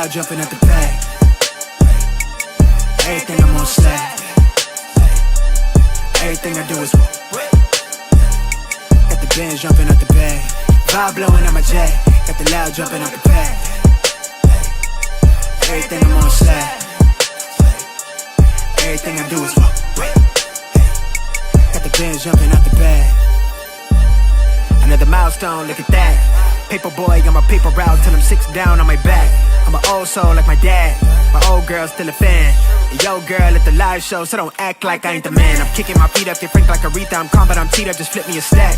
loud jumping at the bag. Everything I'm on slack. Everything I do is got the bands jumping at the bag. Vibe blowing out my jack. Got the loud jumping at the bag. Everything I'm on slack. Everything I do is got the bands jumping out the bag. Another milestone, look at that. Paper boy, got my paper route till I'm 6 down on my back. I'm an old soul like my dad. My old girl's still a fan. Yo girl at the live show, so don't act like I ain't the man. I'm kicking my feet up, get frank like Aretha. I'm calm, but I'm teed up, just flip me a stack.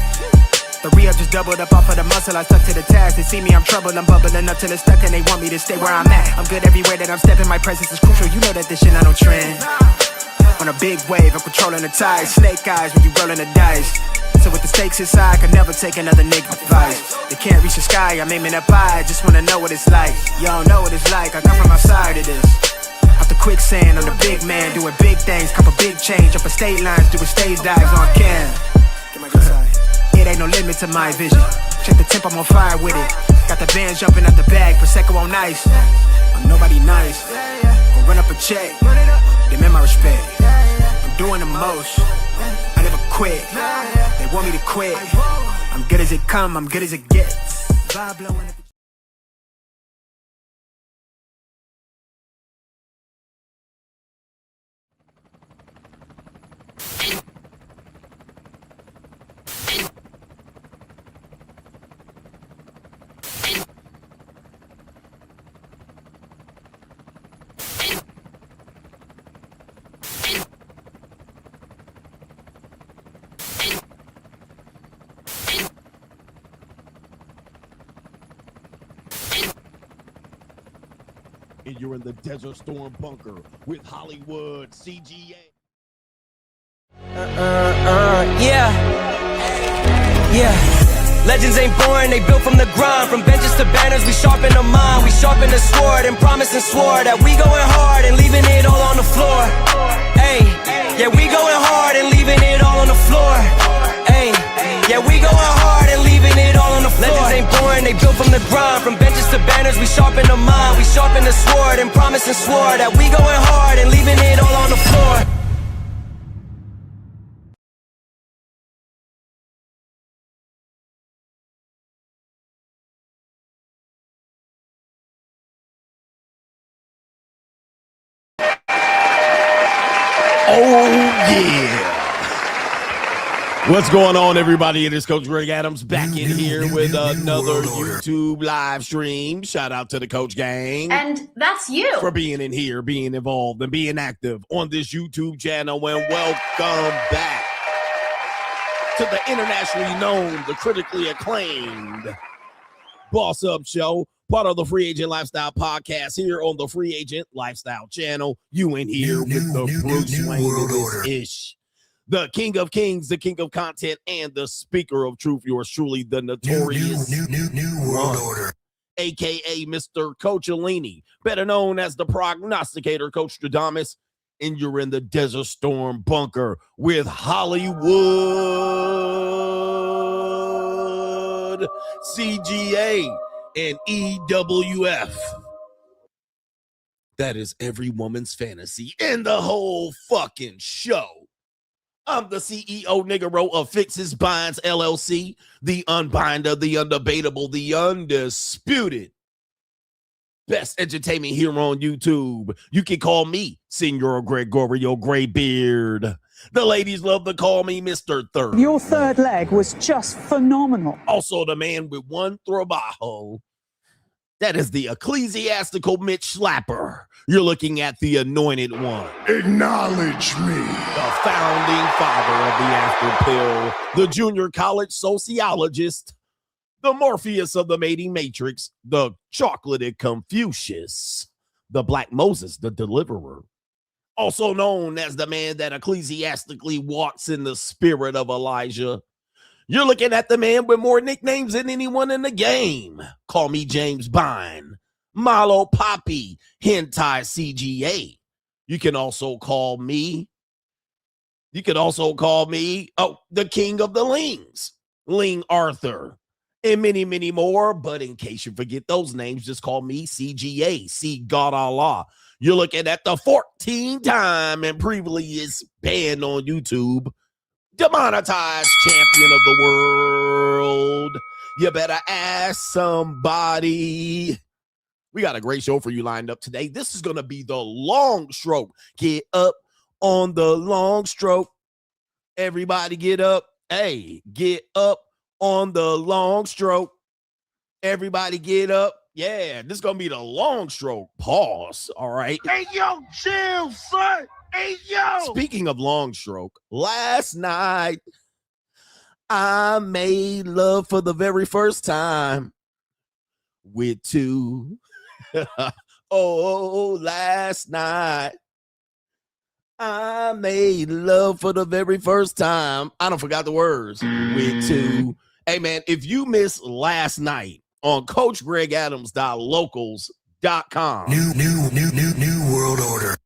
The re-up just doubled up off of the muscle, I stuck to the task. They see me, I'm troubled, I'm bubbling up till it's stuck. And they want me to stay where I'm at. I'm good everywhere that I'm stepping, my presence is crucial. You know that this shit not no trend. On a big wave, I'm controlling the tide. Snake eyes when you rolling the dice. So with the stakes inside, I can never take another nigga advice. They can't reach the sky, I'm aiming up high. Just wanna know what it's like. Y'all know what it's like, I come from outside of this. Out the quicksand, I'm the big man, doing big things. Cop a big change, up a state lines, doing stage dives on cam. It ain't no limit to my vision. Check the temp, I'm on fire with it. Got the bands jumping out the bag, Prosecco on ice. I'm nobody nice. Gonna run up a check, demand my respect. I'm doing the most, I never quit. They want me to quit. I'm good as it come, I'm good as it gets. Vibe blowing at the and you're in the Desert Storm bunker with Hollywood CGA. Yeah. Legends ain't born, they built from the grind. From benches to banners, we sharpen the mind. We sharpen the sword and promise and swore that we going hard and leaving it all on the floor. Ayy, yeah, we going hard and leaving it all on the floor. Ayy, yeah, we going hard and leaving it all on the floor. Legends ain't born, they built from the grind. From benches to banners, we sharpen the mind. We sharpen the sword and promise and swore that we going hard and leaving it all on the floor. Oh, yeah. What's going on, everybody? It is Coach Greg Adams back in here with another YouTube live stream. Shout out to the Coach Gang. And that's you. For being in here, being involved, and being active on this YouTube channel. And welcome back to the internationally known, the critically acclaimed Boss Up Show. Part of the Free Agent Lifestyle podcast here on the Free Agent Lifestyle channel. You in here with the Bruce Wayne ish. The King of Kings, the King of Content, and the Speaker of Truth. Yours truly, the Notorious World Order. AKA Mr. Coachellini, better known as the prognosticator, Coach Stradamus. And you're in the Desert Storm bunker with Hollywood CGA and EWF. That is every woman's fantasy in the whole fucking show. I'm the CEO Niggero of Fixes Binds LLC, the unbinder, the undebatable, the undisputed best entertainment here on YouTube. You can call me Senor Gregorio Graybeard. The ladies love to call me Mr. Third. Your third leg was just phenomenal. Also the man with one trabajo. That is the ecclesiastical Mitch Slapper. You're looking at the anointed one. Acknowledge me. The founding father of the After Pill. The junior college sociologist. The Morpheus of the mating matrix. The chocolated Confucius. The Black Moses, the deliverer. Also known as the man that ecclesiastically walks in the spirit of Elijah. You're looking at the man with more nicknames than anyone in the game. Call me James Bond, Malo Poppy, Hentai CGA. You can also call me, the king of the Lings, Ling Arthur, and many, many more. But in case you forget those names, just call me CGA, see God Allah. You're looking at the 14th time and previous banned on YouTube, demonetized champion of the world. You better ask somebody. We got a great show for you lined up today. This is going to be the long stroke. Get up on the long stroke. Everybody get up. Hey, get up on the long stroke. Everybody get up. Yeah, this is going to be the long stroke. Pause. All right. Hey, yo, chill, son. Hey, yo. Speaking of long stroke, last night I made love for the very first time with two. Oh, last night I made love for the very first time. I don't forgot the words. With two. Hey, man, if you missed last night on CoachGregAdams.locals.com. New world order.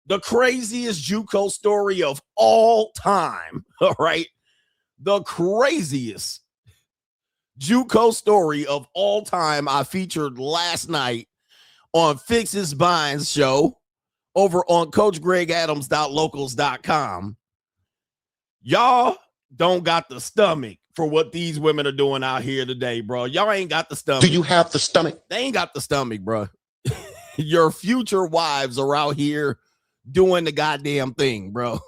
The craziest JUCO story of all time. All right. The craziest JUCO story of all time I featured last night on Fix's Binds show over on CoachGregAdams.locals.com. Y'all don't got the stomach for what these women are doing out here today, bro. Y'all ain't got the stomach. Do you have the stomach? They ain't got the stomach, bro. Your future wives are out here doing the goddamn thing, bro.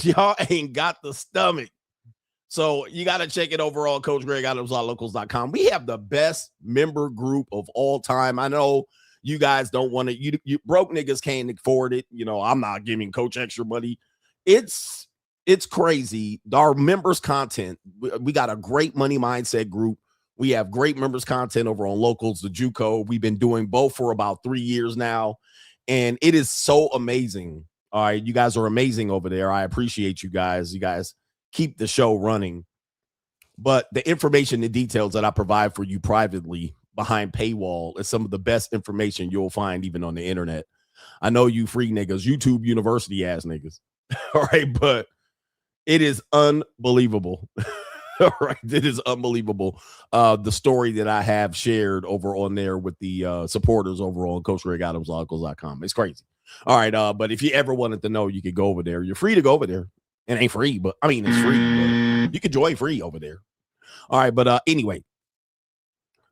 Y'all ain't got the stomach. So you got to check it over on CoachGregAdams.locals.com. We have the best member group of all time. I know you guys don't want to, you broke niggas can't afford it. You know, I'm not giving Coach extra money. It's crazy. Our members content, we got a great money mindset group. We have great members content over on Locals, the JUCO. We've been doing both for about 3 years now. And it is so amazing. All right. You guys are amazing over there. I appreciate you guys. You guys keep the show running. But the information and details that I provide for you privately behind paywall is some of the best information you'll find even on the internet. I know you free niggas, YouTube University ass niggas. All right. But it is unbelievable. All right. It is unbelievable. The story that I have shared over on there with the supporters over on CoachGregAdams.locals.com. It's crazy. All right. But if you ever wanted to know, you could go over there. You're free to go over there. It ain't free, but I mean, it's free. But you can join free over there. All right. But anyway,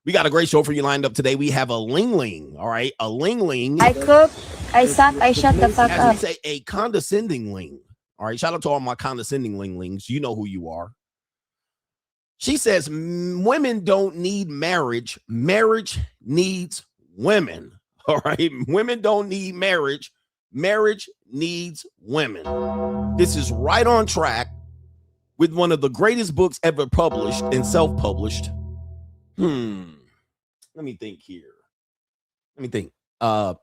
we got a great show for you lined up today. We have a ling-ling. All right. A ling-ling. I cook, I suck, I shut the fuck As up. we say, a condescending ling. All right. Shout out to all my condescending ling-lings. You know who you are. She says, women don't need marriage. Marriage needs women. All right. Women don't need marriage. Marriage needs women. This is right on track with one of the greatest books ever published and self-published. Let me think here. Let me think. So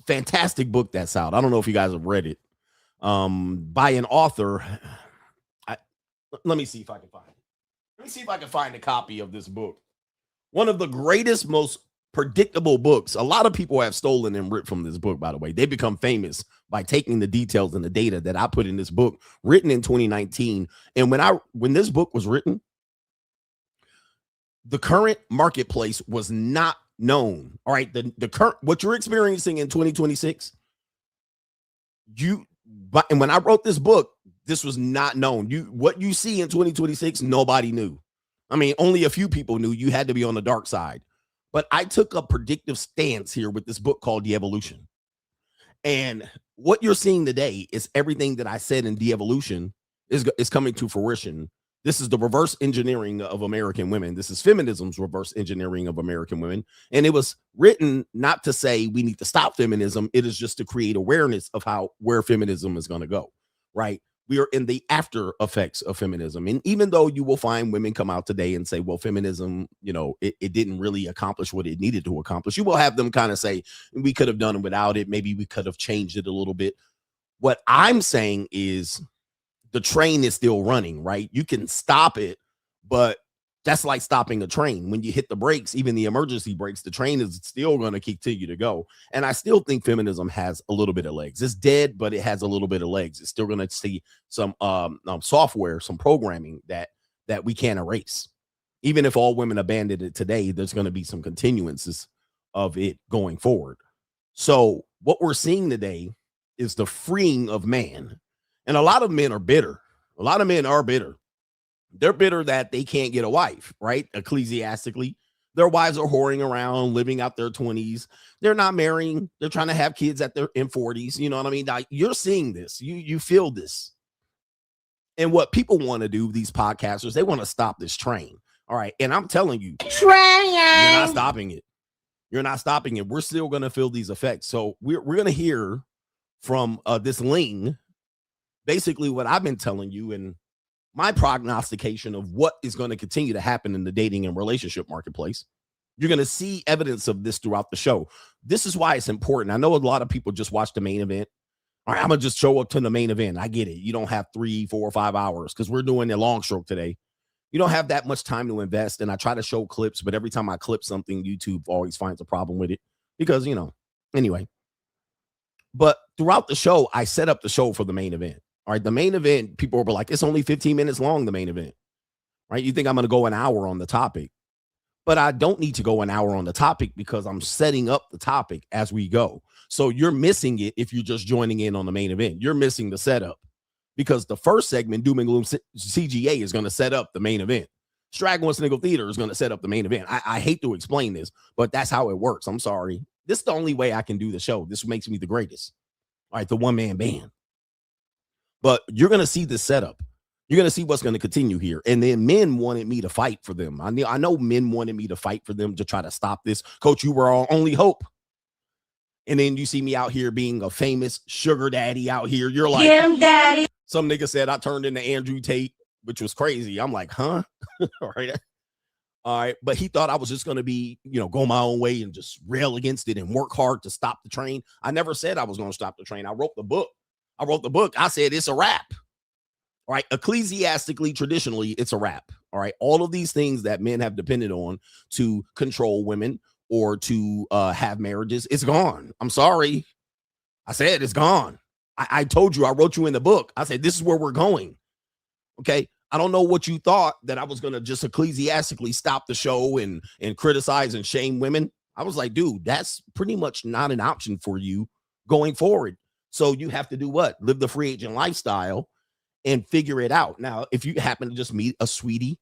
fantastic book that's out. I don't know if you guys have read it. By an author. Let me see if I can find it. Let me see if I can find a copy of this book. One of the greatest, most predictable books. A lot of people have stolen and ripped from this book, by the way. They become famous by taking the details and the data that I put in this book, written in 2019. And when this book was written, the current marketplace was not known. All right. The current, what you're experiencing in 2026, and when I wrote this book, this was not known. What you see in 2026, nobody knew. I mean, only a few people knew. You had to be on the dark side. But I took a predictive stance here with this book called De-Evolution. And what you're seeing today is everything that I said in De-Evolution is coming to fruition. This is the reverse engineering of American women. This is feminism's reverse engineering of American women. And it was written not to say we need to stop feminism. It is just to create awareness of where feminism is going to go, right? We are in the after effects of feminism. And even though you will find women come out today and say, well, feminism, you know, it didn't really accomplish what it needed to accomplish. You will have them kind of say, we could have done it without it. Maybe we could have changed it a little bit. What I'm saying is the train is still running, right? You can stop it, but that's like stopping a train. When you hit the brakes, even the emergency brakes, the train is still going to continue to go. And I still think feminism has a little bit of legs. It's dead, but it has a little bit of legs. It's still going to see some software, some programming that that we can't erase. Even if all women abandoned it today, there's going to be some continuances of it going forward. So what we're seeing today is the freeing of man. And a lot of men are bitter. A lot of men are bitter. They're bitter that they can't get a wife, right? Ecclesiastically, their wives are whoring around, living out their 20s. They're not marrying. They're trying to have kids at their 40s. You know what I mean? Like, you're seeing this. You feel this. And what people want to do, these podcasters, they want to stop this train. All right. And I'm telling you, you're not stopping it. You're not stopping it. We're still going to feel these effects. So we're going to hear from this Ling, basically what I've been telling you and my prognostication of what is going to continue to happen in the dating and relationship marketplace. You're going to see evidence of this throughout the show. This is why it's important. I know a lot of people just watch the main event. All right, I'm going to just show up to the main event. I get it. You don't have 3, 4, 5 hours because we're doing a long stroke today. You don't have that much time to invest. And I try to show clips, but every time I clip something, YouTube always finds a problem with it because, anyway. But throughout the show, I set up the show for the main event. All right, the main event, people were like, it's only 15 minutes long, the main event. Right? You think I'm going to go an hour on the topic. But I don't need to go an hour on the topic because I'm setting up the topic as we go. So you're missing it if you're just joining in on the main event. You're missing the setup because the first segment, Doom and Gloom CGA, is going to set up the main event. Straggle and Sniggle Theater is going to set up the main event. I hate to explain this, but that's how it works. I'm sorry. This is the only way I can do the show. This makes me the greatest. All right, the one-man band. But you're going to see the setup. You're going to see what's going to continue here. And then men wanted me to fight for them. I know men wanted me to fight for them to try to stop this. Coach, you were our only hope. And then you see me out here being a famous sugar daddy out here. You're like, yeah, daddy. Some nigga said I turned into Andrew Tate, which was crazy. I'm like, huh? All right. All right. But he thought I was just going to be, go my own way and just rail against it and work hard to stop the train. I never said I was going to stop the train. I wrote the book. I said it's a wrap. All right. Ecclesiastically, traditionally, it's a wrap. All right. All of these things that men have depended on to control women or to have marriages, it's gone. I'm sorry. I said it's gone. I told you, I wrote you in the book. I said, this is where we're going. Okay. I don't know what you thought that I was going to just ecclesiastically stop the show and criticize and shame women. I was like, dude, that's pretty much not an option for you going forward. So you have to do what? Live the free agent lifestyle and figure it out. Now, if you happen to just meet a sweetie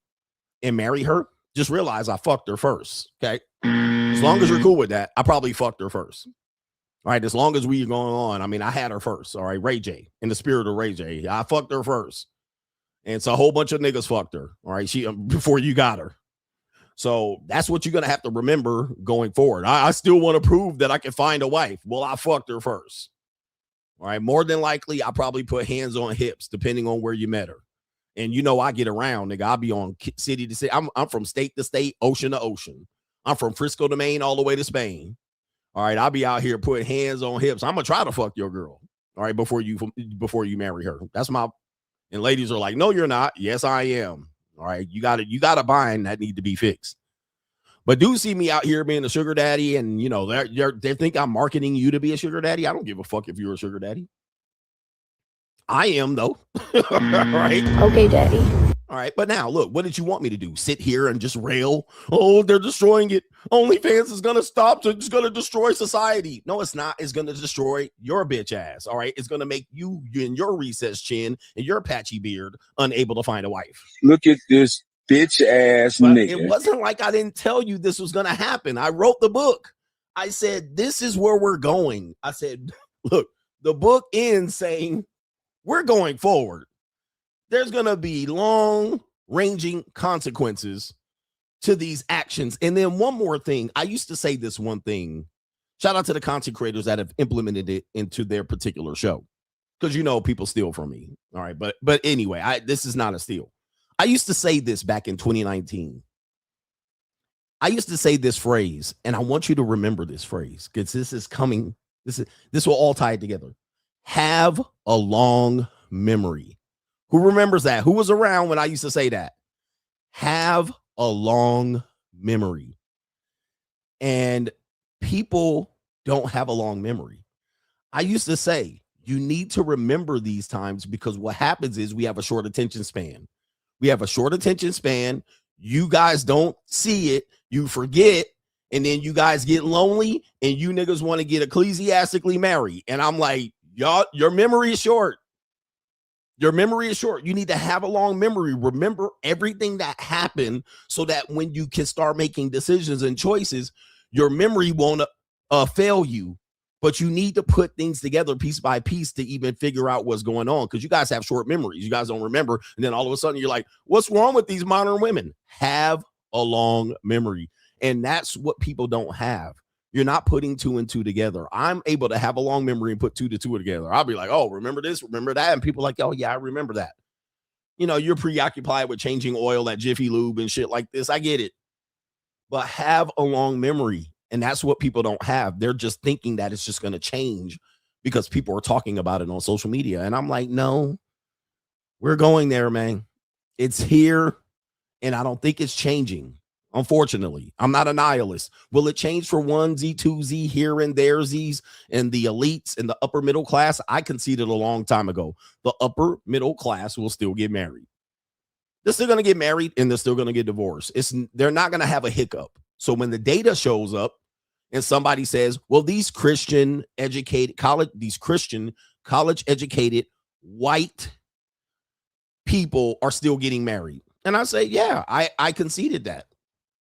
and marry her, just realize I fucked her first. Okay. As long as you're cool with that, I probably fucked her first. All right. As long as we're going on, I had her first. All right. Ray J, in the spirit of Ray J, I fucked her first. And so a whole bunch of niggas fucked her. All right. Before you got her. So that's what you're going to have to remember going forward. I still want to prove that I can find a wife. Well, I fucked her first. All right. More than likely, I probably put hands on hips, depending on where you met her. And I get around, nigga. I'll be on city to city. I'm from state to state, ocean to ocean. I'm from Frisco to Maine, all the way to Spain. All right. I'll be out here putting hands on hips. I'm going to try to fuck your girl. All right. Before you marry her. That's my, and ladies are like, no, you're not. Yes, I am. All right. You got a bind that need to be fixed. But do see me out here being a sugar daddy, and they think I'm marketing you to be a sugar daddy. I don't give a fuck if you're a sugar daddy. I am, though. All right. Okay, daddy. All right. But now, look, what did you want me to do? Sit here and just rail? Oh, they're destroying it. OnlyFans is going to stop. It's going to destroy society. No, it's not. It's going to destroy your bitch ass. All right. It's going to make you and your recessed chin and your patchy beard unable to find a wife. Look at this bitch ass nigga. It wasn't like I didn't tell you this was going to happen. I wrote the book. I said, this is where we're going. I said, look, the book ends saying we're going forward. There's going to be long-ranging consequences to these actions. And then one more thing. I used to say this one thing. Shout out to the content creators that have implemented it into their particular show. Because people steal from me. All right. But anyway, this is not a steal. I used to say this back in 2019. I used to say this phrase, and I want you to remember this phrase because this is coming. This will all tie it together. Have a long memory. Who remembers that? Who was around when I used to say that? Have a long memory. And people don't have a long memory. I used to say, you need to remember these times because what happens is we have a short attention span. We have a short attention span. You guys don't see it. You forget. And then you guys get lonely and you niggas want to get ecclesiastically married. And I'm like, y'all, your memory is short. Your memory is short. You need to have a long memory. Remember everything that happened so that when you can start making decisions and choices, your memory won't fail you. But you need to put things together piece by piece to even figure out what's going on, because you guys have short memories. You guys don't remember. And then all of a sudden you're like, what's wrong with these modern women? Have a long memory. And that's what people don't have. You're not putting 2 and 2 together. I'm able to have a long memory and put 2 to 2 together. I'll be like, oh, remember this, remember that. And people are like, oh, yeah, I remember that. You know, you're preoccupied with changing oil at Jiffy Lube and shit like this. I get it. But have a long memory. And that's what people don't have. They're just thinking that it's just going to change because people are talking about it on social media. And I'm like, no, we're going there, man. It's here. And I don't think it's changing. Unfortunately, I'm not a nihilist. Will it change for 1Z, 2Z, here and there, Z's, and the elites and the upper middle class? I conceded a long time ago. The upper middle class will still get married. They're still going to get married and they're still going to get divorced. They're not going to have a hiccup. So when the data shows up and somebody says, well, these Christian college educated white people are still getting married. And I say, yeah, I conceded that.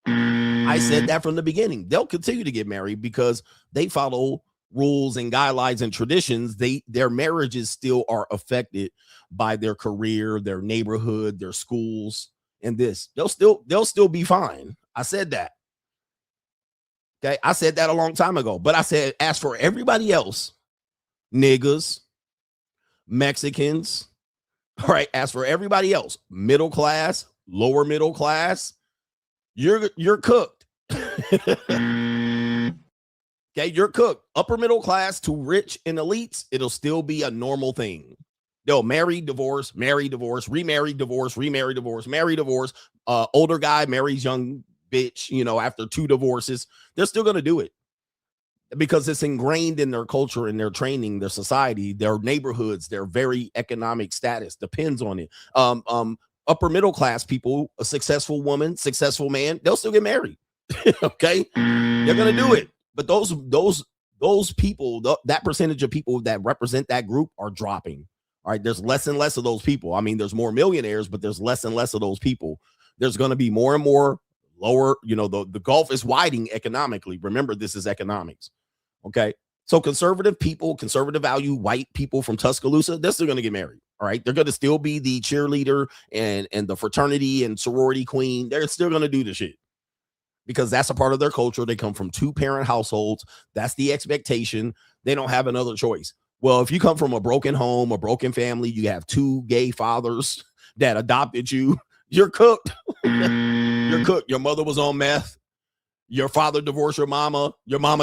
I said that from the beginning. They'll continue to get married because they follow rules and guidelines and traditions. Their marriages still are affected by their career, their neighborhood, their schools, and this. They'll still be fine. I said that. Okay, I said that a long time ago. But I said, as for everybody else, niggas, Mexicans, all right, as for everybody else, middle class, lower middle class, you're cooked. Okay, you're cooked. Upper middle class to rich and elites, it'll still be a normal thing. They'll marry, divorce, remarry, divorce, remarry, divorce, marry, divorce. Older guy marries young bitch, you know, after 2 divorces. They're still going to do it because it's ingrained in their culture, in their training, their society, their neighborhoods, their very economic status depends on it. Upper middle class people, a successful woman, successful man, they'll still get married. Okay, they're gonna do it. But those people, that percentage of people that represent that group are dropping. All right, there's less and less of those people. I mean, there's more millionaires, but there's less and less of those people. There's going to be more and more lower. You know, the gulf is widening economically. Remember, this is economics. Okay, so conservative people, conservative value, white people from Tuscaloosa, they're still going to get married. All right, they're going to still be the cheerleader and the fraternity and sorority queen. They're still going to do the shit because that's a part of their culture. They come from 2-parent households. That's the expectation. They don't have another choice. Well, if you come from a broken home, a broken family, you have 2 gay fathers that adopted you, you're cooked. You're cooked. Your mother was on meth. Your father divorced your mama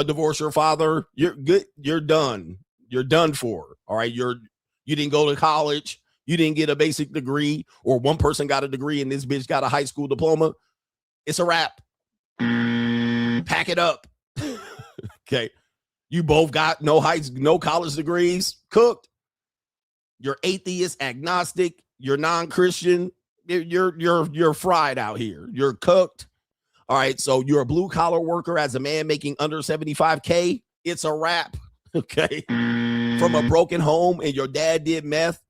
divorced your father. You're good. You're done. You're done for. All right. You didn't go to college. You didn't get a basic degree, or one person got a degree and this bitch got a high school diploma. It's a wrap. Pack it up. Okay. You both got no college degrees. Cooked. You're atheist, agnostic. You're non-Christian. You're fried out here. You're cooked. All right. So you're a blue collar worker as a man making under 75K. It's a wrap. Okay. From a broken home and your dad did meth.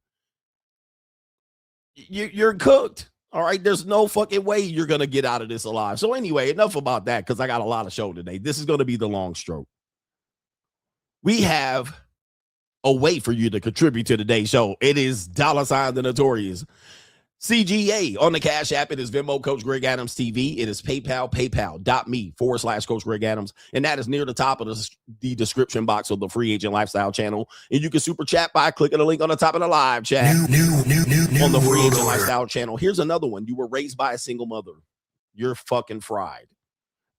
You're cooked. All right. There's no fucking way you're going to get out of this alive. So anyway, enough about that because I got a lot of show today. This is going to be the long stroke. We have a way for you to contribute to today's show. It is $the Notorious CGA on the Cash App. It is Venmo, Coach Greg Adams TV. It is PayPal, paypal.me/Coach Greg Adams. And that is near the top of the description box of the Free Agent Lifestyle channel. And you can super chat by clicking the link on the top of the live chat on the Free Agent Lifestyle channel. Here's another one. You were raised by a single mother. You're fucking fried.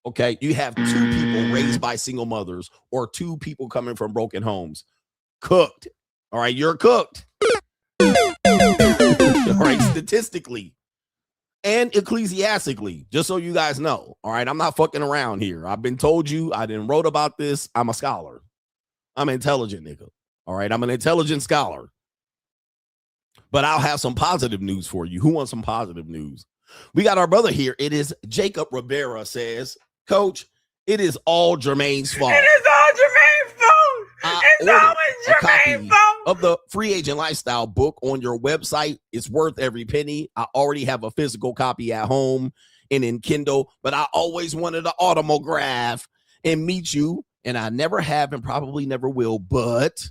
Okay, you have 2 people raised by single mothers or 2 people coming from broken homes. Cooked. All right, you're cooked. All right, statistically and ecclesiastically, just so you guys know. All right, I'm not fucking around here. I've been told you. I didn't wrote about this. I'm a scholar. I'm an intelligent nigga. All right, I'm an intelligent scholar. But I'll have some positive news for you. Who wants some positive news? We got our brother here. It is Jacob Rivera says, Coach, it is all Jermaine's fault. It is all Jermaine's fault. It's always Jermaine's fault. Of the Free Agent Lifestyle book on your website. It's worth every penny. I already have a physical copy at home and in Kindle, but I always wanted an autograph and meet you, and I never have and probably never will, but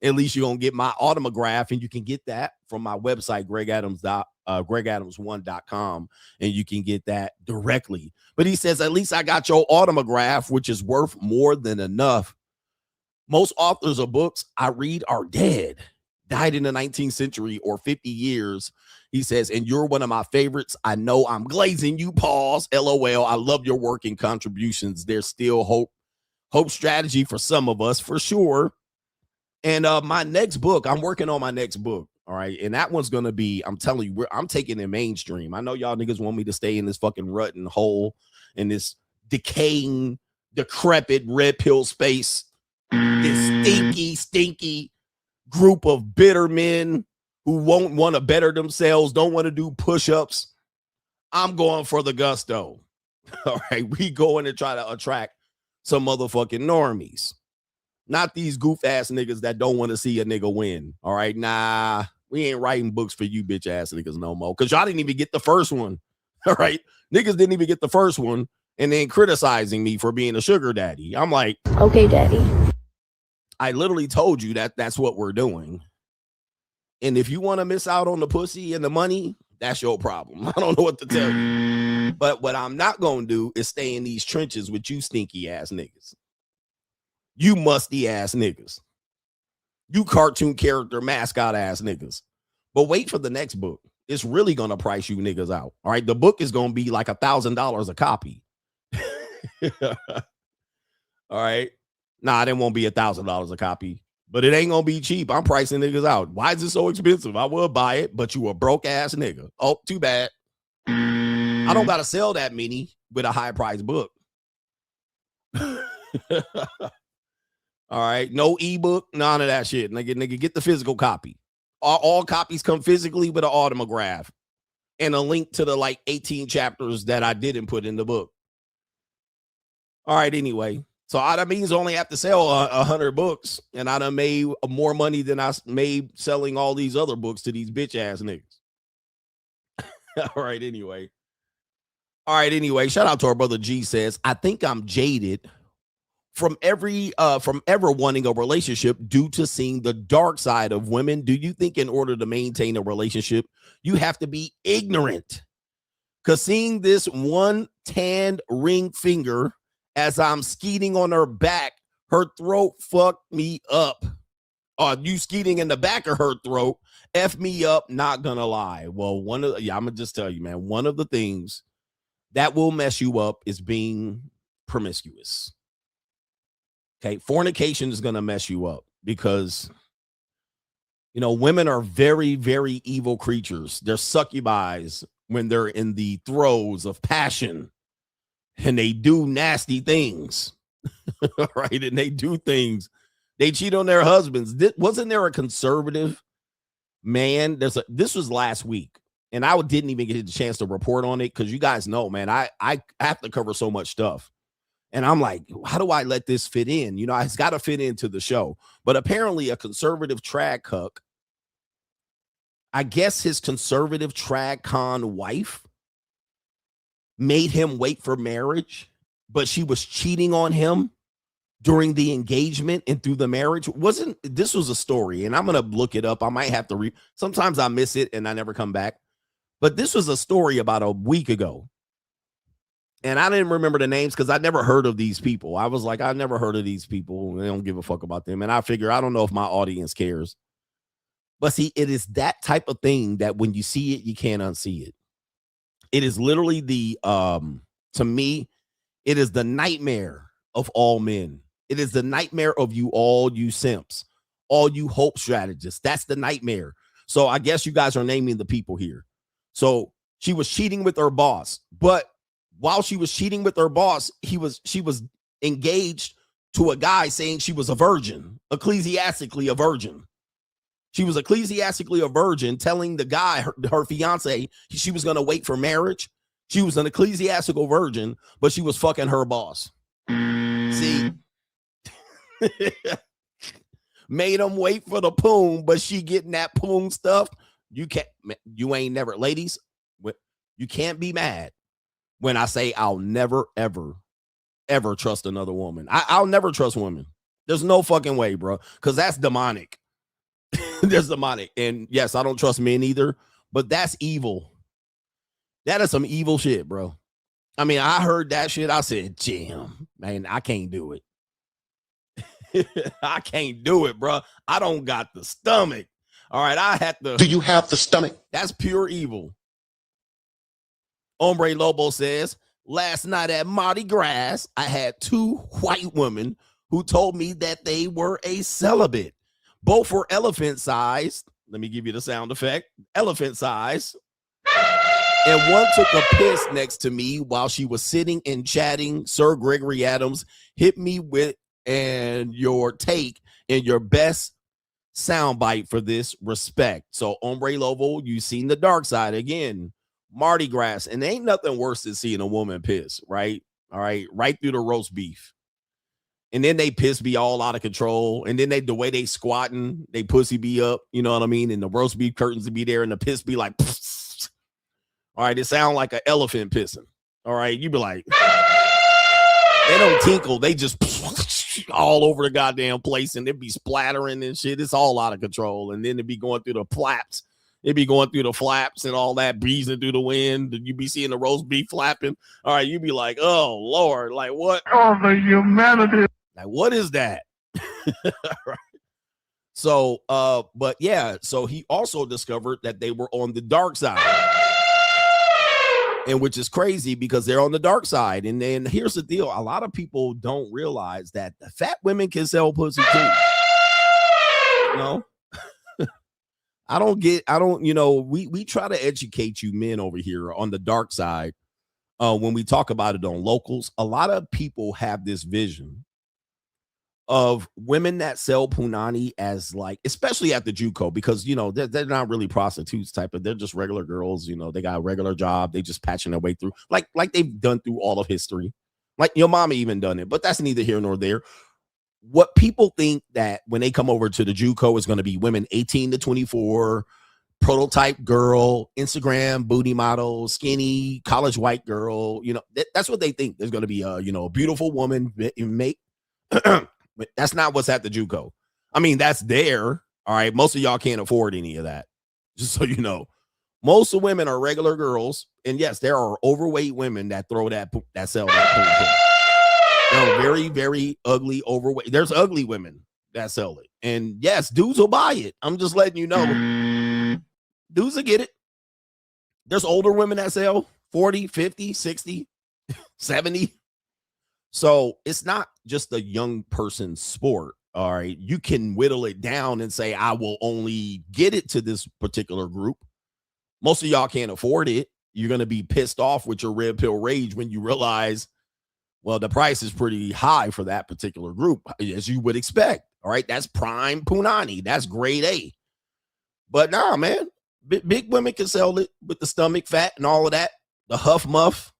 at least you're going to get my autograph, and you can get that from my website, gregadams1.com, and you can get that directly. But he says, at least I got your autograph, which is worth more than enough. Most authors of books I read are dead, died in the 19th century or 50 years. He says, and you're one of my favorites. I know I'm glazing you, pause, LOL. I love your work and contributions. There's still hope strategy for some of us, for sure. And my next book, I'm working on my next book. All right. And that one's going to be, I'm telling you, I'm taking it mainstream. I know y'all niggas want me to stay in this fucking rut and hole in this decaying, decrepit red pill space. This stinky group of bitter men who won't want to better themselves, don't want to do push-ups. I'm going for the gusto. All right. We going to try to attract some motherfucking normies. Not these goof ass niggas that don't want to see a nigga win. All right. Nah, we ain't writing books for you bitch ass niggas no more. Cause y'all didn't even get the first one. All right. Niggas didn't even get the first one and then criticizing me for being a sugar daddy. I'm like, Okay, daddy. I literally told you that that's what we're doing. And if you want to miss out on the pussy and the money, that's your problem. I don't know what to tell you. But what I'm not going to do is stay in these trenches with you stinky ass niggas. You musty ass niggas. You cartoon character mascot ass niggas. But wait for the next book. It's really going to price you niggas out. All right. The book is going to be like $1,000 a copy. All right. Nah, it won't be $1,000 a copy, but it ain't going to be cheap. I'm pricing niggas out. Why is it so expensive? I will buy it, but you a broke ass nigga. Oh, too bad. I don't got to sell that many with a high price book. All right. No ebook, none of that shit. Nigga, get the physical copy. All copies come physically with an autograph and a link to the like 18 chapters that I didn't put in the book. All right. Anyway, so that means I only have to sell 100 books, and I done made more money than I made selling all these other books to these bitch ass niggas. All right. Anyway. Shout out to our brother G says, I think I'm jaded from ever wanting a relationship due to seeing the dark side of women. Do you think in order to maintain a relationship, you have to be ignorant? Because seeing this one tanned ring finger as I'm skeeting on her back, her throat fucked me up. You skeeting in the back of her throat, F me up, not gonna lie. Well, I'm gonna just tell you, man, one of the things that will mess you up is being promiscuous. Okay, fornication is gonna mess you up because, you know, women are very, very evil creatures. They're succubis when they're in the throes of passion. And they do nasty things, right? And they do things. They cheat on their husbands. Wasn't there a conservative man? This was last week, and I didn't even get a chance to report on it because you guys know, man, I have to cover so much stuff. And I'm like, how do I let this fit in? You know, it's got to fit into the show. But apparently a conservative trad cuck, I guess his conservative trad con wife made him wait for marriage, but she was cheating on him during the engagement and through the marriage. This was a story, and I'm going to look it up. I might have to read. Sometimes I miss it and I never come back. But this was a story about a week ago. And I didn't remember the names because I never heard of these people. I was like, I never heard of these people. They don't give a fuck about them. And I figure, I don't know if my audience cares. But see, it is that type of thing that when you see it, you can't unsee it. It is literally to me, it is the nightmare of all men. It is the nightmare of you all, you simps, all you hope strategists. That's the nightmare. So I guess you guys are naming the people here. So she was cheating with her boss, but while she was cheating with her boss, she was engaged to a guy saying she was a virgin, ecclesiastically a virgin. She was ecclesiastically a virgin, telling the guy, her fiance, she was going to wait for marriage. She was an ecclesiastical virgin, but she was fucking her boss. See? Made him wait for the poon, but she getting that poon stuff. You ain't never, ladies, you can't be mad when I say I'll never, ever, ever trust another woman. I'll never trust women. There's no fucking way, bro, because that's demonic. There's demonic. And yes, I don't trust men either, but that's evil. That is some evil shit, bro. I mean, I heard that shit. I said, damn, man, I can't do it. I can't do it, bro. I don't got the stomach. All right, I had to. Do you have the stomach? That's pure evil. Hombre Lobo says, last night at Mardi Gras, I had 2 white women who told me that they were a celibate. Both were elephant sized. Let me give you the sound effect. Elephant size. And one took a piss next to me while she was sitting and chatting. Sir Gregory Adams hit me with and your take and your best soundbite for this respect. So, Hombre Lobo, you seen the dark side again. Mardi Gras, and ain't nothing worse than seeing a woman piss, right? All right, right through the roast beef. And then they piss be all out of control. And then the way they squatting, they pussy be up, you know what I mean? And the roast beef curtains be there and the piss be like, pfft. All right, it sound like an elephant pissing. All right, you be like, they don't tinkle, they just all over the goddamn place and it be splattering and shit. It's all out of control. And then it be going through the flaps. It be going through the flaps and all that, breezing through the wind. You be seeing the roast beef flapping. All right, you be like, oh, Lord, like what? Oh, the humanity. Like, what is that? Right. So, but yeah, so he also discovered that they were on the dark side. And which is crazy because they're on the dark side. And then here's the deal. A lot of people don't realize that the fat women can sell pussy too. You know? We try to educate you men over here on the dark side. When we talk about it on locals, a lot of people have this vision of women that sell punani as like, especially at the JUCO, because, you know, they're not really prostitutes type of, they're just regular girls, you know, they got a regular job. They just patching their way through like they've done through all of history. Like your mama even done it, but that's neither here nor there. What people think that when they come over to the JUCO is going to be women 18 to 24, prototype girl, Instagram booty model, skinny college white girl, you know, that's what they think. There's going to be a beautiful woman make. That's not what's at the JUCO. I mean, that's there. All right. Most of y'all can't afford any of that. Just so you know, most of women are regular girls. And yes, there are overweight women that sell that poon. There are very, very ugly, overweight. There's ugly women that sell it. And yes, dudes will buy it. I'm just letting you know. Dudes will get it. There's older women that sell 40, 50, 60, 70. So it's not just a young person's sport. All right. You can whittle it down and say, I will only get it to this particular group. Most of y'all can't afford it. You're going to be pissed off with your red pill rage when you realize, well, the price is pretty high for that particular group, as you would expect. All right. That's prime punani. That's grade A. But nah, man, big women can sell it with the stomach fat and all of that. The huff muff,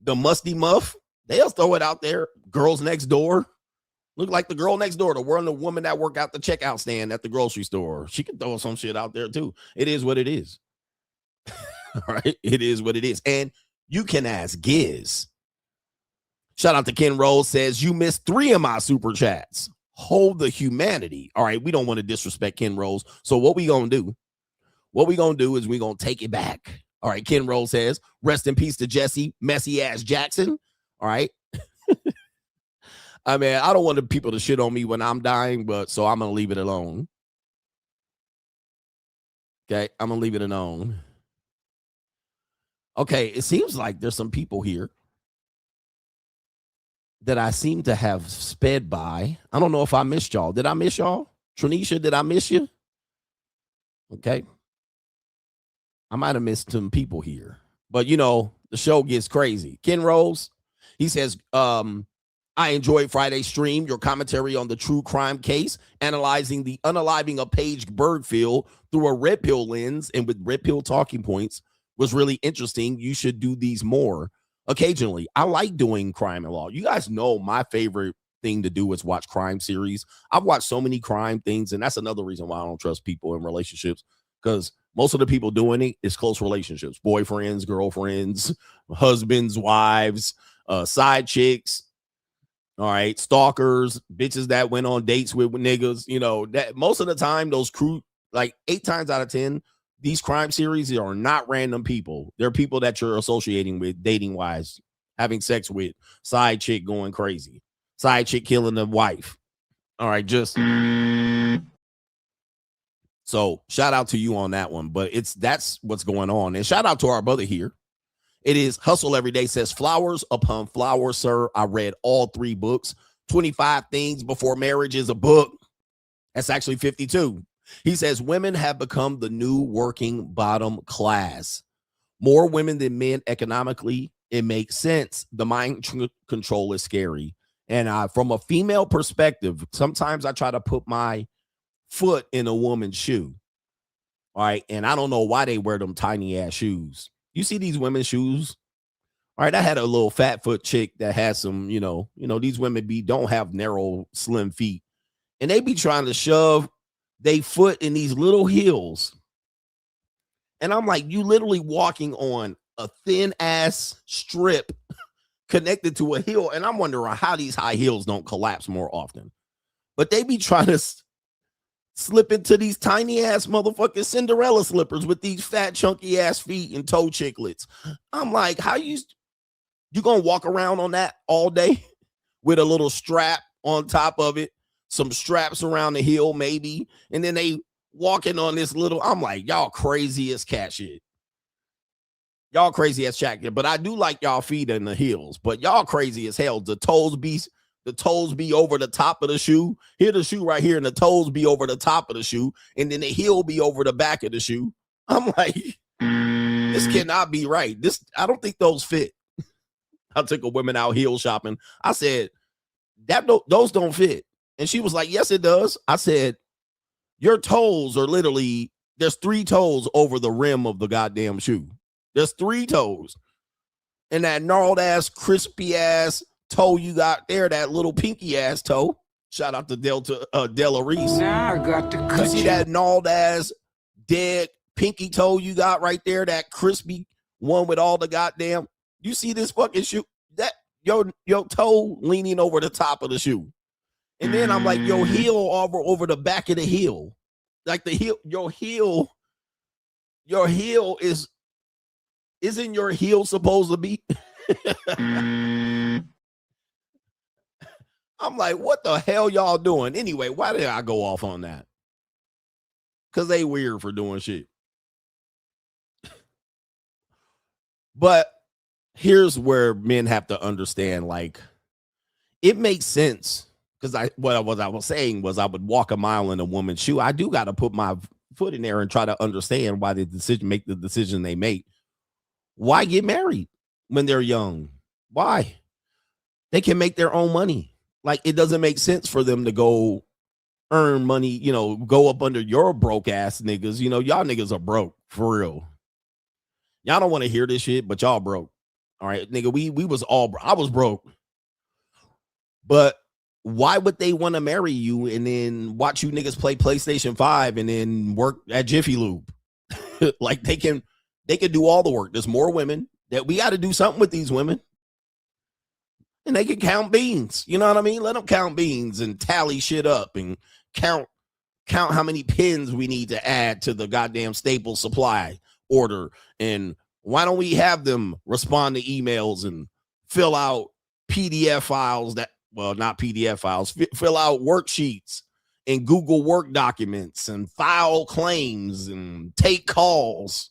the musty muff. They'll throw it out there. Girls next door. Look like the girl next door, the woman that work out the checkout stand at the grocery store. She can throw some shit out there too. It is what it is. All right. It is what it is. And you can ask Giz. Shout out to Ken Rose says, you missed 3 of my super chats. Hold the humanity. All right. We don't want to disrespect Ken Rose. So what we going to do? What we going to do is we going to take it back. All right. Ken Rose says, rest in peace to Jesse, messy ass Jackson. All right. I mean, I don't want the people to shit on me when I'm dying, but so I'm going to leave it alone. Okay. I'm going to leave it alone. Okay. It seems like there's some people here that I seem to have sped by. I don't know if I missed y'all. Did I miss y'all? Tranisha, did I miss you? Okay. I might have missed some people here, but you know, the show gets crazy. Ken Rose, he says, I I enjoyed Friday's stream, your commentary on the true crime case, analyzing the unaliving of Paige Bergfield through a red pill lens and with red pill talking points was really interesting. You should do these more occasionally. I like doing crime and law. You guys know my favorite thing to do is watch crime series. I've watched so many crime things, and that's another reason why I don't trust people in relationships, because most of the people doing it is close relationships, boyfriends, girlfriends, husbands, wives, side chicks. All right, stalkers, bitches that went on dates with niggas, you know, that most of the time, those crew, like 8 times out of 10, these crime series are not random people. They're people that you're associating with, dating wise, having sex with, side chick going crazy, side chick killing the wife. All right, just so shout out to you on that one, but that's what's going on. And shout out to our brother here. It is Hustle Every Day says, flowers upon flowers, sir. I read all 3 books. 25 Things Before Marriage is a book. That's actually 52. He says, women have become the new working bottom class. More women than men economically. It makes sense. The mind control is scary. And from a female perspective, sometimes I try to put my foot in a woman's shoe. All right. And I don't know why they wear them tiny ass shoes. You see these women's shoes? All right, I had a little fat foot chick that has some, you know, these women don't have narrow, slim feet. And they be trying to shove their foot in these little heels. And I'm like, you literally walking on a thin ass strip connected to a heel. And I'm wondering how these high heels don't collapse more often. But they be trying to slip into these tiny ass motherfucking Cinderella slippers with these fat chunky ass feet and toe chiclets. I'm like, how you gonna walk around on that all day with a little strap on top of it, some straps around the heel maybe, and then they walking on this little, I'm like, y'all crazy as cat shit. Y'all crazy as cat shit. But I do like y'all feet in the heels, but y'all crazy as hell. The toes be over the top of the shoe. Here the shoe right here, and the toes be over the top of the shoe, and then the heel be over the back of the shoe. I'm like, this cannot be right. I don't think those fit. I took a woman out heel shopping. I said, those don't fit. And she was like, yes, it does. I said, your toes are literally, there's 3 toes over the rim of the goddamn shoe. There's 3 toes. And that gnarled ass, crispy ass toe you got there, that little pinky ass toe. Shout out to Della Reese. Now I got to cut you see that gnarled ass, dead pinky toe you got right there, that crispy one with all the goddamn. You see this fucking shoe? That your toe leaning over the top of the shoe. And then I'm like, your heel over the back of the heel. Like the heel, your heel isn't your heel supposed to be? I'm like, what the hell y'all doing? Anyway, why did I go off on that? Because they weird for doing shit. But here's where men have to understand, like, it makes sense. Because what I was saying was I would walk a mile in a woman's shoe. I do got to put my foot in there and try to understand why they make the decision they make. Why get married when they're young? Why? They can make their own money. Like, it doesn't make sense for them to go earn money, go up under your broke ass niggas. Y'all niggas are broke for real. Y'all don't want to hear this shit, but y'all broke. All right, nigga, we was all, I was broke. But why would they want to marry you and then watch you niggas play PlayStation 5 and then work at Jiffy Lube? Like, they can do all the work. There's more women that we got to do something with these women. And they can count beans. You know what I mean? Let them count beans and tally shit up and count how many pins we need to add to the goddamn staple supply order. And why don't we have them respond to emails and fill out PDF files not PDF files, fill out worksheets and Google Work documents and file claims and take calls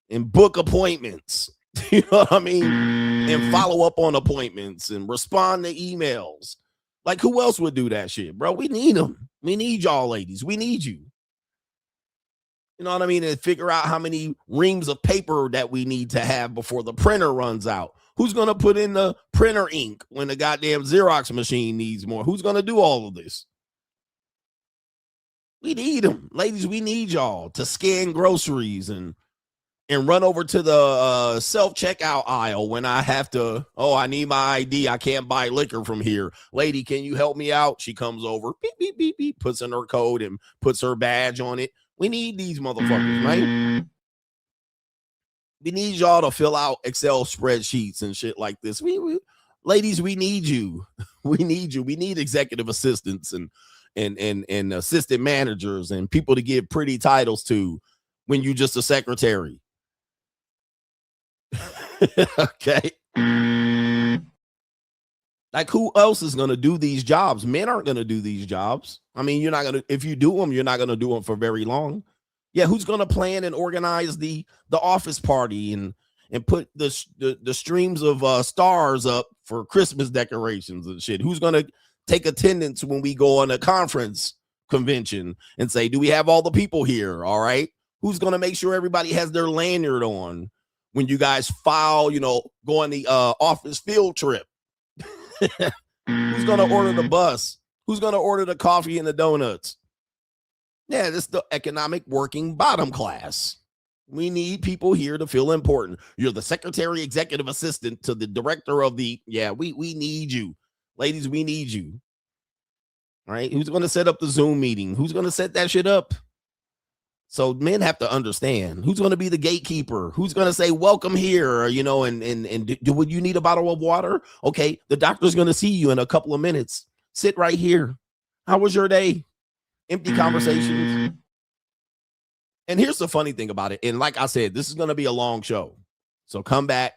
and book appointments. You know what I mean? And follow up on appointments and respond to emails. Like, who else would do that shit, bro? We need them. We need y'all ladies. We need you. You know what I mean? And figure out how many reams of paper that we need to have before the printer runs out. Who's going to put in the printer ink when the goddamn Xerox machine needs more? Who's going to do all of this? We need them. Ladies, we need y'all to scan groceries and run over to the self-checkout aisle when I have to, I need my ID. I can't buy liquor from here. Lady, can you help me out? She comes over, beep, beep, beep, beep, puts in her code and puts her badge on it. We need these motherfuckers, right? We need y'all to fill out Excel spreadsheets and shit like this. Ladies, we need you. We need you. We need executive assistants and assistant managers and people to give pretty titles to when you just a secretary. Okay. Like, who else is going to do these jobs? Men aren't going to do these jobs. I mean, you're not going to, if you do them, you're not going to do them for very long. Yeah, who's going to plan and organize the office party and put the streams of stars up for Christmas decorations and shit? Who's going to take attendance when we go on a conference convention and say, do we have all the people here? All right. Who's going to make sure everybody has their lanyard on when you guys file, go on the office field trip? Who's going to order the bus? Who's going to order the coffee and the donuts? Yeah, this is the economic working bottom class. We need people here to feel important. You're the secretary, executive assistant to the director of we need you. Ladies, we need you. All right. Who's going to set up the Zoom meeting? Who's going to set that shit up? So men have to understand who's going to be the gatekeeper, who's going to say, welcome here, and would you need a bottle of water? Okay. The doctor's going to see you in a couple of minutes. Sit right here. How was your day? Empty conversations. And here's the funny thing about it. And like I said, this is going to be a long show. So come back.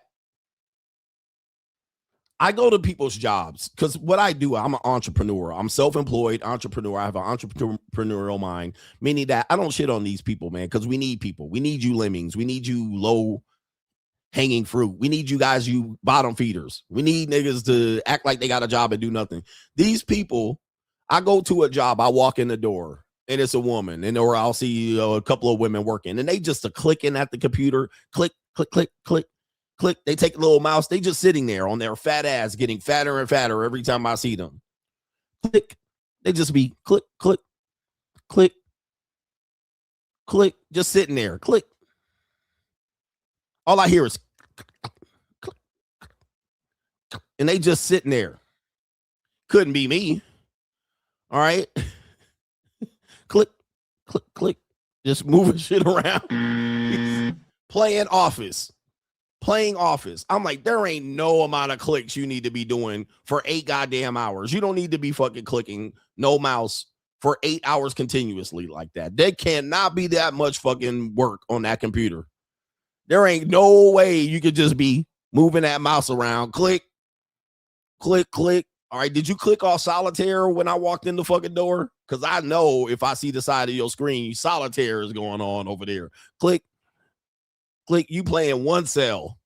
I go to people's jobs because what I do, I'm an entrepreneur. I'm self-employed entrepreneur. I have an entrepreneurial mind, meaning that I don't shit on these people, man, because we need people. We need you lemmings. We need you low hanging fruit. We need you guys, you bottom feeders. We need niggas to act like they got a job and do nothing. These people, I go to a job, I walk in the door and it's a woman, or I'll see a couple of women working and they just clicking at the computer, click, click, click, click. Click, they take a little mouse, they just sitting there on their fat ass, getting fatter and fatter every time I see them. Click, they just be click, click, click, click, just sitting there, click. All I hear is click, and they just sitting there. Couldn't be me. All right. Click, click, click, just moving shit around. Playing office. I'm like, there ain't no amount of clicks you need to be doing for 8 goddamn hours. You don't need to be fucking clicking no mouse for 8 hours continuously like that. There cannot be that much fucking work on that computer. There ain't no way you could just be moving that mouse around. Click, click, click. All right, did you click off solitaire when I walked in the fucking door? Because I know if I see the side of your screen, solitaire is going on over there. Click. Click, you playing one cell.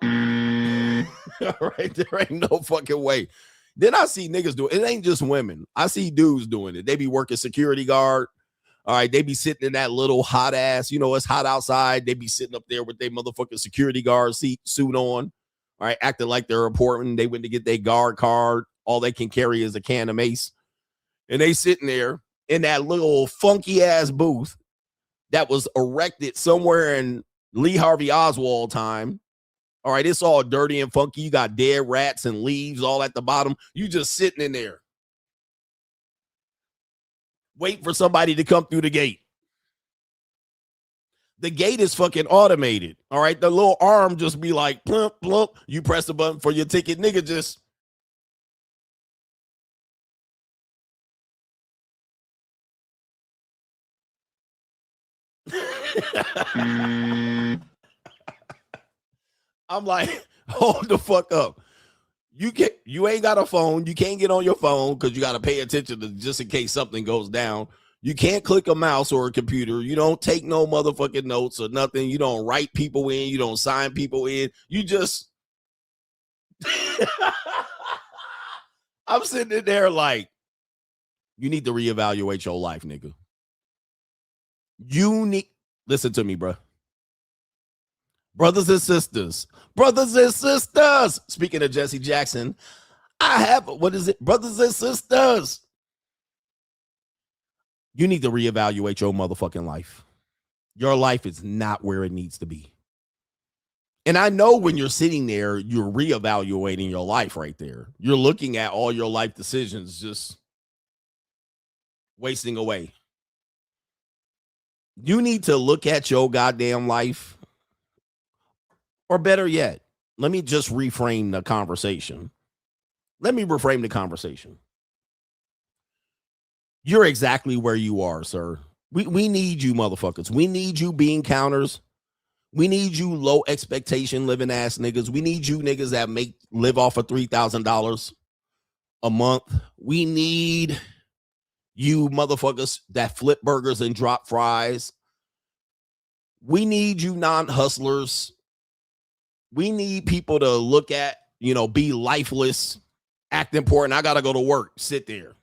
All right, there ain't no fucking way. Then I see niggas do it. It ain't just women. I see dudes doing it. They be working security guard. All right, they be sitting in that little hot ass, it's hot outside. They be sitting up there with their motherfucking security guard suit on. All right, acting like they're important. They went to get their guard card. All they can carry is a can of mace. And they sitting there in that little funky ass booth that was erected somewhere in Lee Harvey Oswald time. All right, it's all dirty and funky. You got dead rats and leaves all at the bottom. You just sitting in there. Wait for somebody to come through the gate. The gate is fucking automated. All right, the little arm just be like, plump, plump. You press the button for your ticket. Nigga just. I'm like, hold the fuck up. You ain't got a phone. You can't get on your phone because you got to pay attention to just in case something goes down. You can't click a mouse or a computer. You don't take no motherfucking notes or nothing. You don't write people in. You don't sign people in. You just. I'm sitting in there like, you need to reevaluate your life, nigga. Listen to me, bro. Brothers and sisters, speaking of Jesse Jackson, I have, what is it? Brothers and sisters, you need to reevaluate your motherfucking life. Your life is not where it needs to be. And I know when you're sitting there, you're reevaluating your life right there. You're looking at all your life decisions just wasting away. You need to look at your goddamn life. Or better yet, let me just reframe the conversation. You're exactly where you are, sir. We need you motherfuckers. We need you bean counters. We need you low expectation living ass niggas. We need you niggas that live off of $3,000 a month. We need you motherfuckers that flip burgers and drop fries. We need you non-hustlers. We need people to look at, be lifeless, act important. I got to go to work, sit there.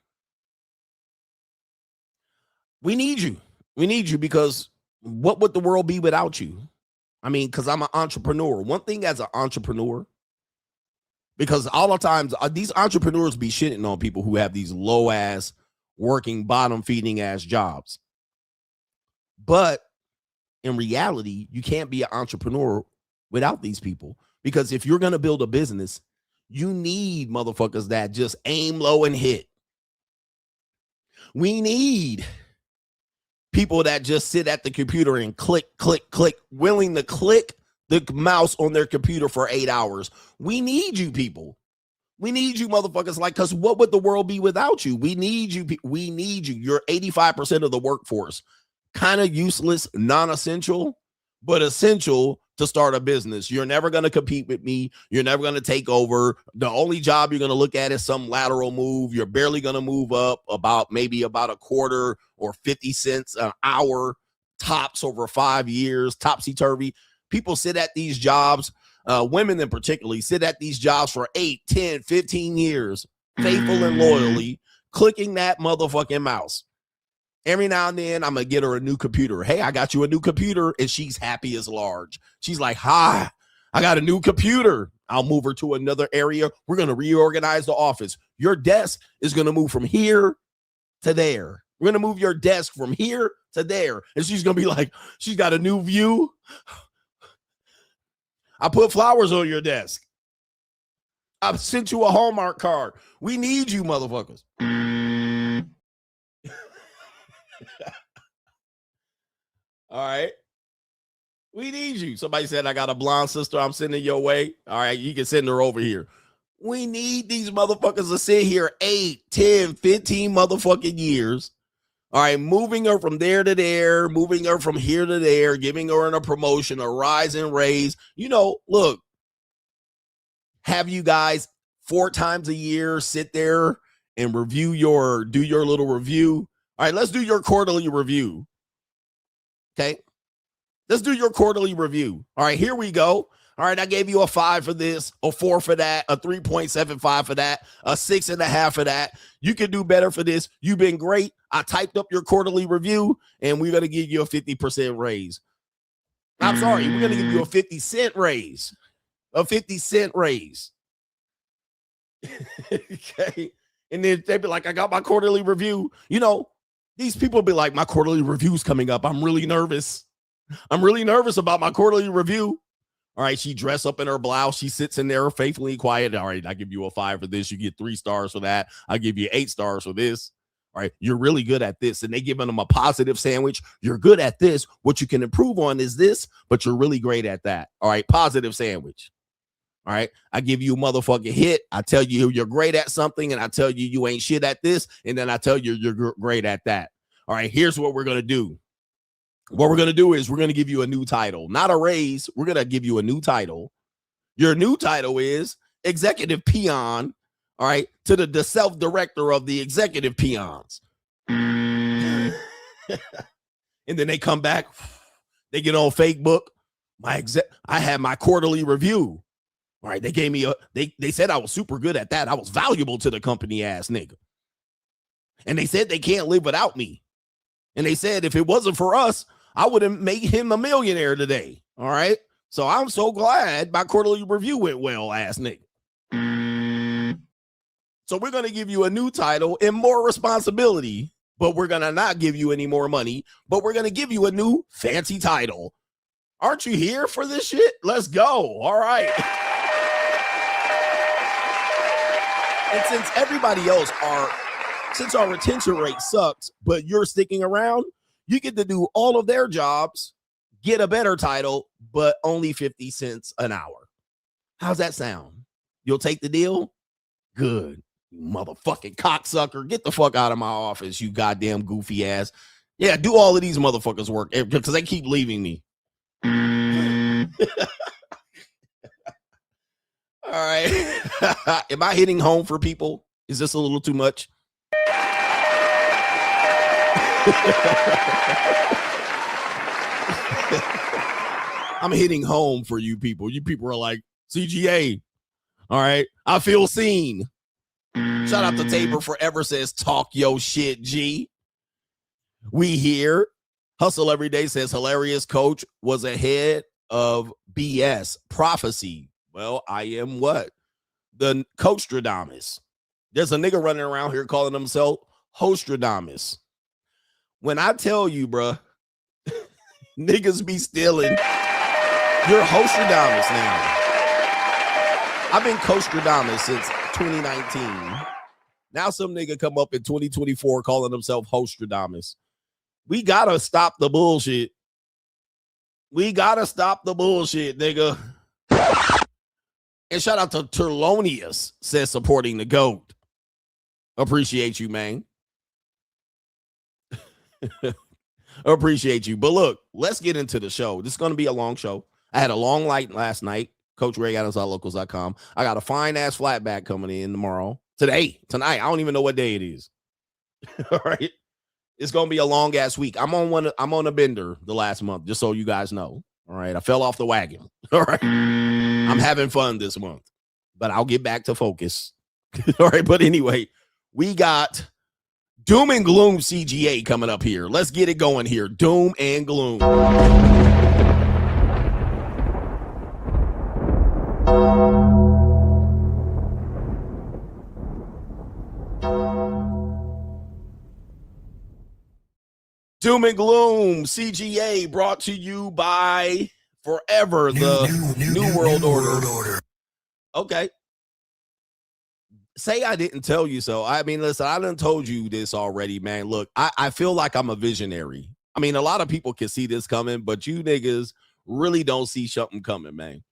We need you. We need you because what would the world be without you? I mean, because I'm an entrepreneur. One thing as an entrepreneur, because all the times these entrepreneurs be shitting on people who have these low ass working bottom feeding ass jobs. But in reality, you can't be an entrepreneur without these people, because if you're going to build a business, you need motherfuckers that just aim low and hit. We need people that just sit at the computer and click, willing to click the mouse on their computer for 8 hours. We need you people. We need you motherfuckers, because what would the world be without you? We need you. We need you. You're 85% of the workforce. Kind of useless, non-essential, but essential to start a business. You're never going to compete with me. You're never going to take over. The only job you're going to look at is some lateral move. You're barely going to move up maybe about a quarter or 50 cents an hour tops over 5 years, topsy-turvy. People sit at these jobs, women in particular, sit at these jobs for 8, 10, 15 years, faithful and loyally, clicking that motherfucking mouse. Every now and then, I'm going to get her a new computer. Hey, I got you a new computer. And she's happy as large. She's like, hi, I got a new computer. I'll move her to another area. We're going to reorganize the office. Your desk is going to move from here to there. We're going to move your desk from here to there. And she's going to be like, she's got a new view. I put flowers on your desk. I've sent you a Hallmark card. We need you, motherfuckers. All right. We need you. Somebody said, I got a blonde sister I'm sending your way. All right. You can send her over here. We need these motherfuckers to sit here 8, 10, 15 motherfucking years. All right. Moving her from there to there, moving her from here to there, giving her a promotion, a rise and raise. Look, have you guys 4 times a year sit there and do your little review. All right, let's do your quarterly review. Okay, let's do your quarterly review. All right, here we go. All right, I gave you a 5 for this, a 4 for that, a 3.75 for that, a 6.5 for that. You can do better for this. You've been great. I typed up your quarterly review, and we're going to give you a 50% raise. I'm sorry, we're going to give you a 50-cent raise. A 50-cent raise. Okay, and then they'd be like, I got my quarterly review. These people be like, my quarterly review's coming up. I'm really nervous. I'm really nervous about my quarterly review. All right, she dressed up in her blouse. She sits in there faithfully quiet. All right, I give you a 5 for this. You get 3 stars for that. I give you 8 stars for this. All right, you're really good at this. And they giving them a positive sandwich. You're good at this. What you can improve on is this, but you're really great at that. All right, positive sandwich. All right, I give you a motherfucking hit. I tell you you're great at something, and I tell you you ain't shit at this, and then I tell you you're great at that. All right, here's what we're going to do. What we're going to do is we're going to give you a new title, not a raise. We're going to give you a new title. Your new title is Executive Peon, all right, to the self-director of the Executive Peons. And then they come back. They get on Facebook. I had my quarterly review. All right, they gave me they said I was super good at that. I was valuable to the company ass nigga. And they said they can't live without me. And they said if it wasn't for us, I would have made him a millionaire today. All right. So I'm so glad my quarterly review went well, ass nigga. So we're going to give you a new title and more responsibility, but we're going to not give you any more money, but we're going to give you a new fancy title. Aren't you here for this shit? Let's go. All right. And since everybody else since our retention rate sucks, but you're sticking around, you get to do all of their jobs, get a better title, but only 50 cents an hour. How's that sound? You'll take the deal? Good. You motherfucking cocksucker. Get the fuck out of my office, you goddamn goofy ass. Yeah, do all of these motherfuckers work because they keep leaving me. All right. Am I hitting home for people? Is this a little too much? I'm hitting home for you people. You people are like, CGA. All right. I feel seen. Shout out to Tabor Forever says, talk yo shit, G. We here. Hustle Every Day says, hilarious coach was ahead of BS prophecy. Well, I am what? The Coachstradamus. There's a nigga running around here calling himself Hostradamus. When I tell you, bruh, niggas be stealing, you're Hostradamus now. I've been Coachstradamus since 2019. Now some nigga come up in 2024 calling himself Hostradamus. We gotta stop the bullshit. We gotta stop the bullshit, nigga. And shout out to Terlonius says supporting the GOAT. Appreciate you, man. Appreciate you. But look, let's get into the show. This is going to be a long show. I had a long night last night. CoachRayAdams.locals.com. I got a fine ass flatback coming in tomorrow. Tonight. I don't even know what day it is. All right. It's going to be a long ass week. I'm on a bender the last month, just so you guys know. All right. I fell off the wagon. All right. I'm having fun this month, but I'll get back to focus. All right. But anyway, we got Doom and Gloom CGA coming up here. Let's get it going here. Doom and Gloom. Doom and Gloom CGA brought to you by Forever, the New World Order. Okay. Say I didn't tell you so. I mean, listen, I done told you this already, man. Look, I feel like I'm a visionary. I mean, a lot of people can see this coming, but you niggas really don't see something coming, man.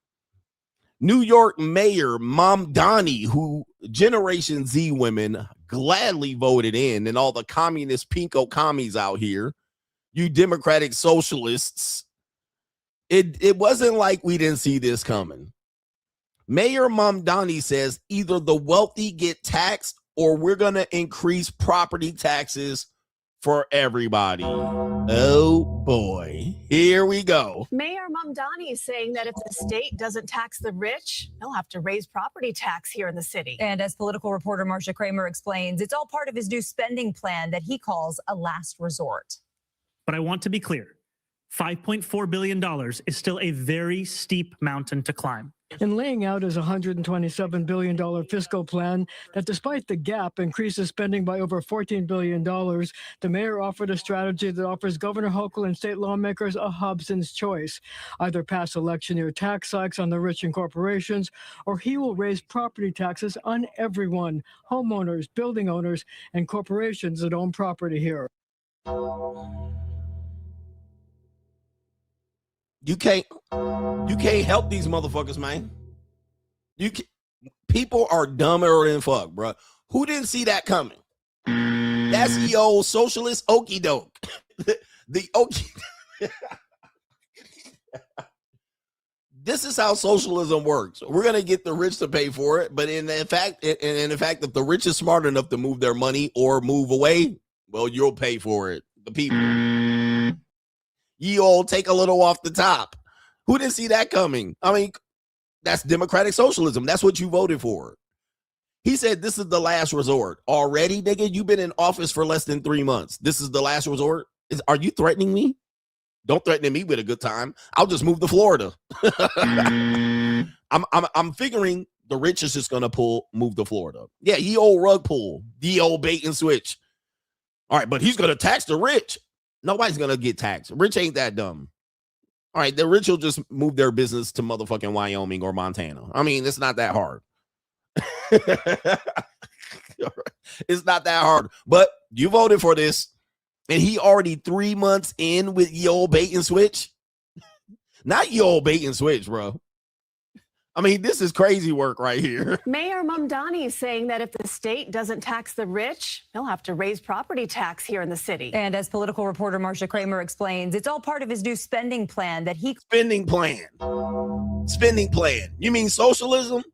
New York Mayor Mamdani, who Generation Z women gladly voted in, and all the communist pinko commies out here, you democratic socialists, it wasn't like we didn't see this coming. Mayor Mamdani says either the wealthy get taxed or we're going to increase property taxes for everybody. Oh boy, here we go. Mayor Mamdani is saying that if the state doesn't tax the rich, they'll have to raise property tax here in the city. And as political reporter Marcia Kramer explains, it's all part of his new spending plan that he calls a last resort. But I want to be clear, $5.4 billion is still a very steep mountain to climb. In laying out his $127 billion fiscal plan that, despite the gap, increases spending by over $14 billion, the mayor offered a strategy that offers Governor Hochul and state lawmakers a Hobson's choice. Either pass election-year tax hikes on the rich and corporations, or he will raise property taxes on everyone, homeowners, building owners, and corporations that own property here. You can't help these motherfuckers, man. People are dumber than fuck, bro. Who didn't see that coming? That's the old socialist okey doke. The okey. This is how socialism works. We're gonna get the rich to pay for it, but in fact, if the rich is smart enough to move their money or move away, well, you'll pay for it. The people. You all take a little off the top. Who didn't see that coming? I mean, that's democratic socialism. That's what you voted for. He said this is the last resort. Already, nigga, you've been in office for less than 3 months. This is the last resort? Are you threatening me? Don't threaten me with a good time. I'll just move to Florida. I'm figuring the rich is just gonna move to Florida. Yeah, he old rug pull, the old bait and switch. All right, but he's gonna tax the rich. Nobody's gonna get taxed. Rich ain't that dumb. All right, the rich will just move their business to motherfucking Wyoming or Montana. I mean, it's not that hard. It's not that hard. But you voted for this, and he already 3 months in with your old bait and switch. Not your old bait and switch, bro. I mean, this is crazy work right here. Mayor Mamdani is saying that if the state doesn't tax the rich, they'll have to raise property tax here in the city. And as political reporter Marcia Kramer explains, it's all part of his new spending plan that he... Spending plan. Spending plan. You mean socialism?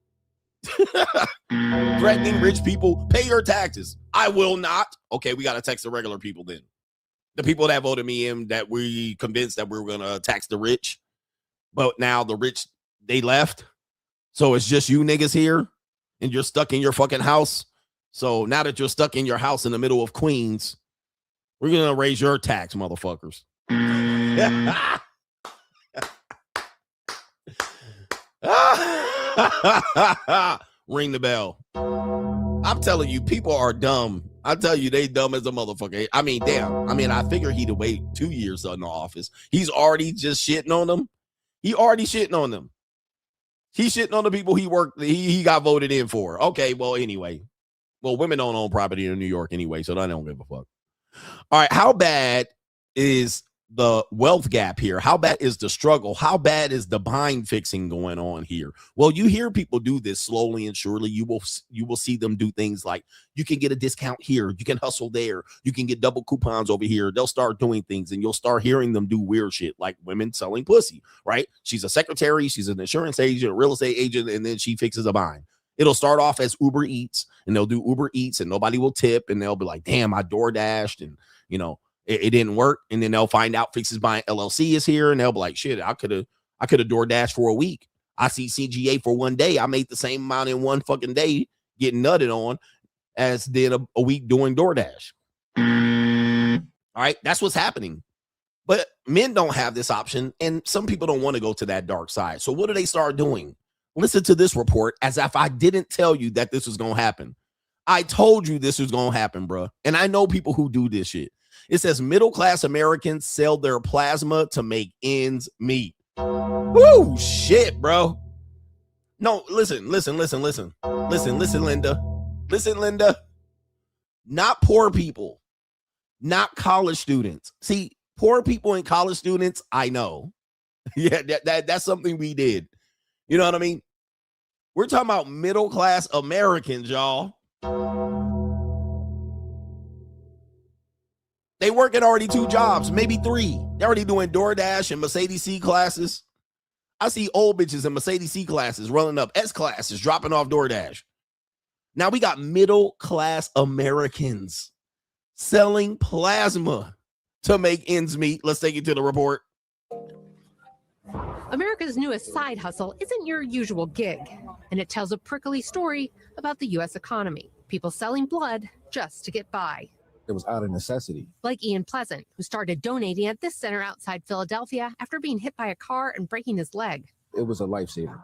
Threatening rich people, pay your taxes. I will not. Okay, we got to tax the regular people then. The people that voted me in, that we convinced that we were going to tax the rich. But now the rich, they left. So it's just you niggas here and you're stuck in your fucking house. So now that you're stuck in your house in the middle of Queens, we're going to raise your tax, motherfuckers. Ring the bell. I'm telling you, people are dumb. I tell you, they dumb as a motherfucker. I mean, damn. I mean, I figured he'd wait 2 years in the office. He's already just shitting on them. He already shitting on them. He's shitting on the people he got voted in for. Okay, well, anyway. Well, women don't own property in New York anyway, so I don't give a fuck. All right, how bad is the wealth gap here? How bad is the struggle? How bad is the bind fixing going on here? Well, you hear people do this slowly and surely. You will see them do things like you can get a discount here, you can hustle there, you can get double coupons over here. They'll start doing things, and you'll start hearing them do weird shit like women selling pussy, right? She's a secretary, she's an insurance agent, a real estate agent, and then she fixes a bind. It'll start off as Uber Eats, and they'll do Uber Eats, and nobody will tip, and they'll be like, damn, I door dashed, and it didn't work. And then they'll find out Fixes Buying LLC is here, and they'll be like, shit, I could have door dashed for a week. I see CGA for 1 day. I made the same amount in 1 fucking day getting nutted on as did a week doing DoorDash. All right, that's what's happening. But men don't have this option, and some people don't want to go to that dark side. So what do they start doing? Listen to this report as if I didn't tell you that this was going to happen. I told you this was going to happen, bro. And I know people who do this shit. It says middle-class Americans sell their plasma to make ends meet. Woo, shit, bro. No, listen, Linda. Listen, Linda. Not poor people. Not college students. See, poor people and college students, I know. Yeah, that's something we did. You know what I mean? We're talking about middle-class Americans, y'all. They working already 2 jobs, maybe 3. They're already doing DoorDash and Mercedes C classes. I see old bitches in Mercedes C classes running up S classes, dropping off DoorDash. Now we got middle-class Americans selling plasma to make ends meet. Let's take it to the report. America's newest side hustle isn't your usual gig, and it tells a prickly story about the U.S. economy. People selling blood just to get by. It was out of necessity. Like Ian Pleasant, who started donating at this center outside Philadelphia after being hit by a car and breaking his leg. It was a lifesaver.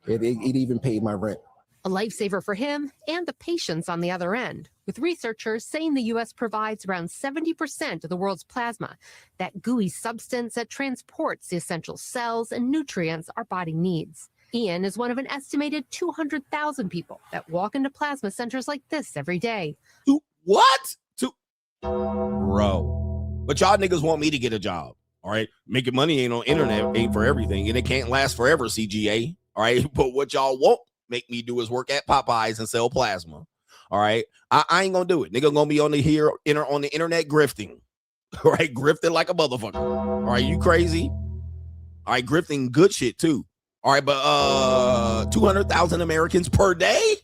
It even paid my rent. A lifesaver for him and the patients on the other end, with researchers saying the U.S. provides around 70% of the world's plasma, that gooey substance that transports the essential cells and nutrients our body needs. Ian is one of an estimated 200,000 people that walk into plasma centers like this every day. What? Bro. But y'all niggas want me to get a job. All right. Making money ain't on internet, ain't for everything, and it can't last forever, CGA. All right. But what y'all won't make me do is work at Popeyes and sell plasma. All right. I ain't gonna do it. Nigga gonna be on the internet grifting. All right, grifting like a motherfucker. All right, you crazy? All right, grifting good shit too. All right, but 200,000 Americans per day?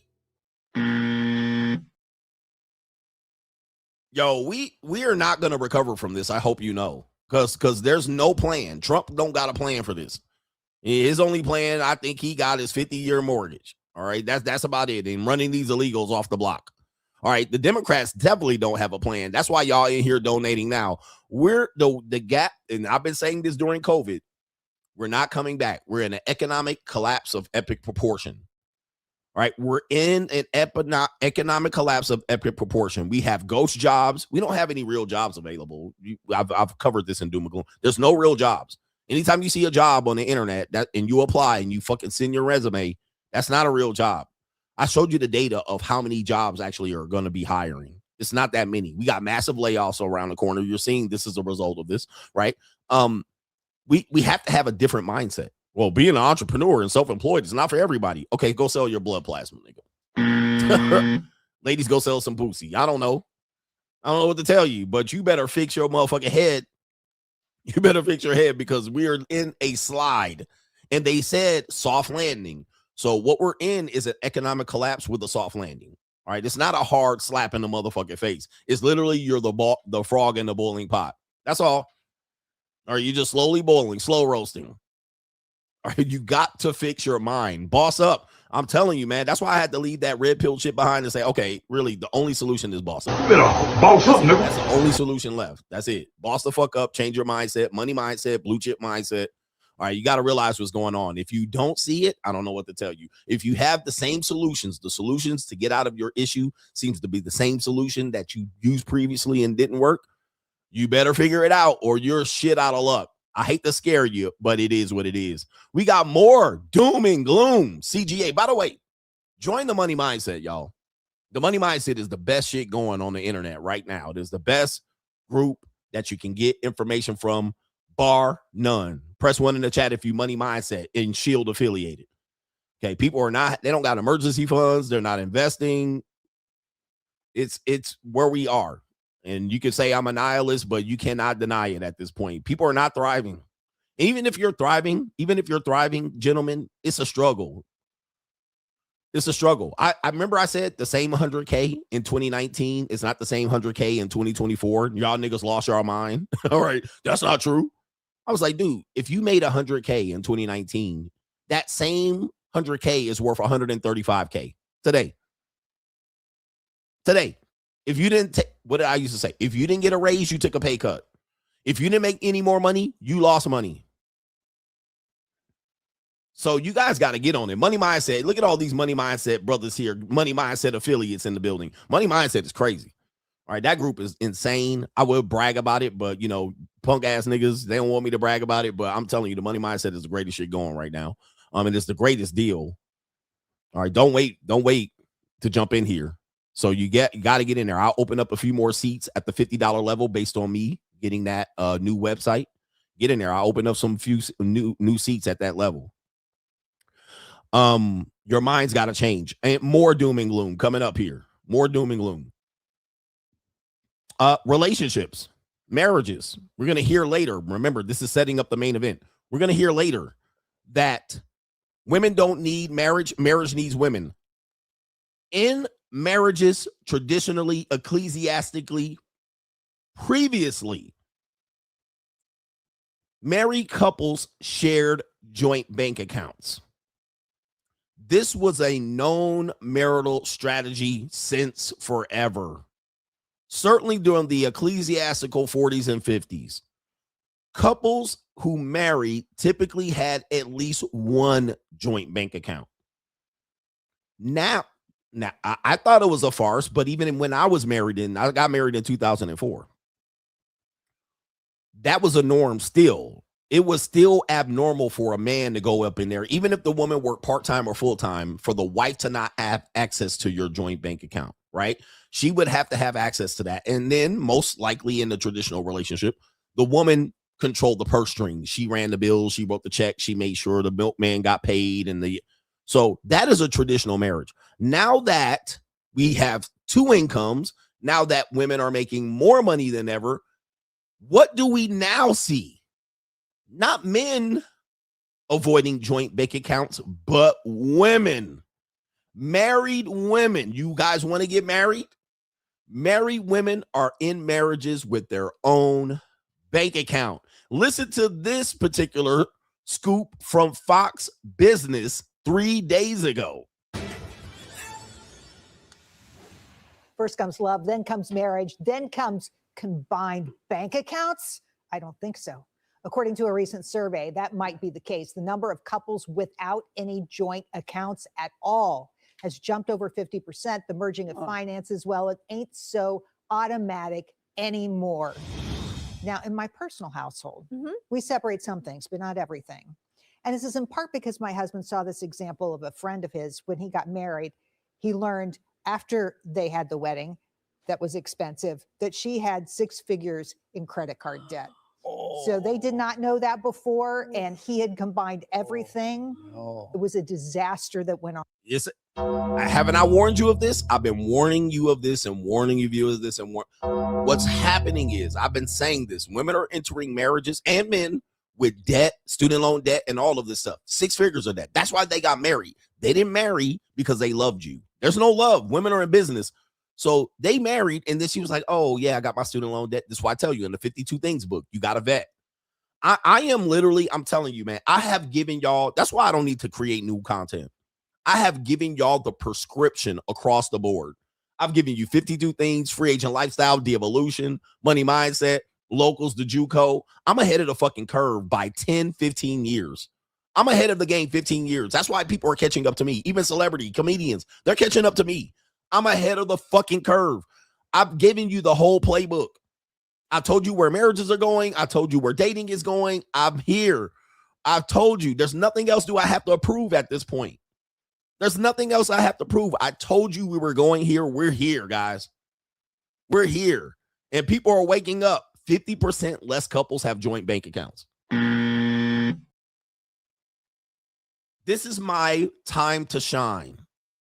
Yo, we are not gonna recover from this. I hope you know, because there's no plan. Trump don't got a plan for this. His only plan, I think he got his 50-year mortgage. All right, that's about it. And running these illegals off the block. All right, the Democrats definitely don't have a plan. That's why y'all in here donating now. We're the gap, and I've been saying this during COVID. We're not coming back. We're in an economic collapse of epic proportion. All right, we're in an economic collapse of epic proportion. We have ghost jobs. We don't have any real jobs available. I've covered this in Doom and Gloom. There's no real jobs. Anytime you see a job on the internet and you apply and you fucking send your resume, that's not a real job. I showed you the data of how many jobs actually are going to be hiring. It's not that many. We got massive layoffs around the corner. You're seeing this is a result of this, right? We have to have a different mindset. Well, being an entrepreneur and self-employed is not for everybody. Okay, go sell your blood plasma, nigga. Ladies, go sell some pussy. I don't know what to tell you, but you better fix your motherfucking head. You better fix your head because we are in a slide. And they said soft landing. So what we're in is an economic collapse with a soft landing. All right, it's not a hard slap in the motherfucking face. It's literally you're the frog in the boiling pot. That's all. Or you just slowly boiling, slow roasting. All right, you got to fix your mind. Boss up. I'm telling you, man. That's why I had to leave that red pill shit behind and say, okay, really, the only solution is boss up. You better boss up, nigga. That's the only solution left. That's it. Boss the fuck up. Change your mindset. Money mindset. Blue chip mindset. All right, you got to realize what's going on. If you don't see it, I don't know what to tell you. If you have the same solutions, the solutions to get out of your issue seems to be the same solution that you used previously and didn't work, you better figure it out or you're shit out of luck. I hate to scare you, but it is what it is. We got more Doom and Gloom CGA. By the way, join the Money Mindset, y'all. The Money Mindset is the best shit going on the internet right now. It is the best group that you can get information from, bar none. Press 1 in the chat if you Money Mindset and Shield affiliated. Okay, people are not, they don't got emergency funds. They're not investing. It's where we are. And you can say I'm a nihilist, but you cannot deny it at this point. People are not thriving. Even if you're thriving, gentlemen, it's a struggle. It's a struggle. I remember I said the same 100K in 2019 is not the same 100K in 2024. Y'all niggas lost your mind. All right, that's not true. I was like, dude, if you made 100K in 2019, that same 100K is worth 135K today. Today. If you didn't take, what did I used to say? If you didn't get a raise, you took a pay cut. If you didn't make any more money, you lost money. So you guys got to get on it. Money Mindset. Look at all these Money Mindset brothers here. Money Mindset affiliates in the building. Money Mindset is crazy. All right, that group is insane. I will brag about it, but, you know, punk ass niggas, they don't want me to brag about it. But I'm telling you, the Money Mindset is the greatest shit going right now. And it's the greatest deal. All right, don't wait to jump in here. So you got to get in there. I'll open up a few more seats at the $50 level based on me getting that new website. Get in there. I'll open up some few new seats at that level. Your mind's got to change. And more Doom and Gloom coming up here. More Doom and Gloom. Relationships, marriages. We're going to hear later. Remember, this is setting up the main event. We're going to hear later that women don't need marriage. Marriage needs women. In marriages, traditionally, ecclesiastically, previously, married couples shared joint bank accounts. This was a known marital strategy since forever. Certainly during the ecclesiastical 40s and 50s. Couples who married typically had at least one joint bank account. Now, I thought it was a farce, but even when I was married, I got married in 2004. That was a norm still. It was still abnormal for a man to go up in there, even if the woman worked part-time or full-time, for the wife to not have access to your joint bank account, right? She would have to have access to that. And then most likely in the traditional relationship, the woman controlled the purse strings. She ran the bills. She wrote the check. She made sure the milkman got paid. So that is a traditional marriage. Now that we have two incomes, now that women are making more money than ever, what do we now see? Not men avoiding joint bank accounts, but women. Married women. You guys want to get married? Married women are in marriages with their own bank account. Listen to this particular scoop from Fox Business 3 days ago. First comes love, then comes marriage, then comes combined bank accounts? I don't think so. According to a recent survey, that might be the case. The number of couples without any joint accounts at all has jumped over 50%. The merging of finances, well, it ain't so automatic anymore. Now, in my personal household, we separate some things, but not everything. And this is in part because my husband saw this example of a friend of his when he got married. He learned after they had the wedding that was expensive that she had 6 figures in credit card debt. So they did not know that before, and he had combined everything. It was a disaster that went on. Yes. Haven't I warned you of this? I've been warning you of this and warning you of this. And what's happening is, I've been saying this, women are entering marriages and men with debt, student loan debt, and all of this stuff. 6 figures of debt. That's why they got married. They didn't marry because they loved you. There's no love. Women are in business. So they married, and then she was like, oh, yeah, I got my student loan debt. That's why I tell you in the 52 Things book, you got to vet. I am literally, I'm telling you, man, I have given y'all, that's why I don't need to create new content. I have given y'all the prescription across the board. I've given you 52 Things, Free Agent Lifestyle, De-Evolution, Money Mindset, Locals, the JUCO. I'm ahead of the fucking curve by 10, 15 years. I'm ahead of the game 15 years. That's why people are catching up to me. Even celebrity, comedians, they're catching up to me. I'm ahead of the fucking curve. I've given you the whole playbook. I told you where marriages are going. I told you where dating is going. I'm here. I've told you there's nothing else do I have to approve at this point. There's nothing else I have to prove. I told you we were going here. We're here, guys. We're here. And people are waking up. 50% less couples have joint bank accounts. This is my time to shine.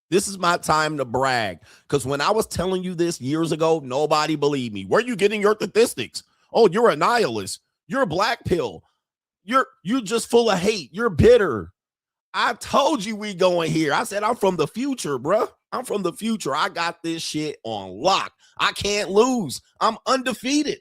This is my time to brag. Because when I was telling you this years ago, nobody believed me. Where are you getting your statistics? Oh, you're a nihilist. You're a black pill. You're just full of hate. You're bitter. I told you we going here. I said, I'm from the future, bruh. I'm from the future. I got this shit on lock. I can't lose. I'm undefeated.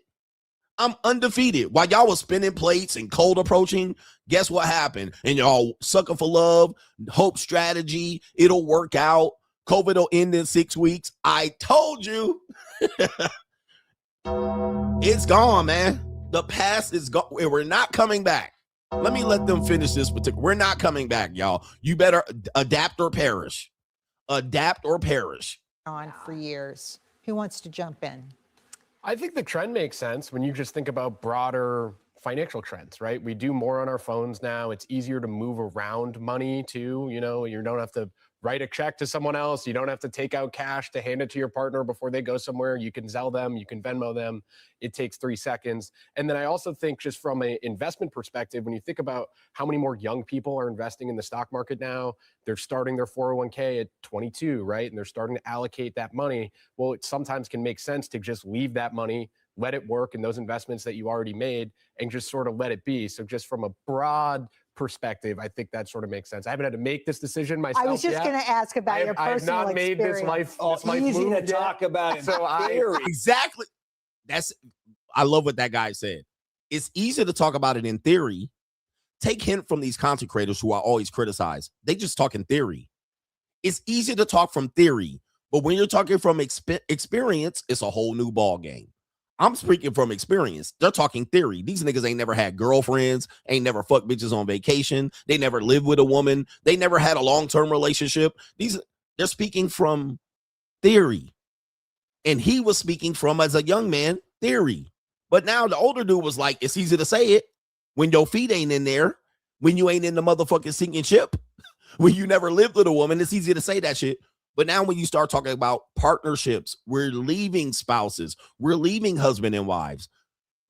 I'm undefeated. While y'all was spinning plates and cold approaching, guess what happened? And y'all sucker for love, hope strategy, it'll work out. COVID will end in 6 weeks. I told you. It's gone, man. The past is gone. We're not coming back. Let me let them finish this particular. We're not coming back, y'all. You better adapt or perish. Adapt or perish. On for years. Who wants to jump in? I think the trend makes sense when you just think about broader financial trends, right? We do more on our phones now. It's easier to move around money too. You know, you don't have to write a check to someone else. You don't have to take out cash to hand it to your partner before they go somewhere. You can Zelle them, you can Venmo them. It takes 3 seconds. And then I also think just from an investment perspective, when you think about how many more young people are investing in the stock market now, they're starting their 401k at 22, right? And they're starting to allocate that money. Well, it sometimes can make sense to just leave that money, let it work in those investments that you already made, and just sort of let it be. So just from a broad perspective, I think that sort of makes sense. I haven't had to make this decision myself. I was just going to ask about your personal experience. I have not made this life easy move to talk about in So theory. Exactly. I love what that guy said. It's easy to talk about it in theory. Take hint from these content creators who I always criticize. They just talk in theory. It's easy to talk from theory, but when you're talking from experience, it's a whole new ball game. I'm speaking from experience. They're talking theory. These niggas ain't never had girlfriends, ain't never fucked bitches on vacation. They never lived with a woman. They never had a long-term relationship. They're speaking from theory. And he was speaking from, as a young man, theory. But now the older dude was like, it's easy to say it when your feet ain't in there, when you ain't in the motherfucking sinking ship, when you never lived with a woman. It's easy to say that shit. But now when you start talking about partnerships, we're leaving spouses. We're leaving husband and wives.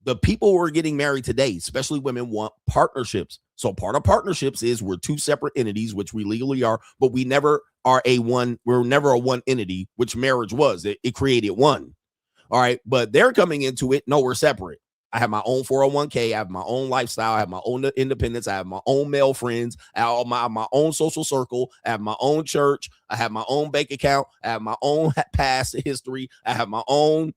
The people who are getting married today, especially women, want partnerships. So part of partnerships is we're 2 separate entities, which we legally are, but we never are we're never a one entity, which marriage was. It created one. All right. But they're coming into it. No, we're separate. I have my own 401k. I have my own lifestyle. I have my own independence. I have my own male friends. I have my own social circle. I have my own church. I have my own bank account. I have my own past history. I have my own.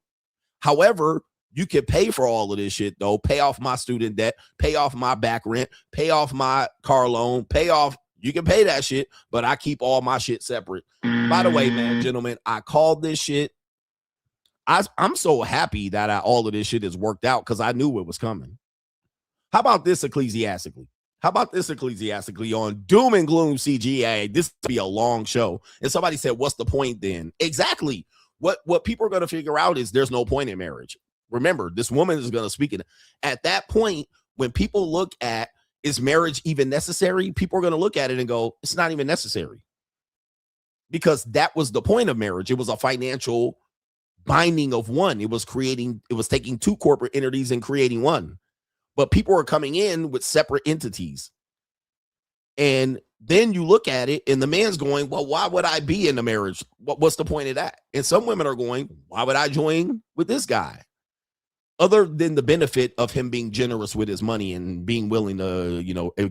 However, you can pay for all of this shit, though. Pay off my student debt. Pay off my back rent. Pay off my car loan. Pay off. You can pay that shit, but I keep all my shit separate. By the way, man, gentlemen, I called this shit. I'm so happy that all of this shit has worked out because I knew it was coming. How about this ecclesiastically? On Doom and Gloom CGA? This would be a long show. And somebody said, what's the point then? Exactly. What people are going to figure out is there's no point in marriage. Remember, this woman is going to speak it. At that point, when people look at, is marriage even necessary? People are going to look at it and go, it's not even necessary. Because that was the point of marriage. It was a financial binding of one. It was taking two corporate entities and creating one. But people are coming in with separate entities. And then you look at it and the man's going, well, why would I be in a marriage? What's the point of that? And some women are going, why would I join with this guy? Other than the benefit of him being generous with his money and being willing to,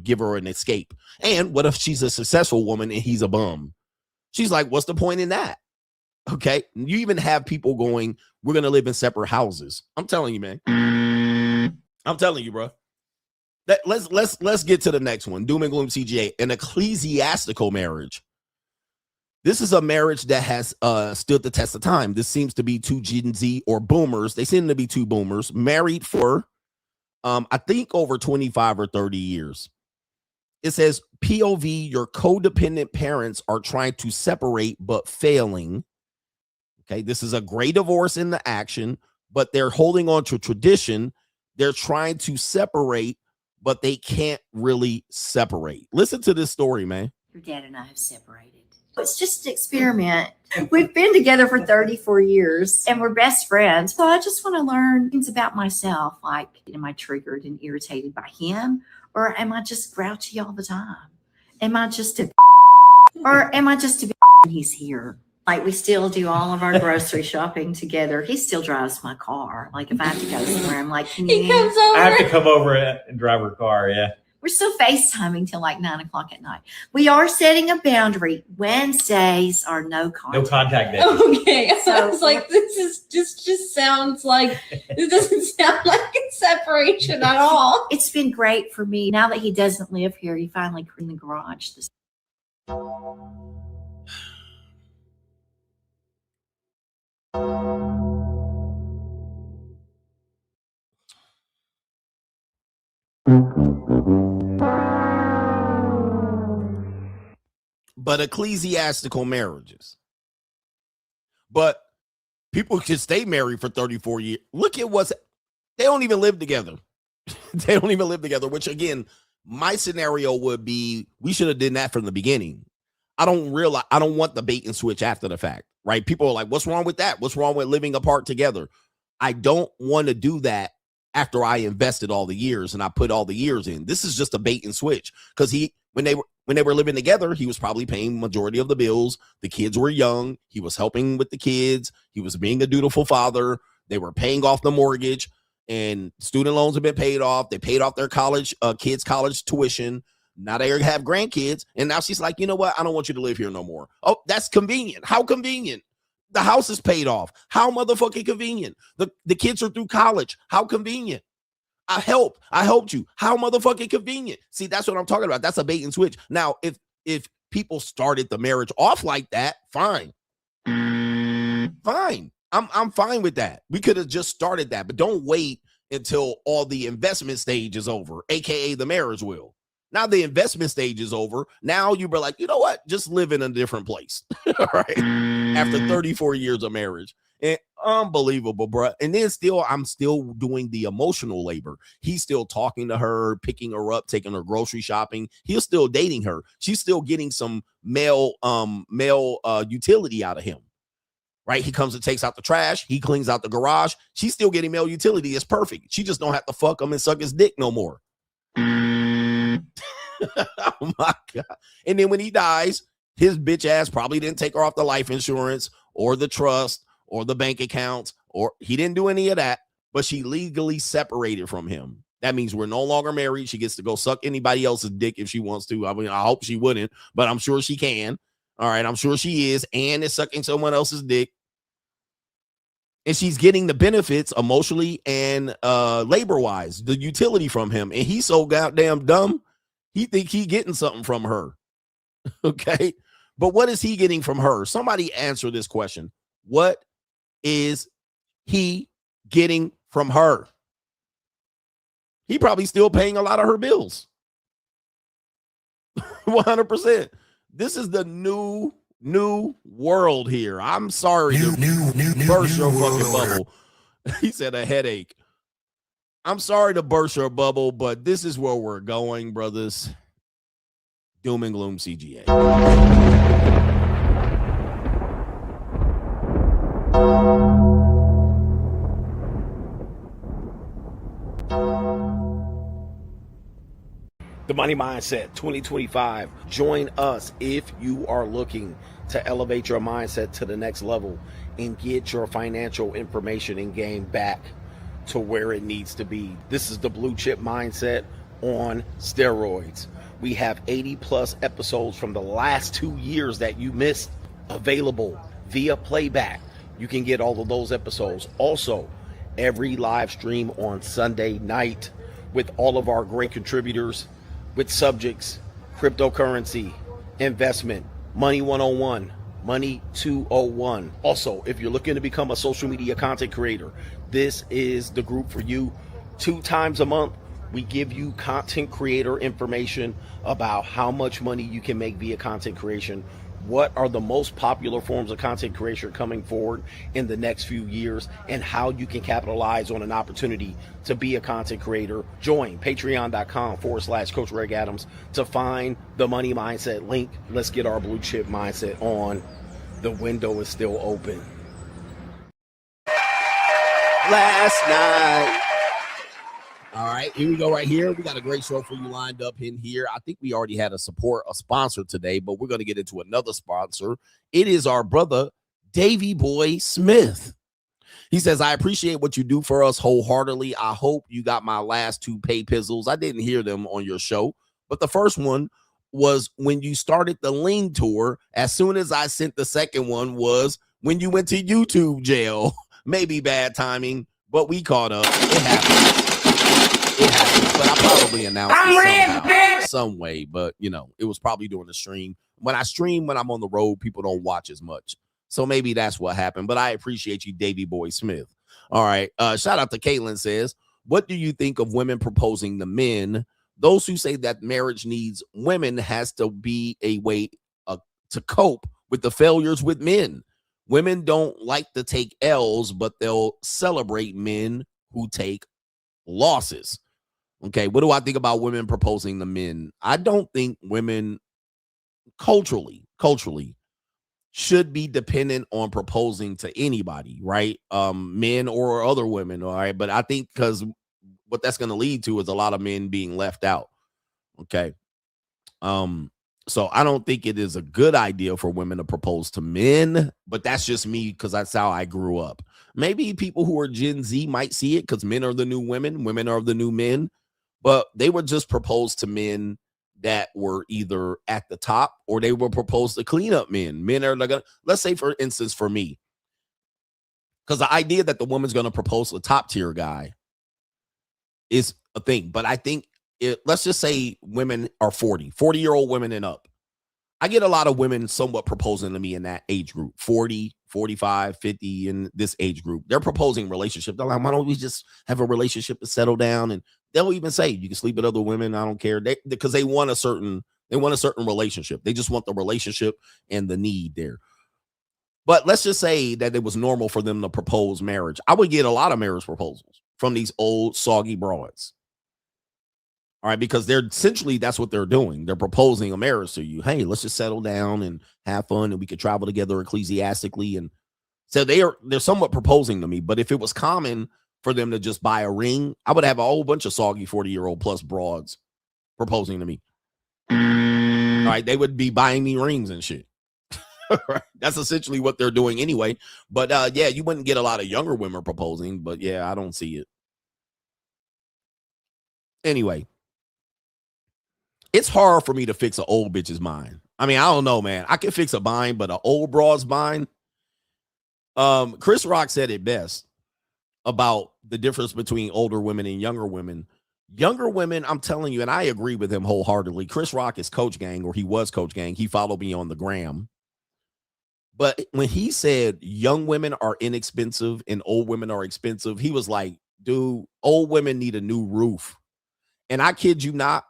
give her an escape. And what if she's a successful woman and he's a bum? She's like, what's the point in that? Okay. You even have people going, we're going to live in separate houses. I'm telling you, man. I'm telling you, bro. Let's get to the next one. Doom and Gloom CGA, an ecclesiastical marriage. This is a marriage that has stood the test of time. This seems to be two Gen Z or boomers. They seem to be two boomers married for, I think, over 25 or 30 years. It says, POV, your codependent parents are trying to separate but failing. Okay, this is a gray divorce in the action, but they're holding on to tradition. They're trying to separate, but they can't really separate. Listen to this story, man. Your dad and I have separated. It's just an experiment. We've been together for 34 years and we're best friends. So I just want to learn things about myself. Like, am I triggered and irritated by him? Or am I just grouchy all the time? Am I just a or am I just a when he's here? Like, we still do all of our grocery shopping together. He still drives my car. Like, if I have to go somewhere, I'm like, can you? He comes over. I have to come over and drive her car, yeah. We're still FaceTiming till like 9 o'clock at night. We are setting a boundary. Wednesdays are no contact. No contact days. Okay. So I was like, this is just sounds like, it doesn't sound like it's separation at all. It's been great for me. Now that he doesn't live here, he finally cleaned the garage. But ecclesiastical marriages. But people can stay married for 34 years. Look at they don't even live together. They don't even live together, which again, my scenario would be, we should have done that from the beginning. I don't want the bait and switch after the fact, right? People are like, what's wrong with that? What's wrong with living apart together? I don't want to do that after I invested all the years and I put all the years in. This is just a bait and switch because when they were living together, he was probably paying majority of the bills. The kids were young. He was helping with the kids. He was being a dutiful father. They were paying off the mortgage and student loans have been paid off. They paid off their kids' college tuition. Now they have grandkids. And now she's like, you know what? I don't want you to live here no more. Oh, that's convenient. How convenient? The house is paid off. How motherfucking convenient? The kids are through college. How convenient? I helped you. How motherfucking convenient? See, that's what I'm talking about. That's a bait and switch. Now, if people started the marriage off like that, fine. Fine. I'm fine with that. We could have just started that, but don't wait until all the investment stage is over, aka the marriage will. Now the investment stage is over. Now you were like, you know what? Just live in a different place. Right? After 34 years of marriage. And unbelievable, bro. And then I'm still doing the emotional labor. He's still talking to her, picking her up, taking her grocery shopping. He's still dating her. She's still getting some male utility out of him. Right? He comes and takes out the trash. He cleans out the garage. She's still getting male utility. It's perfect. She just don't have to fuck him and suck his dick no more. Oh my God. And then when he dies, his bitch ass probably didn't take her off the life insurance or the trust or the bank accounts, or he didn't do any of that, but she legally separated from him. That means we're no longer married. She gets to go suck anybody else's dick if she wants to. I mean, I hope she wouldn't, but I'm sure she can. All right, I'm sure she is, and is sucking someone else's dick. And she's getting the benefits emotionally and labor-wise, the utility from him. And he's so goddamn dumb, he think he getting something from her. Okay? But what is he getting from her? Somebody answer this question. What is he getting from her? He probably still paying a lot of her bills. 100%. This is the new world here. I'm sorry to burst your fucking bubble. He said a headache. I'm sorry to burst your bubble, but this is where we're going, brothers. Doom and Gloom CGA. The Money Mindset 2025. Join us if you are looking to elevate your mindset to the next level and get your financial information and game back to where it needs to be. This is the Blue Chip Mindset on steroids. We have 80 plus episodes from the last 2 years that you missed available via playback. You can get all of those episodes. Also, every live stream on Sunday night with all of our great contributors with subjects, cryptocurrency, investment, money 101, money 201. Also, if you're looking to become a social media content creator, this is the group for you. 2 times a month, we give you content creator information about how much money you can make via content creation. What are the most popular forms of content creation coming forward in the next few years, and how you can capitalize on an opportunity to be a content creator. Join patreon.com/Coach Reg Adams to find the Money Mindset link. Let's get our blue chip mindset on. The window is still open. Last night. All right, here we go right here. We got a great show for you lined up in here. I think we already had a sponsor today, but we're going to get into another sponsor. It is our brother, Davey Boy Smith. He says, I appreciate what you do for us wholeheartedly. I hope you got my last 2 pay pizzles. I didn't hear them on your show, but the first one was when you started the Ling tour. As soon as I sent the second one was when you went to YouTube jail. Maybe bad timing, but we caught up. It happened. But I probably announced it some way, but you know, it was probably during the stream. When I stream, when I'm on the road, people don't watch as much. So maybe that's what happened, but I appreciate you, Davey Boy Smith. All right. Shout out to Caitlin says, what do you think of women proposing to men? Those who say that marriage needs women has to be a way to cope with the failures with men. Women don't like to take L's, but they'll celebrate men who take losses. Okay, what do I think about women proposing to men? I don't think women culturally should be dependent on proposing to anybody, right? Men or other women, all right? But I think because what that's going to lead to is a lot of men being left out. Okay. So I don't think it is a good idea for women to propose to men, but that's just me because that's how I grew up. Maybe people who are Gen Z might see it because men are the new women, women are the new men, but they would just propose to men that were either at the top or they were proposed to clean up men. Men are like, let's say, for instance, for me, because the idea that the woman's going to propose to a top tier guy is a thing, but I think let's just say women are 40-year-old women and up. I get a lot of women somewhat proposing to me in that age group, 40, 45, 50 in this age group. They're proposing relationship. They're like, why don't we just have a relationship to settle down? And they'll even say, you can sleep with other women. I don't care. Because they want a certain relationship. They just want the relationship and the need there. But let's just say that it was normal for them to propose marriage. I would get a lot of marriage proposals from these old soggy broads. All right, because they're essentially, that's what they're doing. They're proposing a marriage to you. Hey, let's just settle down and have fun and we could travel together ecclesiastically. And so they're somewhat proposing to me. But if it was common for them to just buy a ring, I would have a whole bunch of soggy 40-year-old plus broads proposing to me. All right, they would be buying me rings and shit. That's essentially what they're doing anyway. But yeah, you wouldn't get a lot of younger women proposing, but yeah, I don't see it. Anyway. It's hard for me to fix an old bitch's mind. I mean, I don't know, man. I can fix a mind, but an old broad's mind. Chris Rock said it best about the difference between older women and younger women. Younger women, I'm telling you, and I agree with him wholeheartedly. Chris Rock is Coach Gang, or he was Coach Gang. He followed me on the gram. But when he said young women are inexpensive and old women are expensive, he was like, dude, old women need a new roof. And I kid you not,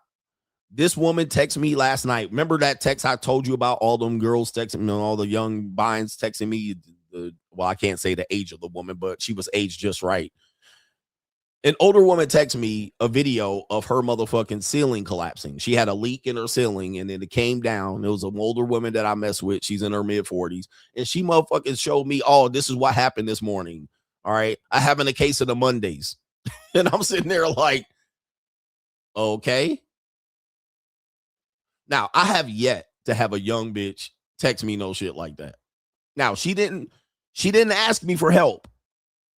this woman texted me last night. Remember that text I told you about, all them girls texting me, all the young binds texting me? Well, I can't say the age of the woman, but she was aged just right. An older woman texted me a video of her motherfucking ceiling collapsing. She had a leak in her ceiling, and then it came down. It was an older woman that I mess with. She's in her mid-40s, and she motherfucking showed me, oh, this is what happened this morning. All right, I having a case of the Mondays. And I'm sitting there like, okay. Now, I have yet to have a young bitch text me no shit like that. Now, she didn't ask me for help,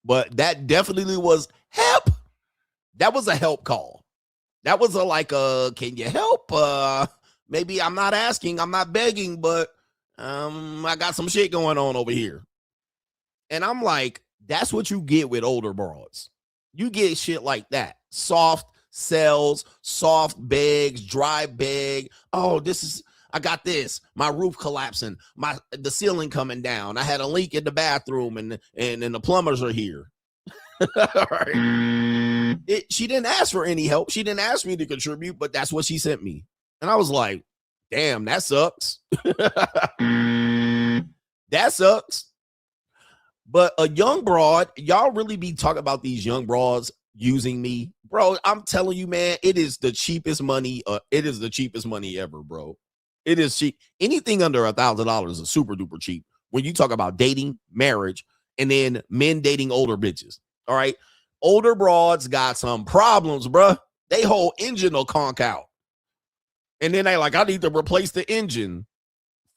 but that definitely was help. That was a help call. That was can you help? Maybe I'm not asking, I'm not begging, but I got some shit going on over here. And I'm like, that's what you get with older broads. You get shit like that. Soft sells, soft begs, dry beg. Oh, I got this. My roof collapsing. The ceiling coming down. I had a leak in the bathroom and the plumbers are here. All right. She didn't ask for any help. She didn't ask me to contribute, but that's what she sent me. And I was like, damn, that sucks. That sucks. But a young broad, y'all really be talking about these young broads using me. Bro, I'm telling you, man, it is the cheapest money. It is the cheapest money ever, bro. It is cheap. Anything under $1,000 is super duper cheap. When you talk about dating, marriage, and then men dating older bitches. All right. Older broads got some problems, bro. They whole engine will conk out. And then they like, I need to replace the engine.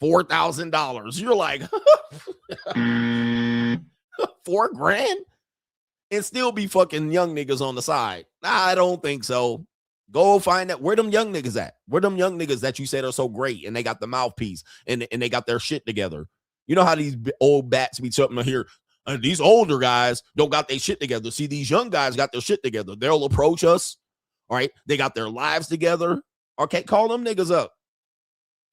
$4,000. You're like, $4,000? And still be fucking young niggas on the side. Nah, I don't think so. Go find out where them young niggas at. Where them young niggas that you said are so great and they got the mouthpiece and they got their shit together. You know how these old bats be something here. These older guys don't got their shit together. See, these young guys got their shit together. They'll approach us. All right. They got their lives together. Okay. Call them niggas up.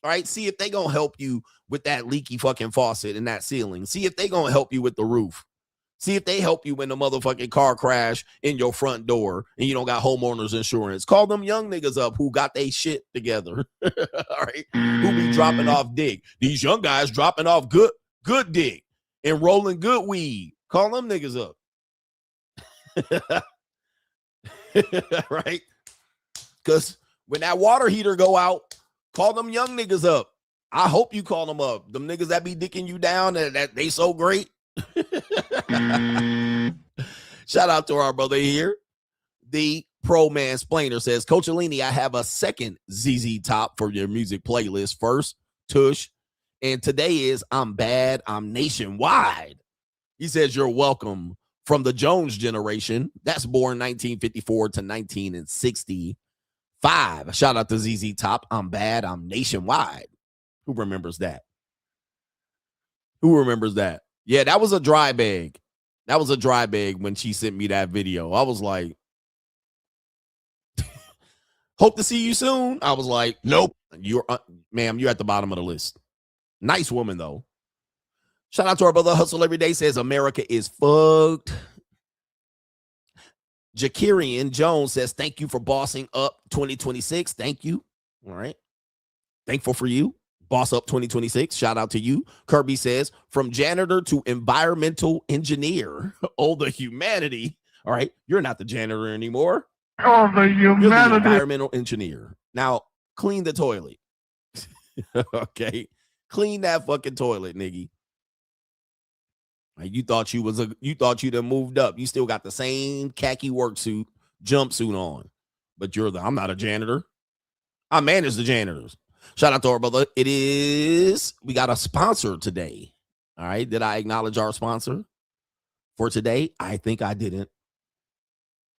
All right. See if they gonna help you with that leaky fucking faucet and that ceiling. See if they gonna help you with the roof. See if they help you when the motherfucking car crash in your front door and you don't got homeowners insurance. Call them young niggas up who got their shit together. All right. Who be dropping off dick. These young guys dropping off good dick and rolling good weed. Call them niggas up. Right? Because when that water heater go out, call them young niggas up. I hope you call them up. Them niggas that be dicking you down and that they so great. Shout out to our brother here. The Pro Mansplainer says, Coach Alini, I have a second ZZ top for your music playlist. First, Tush. And today is I'm Bad, I'm Nationwide. He says, you're welcome from the Jones generation. That's born 1954 to 1965. Shout out to ZZ Top. I'm Bad, I'm Nationwide. Who remembers that? Who remembers that? Yeah, that was a dry bag. That was a dry bag when she sent me that video. I was like, hope to see you soon. I was like, nope. Ma'am, you're at the bottom of the list. Nice woman, though. Shout out to our brother Hustle Every Day says America is fucked. Jakirian Jones says, thank you for bossing up 2026. Thank you. All right. Thankful for you. Boss Up 2026. Shout out to you. Kirby says, from janitor to environmental engineer. Oh, the humanity. All right. You're not the janitor anymore. Oh, the humanity. You're the environmental engineer. Now, clean the toilet. Okay. Clean that fucking toilet, nigga. You thought you done moved up. You still got the same khaki jumpsuit on. But I'm not a janitor. I manage the janitors. Shout out to our brother. We got a sponsor today. All right. Did I acknowledge our sponsor for today? I think I didn't.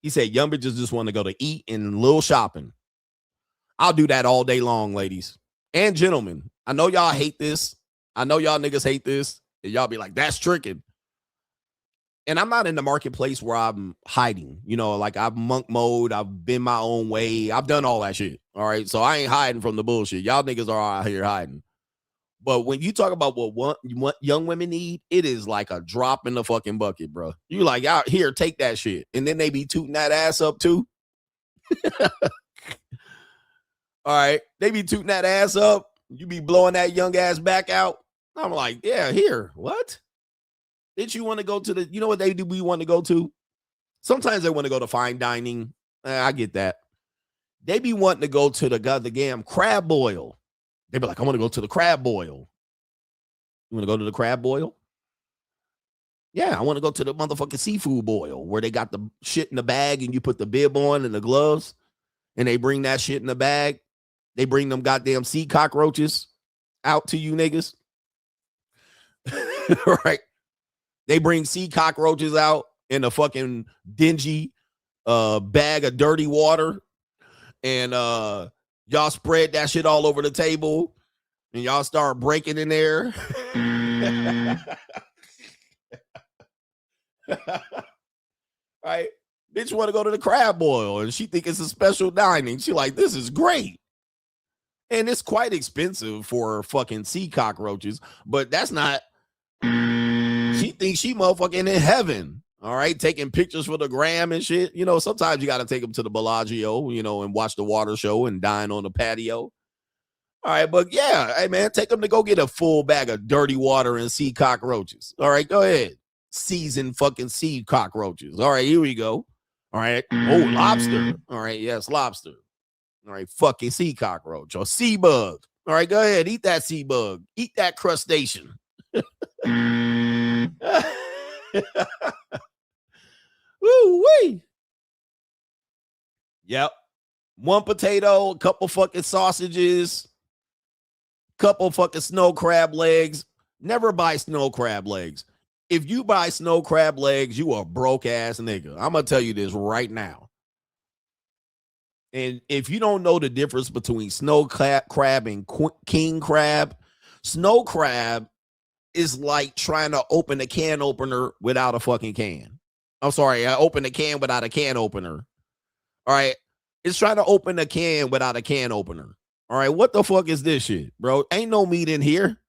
He said, young bitches just want to go to eat and little shopping. I'll do that all day long, ladies and gentlemen. I know y'all hate this. I know y'all niggas hate this. And y'all be like, that's tricking. And I'm not in the marketplace where I'm hiding. You know, like I'm monk mode. I've been my own way. I've done all that shit. All right. So I ain't hiding from the bullshit. Y'all niggas are out here hiding. But when you talk about what young women need, it is like a drop in the fucking bucket, bro. You like, out here, take that shit. And then they be tooting that ass up too. All right. They be tooting that ass up. You be blowing that young ass back out. I'm like, yeah, here. What? Did you want to go to the, you know what they do we want to go to? Sometimes they want to go to fine dining. I get that. They be wanting to go to the goddamn crab boil. They be like, I want to go to the crab boil. You want to go to the crab boil? Yeah, I want to go to the motherfucking seafood boil where they got the shit in the bag and you put the bib on and the gloves and they bring that shit in the bag. They bring them goddamn sea cockroaches out to you niggas. Right? They bring sea cockroaches out in a fucking dingy bag of dirty water. And y'all spread that shit all over the table. And y'all start breaking in there. Right? Bitch want to go to the crab boil. And she think it's a special dining. She like, this is great. And it's quite expensive for fucking sea cockroaches, but that's not. She thinks she motherfucking in heaven. All right, taking pictures for the gram and shit. You know, sometimes you got to take them to the Bellagio, you know, and watch the water show and dine on the patio. All right, but yeah, hey man, take them to go get a full bag of dirty water and sea cockroaches. All right, go ahead. Seasoned fucking sea cockroaches. All right, here we go. All right. Oh, lobster. All right, yes, lobster. All right, fucking sea cockroach or sea bug. All right, go ahead. Eat that sea bug. Eat that crustacean. Woo-wee. Yep. One potato, a couple fucking sausages, couple fucking snow crab legs. Never buy snow crab legs. If you buy snow crab legs, you a broke ass nigga. I'm going to tell you this right now. And if you don't know the difference between snow crab and king crab, snow crab is like trying to open a can opener without a fucking can. I'm sorry, I opened a can without a can opener. All right. It's trying to open a can without a can opener. All right. What the fuck is this shit, bro? Ain't no meat in here.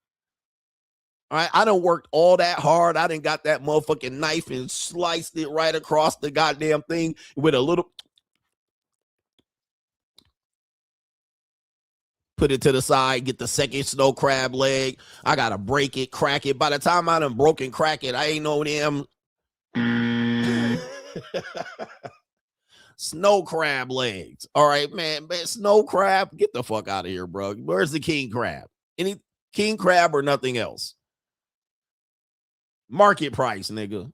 All right. I done worked all that hard. I done got that motherfucking knife and sliced it right across the goddamn thing with a little. Put it to the side, get the second snow crab leg. I got to break it, crack it. By the time I done broke and crack it, I ain't no damn snow crab legs. All right, man. Snow crab, get the fuck out of here, bro. Where's the king crab? Any king crab or nothing else? Market price, nigga.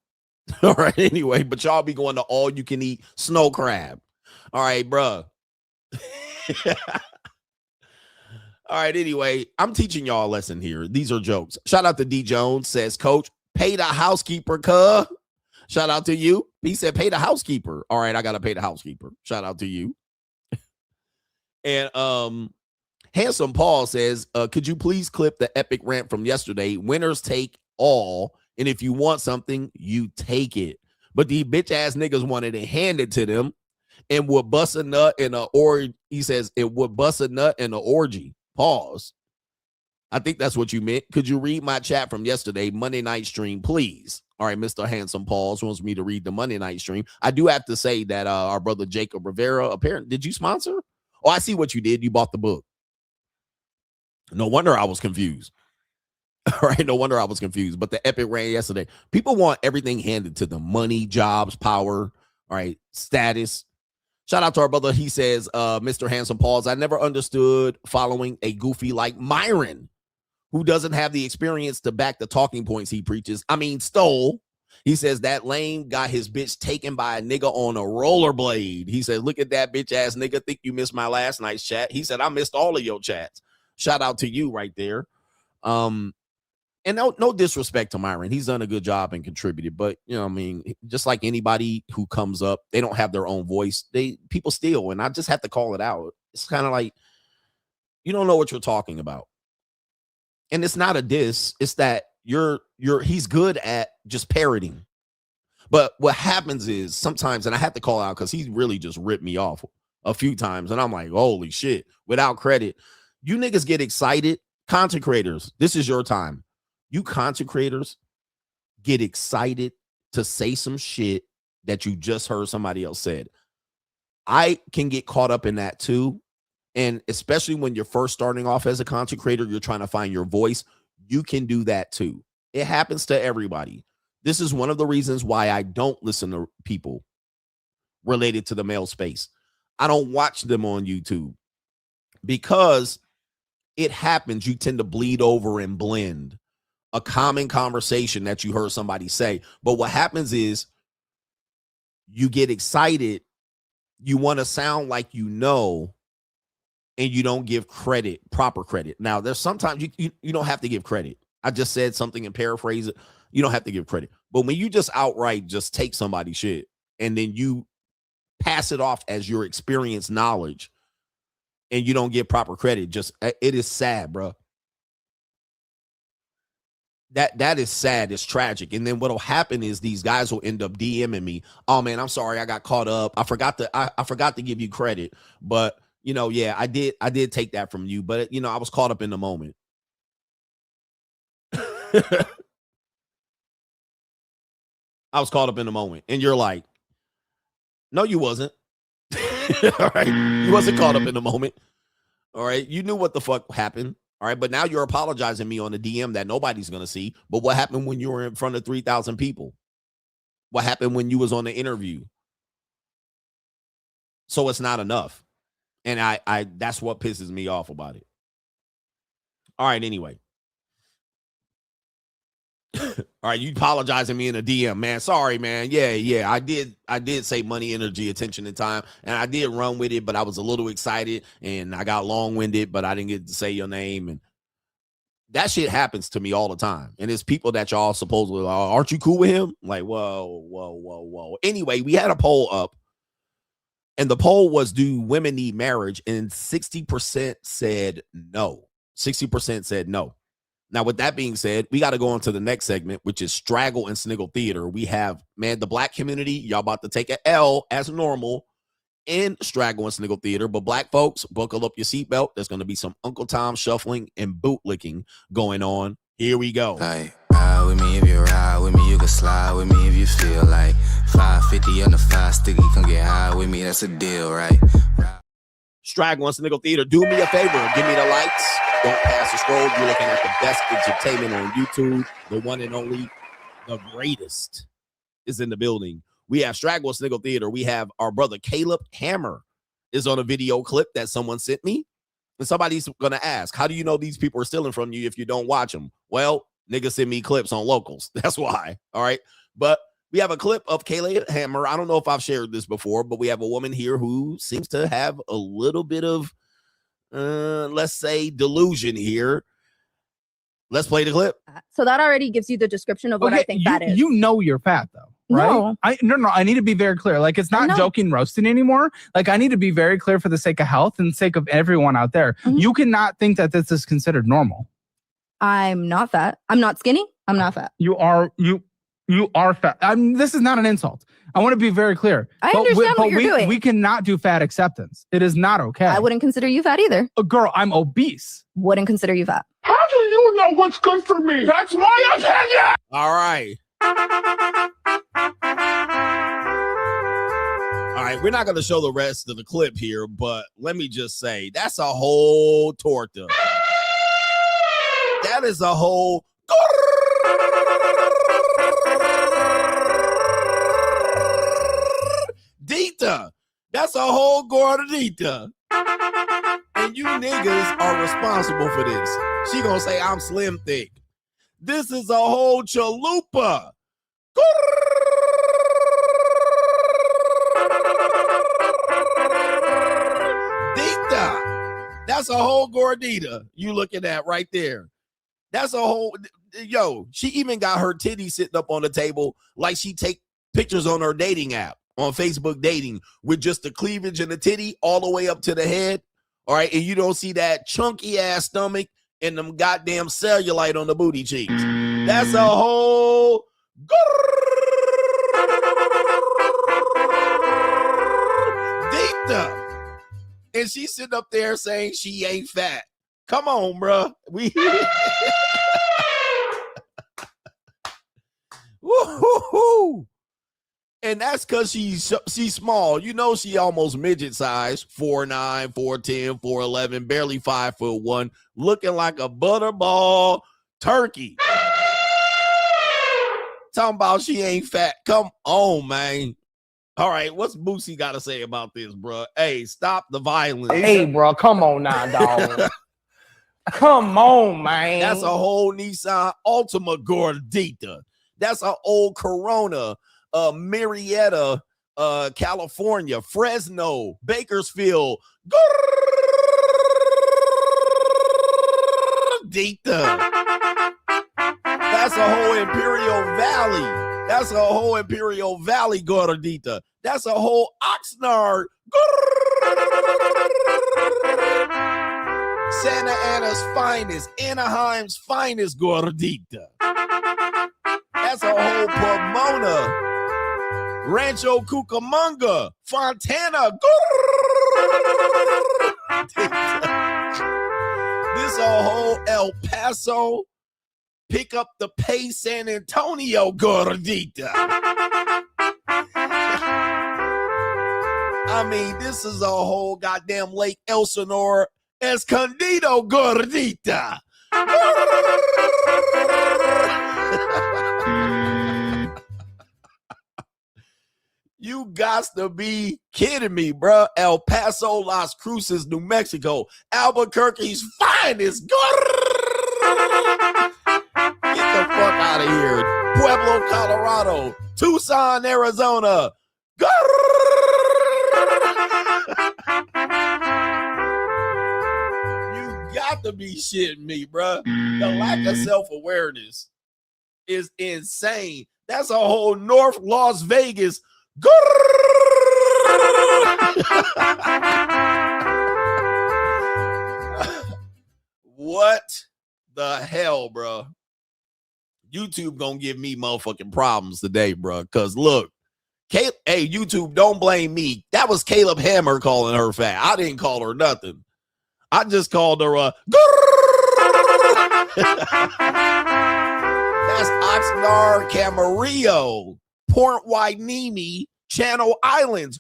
All right, anyway, but y'all be going to all you can eat snow crab. All right, bro. All right, anyway, I'm teaching y'all a lesson here. These are jokes. Shout out to D Jones, says, Coach, pay the housekeeper, cuh. Shout out to you. He said, pay the housekeeper. All right, I got to pay the housekeeper. Shout out to you. And Handsome Paul says, could you please clip the epic rant from yesterday? Winners take all, and if you want something, you take it. But the bitch-ass niggas wanted it handed to them and would bust a nut in a orgy. He says, it would bust a nut in an orgy. Pause. I think that's what you meant. Could you read my chat from yesterday, Monday night stream, please? All right, Mr. Handsome Pauls wants me to read the Monday night stream. I do have to say that our brother Jacob Rivera, apparently, did you sponsor? Oh, I see what you did. You bought the book. No wonder I was confused. All right, no wonder I was confused. But the epic ran yesterday. People want everything handed to them. Money, jobs, power, all right, status. Shout out to our brother. He says, Mr. Handsome Pauls, I never understood following a goofy like Myron, who doesn't have the experience to back the talking points he preaches. I mean, stole. He says that lame got his bitch taken by a nigga on a rollerblade. He said, look at that bitch ass nigga. Think you missed my last night's chat. He said, I missed all of your chats. Shout out to you right there. And no disrespect to Myron. He's done a good job and contributed. But, you know what I mean, just like anybody who comes up, they don't have their own voice. People steal, and I just have to call it out. It's kind of like, you don't know what you're talking about. And it's not a diss. It's that he's good at just parroting. But what happens is sometimes, and I have to call out because he really just ripped me off a few times. And I'm like, holy shit, without credit. You niggas get excited Content creators, this is your time. You content creators get excited to say some shit that you just heard somebody else said. I can get caught up in that too. And especially when you're first starting off as a content creator, you're trying to find your voice. You can do that too. It happens to everybody. This is one of the reasons why I don't listen to people related to the male space. I don't watch them on YouTube because it happens. You tend to bleed over and blend a common conversation that you heard somebody say. But what happens is you get excited. You want to sound like you know, and you don't give credit, proper credit. Now, there's sometimes you don't have to give credit. I just said something and paraphrase it. You don't have to give credit. But when you just outright just take somebody's shit and then you pass it off as your experience knowledge and you don't give proper credit, just it is sad, bro. That is sad. It's tragic. And then what'll happen is these guys will end up DMing me. Oh man, I'm sorry, I got caught up. I forgot to give you credit. But yeah, I did take that from you. But I was caught up in the moment. I was caught up in the moment. And you're like, no, you wasn't. All right. You wasn't caught up in the moment. All right. You knew what the fuck happened. All right. But now you're apologizing me on a DM that nobody's going to see. But what happened when you were in front of 3,000 people? What happened when you was on the interview? So it's not enough. And I that's what pisses me off about it. All right. Anyway. All right, you apologizing me in a DM, man. Sorry, man. Yeah. I did say money, energy, attention, and time, and I did run with it, but I was a little excited and I got long-winded, but I didn't get to say your name. And that shit happens to me all the time. And it's people that y'all supposedly aren't you cool with him? Like, whoa. Anyway, we had a poll up, and the poll was, do women need marriage? And 60% said no. 60% said no. Now, with that being said, we got to go on to the next segment, which is Straggle and Sniggle Theater. We have, the black community, y'all about to take an L as normal in Straggle and Sniggle Theater. But black folks, buckle up your seatbelt. There's going to be some Uncle Tom shuffling and bootlicking going on. Here we go. Hey, ride with me if you ride with me. You can slide with me if you feel like 550 on the 5 sticky. Come get high with me. That's a deal, right? Straggle and Sniggle Theater. Do me a favor. Give me the lights. Don't pass the scroll. You're looking at the best entertainment on YouTube. The one and only, the greatest is in the building. We have Straggle and Sniggle Theater. We have our brother Caleb Hammer is on a video clip that someone sent me. And somebody's going to ask, how do you know these people are stealing from you if you don't watch them? Well, niggas send me clips on locals. That's why. All right. But we have a clip of Caleb Hammer. I don't know if I've shared this before, but we have a woman here who seems to have a little bit of let's say delusion here. Let's play the clip. So that already gives you the description of what I think that is. You know you're fat though, right? No. I need to be very clear. Like, it's not joking roasting anymore. Like, I need to be very clear for the sake of health and sake of everyone out there. Mm-hmm. You cannot think that this is considered normal. I'm not fat. I'm not skinny. I'm not fat. You are fat. This is not an insult. I want to be very clear. I understand what you're doing. We cannot do fat acceptance. It is not okay. I wouldn't consider you fat either. Girl, I'm obese. Wouldn't consider you fat. How do you know what's good for me? That's my opinion. All right. All right, we're not going to show the rest of the clip here, but let me just say, that's a whole torta. That is a whole... Gordita. That's a whole Gordita. And you niggas are responsible for this. She gonna say I'm slim thick. This is a whole chalupa. Gordita. That's a whole Gordita you looking at right there. That's a whole, she even got her titties sitting up on the table like she take pictures on her dating app. On Facebook dating with just the cleavage and the titty all the way up to the head. All right. And you don't see that chunky ass stomach and them goddamn cellulite on the booty cheeks. That's a whole Gordita. And she's sitting up there saying she ain't fat. Come on, bro. We Woo-hoo-hoo. And that's because she's small. You know, she almost midget size, 4'9", 4'10", 4'11", barely 5'1", looking like a butterball turkey. Talking about she ain't fat. Come on, man. All right, what's Boosie got to say about this, bro? Hey, stop the violence. Hey, bro, come on now, dog. Come on, man. That's a whole Nissan Altima Gordita. That's an old Corona, Marietta, California, Fresno, Bakersfield, Gordita. That's a whole Imperial Valley. That's a whole Imperial Valley Gordita. That's a whole Oxnard. Santa Ana's finest, Anaheim's finest Gordita. That's a whole Pomona, Rancho Cucamonga, Fontana. This a whole El Paso, pick up the pace San Antonio Gordita. I mean, this is a whole goddamn Lake Elsinore Escondido Gordita. You got to be kidding me, bro. El Paso, Las Cruces, New Mexico, Albuquerque's finest. Get the fuck out of here. Pueblo, Colorado, Tucson, Arizona. You got to be shitting me, bro. The lack of self-awareness is insane. That's a whole North Las Vegas. What the hell, bro? YouTube gonna give me motherfucking problems today, bro. Because look, hey, YouTube, don't blame me. That was Caleb Hammer calling her fat. I didn't call her nothing. I just called her that's Oxnard, Camarillo, Port Hueneme, Channel Islands.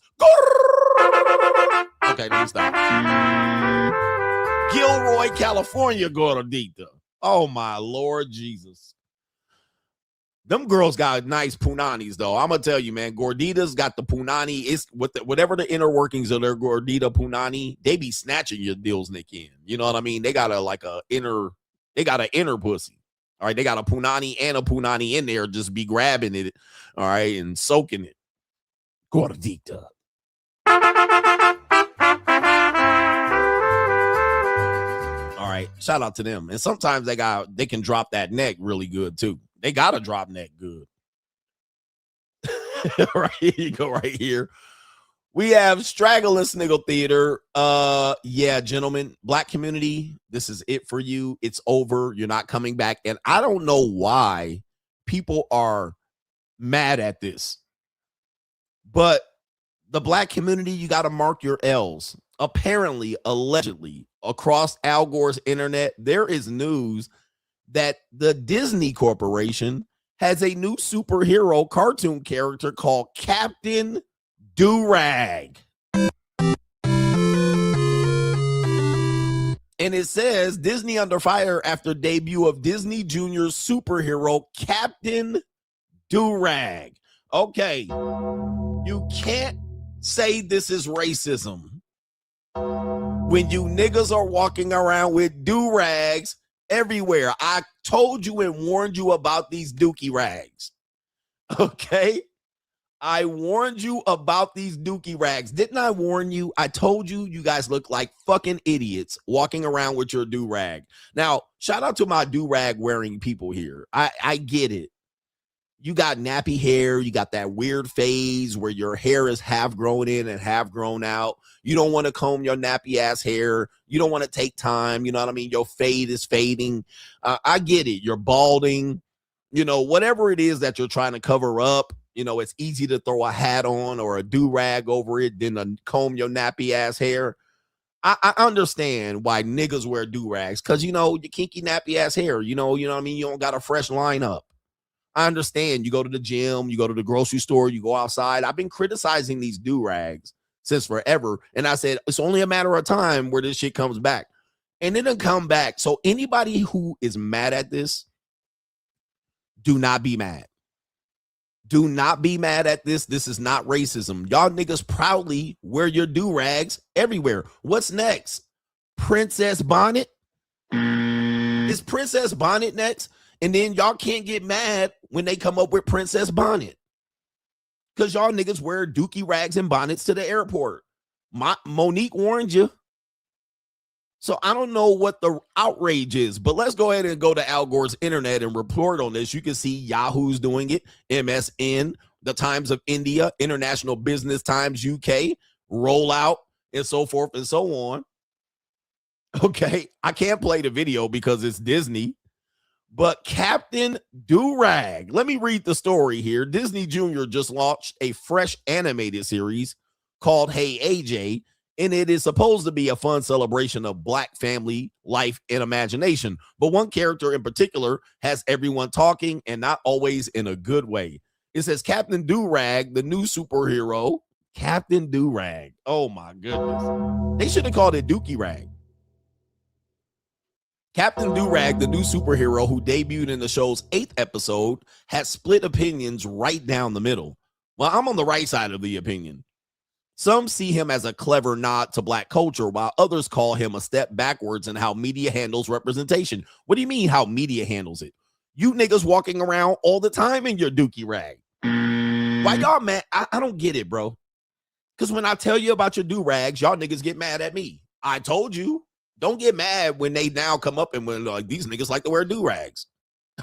Okay, let me stop. Gilroy, California, Gordita. Oh my Lord Jesus. Them girls got nice punanis though. I'm gonna tell you, man. Gordita's got the punani. It's whatever the inner workings of their Gordita punani. They be snatching your deals, Nick. In you know what I mean. They got an inner pussy. All right, they got a punani and a punani in there. Just be grabbing it, all right, and soaking it. Gordita. All right, shout out to them. And sometimes they can drop that neck really good too. They gotta drop neck good. Right, you go right here. We have Straggle and Sniggle Theater. Yeah, gentlemen, Black community, this is it for you. It's over. You're not coming back. And I don't know why people are mad at this. But the Black community, you got to mark your L's. Apparently, allegedly, across Al Gore's internet, there is news that the Disney Corporation has a new superhero cartoon character called Captain DuRag. And it says Disney under fire after debut of Disney Junior's superhero Captain DuRag. Okay, you can't say this is racism when you niggas are walking around with do-rags everywhere. I told you and warned you about these dookie rags. Okay? I warned you about these dookie rags. Didn't I warn you? I told you you guys look like fucking idiots walking around with your do-rag. Now, shout out to my do-rag wearing people here. I get it. You got nappy hair. You got that weird phase where your hair is half grown in and half grown out. You don't want to comb your nappy ass hair. You don't want to take time. You know what I mean? Your fade is fading. I get it. You're balding. You know, whatever it is that you're trying to cover up, you know, it's easy to throw a hat on or a do-rag over it than to comb your nappy ass hair. I understand why niggas wear do-rags, because, you know, your kinky nappy ass hair, you know what I mean? You don't got a fresh lineup. I understand. You go to the gym, you go to the grocery store, you go outside. I've been criticizing these do-rags since forever. And I said, it's only a matter of time where this shit comes back. And it didn't come back. So anybody who is mad at this, do not be mad. Do not be mad at this. This is not racism. Y'all niggas proudly wear your do-rags everywhere. What's next? Princess Bonnet? Is Princess Bonnet next? And then y'all can't get mad when they come up with Princess Bonnet, because y'all niggas wear dookie rags and bonnets to the airport. Monique warned you. So I don't know what the outrage is, but let's go ahead and go to Al Gore's internet and report on this. You can see Yahoo's doing it, MSN, the Times of India, International Business Times UK, Rollout, and so forth and so on. Okay, I can't play the video because it's Disney, but Captain DuRag, let me read the story here. Disney Jr. just launched a fresh animated series called Hey AJ, and it is supposed to be a fun celebration of Black family life and imagination. But one character in particular has everyone talking, and not always in a good way. It says Captain DuRag, the new superhero. Captain DuRag. Oh my goodness. They should have called it Dookie Rag. Captain DuRag, the new superhero who debuted in the show's 8th episode, has split opinions right down the middle. Well, I'm on the right side of the opinion. Some see him as a clever nod to Black culture, while others call him a step backwards in how media handles representation. What do you mean how media handles it? You niggas walking around all the time in your dookie rag. Why y'all mad? I don't get it, bro. Because when I tell you about your do-rags, y'all niggas get mad at me. I told you. Don't get mad when they now come up and when like these niggas like to wear do-rags.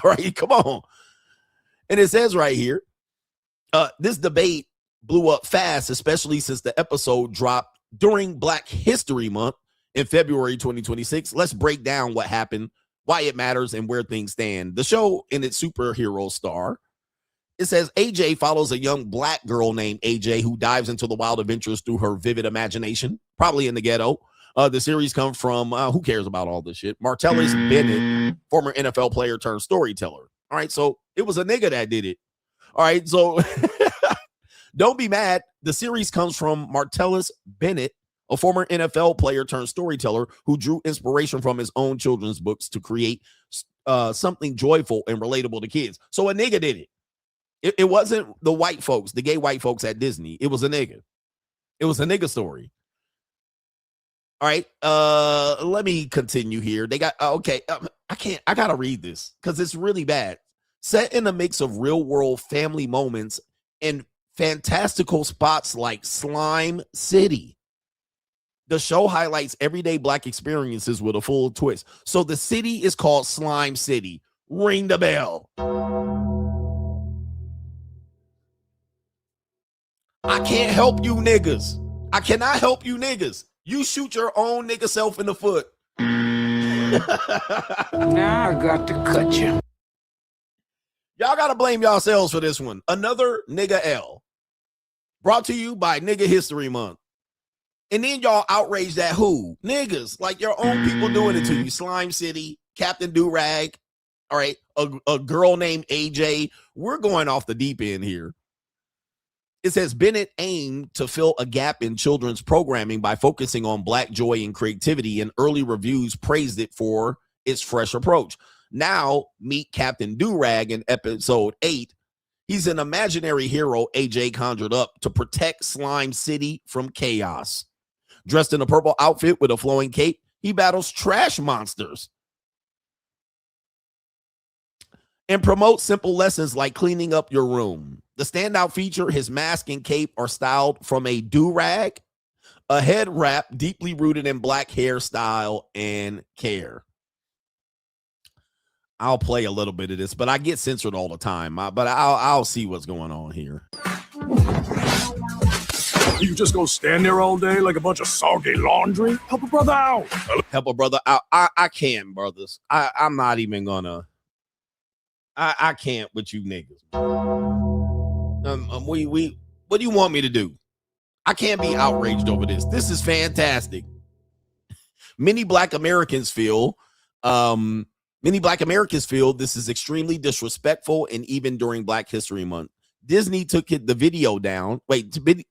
All right, come on. And it says right here, this debate blew up fast, especially since the episode dropped during Black History Month in February 2026. Let's break down what happened, why it matters, and where things stand. The show and its superhero star. It says AJ follows a young Black girl named AJ who dives into the wild adventures through her vivid imagination, probably in the ghetto. The series comes from, who cares about all this shit? Martellus Bennett, former NFL player turned storyteller. All right, so it was a nigga that did it. All right, so don't be mad. The series comes from Martellus Bennett, a former NFL player turned storyteller who drew inspiration from his own children's books to create something joyful and relatable to kids. So a nigga did it. It wasn't the white folks, the gay white folks at Disney. It was a nigga. It was a nigga story. All right, let me continue here. They got, okay, I gotta read this because it's really bad. Set in a mix of real world family moments and fantastical spots like Slime City. The show highlights everyday Black experiences with a full twist. So the city is called Slime City. Ring the bell. I can't help you niggas. I cannot help you niggas. You shoot your own nigga self in the foot. Now I got to cut you. Y'all got to blame yourselves for this one. Another nigga L. Brought to you by Nigga History Month. And then y'all outraged at who? Niggas. Like your own people doing it to you. Slime City, Captain DuRag. All right. A girl named AJ. We're going off the deep end here. It says Bennett aimed to fill a gap in children's programming by focusing on Black joy and creativity, and early reviews praised it for its fresh approach. Now, meet Captain DuRag in episode 8. He's an imaginary hero AJ conjured up to protect Slime City from chaos. Dressed in a purple outfit with a flowing cape, he battles trash monsters and promotes simple lessons like cleaning up your room. The standout feature, his mask and cape are styled from a do-rag, a head wrap deeply rooted in Black hairstyle and care. I'll play a little bit of this, but I get censored all the time. But I'll see what's going on here. You just go stand there all day like a bunch of soggy laundry? Help a brother out. Help a brother out. I can't, brothers. I'm not even gonna. I can't with you niggas. What do you want me to do? I can't be outraged over this. This is fantastic. Many Black Americans feel this is extremely disrespectful, and even during Black History Month. Disney took the video down.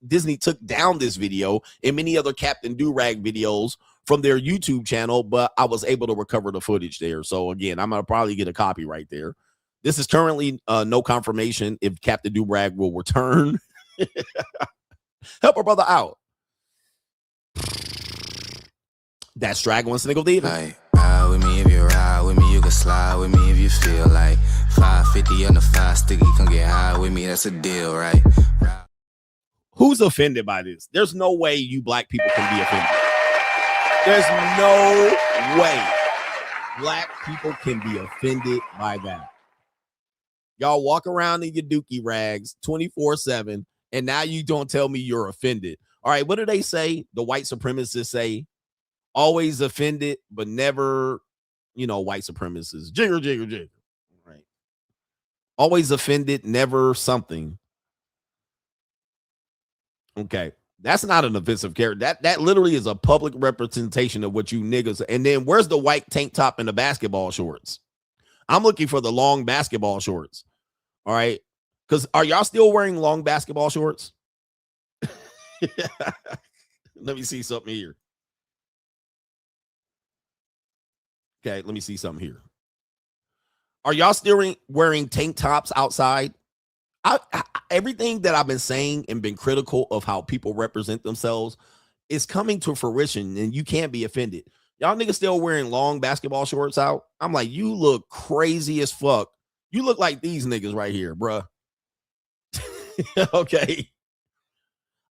Disney took down this video and many other Captain DuRag videos from their YouTube channel, but I was able to recover the footage there. So again, I'm gonna probably get a copyright there. This is currently no confirmation if Captain DuRag will return. Help a brother out. That's Straggle and Sniggle Diva. Like, ride with me if you ride with me, you can slide with me if you feel like 550 on the 5 sticky, come get high with me, that's a deal, right? Who's offended by this? There's no way you Black people can be offended. There's no way Black people can be offended by that. Y'all walk around in your dookie rags 24/7, and now you don't tell me you're offended. All right, what do they say? The white supremacists say, always offended, but never, white supremacists. Jigger, jigger, jigger. Right. Always offended, never something. Okay. That's not an offensive character. That literally is a public representation of what you niggas. And then where's the white tank top and the basketball shorts? I'm looking for the long basketball shorts. All right. Because are y'all still wearing long basketball shorts? Let me see something here. Okay, let me see something here. Are y'all still wearing tank tops outside? Everything that I've been saying and been critical of how people represent themselves is coming to fruition, and you can't be offended. Y'all niggas still wearing long basketball shorts out? I'm like, you look crazy as fuck. You look like these niggas right here, bruh. Okay.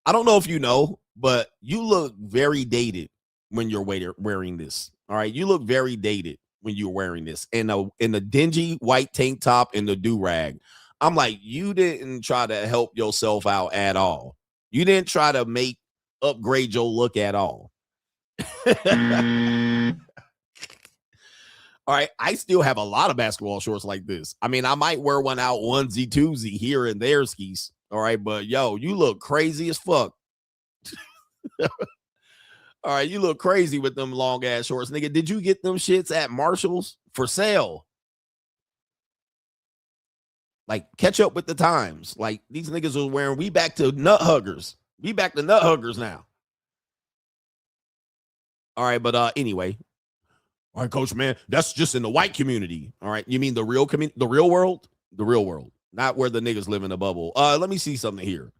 I don't know if you know, but you look very dated when you're wearing this. All right, you look very dated when you're wearing this in the dingy white tank top and the do-rag. I'm like, you didn't try to help yourself out at all. You didn't try to upgrade your look at all. All right, I still have a lot of basketball shorts like this. I mean, I might wear one out onesie twosie here and there, skis. All right, but yo, you look crazy as fuck. All right, you look crazy with them long ass shorts, nigga. Did you get them shits at Marshall's for sale? Like, catch up with the times. Like, these niggas was wearing, we back to nut huggers. We back to nut huggers now. All right, but anyway. All right, coach, man, that's just in the white community. All right, you mean the real community, the real world? The real world, not where the niggas live in a bubble. Let me see something here.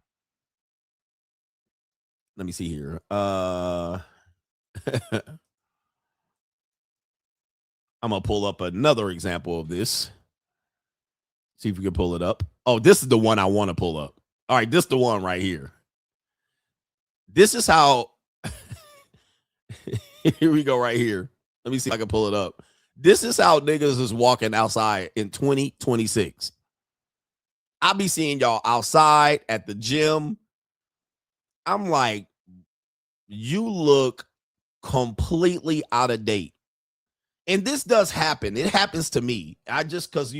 Let me see here. I'm gonna pull up another example of this. See if we can pull it up. Oh, this is the one I want to pull up. All right, this is the one right here. This is how here we go right here. Let me see if I can pull it up. This is how niggas is walking outside in 2026. I'll be seeing y'all outside at the gym. I'm like, you look completely out of date. And this does happen. It happens to me. Because,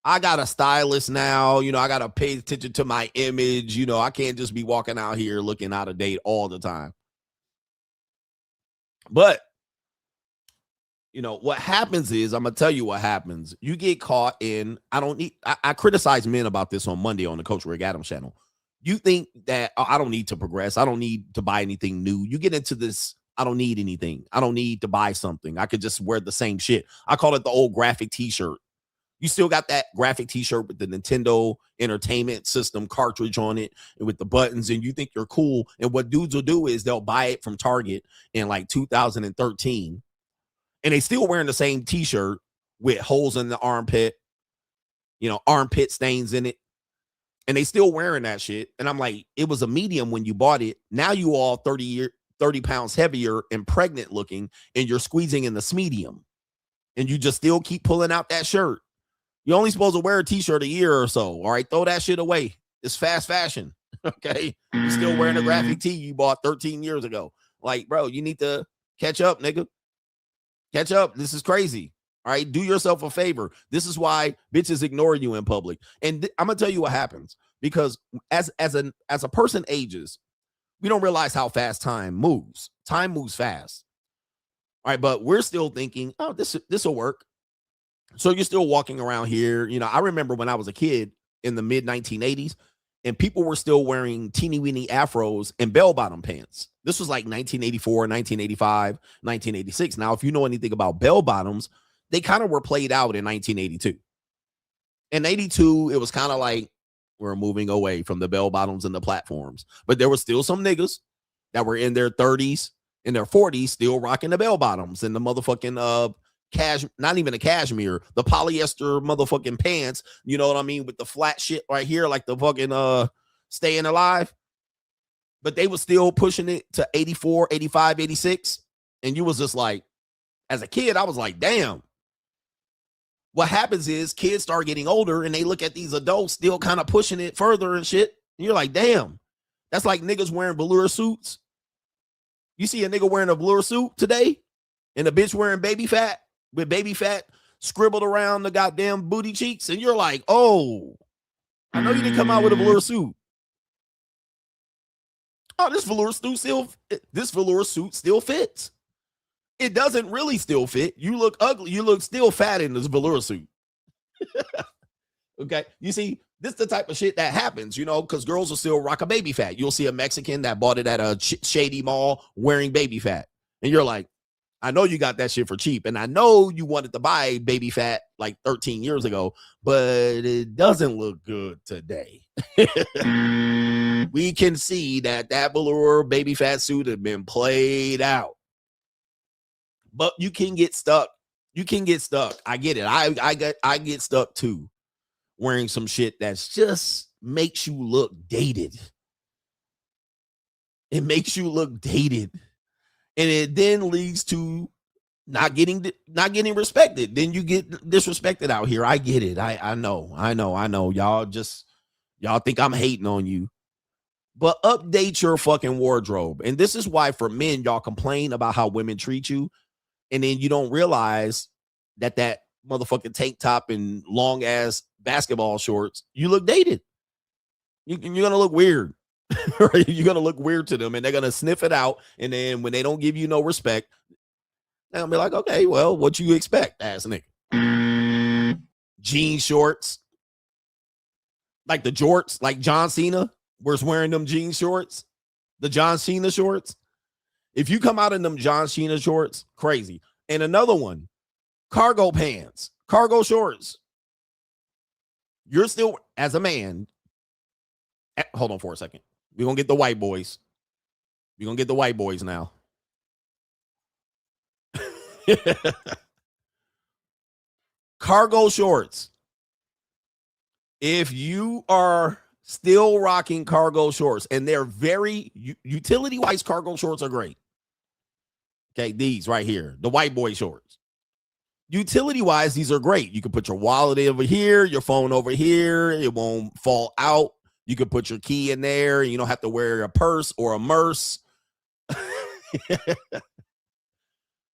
I got a stylist now. I got to pay attention to my image. I can't just be walking out here looking out of date all the time. But, what happens is, I'm going to tell you what happens. You get caught in, I criticize men about this on Monday on the Coach Rick Adams channel. You think that I don't need to progress. I don't need to buy anything new. You get into this, I don't need anything. I don't need to buy something. I could just wear the same shit. I call it the old graphic t-shirt. You still got that graphic t-shirt with the Nintendo Entertainment System cartridge on it and with the buttons, and you think you're cool. And what dudes will do is they'll buy it from Target in like 2013, and they still wearing the same t-shirt with holes in the armpit, armpit stains in it. And they still wearing that shit. And I'm like, it was a medium when you bought it. Now you all 30 pounds heavier and pregnant looking, and you're squeezing in the medium. And you just still keep pulling out that shirt. You're only supposed to wear a t-shirt a year or so. All right, throw that shit away. It's fast fashion. Okay. You're still wearing a graphic tee you bought 13 years ago. Like, bro, you need to catch up, nigga. Catch up. This is crazy. All right, do yourself a favor. This is why bitches ignore you in public. And I'm gonna tell you what happens, because as a person ages, we don't realize how fast time moves. Time moves fast. All right, but we're still thinking, oh, this will work. So you're still walking around here. You know, I remember when I was a kid in the mid 1980s, and people were still wearing teeny weeny afros and bell bottom pants. This was like 1984, 1985, 1986. Now, if you know anything about bell bottoms, they kind of were played out in 1982. In 82, it was kind of like we're moving away from the bell bottoms and the platforms. But there were still some niggas that were in their 30s, in their 40s, still rocking the bell bottoms and the motherfucking not even a cashmere, the polyester motherfucking pants, you know what I mean, with the flat shit right here, like the fucking Staying Alive. But they were still pushing it to 84, 85, 86. And you was just like, as a kid, I was like, damn. What happens is kids start getting older and they look at these adults still kind of pushing it further and shit. And you're like, damn, that's like niggas wearing velour suits. You see a nigga wearing a velour suit today and a bitch wearing baby fat with baby fat scribbled around the goddamn booty cheeks. And you're like, oh, I know you didn't come out with a velour suit. Oh, this velour suit still fits. It doesn't really still fit. You look ugly. You look still fat in this velour suit. Okay. You see, this is the type of shit that happens, you know, because girls will still rock a baby fat. You'll see a Mexican that bought it at a shady mall wearing baby fat. And you're like, I know you got that shit for cheap. And I know you wanted to buy baby fat like 13 years ago, but it doesn't look good today. We can see that velour baby fat suit has been played out. But you can get stuck. You can get stuck. I get it. I get stuck too, wearing some shit that's just makes you look dated. It makes you look dated. And it then leads to not getting respected. Then you get disrespected out here. I get it. I know. Y'all think I'm hating on you. But update your fucking wardrobe. And this is why for men, y'all complain about how women treat you. And then you don't realize that motherfucking tank top and long ass basketball shorts, you look dated. You're going to look weird. Right? You're going to look weird to them and they're going to sniff it out. And then when they don't give you no respect, they'll be like, okay, well, what you expect, ass nigga? Jean shorts. Like the jorts, like John Cena was wearing them jean shorts. The John Cena shorts. If you come out in them John Cena shorts, crazy. And another one, cargo pants, cargo shorts. You're still, as a man, hold on for a second. We're going to get the white boys. We're going to get the white boys now. Cargo shorts. If you are still rocking cargo shorts, and they're very utility-wise, cargo shorts are great. Okay, these right here, the white boy shorts. Utility-wise, these are great. You can put your wallet over here, your phone over here. It won't fall out. You can put your key in there. You don't have to wear a purse or a merce.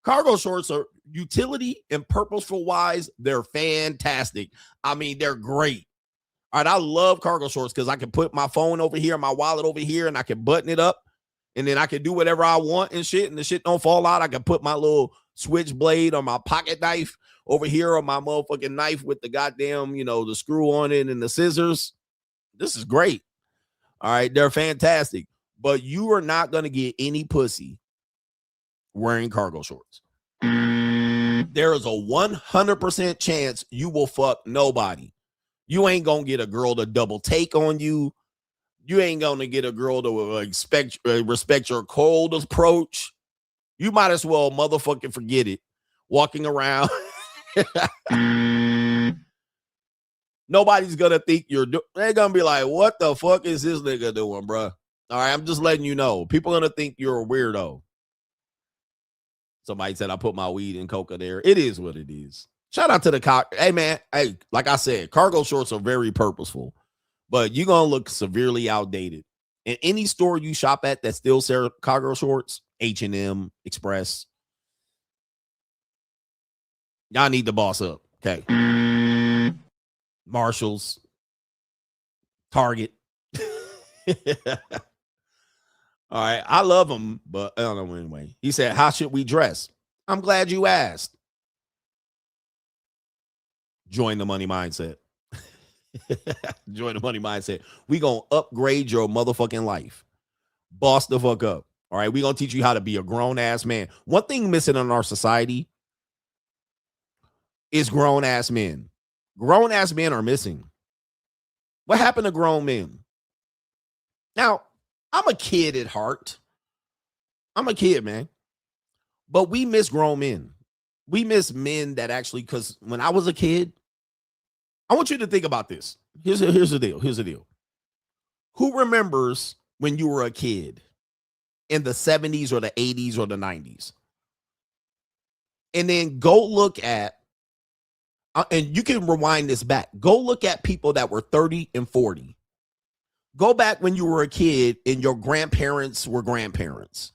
Cargo shorts are utility and purposeful-wise. They're fantastic. I mean, they're great. All right, I love cargo shorts because I can put my phone over here, my wallet over here, and I can button it up. And then I can do whatever I want and shit, and the shit don't fall out. I can put my little switchblade or my pocket knife over here, or my motherfucking knife with the goddamn, you know, the screw on it and the scissors. This is great. All right, they're fantastic. But you are not going to get any pussy wearing cargo shorts. There is a 100% chance you will fuck nobody. You ain't going to get a girl to double take on you. You ain't going to get a girl to respect your cold approach. You might as well motherfucking forget it. Walking around. Nobody's going to think they're going to be like, what the fuck is this nigga doing, bro? All right, I'm just letting you know. People are going to think you're a weirdo. Somebody said I put my weed in coca there. It is what it is. Shout out to the Hey, man. Hey, like I said, cargo shorts are very purposeful. But you're going to look severely outdated. And any store you shop at that still sells cargo shorts, H&M, Express, y'all need to boss up. Okay. Marshalls, Target. All right. I love them, but I don't know anyway. He said, how should we dress? I'm glad you asked. Join the money mindset. Join the money mindset. We gonna upgrade your motherfucking life. Boss the fuck up. All right, we gonna teach you how to be a grown-ass man. One thing missing in our society is grown-ass men. Grown-ass men are missing. What happened to grown men? Now, I'm a kid at heart. I'm a kid, man. But we miss grown men. We miss men that actually, because when I was a kid, I want you to think about this. Here's the deal. Here's the deal. Who remembers when you were a kid in the 70s or the 80s or the 90s? And then go look at, and you can rewind this back. Go look at people that were 30 and 40. Go back when you were a kid and your grandparents were grandparents.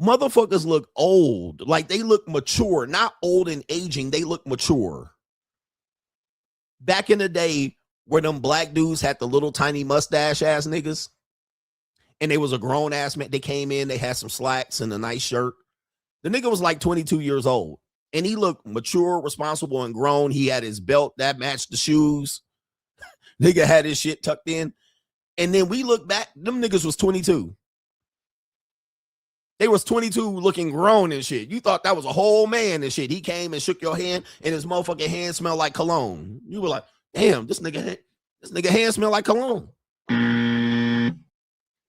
Motherfuckers look old. Like they look mature. Not old and aging. They look mature. Back in the day where them black dudes had the little tiny mustache ass niggas and they was a grown ass man. They came in, they had some slacks and a nice shirt. The nigga was like 22 years old and he looked mature, responsible, and grown. He had his belt that matched the shoes. Nigga had his shit tucked in. And then we look back, them niggas was 22. They was 22 looking grown and shit. You thought that was a whole man and shit. He came and shook your hand and his motherfucking hand smelled like cologne. You were like, damn, this nigga hand smell like cologne.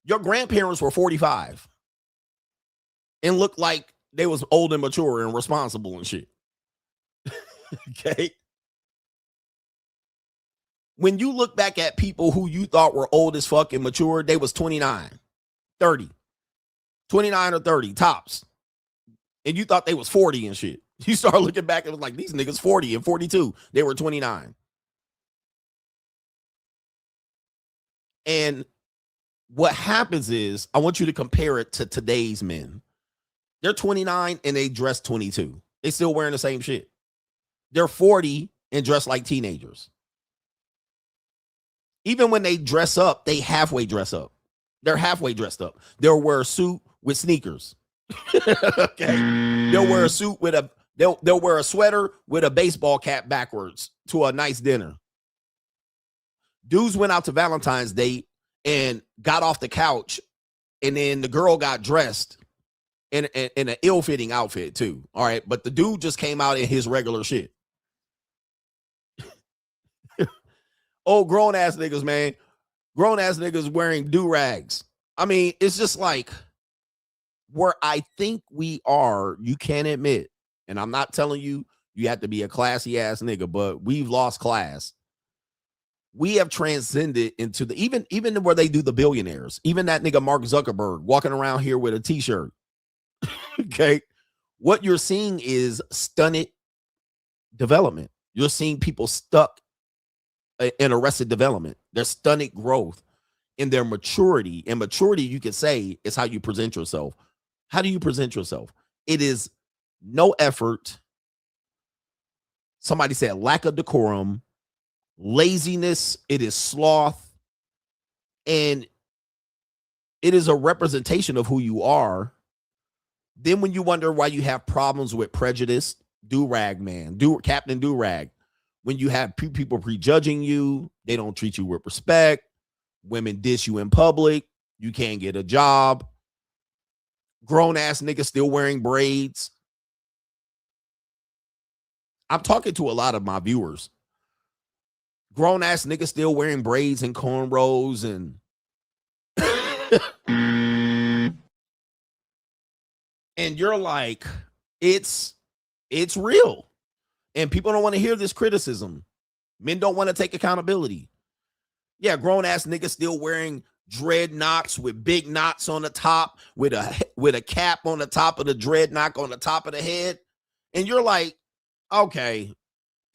Your grandparents were 45 and looked like they was old and mature and responsible and shit. Okay. When you look back at people who you thought were old as fuck and mature, they was 29, 30. 29 or 30 tops. And you thought they was 40 and shit. You start looking back and it was like, these niggas 40 and 42. They were 29. And what happens is, I want you to compare it to today's men. They're 29 and they dress 22. They still wearing the same shit. They're 40 and dress like teenagers. Even when they dress up, they halfway dress up. They're halfway dressed up. They'll wear a suit with sneakers. Okay. They'll wear a suit with they'll wear a sweater with a baseball cap backwards to a nice dinner. Dudes went out to Valentine's Day and got off the couch, and then the girl got dressed in an ill-fitting outfit too. All right, but the dude just came out in his regular shit. Oh, grown ass niggas, man. Grown ass niggas wearing DuRags. I mean, it's just like where I think we are, you can't admit, and I'm not telling you you have to be a classy ass nigga, but we've lost class. We have transcended into the even where they do the billionaires, even that nigga Mark Zuckerberg walking around here with a t-shirt. Okay. What you're seeing is stunted development. You're seeing people stuck in arrested development. Their stunted growth in their maturity. And maturity, you could say, is how you present yourself. How do you present yourself? It is no effort. Somebody said lack of decorum, laziness. It is sloth. And it is a representation of who you are. Then when you wonder why you have problems with prejudice, DuRag man, Captain DuRag, when you have people prejudging you, they don't treat you with respect. Women diss you in public. You can't get a job. Grown ass niggas still wearing braids. I'm talking to a lot of my viewers. Grown ass niggas still wearing braids and cornrows and and you're like, it's real. And people don't want to hear this criticism. Men don't want to take accountability. Yeah, grown ass niggas still wearing dreadnoughts with big knots on the top, with a cap on the top of the dreadnought on the top of the head. And you're like, okay.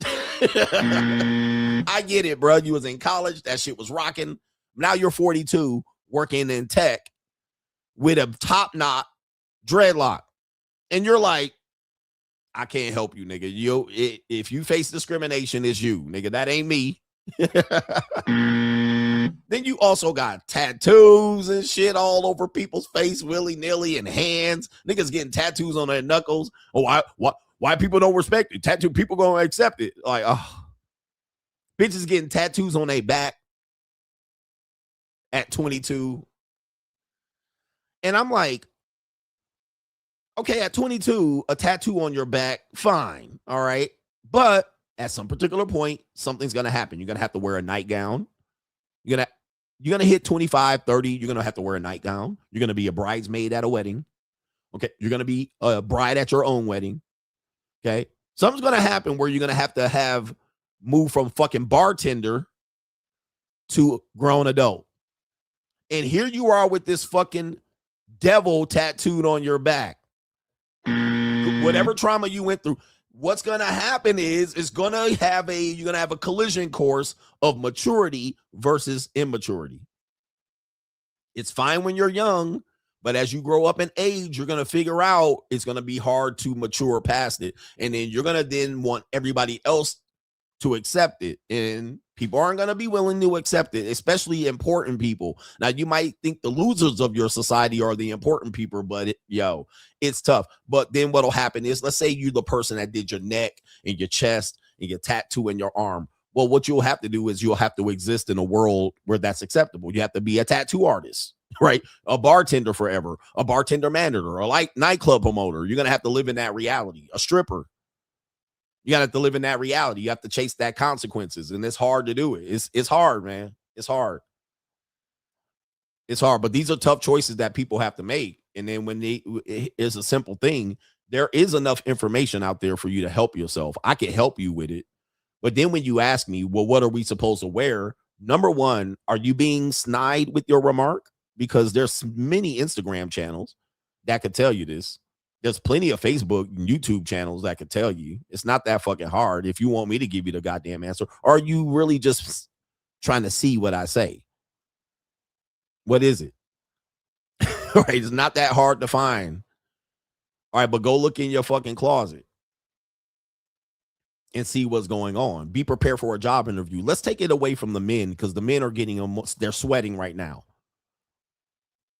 I get it, bro. You was in college. That shit was rocking. Now you're 42 working in tech with a top knot dreadlock. And you're like, I can't help you, nigga. If you face discrimination, it's you, nigga. That ain't me. Then you also got tattoos and shit all over people's face, willy-nilly, and hands. Niggas getting tattoos on their knuckles. Oh, why people don't respect it? Tattoo people gonna accept it. Like, oh, bitches getting tattoos on their back at 22. And I'm like, okay, at 22, a tattoo on your back, fine. All right. But at some particular point, something's gonna happen. You're gonna have to wear a nightgown. You're gonna hit 25, 30. You're gonna have to wear a nightgown. You're gonna be a bridesmaid at a wedding. Okay. You're gonna be a bride at your own wedding. Okay. Something's gonna happen where you're gonna have to move from fucking bartender to grown adult. And here you are with this fucking devil tattooed on your back. Whatever trauma you went through, what's gonna happen is you're gonna have a collision course of maturity versus immaturity. It's fine when you're young, but as you grow up in age, you're gonna figure out it's gonna be hard to mature past it, and then you're gonna want everybody else to accept it, and people aren't gonna be willing to accept it, especially important people. Now, you might think the losers of your society are the important people, but it's tough. But then what'll happen is, let's say you're the person that did your neck and your chest and your tattoo and your arm. Well, what you'll have to do is you'll have to exist in a world where that's acceptable. You have to be a tattoo artist, right? A bartender forever, a bartender manager, a nightclub promoter. You're gonna have to live in that reality. A stripper. You gotta have to live in that reality. You have to chase that consequences, and it's hard to do it. It's hard, man. It's hard. It's hard, but these are tough choices that people have to make. And then it's a simple thing. There is enough information out there for you to help yourself. I can help you with it. But then when you ask me, well, what are we supposed to wear? Number one, are you being snide with your remark? Because there's many Instagram channels that could tell you this. There's plenty of Facebook and YouTube channels that could tell you. It's not that fucking hard if you want me to give you the goddamn answer. Or are you really just trying to see what I say? What is it? Right? It's not that hard to find. All right, but go look in your fucking closet and see what's going on. Be prepared for a job interview. Let's take it away from the men, because the men are they're sweating right now.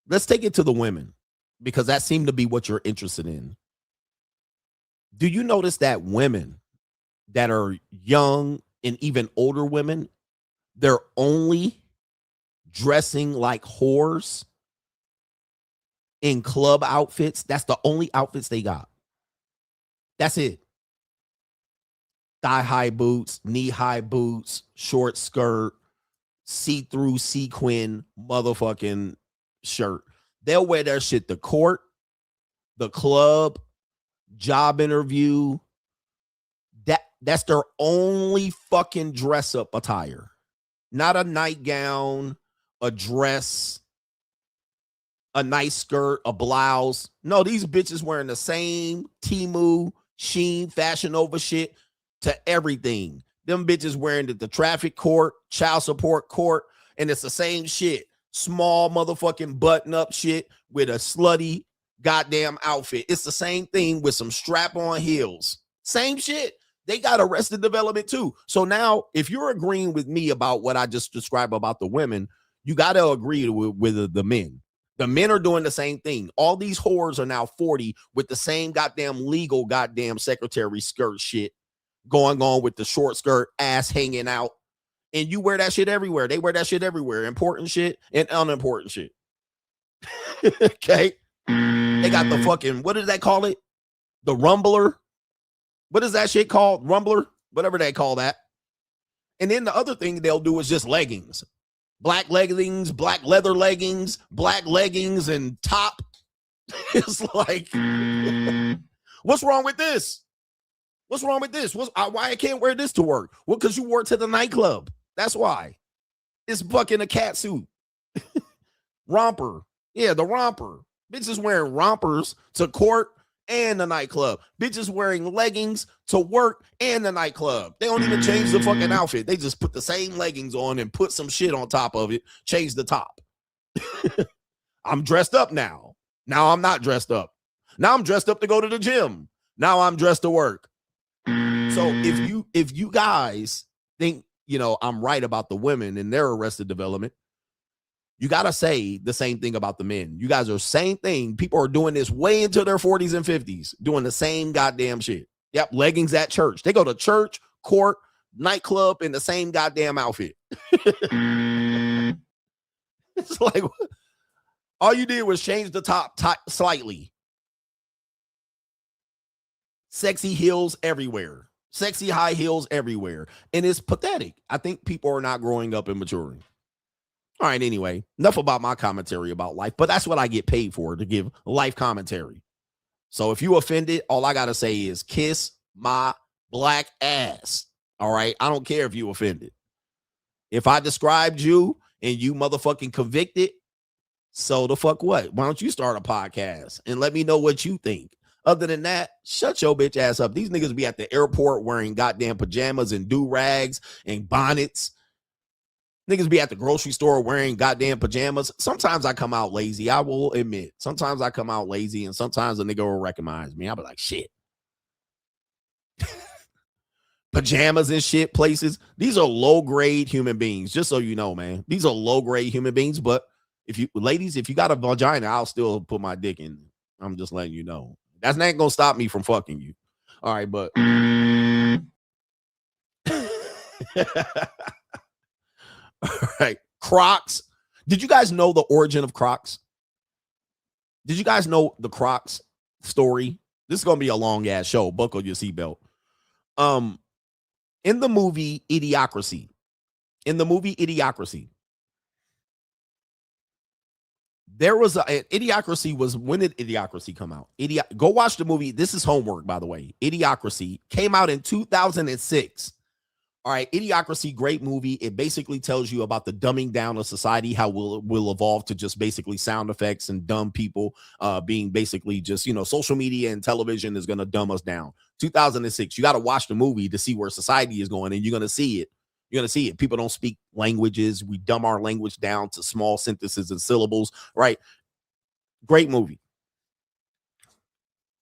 Let's take it to the women, because that seemed to be what you're interested in. Do you notice that women that are young and even older women, they're only dressing like whores in club outfits? That's the only outfits they got. That's it. Thigh-high boots, knee-high boots, short skirt, see-through sequin motherfucking shirt. They'll wear that shit to court, the club, job interview. That's their only fucking dress-up attire. Not a nightgown, a dress, a nice skirt, a blouse. No, these bitches wearing the same Temu, Shein, Fashion Nova shit to everything. Them bitches wearing the traffic court, child support court, and it's the same shit. Small motherfucking button-up shit with a slutty goddamn outfit. It's the same thing with some strap-on heels. Same shit. They got Arrested Development too. So now, if you're agreeing with me about what I just described about the women, you got to agree with the men. The men are doing the same thing. All these whores are now 40 with the same goddamn legal goddamn secretary skirt shit going on with the short skirt, ass hanging out. And you wear that shit everywhere. They wear that shit everywhere. Important shit and unimportant shit. Okay. They got the fucking, what did they call it? The rumbler. What is that shit called? Rumbler? Whatever they call that. And then the other thing they'll do is just leggings. Black leggings, black leather leggings, black leggings and top. It's like, what's wrong with this? What's wrong with this? Why I can't wear this to work? Well, because you wore it to the nightclub. That's why. It's fucking a cat suit. Romper. Yeah, the romper. Bitches wearing rompers to court and the nightclub. Bitches wearing leggings to work and the nightclub. They don't even change the fucking outfit. They just put the same leggings on and put some shit on top of it. Change the top. I'm dressed up now. Now I'm not dressed up. Now I'm dressed up to go to the gym. Now I'm dressed to work. So if you guys think I'm right about the women and their arrested development, you got to say the same thing about the men. You guys are same thing. People are doing this way into their 40s and 50s, doing the same goddamn shit. Yep, leggings at church. They go to church, court, nightclub in the same goddamn outfit. It's like, all you did was change the top slightly. Sexy heels everywhere. Sexy high heels everywhere. And it's pathetic. I think people are not growing up and maturing. All right, anyway, enough about my commentary about life, but that's what I get paid for, to give life commentary. So if you offended, all I got to say is kiss my black ass. All right, I don't care if you offended. If I described you and you motherfucking convicted, so the fuck what? Why don't you start a podcast and let me know what you think? Other than that, shut your bitch ass up. These niggas be at the airport wearing goddamn pajamas and do-rags and bonnets. Niggas be at the grocery store wearing goddamn pajamas. Sometimes I come out lazy. I will admit. Sometimes I come out lazy, and sometimes a nigga will recognize me. I'll be like, shit. Pajamas and shit places. These are low-grade human beings, just so you know, man. These are low-grade human beings, but if you got a vagina, I'll still put my dick in. I'm just letting you know. That's not gonna stop me from fucking you. All right, but all right, Crocs. Did you guys know the origin of Crocs? Did you guys know the Crocs story? This is gonna be a long ass show. Buckle your seatbelt. In the movie Idiocracy, there was Idiocracy was, when did Idiocracy come out? Go watch the movie. This is homework, by the way. Idiocracy came out in 2006. All right, Idiocracy, great movie. It basically tells you about the dumbing down of society, how we'll evolve to just basically sound effects and dumb people being basically just, social media and television is going to dumb us down. 2006. You got to watch the movie to see where society is going, and you're going to see it. You're going to see it. People don't speak languages. We dumb our language down to small sentences and syllables, right? Great movie.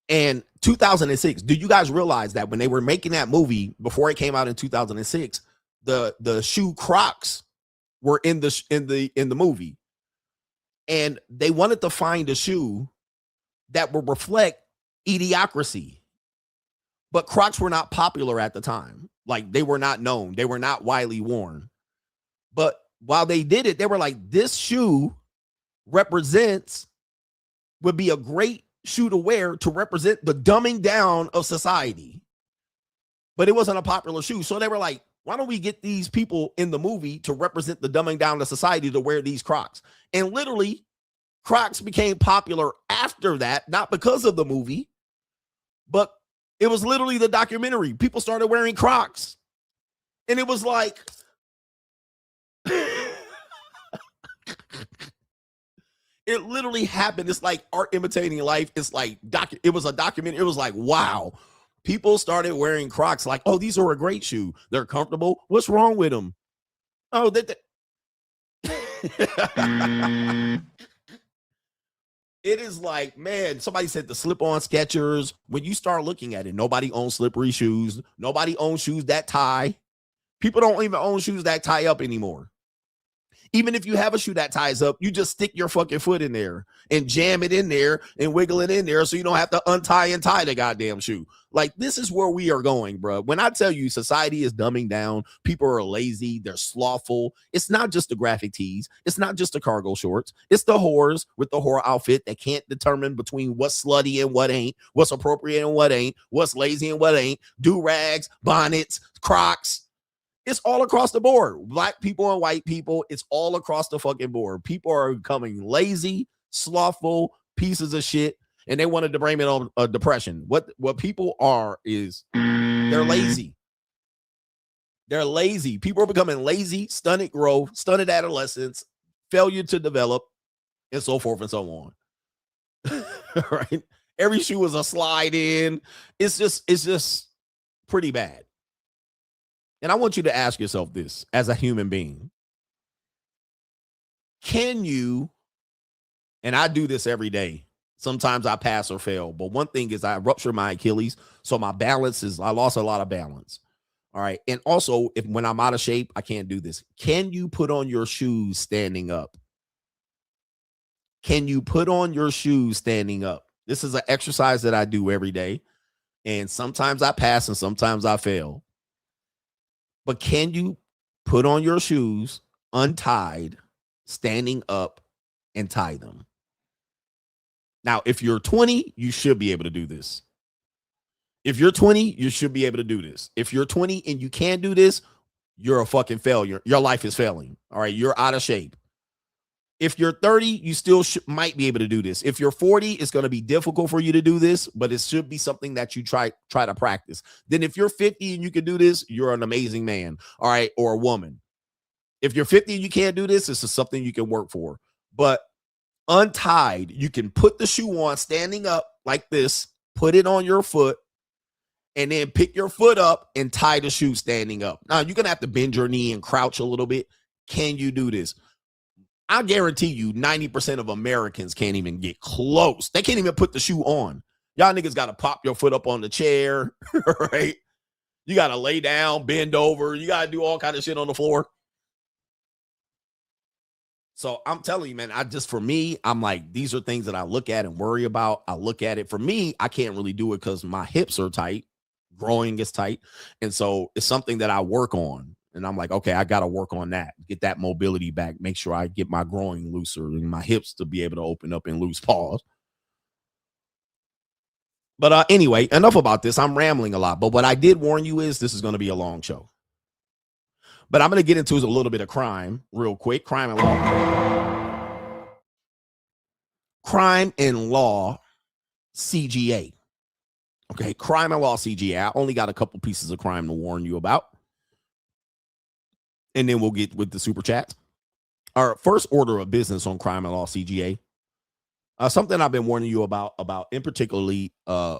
And 2006, do you guys realize that when they were making that movie, before it came out in 2006, the shoe Crocs were in the movie, and they wanted to find a shoe that would reflect Idiocracy, but Crocs were not popular at the time. Like, they were not known. They were not widely worn. But while they did it, they were like, this shoe would be a great shoe to wear to represent the dumbing down of society. But it wasn't a popular shoe. So they were like, why don't we get these people in the movie to represent the dumbing down of society to wear these Crocs? And literally, Crocs became popular after that, not because of the movie, but it was literally the documentary. People started wearing Crocs. And it was like, it literally happened. It's like art imitating life. It's like, it was a documentary. It was like, wow. People started wearing Crocs like, oh, these are a great shoe. They're comfortable. What's wrong with them? Oh, it is like, man, somebody said the slip-on Skechers. When you start looking at it, nobody owns slippery shoes. Nobody owns shoes that tie. People don't even own shoes that tie up anymore. Even if you have a shoe that ties up, you just stick your fucking foot in there and jam it in there and wiggle it in there so you don't have to untie and tie the goddamn shoe. Like, this is where we are going, bro. When I tell you society is dumbing down, people are lazy, they're slothful. It's not just the graphic tees. It's not just the cargo shorts. It's the whores with the whore outfit that can't determine between what's slutty and what ain't, what's appropriate and what ain't, what's lazy and what ain't, do-rags, bonnets, Crocs. It's all across the board. Black people and white people, it's all across the fucking board. People are becoming lazy, slothful, pieces of shit, and they wanted to blame it on depression. What people are is they're lazy. They're lazy. People are becoming lazy, stunted growth, stunted adolescence, failure to develop, and so forth and so on. Right? Every shoe is a slide in. It's just pretty bad. And I want you to ask yourself this as a human being. Can you, and I do this every day, sometimes I pass or fail, but one thing is I ruptured my Achilles, so my balance is, I lost a lot of balance. All right. And also, when I'm out of shape, I can't do this. Can you put on your shoes standing up? Can you put on your shoes standing up? This is an exercise that I do every day. And sometimes I pass and sometimes I fail. But can you put on your shoes untied, standing up, and tie them? Now, if you're 20, you should be able to do this. If you're 20, you should be able to do this. If you're 20 and you can't do this, you're a fucking failure. Your life is failing. All right. You're out of shape. If you're 30, you still might be able to do this. If you're 40, it's going to be difficult for you to do this, but it should be something that you try to practice. Then if you're 50 and you can do this, you're an amazing man. All right. Or a woman. If you're 50 and you can't do this, this is something you can work for. But untied, you can put the shoe on standing up like this, put it on your foot, and then pick your foot up and tie the shoe standing up. Now, you're going to have to bend your knee and crouch a little bit. Can you do this? I guarantee you 90% of Americans can't even get close. They can't even put the shoe on. Y'all niggas got to pop your foot up on the chair, right? You got to lay down, bend over. You got to do all kind of shit on the floor. So I'm telling you, man, for me, I'm like, these are things that I look at and worry about. I look at it. For me, I can't really do it because my hips are tight. Growing is tight. And so it's something that I work on. And I'm like, okay, I got to work on that. Get that mobility back. Make sure I get my growing looser and my hips to be able to open up and loose paws. But anyway, enough about this. I'm rambling a lot. But what I did warn you is this is going to be a long show. But I'm going to get into a little bit of crime real quick. Crime and law. Crime and law CGA. Okay, crime and law CGA. I only got a couple pieces of crime to warn you about. And then we'll get with the super chat. Our first order of business on crime and law CGA. Something I've been warning you about in particularly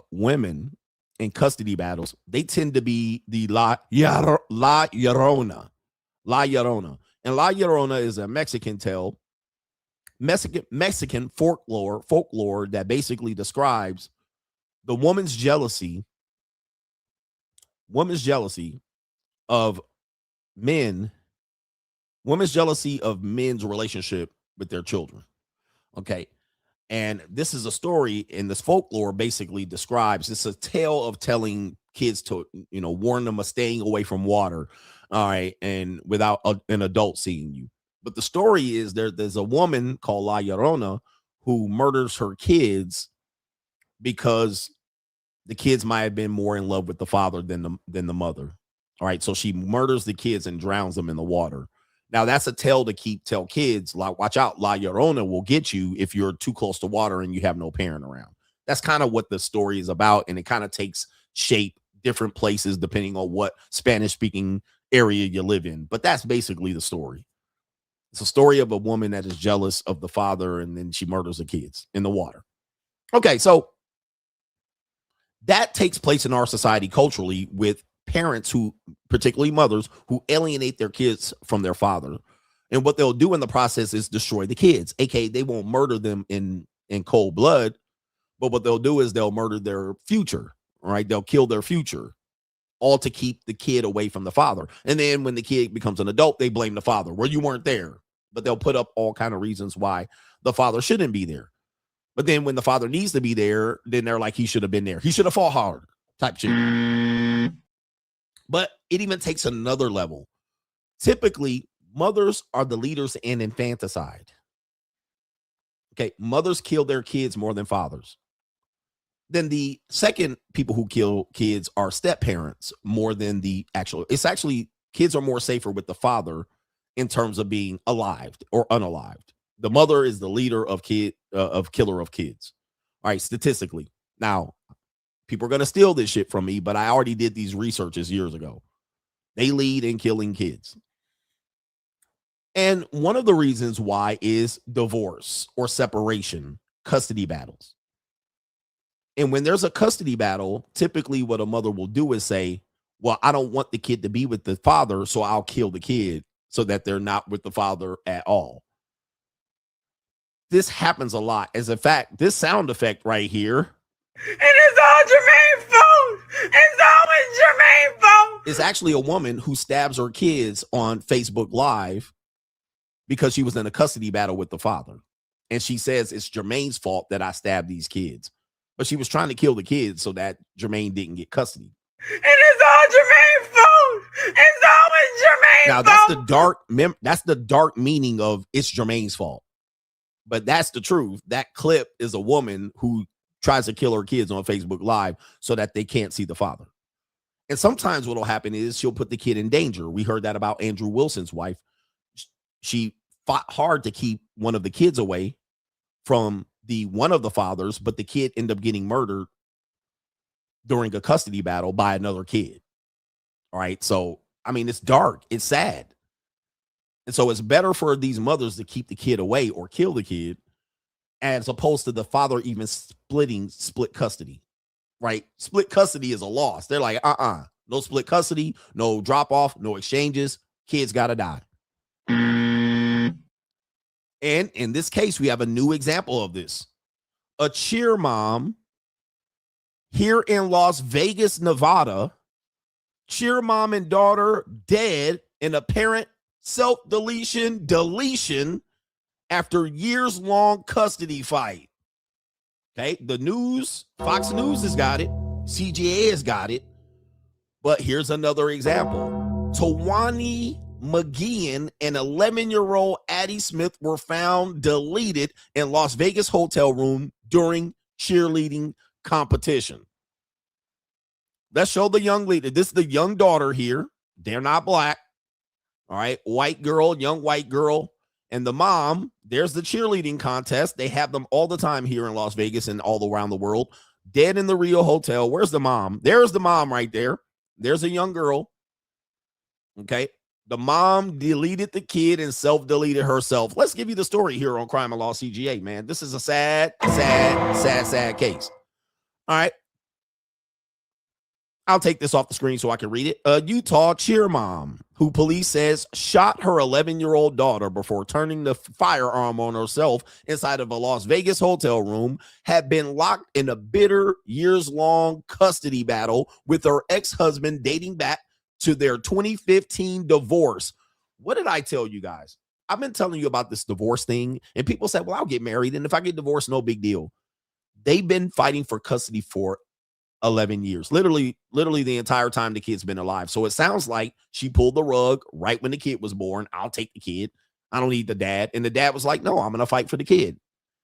women in custody battles. They tend to be the La Llorona. La Llorona. And La Llorona is a Mexican tale, Mexican folklore that basically describes the woman's jealousy of men, women's jealousy of men's relationship with their children. Okay. And this is a story in this folklore basically describes, it's a tale of telling kids to, warn them of staying away from water. All right. And without an adult seeing you. But the story is there's a woman called La Llorona who murders her kids because the kids might have been more in love with the father than the mother. All right. So she murders the kids and drowns them in the water. Now, that's a tale to tell kids, like, watch out, La Llorona will get you if you're too close to water and you have no parent around. That's kind of what the story is about. And it kind of takes shape different places depending on what Spanish-speaking area you live in. But that's basically the story. It's a story of a woman that is jealous of the father and then she murders the kids in the water. Okay, so that takes place in our society culturally with parents who, particularly mothers, who alienate their kids from their father. And what they'll do in the process is destroy the kids. AKA, they won't murder them in cold blood, but what they'll do is they'll murder their future, right? They'll kill their future, all to keep the kid away from the father. And then when the kid becomes an adult, they blame the father. Well, you weren't there, but they'll put up all kind of reasons why the father shouldn't be there. But then when the father needs to be there, then they're like, he should have been there. He should have fought hard type shit. But it even takes another level. Typically, mothers are the leaders in infanticide. Okay, mothers kill their kids more than fathers. Then the second people who kill kids are step parents more than the actual. It's actually kids are more safer with the father in terms of being alive or unalived. The mother is the leader of killer of kids. All right, statistically. Now, people are going to steal this shit from me, but I already did these researches years ago. They lead in killing kids. And one of the reasons why is divorce or separation, custody battles. And when there's a custody battle, typically what a mother will do is say, well, I don't want the kid to be with the father, so I'll kill the kid so that they're not with the father at all. This happens a lot. As a fact, this sound effect right here. And it's all Jermaine's fault. It's always Jermaine's fault. is actually a woman who stabs her kids on Facebook Live because she was in a custody battle with the father. And she says it's Jermaine's fault that I stabbed these kids. But she was trying to kill the kids so that Jermaine didn't get custody. And it's all Jermaine's fault. It's always Jermaine's Now, fault. that's the dark meaning of it's Jermaine's fault. But that's the truth. That clip is a woman who tries to kill her kids on Facebook Live so that they can't see the father. And sometimes what will happen is she'll put the kid in danger. We heard that about Andrew Wilson's wife. She fought hard to keep one of the kids away from one of the fathers, but the kid ended up getting murdered during a custody battle by another kid. All right. So, I mean, it's dark. It's sad. And so it's better for these mothers to keep the kid away or kill the kid as opposed to the father even split custody. Right? Split custody is a loss. They're like, no split custody, no drop off, no exchanges. Kids got to die. And in this case, we have a new example of this. A cheer mom here in Las Vegas, Nevada. Cheer mom and daughter dead in apparent deletion after years-long custody fight. Okay, the news, Fox News has got it. CGA has got it. But here's another example. Tawani McGeehan and 11-year-old Addie Smith were found deleted in Las Vegas hotel room during cheerleading competition. Let's show the young leader. This is the young daughter here. They're not black. All right, white girl, young white girl. And the mom, there's the cheerleading contest. They have them all the time here in Las Vegas and all around the world. Dead in the Rio Hotel. Where's the mom? There's the mom right there. There's a young girl. Okay. The mom deleted the kid and self-deleted herself. Let's give you the story here on Crime and Law CGA, man. This is a sad case. All right. I'll take this off the screen so I can read it. A Utah cheer mom who police says shot her 11-year-old daughter before turning the firearm on herself inside of a Las Vegas hotel room had been locked in a bitter years-long custody battle with her ex-husband dating back to their 2015 divorce. What did I tell you guys? I've been telling you about this divorce thing, and people said, well, I'll get married, and if I get divorced, no big deal. They've been fighting for custody for 11 years, literally the entire time the kid's been alive. So it sounds like she pulled the rug right when the kid was born. I'll take the kid. I don't need the dad. And the dad was like, no, I'm going to fight for the kid.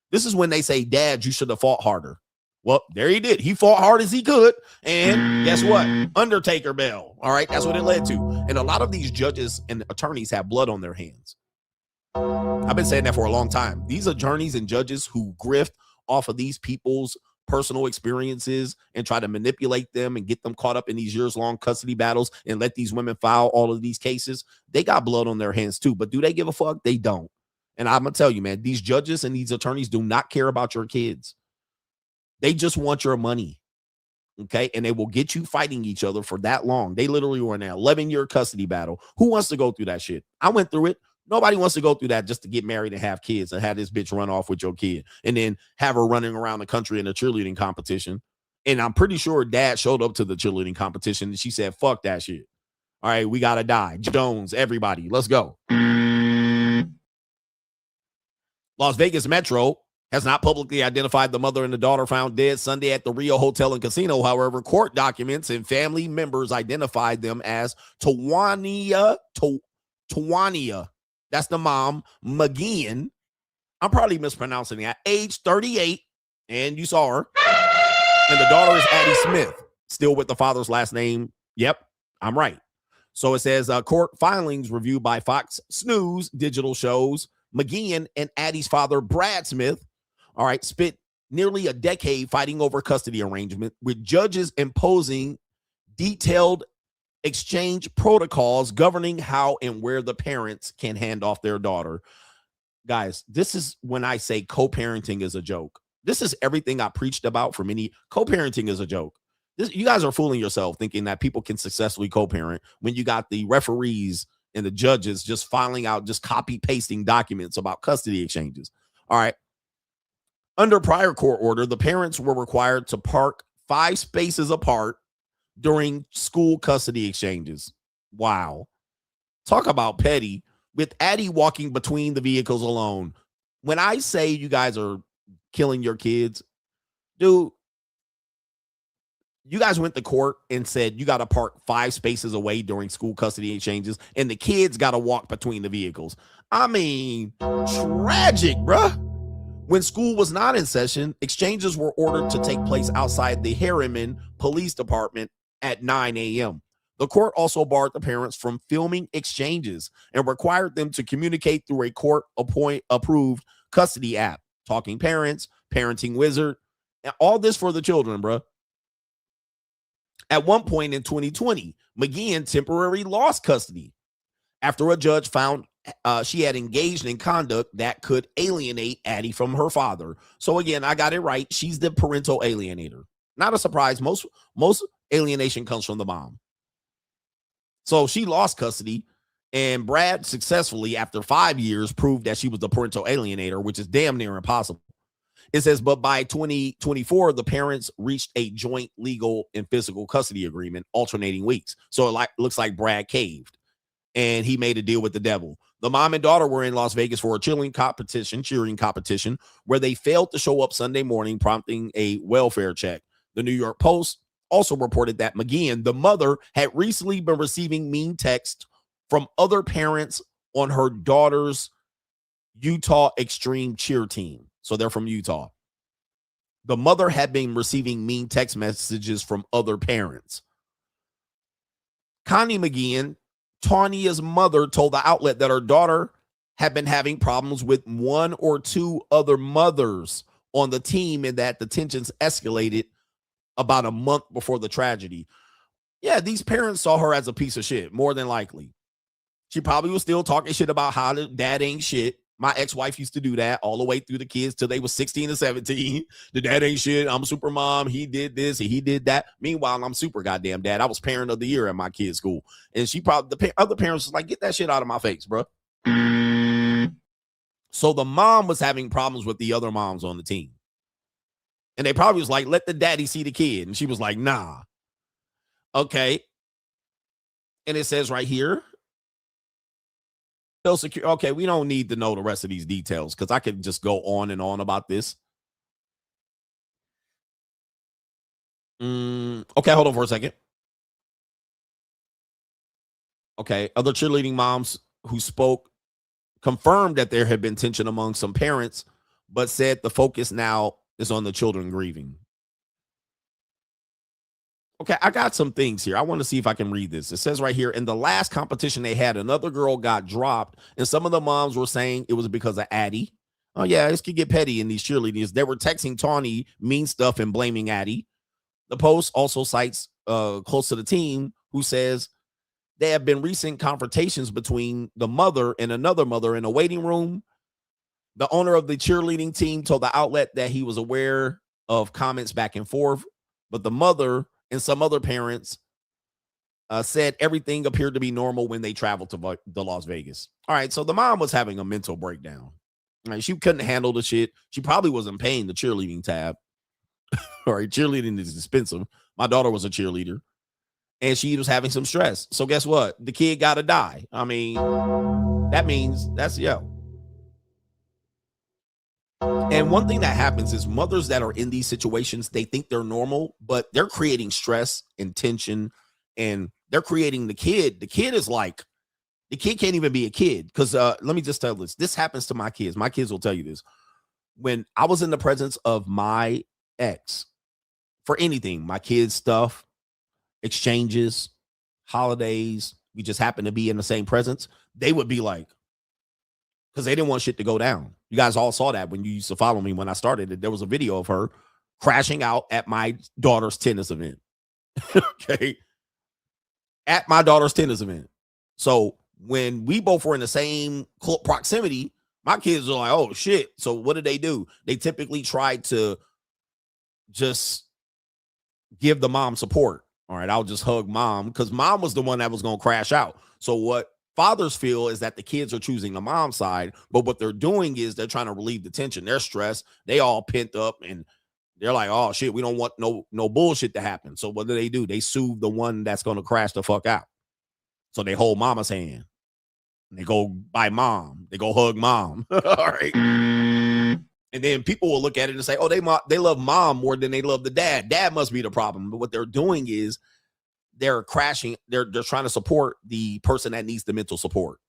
This is when they say, Dad, you should have fought harder. Well, there he did. He fought hard as he could. And guess what? Undertaker bell. All right. That's what it led to. And a lot of these judges and attorneys have blood on their hands. I've been saying that for a long time. These attorneys and judges who grift off of these people's personal experiences and try to manipulate them and get them caught up in these years-long custody battles and let these women file all of these cases, they got blood on their hands too. But do they give a fuck? They don't. And I'm going to tell you, man, these judges and these attorneys do not care about your kids. They just want your money. Okay. And they will get you fighting each other for that long. They literally were in an 11-year custody battle. Who wants to go through that shit? I went through it. Nobody wants to go through that just to get married and have kids and have this bitch run off with your kid and then have her running around the country in a cheerleading competition. And I'm pretty sure dad showed up to the cheerleading competition and she said, fuck that shit. All right, we got to die. Jones, everybody, let's go. Las Vegas Metro has not publicly identified the mother and the daughter found dead Sunday at the Rio Hotel and Casino. However, court documents and family members identified them as Tawani. That's the mom, McGeehan. I'm probably mispronouncing that. Age 38, and you saw her. And the daughter is Addie Smith, still with the father's last name. Yep, I'm right. So it says court filings reviewed by Fox News digital shows McGeehan and Addie's father, Brad Smith, all right, spent nearly a decade fighting over custody arrangement with judges imposing detailed exchange protocols governing how and where the parents can hand off their daughter. Guys, this is when I say co-parenting is a joke. This is everything I preached about for many. Co-parenting is a joke. You guys are fooling yourself thinking that people can successfully co-parent when you got the referees and the judges just filing out, just copy pasting documents about custody exchanges. All right. Under prior court order, the parents were required to park 5 spaces apart during school custody exchanges. Wow. Talk about petty. With Addie walking between the vehicles alone. When I say you guys are killing your kids, dude, you guys went to court and said you got to park 5 spaces away during school custody exchanges, and the kids got to walk between the vehicles. I mean, tragic, bruh. When school was not in session, exchanges were ordered to take place outside the Harriman Police Department at 9 a.m. The court also barred the parents from filming exchanges and required them to communicate through a court-approved custody app, Talking Parents, Parenting Wizard, and all this for the children, bruh. At one point in 2020, McGeehan temporarily lost custody after a judge found she had engaged in conduct that could alienate Addie from her father. So again, I got it right. She's the parental alienator. Not a surprise. Most alienation comes from the mom. So she lost custody, and Brad successfully, after 5 years, proved that she was the parental alienator, which is damn near impossible. It says, but by 2024, the parents reached a joint legal and physical custody agreement, alternating weeks. So it looks like Brad caved, and he made a deal with the devil. The mom and daughter were in Las Vegas for a cheering competition, where they failed to show up Sunday morning, prompting a welfare check. The New York Post also reported that McGeehan, the mother, had recently been receiving mean texts from other parents on her daughter's Utah Extreme cheer team. So they're from Utah. The mother had been receiving mean text messages from other parents. Connie McGeehan, Tanya's mother, told the outlet that her daughter had been having problems with 1 or 2 other mothers on the team and that the tensions escalated about a month before the tragedy. Yeah, these parents saw her as a piece of shit, more than likely. She probably was still talking shit about how the dad ain't shit. My ex-wife used to do that all the way through the kids till they were 16 and 17. The dad ain't shit. I'm super mom. He did this and he did that. Meanwhile, I'm super goddamn dad. I was parent of the year at my kid's school. And she probably, the other parents was like, get that shit out of my face, bro. So the mom was having problems with the other moms on the team. And they probably was like, let the daddy see the kid. And she was like, nah. Okay. And it says right here, okay, we don't need to know the rest of these details because I could just go on and on about this. Okay, hold on for a second. Okay, other cheerleading moms who spoke confirmed that there had been tension among some parents, but said the focus now is on the children grieving. Okay, I got some things here. I want to see if I can read this. It says right here, in the last competition they had, another girl got dropped, and some of the moms were saying it was because of Addie. Oh, yeah, this could get petty in these cheerleaders. They were texting Tawny mean stuff and blaming Addie. The Post also cites close to the team who says there have been recent confrontations between the mother and another mother in a waiting room. The owner of the cheerleading team told the outlet that he was aware of comments back and forth, but the mother and some other parents said everything appeared to be normal when they traveled to the Las Vegas. All right, so the mom was having a mental breakdown. Right, she couldn't handle the shit. She probably wasn't paying the cheerleading tab. All right, cheerleading is expensive. My daughter was a cheerleader, and she was having some stress. So guess what? The kid got to die. I mean, that means that's, yo. And one thing that happens is mothers that are in these situations, they think they're normal, but they're creating stress and tension, and they're creating the kid. The kid is like, the kid can't even be a kid. Because let me just tell this. This happens to my kids. My kids will tell you this. When I was in the presence of my ex, for anything, my kids' stuff, exchanges, holidays, we just happen to be in the same presence, they would be like, because they didn't want shit to go down. You guys all saw that when you used to follow me when I started it. There was a video of her crashing out at my daughter's tennis event. Okay. At my daughter's tennis event. So when we both were in the same proximity, my kids are like, oh shit. So what did they do? They typically tried to just give the mom support. All right, I'll just hug mom because mom was the one that was going to crash out. So what fathers feel is that the kids are choosing the mom side, but what they're doing is they're trying to relieve the tension. They're stressed. They all pent up, and They're like, oh shit, we don't want no bullshit to happen. So what do? They sue the one that's going to crash the fuck out. So they hold mama's hand. And they go buy mom. They go hug mom. All right. And then people will look at it and say, oh, they love mom more than they love the dad. Dad must be the problem. But what they're doing is they're crashing. They're trying to support the person that needs the mental support.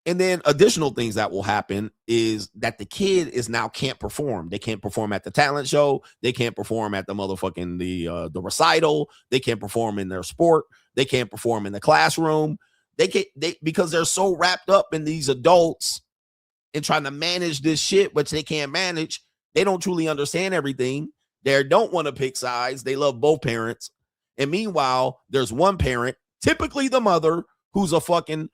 And then additional things that will happen is that the kid is now can't perform. They can't perform at the talent show. They can't perform at the motherfucking the recital. They can't perform in their sport. They can't perform in the classroom. Because they're so wrapped up in these adults and trying to manage this shit, which they can't manage. They don't truly understand everything. They don't want to pick sides. They love both parents. And meanwhile, there's one parent, typically the mother, who's a fucking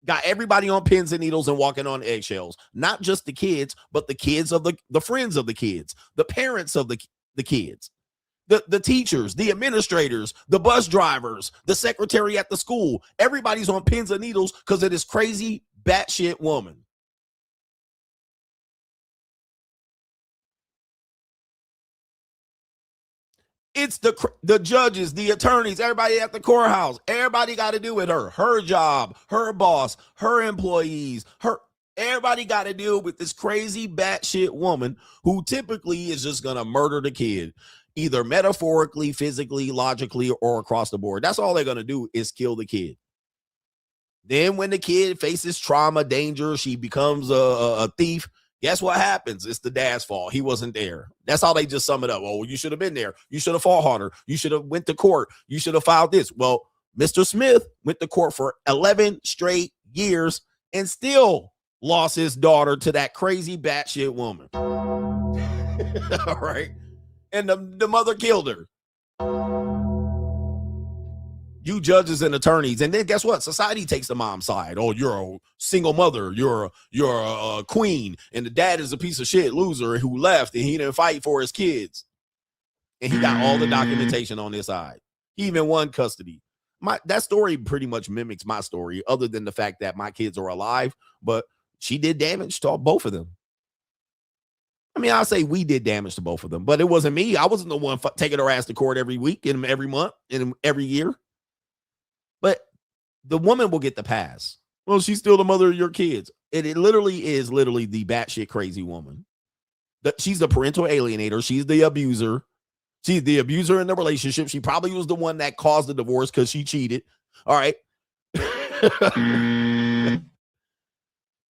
got everybody on pins and needles and walking on eggshells. Not just the kids, but the kids of the friends of the kids, the parents of the kids, the teachers, the administrators, the bus drivers, the secretary at the school. Everybody's on pins and needles because of this crazy batshit woman. It's the judges, the attorneys, everybody at the courthouse. Everybody got to do with her. Her job, her boss, her employees, everybody got to deal with this crazy batshit woman who typically is just going to murder the kid, either metaphorically, physically, logically, or across the board. That's all they're going to do is kill the kid. Then when the kid faces trauma, danger, she becomes a thief. Guess what happens? It's the dad's fault. He wasn't there. That's how they just sum it up. Oh, you should have been there. You should have fought harder. You should have went to court. You should have filed this. Well, Mr. Smith went to court for 11 straight years and still lost his daughter to that crazy batshit woman. All right. And the mother killed her. You judges and attorneys, and then guess what? Society takes the mom's side. Oh, you're a single mother. You're a queen, and the dad is a piece of shit loser who left, and he didn't fight for his kids. And he got all the documentation on his side. He even won custody. That story pretty much mimics my story, other than the fact that my kids are alive. But she did damage to both of them. I mean, I'll say we did damage to both of them, but it wasn't me. I wasn't the one taking her ass to court every week and every month and every year. But the woman will get the pass. Well, she's still the mother of your kids. It literally is the batshit crazy woman. She's the parental alienator. She's the abuser. She's the abuser in the relationship. She probably was the one that caused the divorce because she cheated. All right.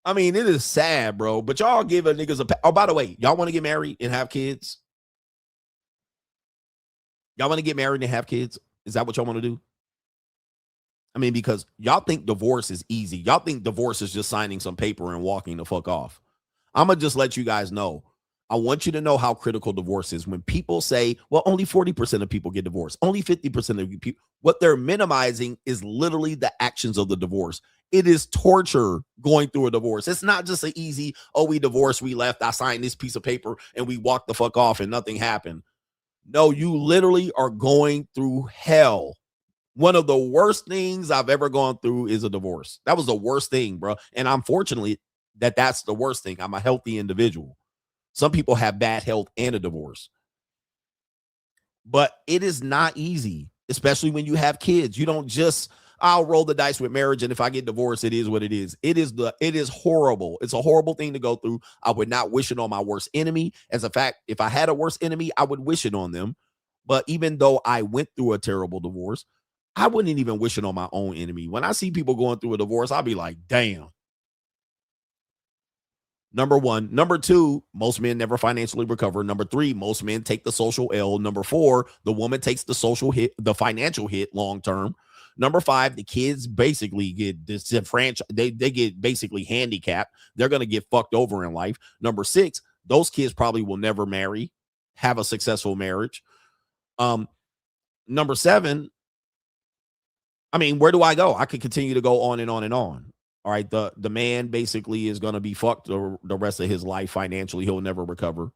I mean, it is sad, bro. But y'all give a niggas a... Oh, by the way, y'all want to get married and have kids? Y'all want to get married and have kids? Is that what y'all want to do? I mean, because y'all think divorce is easy. Y'all think divorce is just signing some paper and walking the fuck off. I'm going to just let you guys know. I want you to know how critical divorce is. When people say, well, only 40% of people get divorced, only 50% of people, what they're minimizing is literally the actions of the divorce. It is torture going through a divorce. It's not just an easy, oh, we divorced, we left, I signed this piece of paper, and we walked the fuck off and nothing happened. No, you literally are going through hell. One of the worst things I've ever gone through is a divorce. That was the worst thing, bro. And unfortunately, that's the worst thing. I'm a healthy individual. Some people have bad health and a divorce. But it is not easy, especially when you have kids. You don't just, I'll roll the dice with marriage, and if I get divorced, it is what it is. It is horrible. It's a horrible thing to go through. I would not wish it on my worst enemy. As a fact, if I had a worst enemy, I would wish it on them. But even though I went through a terrible divorce, I wouldn't even wish it on my own enemy. When I see people going through a divorce, I'll be like, damn. Number one. Number two, most men never financially recover. Number three, most men take the social L. Number four, the woman takes the social hit, the financial hit long term. Number five, the kids basically get disenfranchised. They get basically handicapped. They're going to get fucked over in life. Number six, those kids probably will never marry, have a successful marriage. Number seven, I mean, where do I go? I could continue to go on and on and on. All right. The man basically is going to be fucked the rest of his life financially. He'll never recover.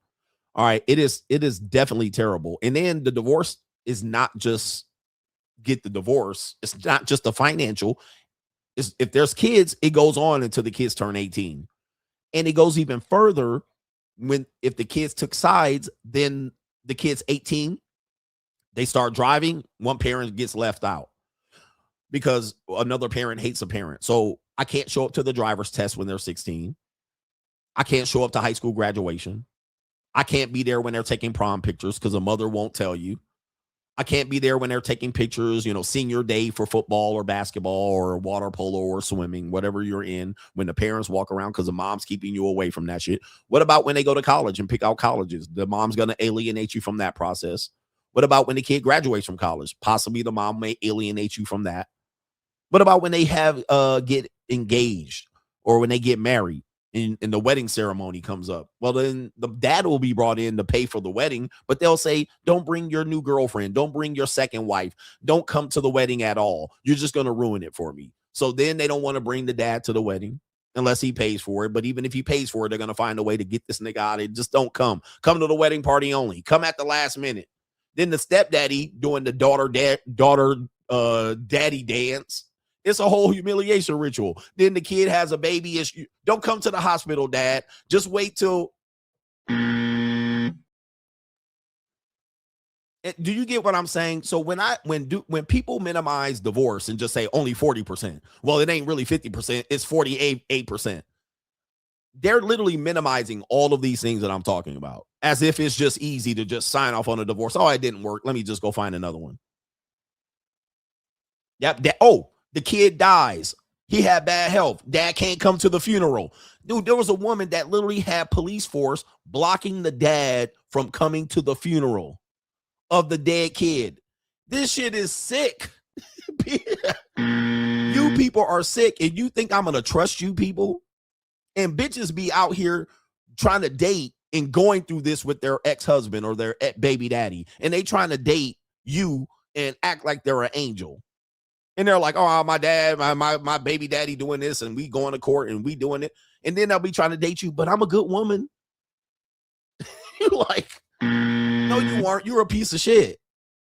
All right. It is definitely terrible. And then the divorce is not just get the divorce. It's not just the financial. If there's kids, it goes on until the kids turn 18. And it goes even further if the kids took sides, then the kid's 18, they start driving, one parent gets left out because another parent hates a parent. So I can't show up to the driver's test when they're 16. I can't show up to high school graduation. I can't be there when they're taking prom pictures because a mother won't tell you. I can't be there when they're taking pictures, senior day for football or basketball or water polo or swimming, whatever you're in, when the parents walk around because the mom's keeping you away from that shit. What about when they go to college and pick out colleges? The mom's going to alienate you from that process. What about when the kid graduates from college? Possibly the mom may alienate you from that. What about when they get engaged or when they get married? And the wedding ceremony comes up. Well, then the dad will be brought in to pay for the wedding, but they'll say, don't bring your new girlfriend. Don't bring your second wife. Don't come to the wedding at all. You're just going to ruin it for me. So then they don't want to bring the dad to the wedding unless he pays for it. But even if he pays for it, they're going to find a way to get this nigga out of it. Just don't come. Come to the wedding party only. Come at the last minute. Then the stepdaddy doing the daddy dance. It's a whole humiliation ritual. Then the kid has a baby issue. Don't come to the hospital, dad. Just wait till. Do you get what I'm saying? So when people minimize divorce and just say only 40%, well, it ain't really 50%. It's 48%. They're literally minimizing all of these things that I'm talking about as if it's just easy to just sign off on a divorce. Oh, it didn't work. Let me just go find another one. Yep. The kid dies. He had bad health. Dad can't come to the funeral. Dude, there was a woman that literally had police force blocking the dad from coming to the funeral of the dead kid. This shit is sick. You people are sick, and you think I'm going to trust you people? And bitches be out here trying to date and going through this with their ex-husband or their baby daddy, and they trying to date you and act like they're an angel. And they're like, oh, my dad, my baby daddy doing this, and we going to court and we doing it. And then they'll be trying to date you, but I'm a good woman. You're like, no, you aren't. You're a piece of shit.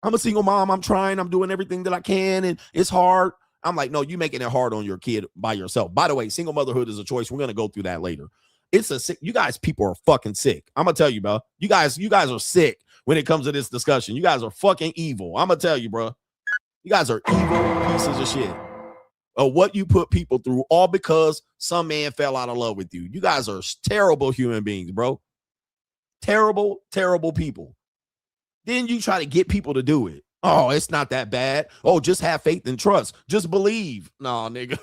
I'm a single mom. I'm trying. I'm doing everything that I can, and it's hard. I'm like, no, you making it hard on your kid by yourself. By the way, single motherhood is a choice. We're going to go through that later. It's a sick. You guys, people are fucking sick. I'm going to tell you, bro. You guys are sick when it comes to this discussion. You guys are fucking evil. I'm going to tell you, bro. You guys are evil pieces of shit. What you put people through, all because some man fell out of love with you. You guys are terrible human beings, bro. Terrible, terrible people. Then you try to get people to do it. Oh, it's not that bad. Oh, just have faith and trust. Just believe. No, nigga.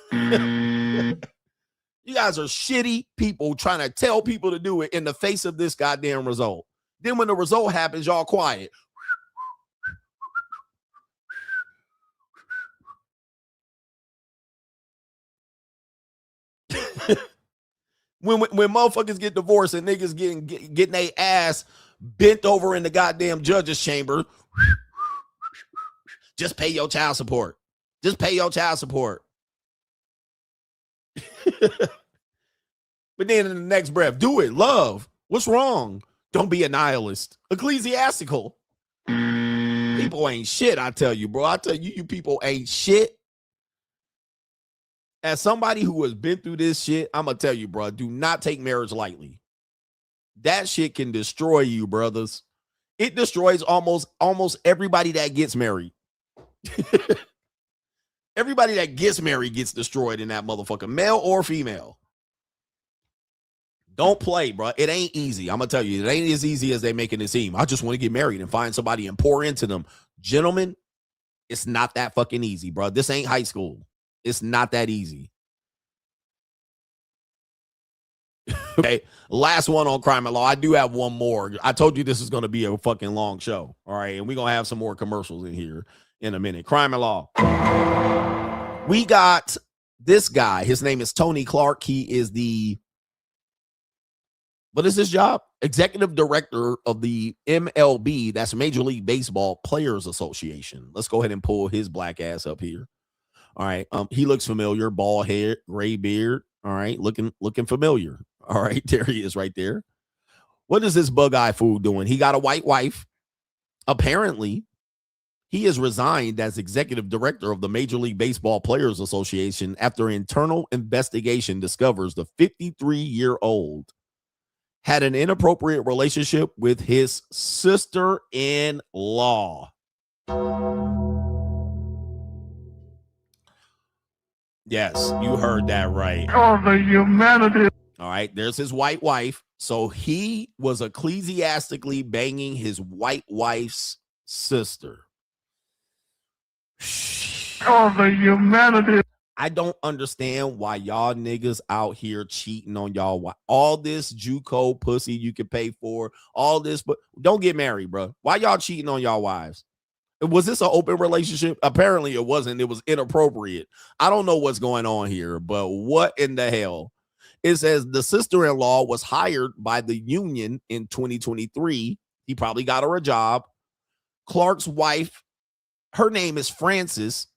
You guys are shitty people trying to tell people to do it in the face of this goddamn result. Then when the result happens, y'all quiet. When motherfuckers get divorced and niggas getting their ass bent over in the goddamn judge's chamber, just pay your child support. Just pay your child support. But then in the next breath, do it. Love. What's wrong? Don't be a nihilist. Ecclesiastical. People ain't shit, I tell you, bro. I tell you, you people ain't shit. As somebody who has been through this shit, I'm going to tell you, bro, do not take marriage lightly. That shit can destroy you, brothers. It destroys almost everybody that gets married. Everybody that gets married gets destroyed in that motherfucker, male or female. Don't play, bro. It ain't easy. I'm going to tell you, it ain't as easy as they making it seem. I just want to get married and find somebody and pour into them. Gentlemen, it's not that fucking easy, bro. This ain't high school. It's not that easy. Okay, last one on crime and law. I do have one more. I told you this is going to be a fucking long show. All right, and we're going to have some more commercials in here in a minute. Crime and law. We got this guy. His name is Tony Clark. He is what is his job? Executive director of the MLB. That's Major League Baseball Players Association. Let's go ahead and pull his black ass up here. All right. He looks familiar. Bald head, gray beard. All right. Looking familiar. All right. There he is right there. What is this bug-eye fool doing? He got a white wife. Apparently, he has resigned as executive director of the Major League Baseball Players Association after internal investigation discovers the 53-year-old had an inappropriate relationship with his sister-in-law. Yes, you heard that right. Oh, the humanity. All right, there's his white wife. So he was ecclesiastically banging his white wife's sister. Oh, the humanity. I don't understand why y'all niggas out here cheating on y'all. All this JUCO pussy you can pay for, all this, but don't get married, bro. Why y'all cheating on y'all wives? Was this an open relationship? Apparently it wasn't. It was inappropriate. I don't know what's going on here, but what in the hell? It says the sister-in-law was hired by the union in 2023. He probably got her a job. Clark's wife, her name is Frances.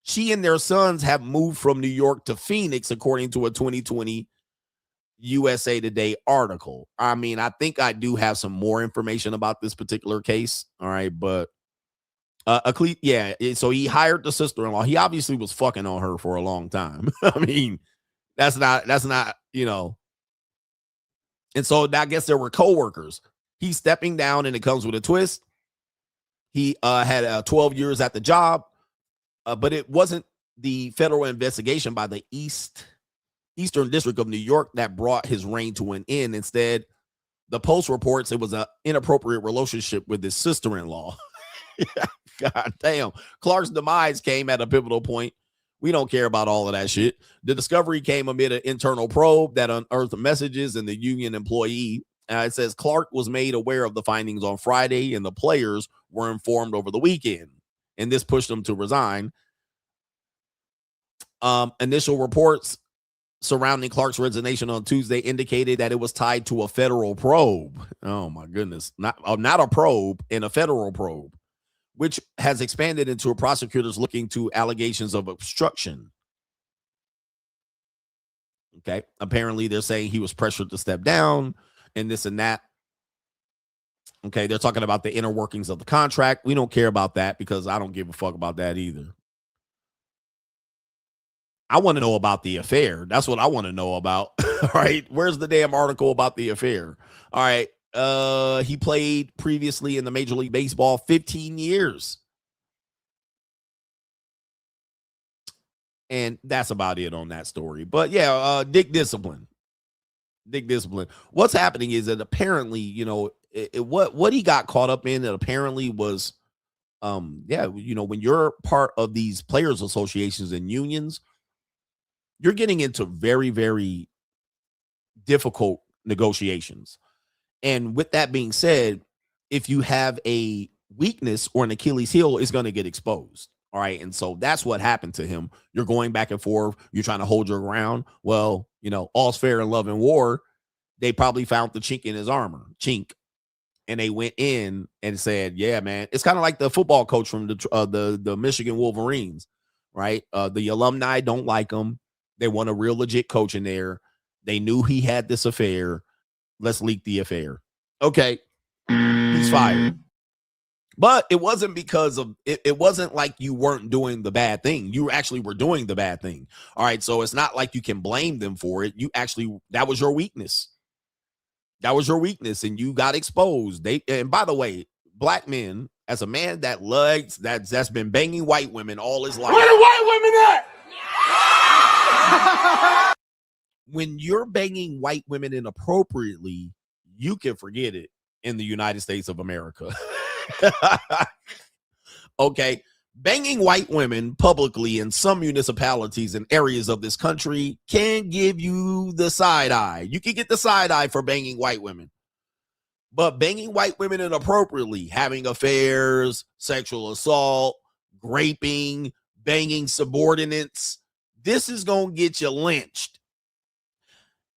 She and their sons have moved from New York to Phoenix, according to a 2020 USA Today article. I mean, I think I do have some more information about this particular case. All right, but yeah, so he hired the sister-in-law. He obviously was fucking on her for a long time. I mean, that's not, you know. And so I guess there were co-workers. He's stepping down and it comes with a twist. He had 12 years at the job. But it wasn't the federal investigation by the Eastern District of New York that brought his reign to an end. Instead, the Post reports it was an inappropriate relationship with his sister-in-law. God damn. Clark's demise came at a pivotal point. We don't care about all of that shit. The discovery came amid an internal probe that unearthed messages in the union employee. It says Clark was made aware of the findings on Friday, and the players were informed over the weekend. And this pushed him to resign. Initial reports surrounding Clark's resignation on Tuesday indicated that it was tied to a federal probe. Oh my goodness. Not a probe, and a federal probe, which has expanded into prosecutors looking to allegations of obstruction. Okay. Apparently they're saying he was pressured to step down and this and that. Okay, they're talking about the inner workings of the contract. We don't care about that because I don't give a fuck about that either. I want to know about the affair. That's what I want to know about. All right, where's the damn article about the affair? All right, he played previously in the Major League Baseball 15 years. And that's about it on that story. But yeah, Dick Discipline. What's happening is that apparently, you know, what he got caught up in, that apparently was, yeah, you know, when you're part of these players associations and unions, you're getting into very, very difficult negotiations. And with that being said, if you have a weakness or an Achilles heel, it's going to get exposed. All right. And so that's what happened to him. You're going back and forth. You're trying to hold your ground. Well, you know, all's fair in love and war. They probably found the chink in his armor. And they went in and said, yeah, man, it's kind of like the football coach from the Michigan Wolverines, right? The alumni don't like him. They want a real legit coach in there. They knew he had this affair. Let's leak the affair. Okay. He's fired. But it wasn't because of it wasn't like you weren't doing the bad thing. You actually were doing the bad thing. All right. So it's not like you can blame them for it. You actually, that was your weakness. That was your weakness, and you got exposed. And by the way, black men, as a man that loves that's been banging white women all his life. Where the white women at? When you're banging white women inappropriately, you can forget it in the United States of America. Okay. Banging white women publicly in some municipalities and areas of this country can give you the side eye. You can get the side eye for banging white women. But banging white women inappropriately, having affairs, sexual assault, raping, banging subordinates, this is going to get you lynched.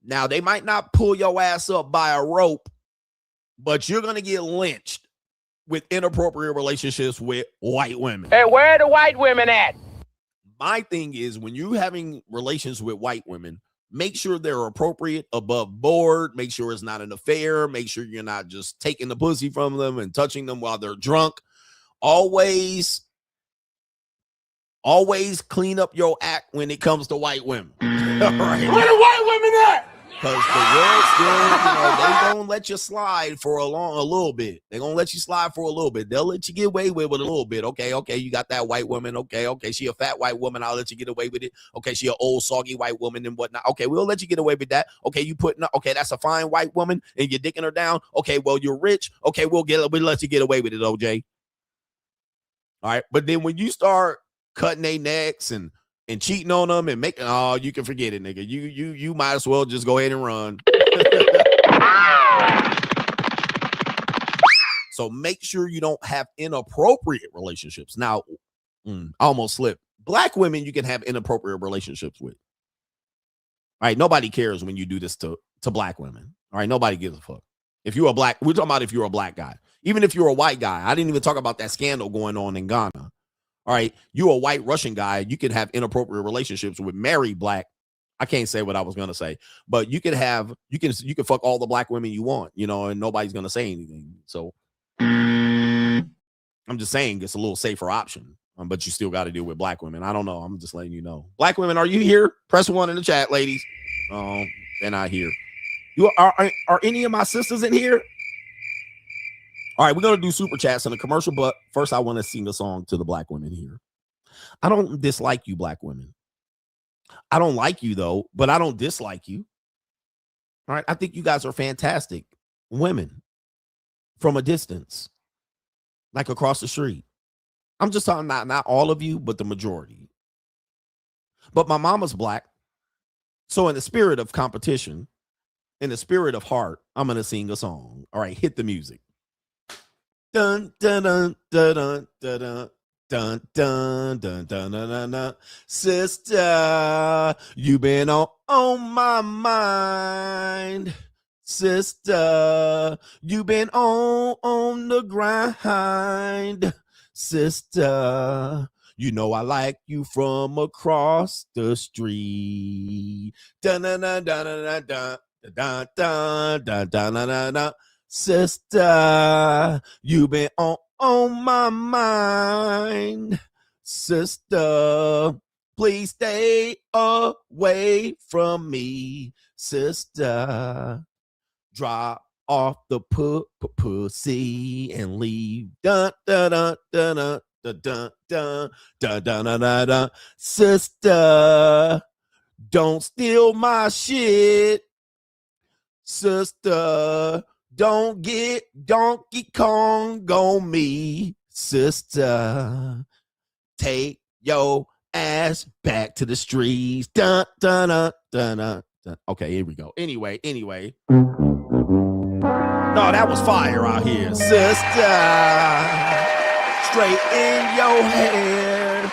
Now, they might not pull your ass up by a rope, but you're going to get lynched with inappropriate relationships with white women. Hey, where are the white women at? My thing is, when you're having relations with white women, make sure they're appropriate, above board. Make sure it's not an affair. Make sure you're not just taking the pussy from them and touching them while they're drunk. Always clean up your act when it comes to white women. All right. Where the white women at? Because the world still, they gonna let you slide for a little bit. They're gonna let you slide for a little bit. They'll let you get away with it a little bit. Okay, you got that white woman. Okay, she a fat white woman. I'll let you get away with it. Okay, she an old soggy white woman and whatnot. Okay, we'll let you get away with that. Okay, okay, that's a fine white woman and you're dicking her down. Okay, well, you're rich. Okay, we'll let you get away with it, OJ. All right, but then when you start cutting their necks and cheating on them and making, you can forget it, nigga. You might as well just go ahead and run. So make sure you don't have inappropriate relationships. Now, I almost slipped. Black women you can have inappropriate relationships with. All right, nobody cares when you do this to black women. All right, nobody gives a fuck. If you're a black, we're talking about if you're a black guy. Even if you're a white guy, I didn't even talk about that scandal going on in Ghana. All right, you a white Russian guy, you can have inappropriate relationships with married black. I can't say what I was gonna say, but you can fuck all the black women you want, and nobody's gonna say anything. So I'm just saying it's a little safer option, but you still got to deal with black women. I don't know. I'm just letting you know. Black women, are you here? Press 1 in the chat, ladies. Oh, they're not here. You are any of my sisters in here? All right, we're going to do super chats in a commercial, but first I want to sing a song to the black women here. I don't dislike you, black women. I don't like you, though, but I don't dislike you. All right, I think you guys are fantastic women from a distance, like across the street. I'm just talking not all of you, but the majority. But my mama's black. So in the spirit of competition, in the spirit of heart, I'm going to sing a song. All right, hit the music. Dun dun dun dun dun dun dun dun dun dun dun dun. Sister, you been on my mind. Sister, you been on the grind. Sister, you know I like you from across the street. Dun dun dun dun dun dun dun dun dun dun dun dun. Sister, you been on my mind. Sister, please stay away from me. Sister, drop off the pussy and leave. Dun dun dun dun dun dun dun dun dun dun dun dun. Sister, don't steal my shit. Sister, don't get Donkey Kong on me. Sister, take your ass back to the streets. Dun dun dun dun dun dun. Okay, here we go. Anyway. No, that was fire out here. Sister, straighten your hair.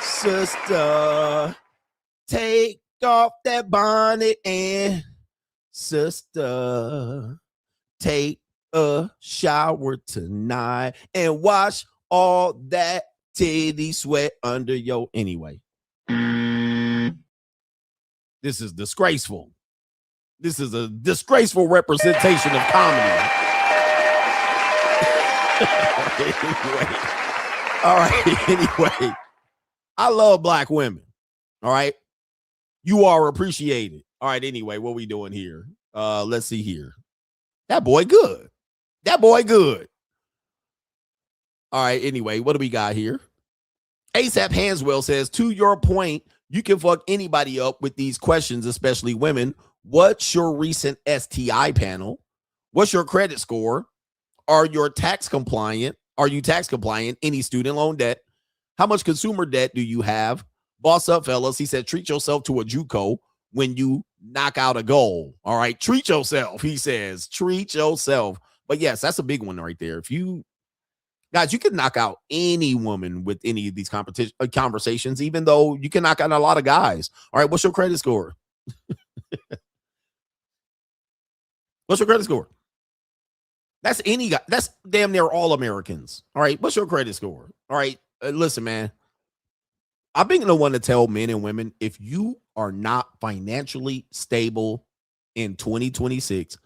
Sister, take off that bonnet and sister, take a shower tonight and wash all that titty sweat under your anyway. This is disgraceful. This is a disgraceful representation of comedy. All right. Anyway, I love black women. All right. You are appreciated. All right. Anyway, what we doing here? Let's see here. That boy good. All right. Anyway, what do we got here? ASAP Hanswell says, to your point, you can fuck anybody up with these questions, especially women. What's your recent STI panel? What's your credit score? Are you tax compliant? Any student loan debt? How much consumer debt do you have? Boss up, fellas. He said, treat yourself to a JUCO when you knock out a goal. All right. Treat yourself. He says, treat yourself. But yes, that's a big one right there. If you guys, you can knock out any woman with any of these conversations, even though you can knock out a lot of guys. All right. What's your credit score? What's your credit score? That's any guy. That's damn near all Americans. All right. What's your credit score? All right. Listen, man. I've been the one to tell men and women, if you are not financially stable in 2026,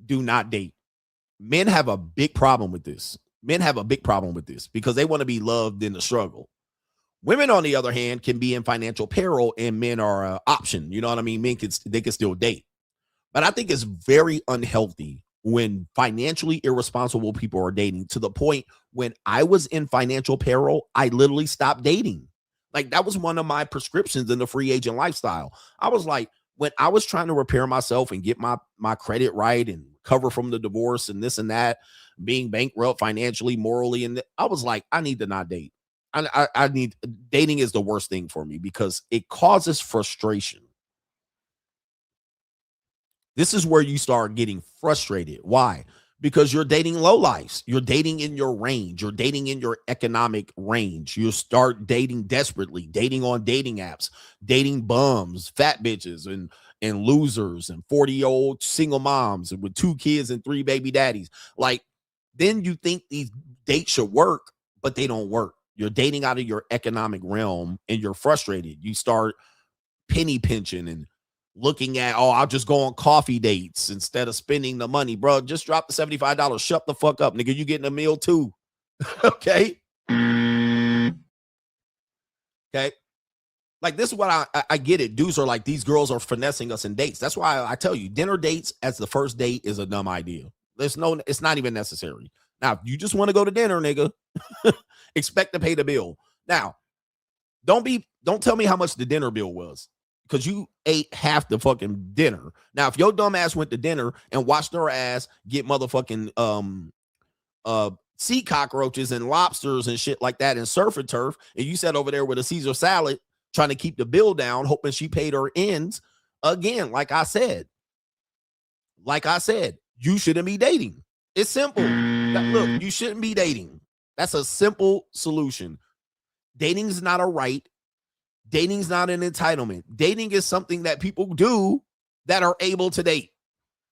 do not date. Men have a big problem with this. Because they want to be loved in the struggle. Women, on the other hand, can be in financial peril and men are an option. You know what I mean? Men can still date. But I think it's very unhealthy when financially irresponsible people are dating, to the point when I was in financial peril, I literally stopped dating. Like, that was one of my prescriptions in the free agent lifestyle. I was like, when I was trying to repair myself and get my credit right and recover from the divorce and this and that, being bankrupt financially, morally, and I was like, I need to not date. I need, dating is the worst thing for me because it causes frustration. This is where you start getting frustrated. Why? Because you're dating lowlifes. You're dating in your range. You're dating in your economic range. You start dating desperately, dating on dating apps, dating bums, fat bitches, and losers, and 40-year-old single moms with 2 kids and 3 baby daddies. Like, then you think these dates should work, but they don't work. You're dating out of your economic realm and you're frustrated. You start penny pinching and looking at, oh, I'll just go on coffee dates instead of spending the money. Bro, just drop the $75. Shut the fuck up, nigga. You getting a meal too. Okay. Okay. Like, this is what I get it. Dudes are like, these girls are finessing us in dates. That's why I tell you, dinner dates as the first date is a dumb idea. It's not even necessary. Now, if you just want to go to dinner, nigga, expect to pay the bill. Now, don't tell me how much the dinner bill was, because you ate half the fucking dinner. Now, if your dumb ass went to dinner and watched her ass get motherfucking sea cockroaches and lobsters and shit like that and surf and turf, and you sat over there with a Caesar salad trying to keep the bill down, hoping she paid her ends, again, like I said, you shouldn't be dating. It's simple. Look, you shouldn't be dating. That's a simple solution. Dating is not a right. Dating is not an entitlement. Dating is something that people do that are able to date.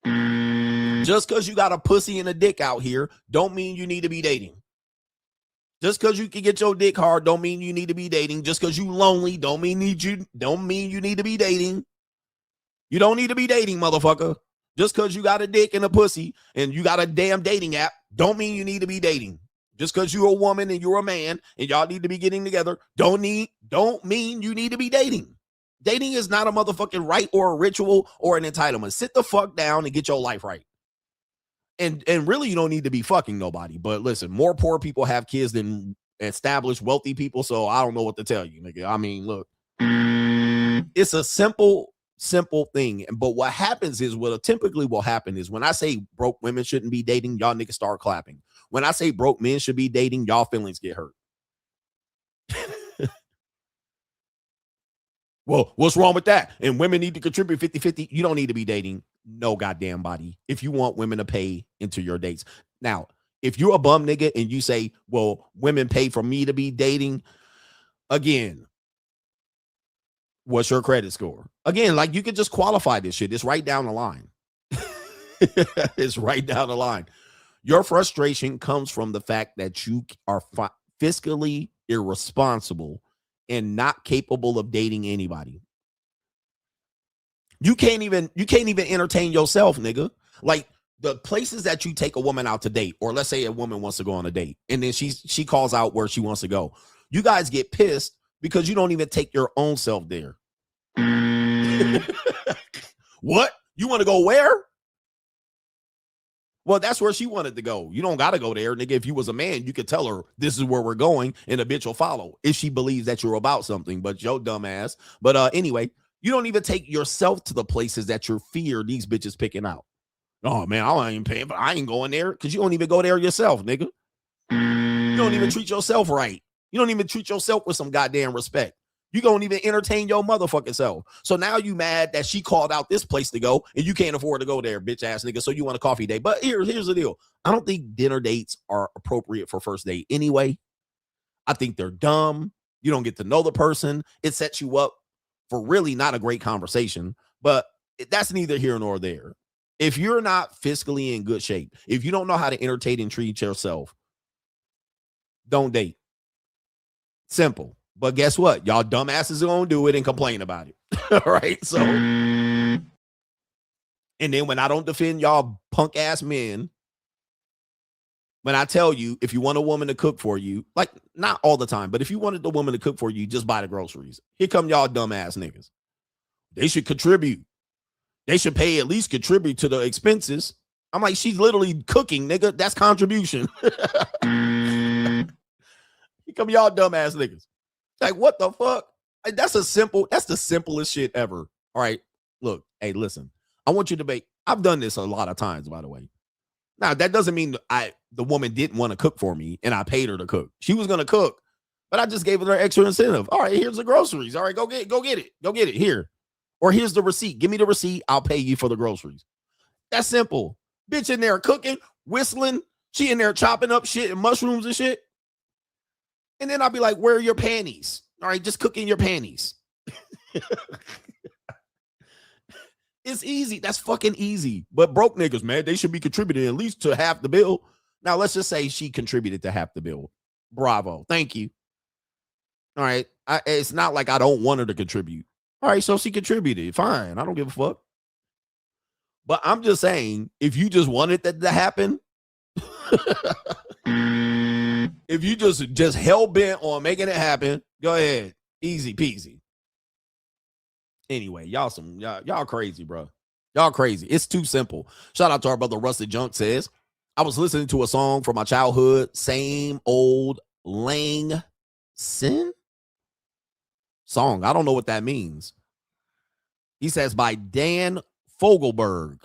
Just because you got a pussy and a dick out here don't mean you need to be dating. Just because you can get your dick hard don't mean you need to be dating. Just because you lonely don't mean you need to be dating. You don't need to be dating, motherfucker. Just because you got a dick and a pussy and you got a damn dating app don't mean you need to be dating. Just because you're a woman and you're a man and y'all need to be getting together don't mean you need to be dating. Dating is not a motherfucking right or a ritual or an entitlement. Sit the fuck down and get your life right. And really, you don't need to be fucking nobody. But listen, more poor people have kids than established wealthy people, so I don't know what to tell you, nigga. I mean, look, it's a simple thing. But what happens is, what typically will happen is, when I say broke women shouldn't be dating, y'all niggas start clapping. When I say broke men should be dating, y'all feelings get hurt. Well, what's wrong with that? And women need to contribute 50-50. You don't need to be dating no goddamn body if you want women to pay into your dates. Now, if you're a bum nigga and you say, well, women pay for me to be dating, again, what's your credit score? Again, like, you could just qualify this shit. It's right down the line. It's right down the line. Your frustration comes from the fact that you are fiscally irresponsible and not capable of dating anybody. You can't even entertain yourself, nigga. Like, the places that you take a woman out to date, or let's say a woman wants to go on a date and then she calls out where she wants to go. You guys get pissed because you don't even take your own self there. What? You want to go where? Well, that's where she wanted to go. You don't got to go there, nigga. If you was a man, you could tell her this is where we're going, and a bitch will follow if she believes that you're about something. But yo, dumb ass. But anyway, you don't even take yourself to the places that you fear these bitches picking out. Oh man, I ain't paying, but I ain't going there because you don't even go there yourself, nigga. You don't even treat yourself right. You don't even treat yourself with some goddamn respect. You don't even entertain your motherfucking self. So now you mad that she called out this place to go and you can't afford to go there, bitch ass nigga. So you want a coffee date. But here's the deal. I don't think dinner dates are appropriate for first date anyway. I think they're dumb. You don't get to know the person. It sets you up for really not a great conversation. But that's neither here nor there. If you're not fiscally in good shape, if you don't know how to entertain and treat yourself, don't date. Simple. But guess what? Y'all dumbasses are going to do it and complain about it. All right. So, and then when I don't defend y'all punk ass men, when I tell you, if you want a woman to cook for you, like, not all the time, but if you wanted the woman to cook for you, just buy the groceries. Here come y'all dumbass niggas. They should contribute. They should pay, at least contribute to the expenses. I'm like, she's literally cooking, nigga. That's contribution. Here come y'all dumbass niggas. Like, what the fuck? Like, that's the simplest shit ever. All right. Look, hey, listen. I want you to make. I've done this a lot of times, by the way. Now, that doesn't mean the woman didn't want to cook for me and I paid her to cook. She was gonna cook, but I just gave her extra incentive. All right, here's the groceries. All right, go get it here. Or here's the receipt. Give me the receipt. I'll pay you for the groceries. That's simple. Bitch in there cooking, whistling. She in there chopping up shit and mushrooms and shit. And then I'll be like, where are your panties? All right, just cook in your panties. It's easy. That's fucking easy. But broke niggas, man, they should be contributing at least to half the bill. Now, let's just say she contributed to half the bill. Bravo. Thank you. All right. It's not like I don't want her to contribute. All right, so she contributed. Fine. I don't give a fuck. But I'm just saying, if you just wanted that to happen, if you just hell-bent on making it happen, go ahead. Easy peasy. Anyway, y'all crazy, bro. Y'all crazy. It's too simple. Shout out to our brother Rusty Junk says, I was listening to a song from my childhood, Same Old Lang Sin song. I don't know what that means. He says by Dan Fogelberg.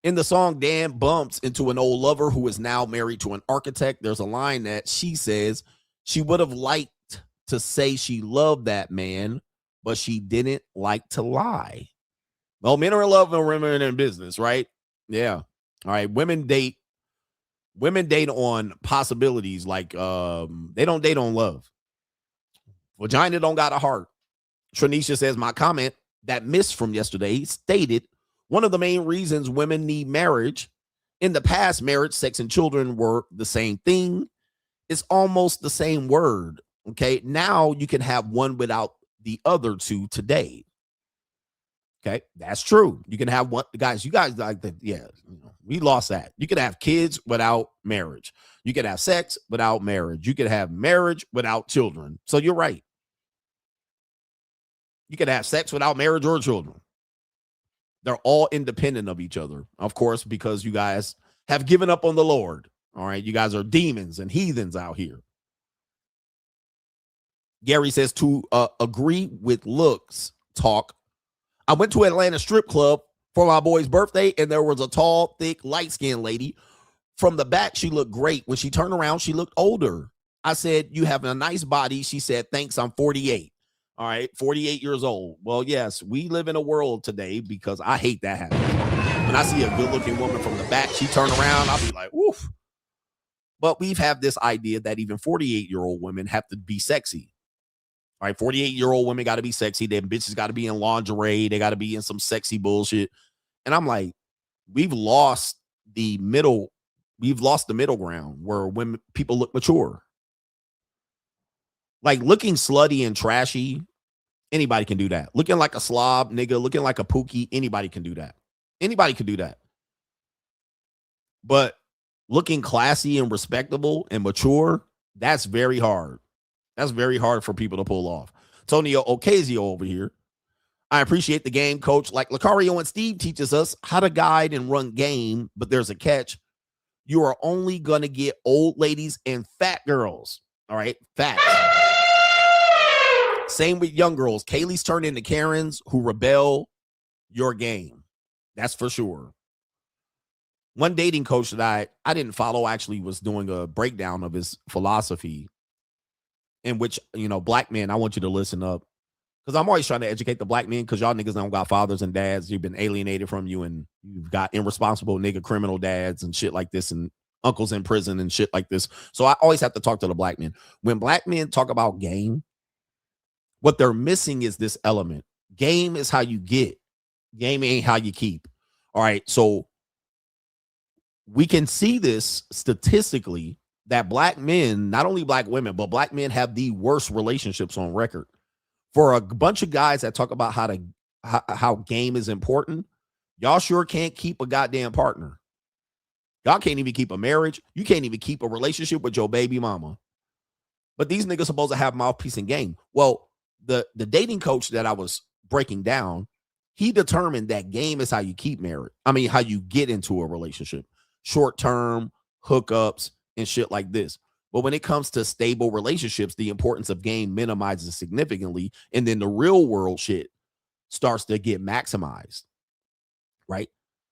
In the song, Dan bumps into an old lover who is now married to an architect. There's a line that she says she would have liked to say she loved that man, but she didn't like to lie. Well, men are in love and women are in business, right? Yeah. All right. Women date on possibilities like they don't date on love. Vagina don't got a heart. Tranisha says, my comment that missed from yesterday stated one of the main reasons women need marriage. In the past, marriage, sex, and children were the same thing. It's almost the same word. Okay. Now you can have one without the other two today. Okay. That's true. You can have one. Guys, you guys like that. Yeah. We lost that. You can have kids without marriage. You can have sex without marriage. You can have marriage without children. So you're right. You can have sex without marriage or children. They're all independent of each other, of course, because you guys have given up on the Lord. All right. You guys are demons and heathens out here. Gary says to agree with looks talk. I went to Atlanta strip club for my boy's birthday, and there was a tall, thick, light-skinned lady. From the back, she looked great. When she turned around, she looked older. I said, you have a nice body. She said, thanks, I'm 48. All right, 48 years old. Well, yes, we live in a world today because I hate that happening. When I see a good-looking woman from the back, she turn around, I'll be like, oof. But we've had this idea that even 48-year-old women have to be sexy. All right, 48-year-old women got to be sexy. Them bitches got to be in lingerie. They got to be in some sexy bullshit. And I'm like, we've lost the middle ground where women, people look mature. Like looking slutty and trashy, anybody can do that. Looking like a slob, nigga, looking like a pookie, anybody can do that. Anybody can do that. But looking classy and respectable and mature, that's very hard. That's very hard for people to pull off. Tonio Ocasio over here. I appreciate the game, coach. Like Lucario and Steve teaches us how to guide and run game, but there's a catch. You are only going to get old ladies and fat girls. All right, fat. Same with young girls. Kaylee's turned into Karens who rebel your game. That's for sure. One dating coach that I didn't follow actually was doing a breakdown of his philosophy in which, black men, I want you to listen up because I'm always trying to educate the black men because y'all niggas don't got fathers and dads. You've been alienated from you and you've got irresponsible nigga criminal dads and shit like this and uncles in prison and shit like this. So I always have to talk to the black men. When black men talk about game, what they're missing is this element. Game is how you get. Game ain't how you keep. All right. So we can see this statistically that black men, not only black women, but black men have the worst relationships on record. For a bunch of guys that talk about how game is important, y'all sure can't keep a goddamn partner. Y'all can't even keep a marriage. You can't even keep a relationship with your baby mama. But these niggas supposed to have mouthpiece and game. Well, the dating coach that I was breaking down, he determined that game is how you keep married. I mean, how you get into a relationship, short-term hookups and shit like this. But when it comes to stable relationships, the importance of game minimizes significantly. And then the real world shit starts to get maximized, right?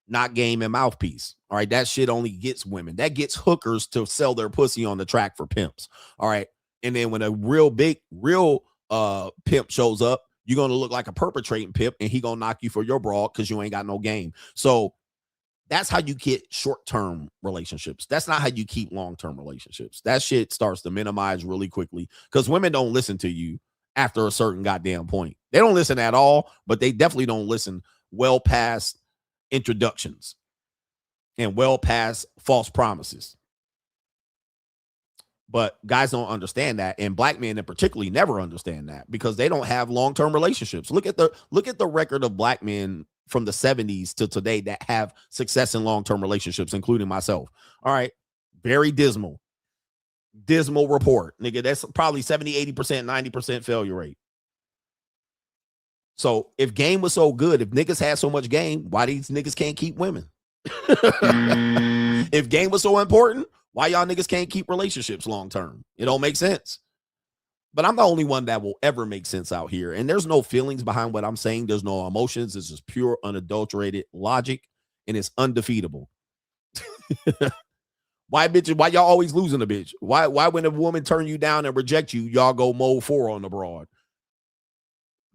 Not game and mouthpiece. All right. That shit only gets women. That gets hookers to sell their pussy on the track for pimps. All right. And then when a real pimp shows up, you're going to look like a perpetrating pimp and he going to knock you for your broad because you ain't got no game. So that's how you get short-term relationships. That's not how you keep long-term relationships. That shit starts to minimize really quickly because women don't listen to you after a certain goddamn point. They don't listen at all, but they definitely don't listen well past introductions and well past false promises. But guys don't understand that, and black men in particularly never understand that because they don't have long-term relationships. Look at the record of black men from the 70s to today that have success in long-term relationships, including myself. All right. Very dismal report, nigga. That's probably 70, 80%, 90% failure rate. So if game was so good, if niggas had so much game, why these niggas can't keep women? If game was so important, why y'all niggas can't keep relationships long-term? It don't make sense. But I'm the only one that will ever make sense out here. And there's no feelings behind what I'm saying. There's no emotions. This is pure, unadulterated logic, and it's undefeatable. Why y'all always losing a bitch? Why when a woman turn you down and reject you, y'all go mode 4 on the broad?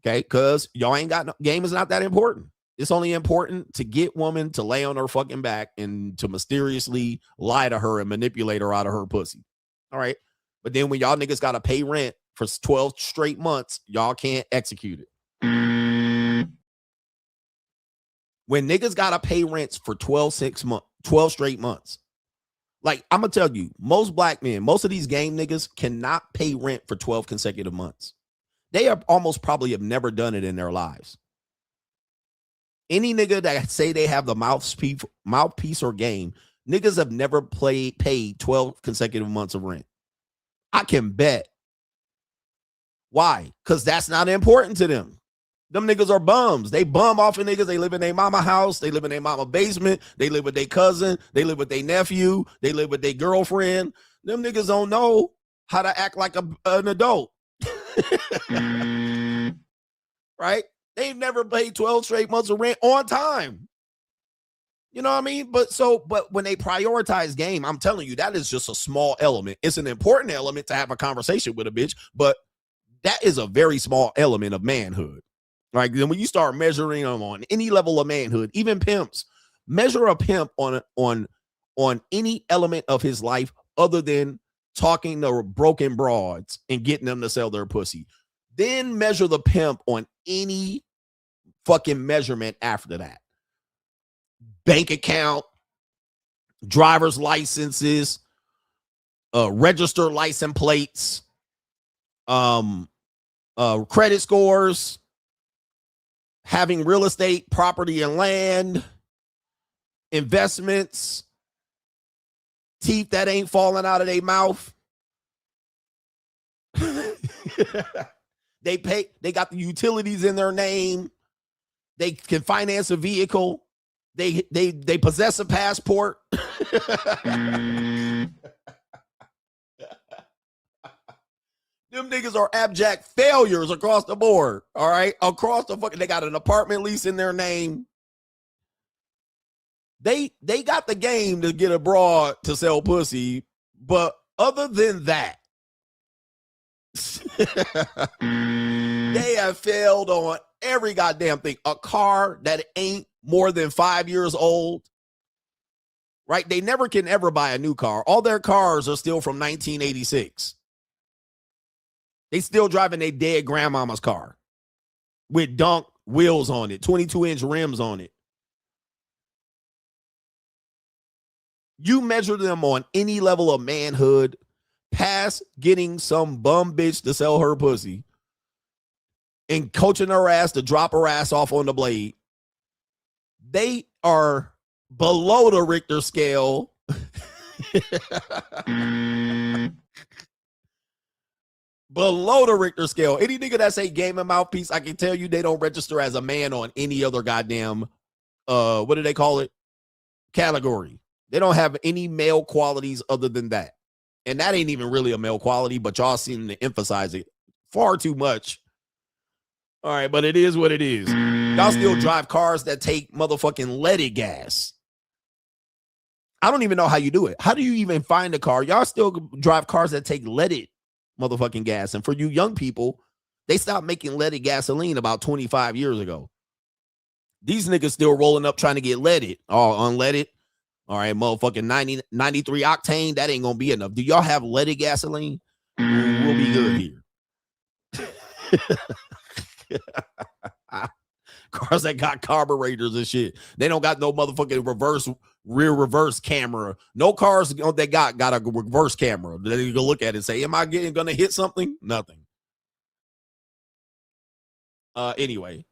Okay, because y'all ain't got game is not that important. It's only important to get woman to lay on her fucking back and to mysteriously lie to her and manipulate her out of her pussy. All right. But then when y'all niggas got to pay rent for 12 straight months, y'all can't execute it. When niggas got to pay rents for 12 straight months. Like, I'm going to tell you, most black men, most of these game niggas cannot pay rent for 12 consecutive months. They are almost probably have never done it in their lives. Any nigga that say they have the mouthpiece or game, niggas have never paid 12 consecutive months of rent. I can bet. Why? Because that's not important to them. Them niggas are bums. They bum off of niggas. They live in their mama house. They live in their mama basement. They live with their cousin. They live with their nephew. They live with their girlfriend. Them niggas don't know how to act like an adult. Right? They've never paid 12 straight months of rent on time. You know what I mean? But when they prioritize game, I'm telling you, that is just a small element. It's an important element to have a conversation with a bitch, but that is a very small element of manhood. Right? Then when you start measuring them on any level of manhood, even pimps, measure a pimp on any element of his life other than talking to broken broads and getting them to sell their pussy. Then measure the pimp on any fucking measurement after that. Bank account, driver's licenses, register license plates, credit scores, having real estate, property and land, investments, teeth that ain't falling out of their mouth. They got the utilities in their name. They can finance a vehicle. They possess a passport. Them niggas are abject failures across the board. All right. Across the fucking, they got an apartment lease in their name. They got the game to get abroad to sell pussy. But other than that, they have failed on every goddamn thing. A car that ain't more than 5 years old. Right. They never can ever buy a new car. All their cars are still from 1986. They still driving their dead grandmama's car with dunk wheels on it, 22-inch rims on it. You measure them on any level of manhood past getting some bum bitch to sell her pussy and coaching her ass to drop her ass off on the blade. They are below the Richter scale. Below the Richter scale. Any nigga that say gaming mouthpiece, I can tell you they don't register as a man on any other goddamn, what do they call it? Category. They don't have any male qualities other than that. And that ain't even really a male quality, but y'all seem to emphasize it far too much. All right, but it is what it is. Y'all still drive cars that take motherfucking leaded gas. I don't even know how you do it. How do you even find a car? Y'all still drive cars that take leaded motherfucking gas. And for you young people, they stopped making leaded gasoline about 25 years ago. These niggas still rolling up trying to get leaded. Oh, unleaded. All right, motherfucking 93 octane. That ain't gonna be enough. Do y'all have leaded gasoline? We'll be good here. Cars that got carburetors and shit. They don't got no motherfucking rear reverse camera. No cars that got a reverse camera that you can look at and say, am I gonna hit something? Nothing. Anyway.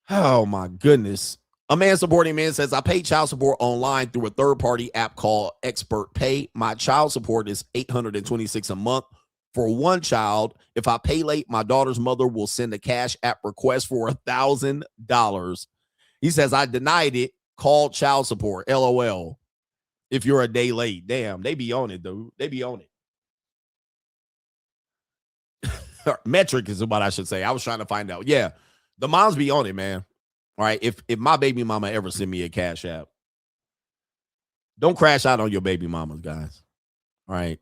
Oh my goodness. A man supporting man says, I pay child support online through a third-party app called Expert Pay. My child support is $826 a month for one child. If I pay late, my daughter's mother will send a cash app request for $1,000. He says, I denied it. Call child support. LOL. If you're a day late. Damn, they be on it, dude. They be on it. Metric is what I should say. I was trying to find out. Yeah, the moms be on it, man. All right, if my baby mama ever send me a cash app, don't crash out on your baby mamas, guys. All right,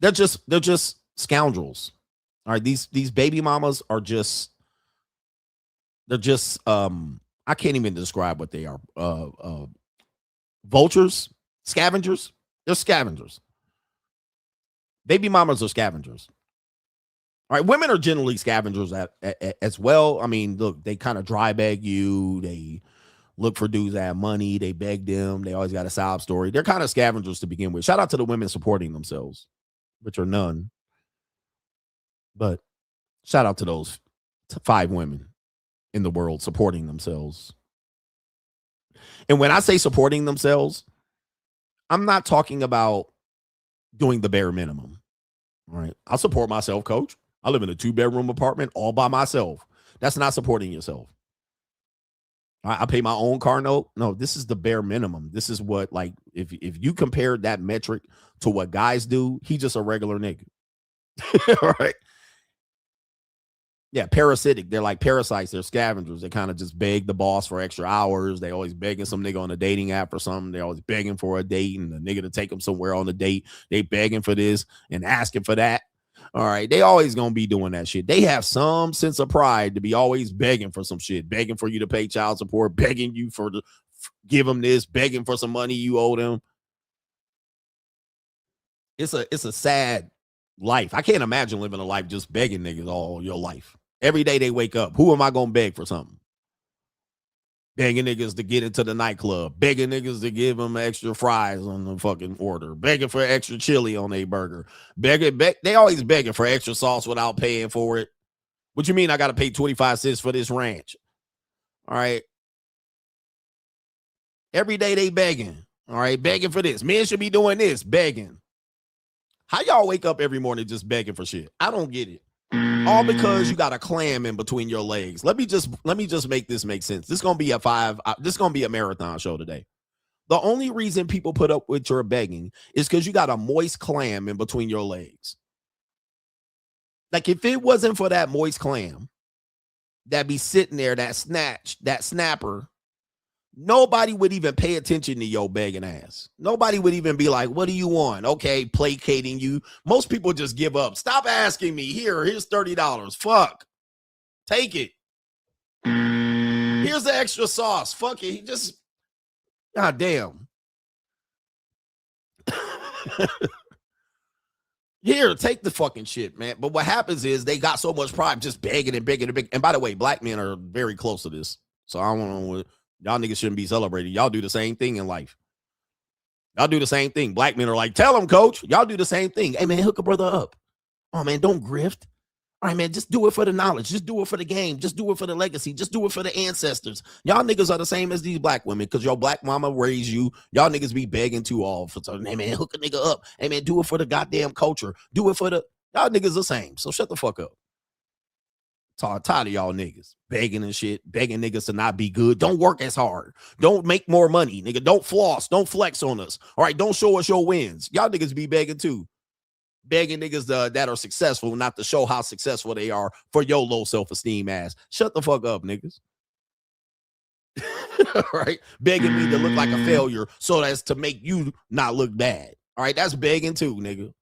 they're just scoundrels. All right, these baby mamas are they're just I can't even describe what they are. Vultures, scavengers. They're scavengers. Baby mamas are scavengers. All right, women are generally scavengers as well. I mean, look, they kind of dry bag you. They look for dudes that have money. They beg them. They always got a sob story. They're kind of scavengers to begin with. Shout out to the women supporting themselves, which are none. But shout out to those 5 women in the world supporting themselves. And when I say supporting themselves, I'm not talking about doing the bare minimum. All right, I'll support myself, coach. I live in a 2-bedroom apartment all by myself. That's not supporting yourself. I pay my own car note. No, this is the bare minimum. This is what, like, if you compare that metric to what guys do, he's just a regular nigga. All right. Yeah, parasitic. They're like parasites. They're scavengers. They kind of just beg the boss for extra hours. They always begging some nigga on a dating app or something. They're always begging for a date and the nigga to take them somewhere on the date. They begging for this and asking for that. All right, they always gonna be doing that shit. They have some sense of pride to be always begging for some shit, begging for you to pay child support, begging you give them this, begging for some money you owe them. It's a sad life. I can't imagine living a life just begging niggas all your life. Every day they wake up, who am I gonna beg for something? Begging niggas to get into the nightclub, begging niggas to give them extra fries on the fucking order, begging for extra chili on a burger, they always begging for extra sauce without paying for it. What you mean I got to pay 25 cents for this ranch? All right. Every day they begging. All right, begging for this. Men should be doing this, begging. How y'all wake up every morning just begging for shit? I don't get it. All because you got a clam in between your legs. Let me just make this make sense. This is gonna be a marathon show today. The only reason people put up with your begging is because you got a moist clam in between your legs. Like if it wasn't for that moist clam that be sitting there, that snapper, nobody would even pay attention to your begging ass. Nobody would even be like, what do you want? Okay, placating you. Most people just give up. Stop asking me. Here's $30. Fuck. Take it. Here's the extra sauce. Fuck it. He just, God damn. Here, take the fucking shit, man. But what happens is they got so much pride just begging and begging and begging. And by the way, black men are very close to this. So I don't know. Y'all niggas shouldn't be celebrated. Y'all do the same thing in life. Y'all do the same thing. Black men are like, tell them, coach. Y'all do the same thing. Hey, man, hook a brother up. Oh, man, don't grift. All right, man, just do it for the knowledge. Just do it for the game. Just do it for the legacy. Just do it for the ancestors. Y'all niggas are the same as these black women because your black mama raised you. Y'all niggas be begging too all for something. Hey, man, hook a nigga up. Hey, man, do it for the goddamn culture. Do it for the... Y'all niggas the same. So shut the fuck up. Tired of y'all niggas begging and shit, begging niggas to not be good. Don't work as hard. Don't make more money, nigga. Don't floss. Don't flex on us. All right, don't show us your wins. Y'all niggas be begging too. Begging niggas that are successful not to show how successful they are for your low self-esteem ass. Shut the fuck up, niggas. All right, begging me to look like a failure so as to make you not look bad. All right, that's begging too, nigga.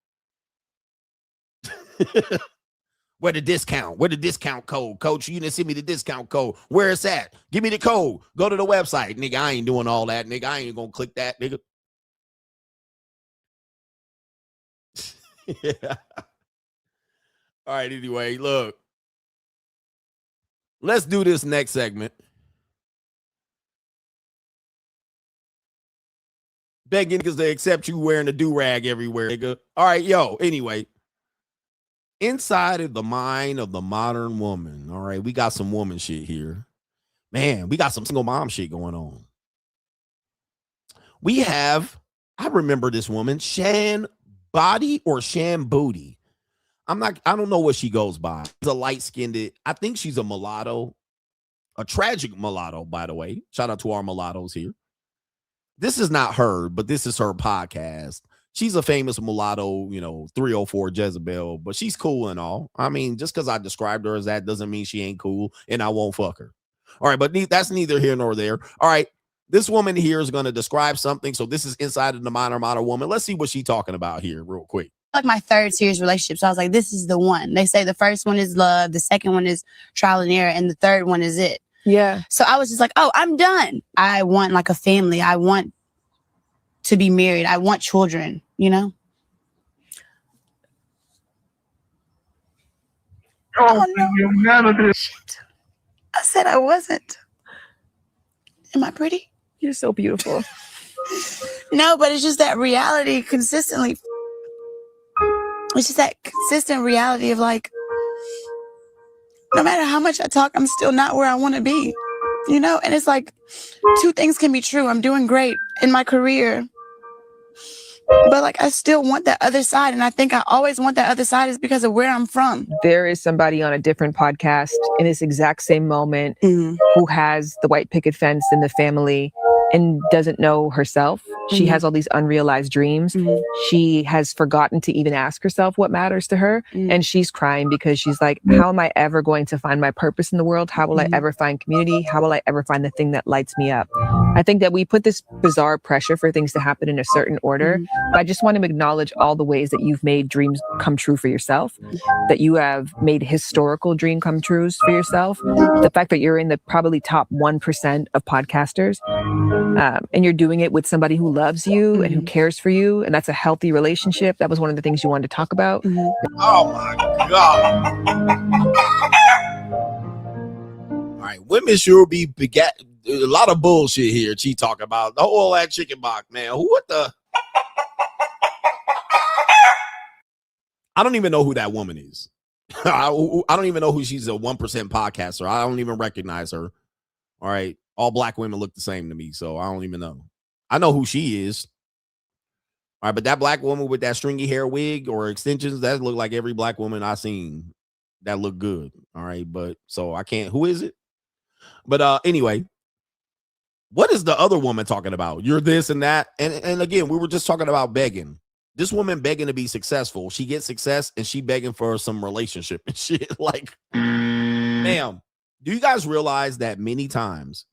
Where the discount? Where the discount code? Coach, you didn't send me the discount code. Where it's at? Give me the code. Go to the website. Nigga, I ain't doing all that. Nigga, I ain't gonna click that, nigga. Yeah. All right, anyway, look. Let's do this next segment. Begging niggas to accept you wearing a DuRag everywhere, nigga. All right, yo, anyway. Inside of the mind of the modern woman, all right, we got some woman shit here. Man, we got some single mom shit going on. We have, I remember this woman, Shan Body or Shan Booty. I don't know what she goes by. She's a light-skinned, I think she's a mulatto, a tragic mulatto, by the way. Shout out to our mulattoes here. This is not her, but this is her podcast. She's a famous mulatto, 304 Jezebel, but she's cool and all. I mean, just because I described her as that doesn't mean she ain't cool and I won't fuck her. All right, but that's neither here nor there. All right, this woman here is going to describe something. So this is inside of the modern woman. Let's see what she's talking about here real quick. Like my third serious relationship. So I was like, this is the one. They say the first one is love, the second one is trial and error, and the third one is it. Yeah. So I was just like, oh, I'm done. I want like a family. I want to be married. I want children, Oh, no. Shit. I said I wasn't. Am I pretty? You're so beautiful. No, but it's just that reality consistently. It's just that consistent reality of like, no matter how much I talk, I'm still not where I want to be, And it's like, two things can be true. I'm doing great in my career, but like, I still want that other side. And I think I always want that other side is because of where I'm from. There is somebody on a different podcast in this exact same moment who has the white picket fence in the family and doesn't know herself. She has all these unrealized dreams. She has forgotten to even ask herself what matters to her. And she's crying because she's like, how am I ever going to find my purpose in the world? How will I ever find community? How will I ever find the thing that lights me up? I think that we put this bizarre pressure for things to happen in a certain order. But I just want to acknowledge all the ways that you've made dreams come true for yourself, that you have made historical dream come trues for yourself. The fact that you're in the probably top 1% of podcasters, and you're doing it with somebody who loves you and who cares for you, and that's a healthy relationship. That was one of the things you wanted to talk about. Oh my God. All right, women sure be begat a lot of bullshit here. She talking about the whole that chicken box, man. What the? I don't even know who that woman is. I don't even know who she's a 1% podcaster. I don't even recognize her. All right. All black women look the same to me, so I don't even know. I know who she is. All right, but that black woman with that stringy hair wig or extensions, that look like every black woman I seen that look good. All right, but so I can't. Who is it? But anyway, what is the other woman talking about? You're this and that. And again, we were just talking about begging. This woman begging to be successful. She gets success and she begging for some relationship and shit. Like, ma'am, do you guys realize that many times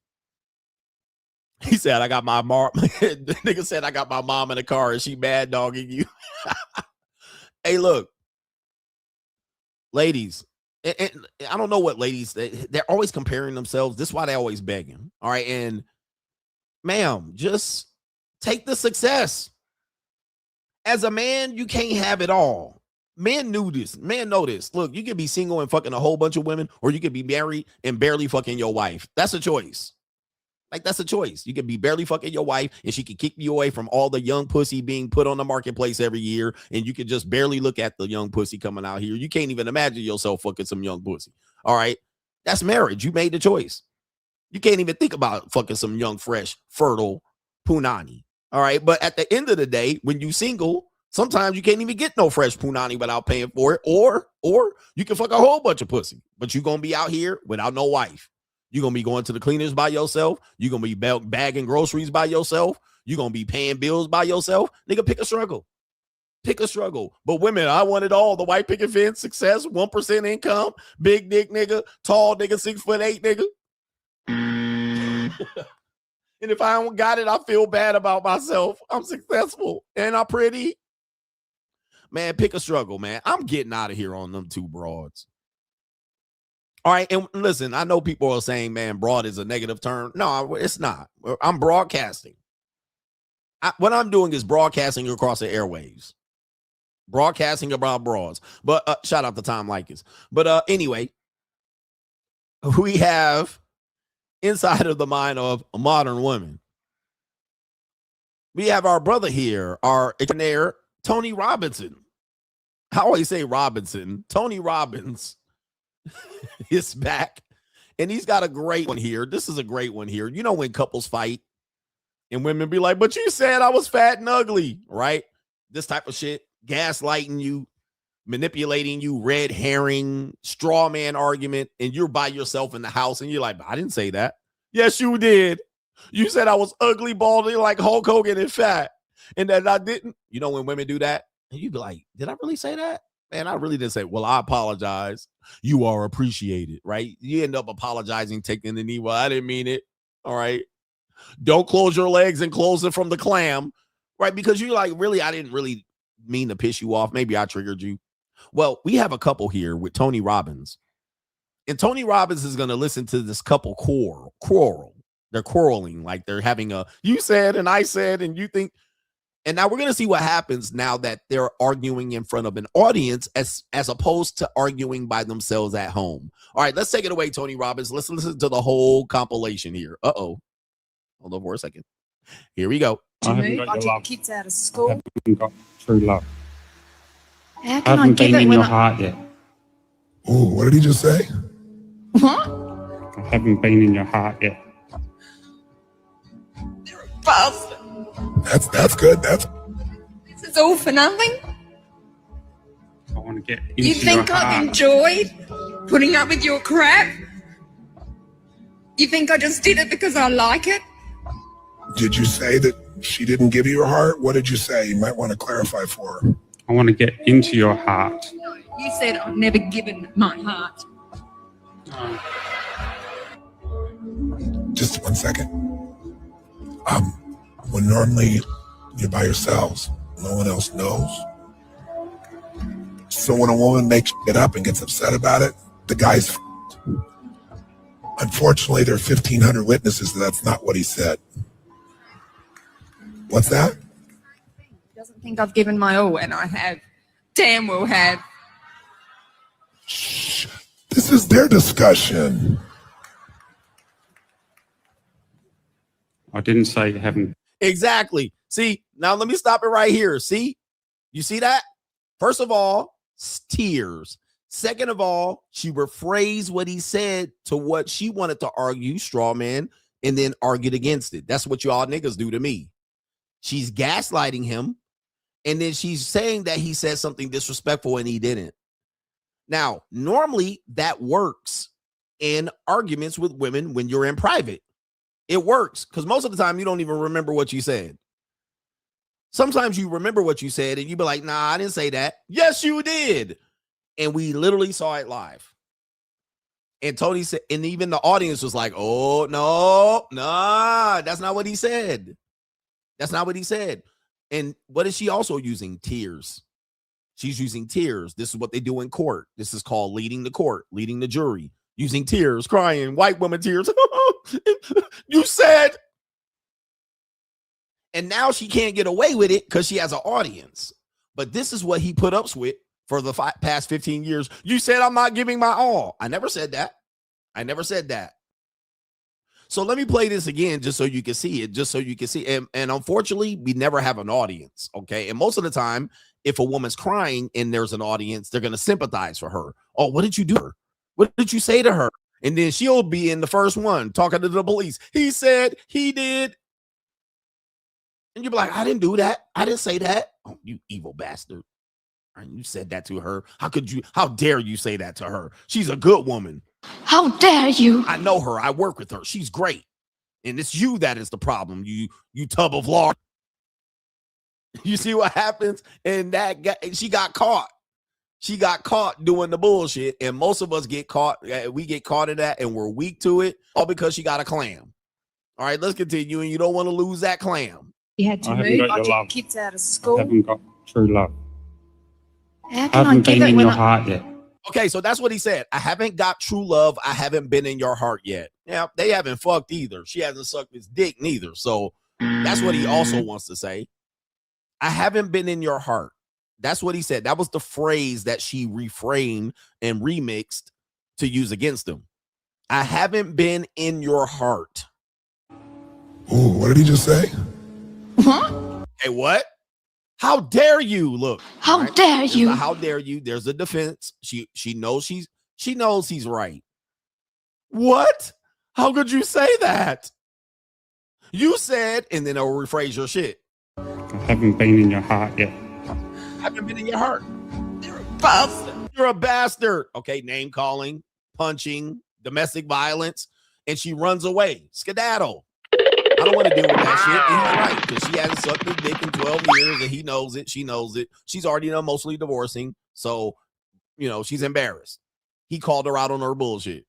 he said, I got my mom. The nigga said, I got my mom in the car and she bad dogging you. Hey, look, ladies, and I don't know what ladies, they're always comparing themselves. This is why they always begging. All right. And ma'am, just take the success. As a man, you can't have it all. Men knew this. Men know this. Look, you could be single and fucking a whole bunch of women, or you could be married and barely fucking your wife. That's a choice. Like, that's a choice. You could be barely fucking your wife and she could kick you away from all the young pussy being put on the marketplace every year. And you could just barely look at the young pussy coming out here. You can't even imagine yourself fucking some young pussy. All right. That's marriage. You made the choice. You can't even think about fucking some young, fresh, fertile punani. All right. But at the end of the day, when you single, Sometimes you can't even get no fresh punani without paying for it. Or you can fuck a whole bunch of pussy, but you're going to be out here without no wife. You're going to be going to the cleaners by yourself. You're going to be bagging groceries by yourself. You're going to be paying bills by yourself. Nigga, pick a struggle. Pick a struggle. But women, I want it all. The white picket fence, success, 1% income, big dick nigga, tall nigga, 6'8" nigga. And if I don't got it, I feel bad about myself. I'm successful and I'm pretty. Man, pick a struggle, man. I'm getting out of here on them two broads. All right, and listen, I know people are saying, man, broad is a negative term. No, it's not. I'm broadcasting. What I'm doing is broadcasting across the airwaves. Broadcasting about broads. But shout out to Tom Likens. But anyway, we have inside of the mind of modern women. We have our brother here, our extraordinaire Tony Robinson. I always say Robinson. Tony Robbins is back. And he's got a great one here. This is a great one here. You know when couples fight and women be like, but you said I was fat and ugly, right? This type of shit. Gaslighting you, manipulating you, red herring, straw man argument, and you're by yourself in the house and you're like, I didn't say that. Yes, you did. You said I was ugly, baldy, like Hulk Hogan and fat, and that I didn't. You know when women do that, and you be like, did I really say that? Man, I really didn't say, well, I apologize. You are appreciated, right? You end up apologizing, taking the knee. Well, I didn't mean it. All right. Don't close your legs and close it from the clam, right? Because you're like, really, I didn't really mean to piss you off. Maybe I triggered you. Well, we have a couple here with Tony Robbins. And Tony Robbins is going to listen to this couple quarrel. They're quarreling like they're having a, you said and I said and you think. And now we're going to see what happens now that they're arguing in front of an audience as opposed to arguing by themselves at home. All right, let's take it away, Tony Robbins. Let's listen to the whole compilation here. Uh-oh. Hold on for a second. Here we go. I haven't got your love. Kids out of school. I haven't got true love. How I can I haven't give been it in when your I... heart yet. Oh, what did he just say? What? I haven't been in your heart yet. Bastard. That's good. This is all for nothing. I want to get into You think your I've heart. enjoyed putting up with your crap? You think I just did it because I like it? Did you say that she didn't give you her heart? What did you say? You might want to clarify for her. I want to get into your heart. No, you said I've never given my heart. Just 1 second. When normally you're by yourselves, no one else knows. So when a woman makes it up and gets upset about it, the guy's f***ed. Unfortunately, there are 1,500 witnesses that's not what he said. What's that? He doesn't think I've given my all, and I have. Damn well have. Shh. This is their discussion. I didn't say you haven't. Exactly. See, now let me stop it right here. See, you see that? First of all, tears. Second of all, she rephrased what he said to what she wanted to argue, straw man, and then argued against it. That's what y'all niggas do to me. She's gaslighting him, and then she's saying that he said something disrespectful and he didn't. Now, normally that works in arguments with women when you're in private. It works because most of the time you don't even remember what you said. Sometimes you remember what you said and you be like, nah, I didn't say that. Yes, you did. And we literally saw it live. And Tony said, and even the audience was like, oh, no, nah, that's not what he said. That's not what he said. And what is she also using? Tears. She's using tears. This is what they do in court. This is called leading the court, leading the jury, using tears, crying, white woman tears. You said. And now she can't get away with it because she has an audience. But this is what he put up with for the past 15 years. You said I'm not giving my all. I never said that. I never said that. So let me play this again just so you can see it, just so you can see. And unfortunately, we never have an audience, okay? And most of the time, if a woman's crying and there's an audience, they're going to sympathize for her. Oh, what did you do to her? What did you say to her? And then she'll be in the first one talking to the police. He said, he did. And you're like, I didn't do that. I didn't say that. Oh, you evil bastard. And you said that to her. How dare you say that to her? She's a good woman. How dare you? I know her. I work with her. She's great. And it's you that is the problem. You tub of lard. You see what happens? And she got caught. She got caught doing the bullshit. And most of us get caught. We get caught in that and we're weak to it. All because she got a clam. All right, let's continue. And you don't want to lose that clam. You had to I haven't move got all your your love. kids out of I school. haven't got true love. How I can I haven't give been it in when your I... heart yet. Okay, so that's what he said. I haven't got true love. I haven't been in your heart yet. Now, they haven't fucked either. She hasn't sucked his dick neither. So that's what he also wants to say. I haven't been in your heart. That's what he said. That was the phrase that she reframed and remixed to use against him. I haven't been in your heart. Ooh, what did he just say? Huh? Hey, what? How dare you? Look. How right? dare There's you? the how dare you? There's a defense. She knows she knows he's right. What? How could you say that? You said, and then I'll rephrase your shit. I haven't been in your heart yet. I haven't been in your heart. You're a bastard. You're a bastard. Okay, name calling, punching, domestic violence, and she runs away. Skedaddle. I don't want to deal with that shit. And he's right, because she hasn't sucked his dick in 12 years, and he knows it. She knows it. She's already emotionally divorcing, so, she's embarrassed. He called her out on her bullshit.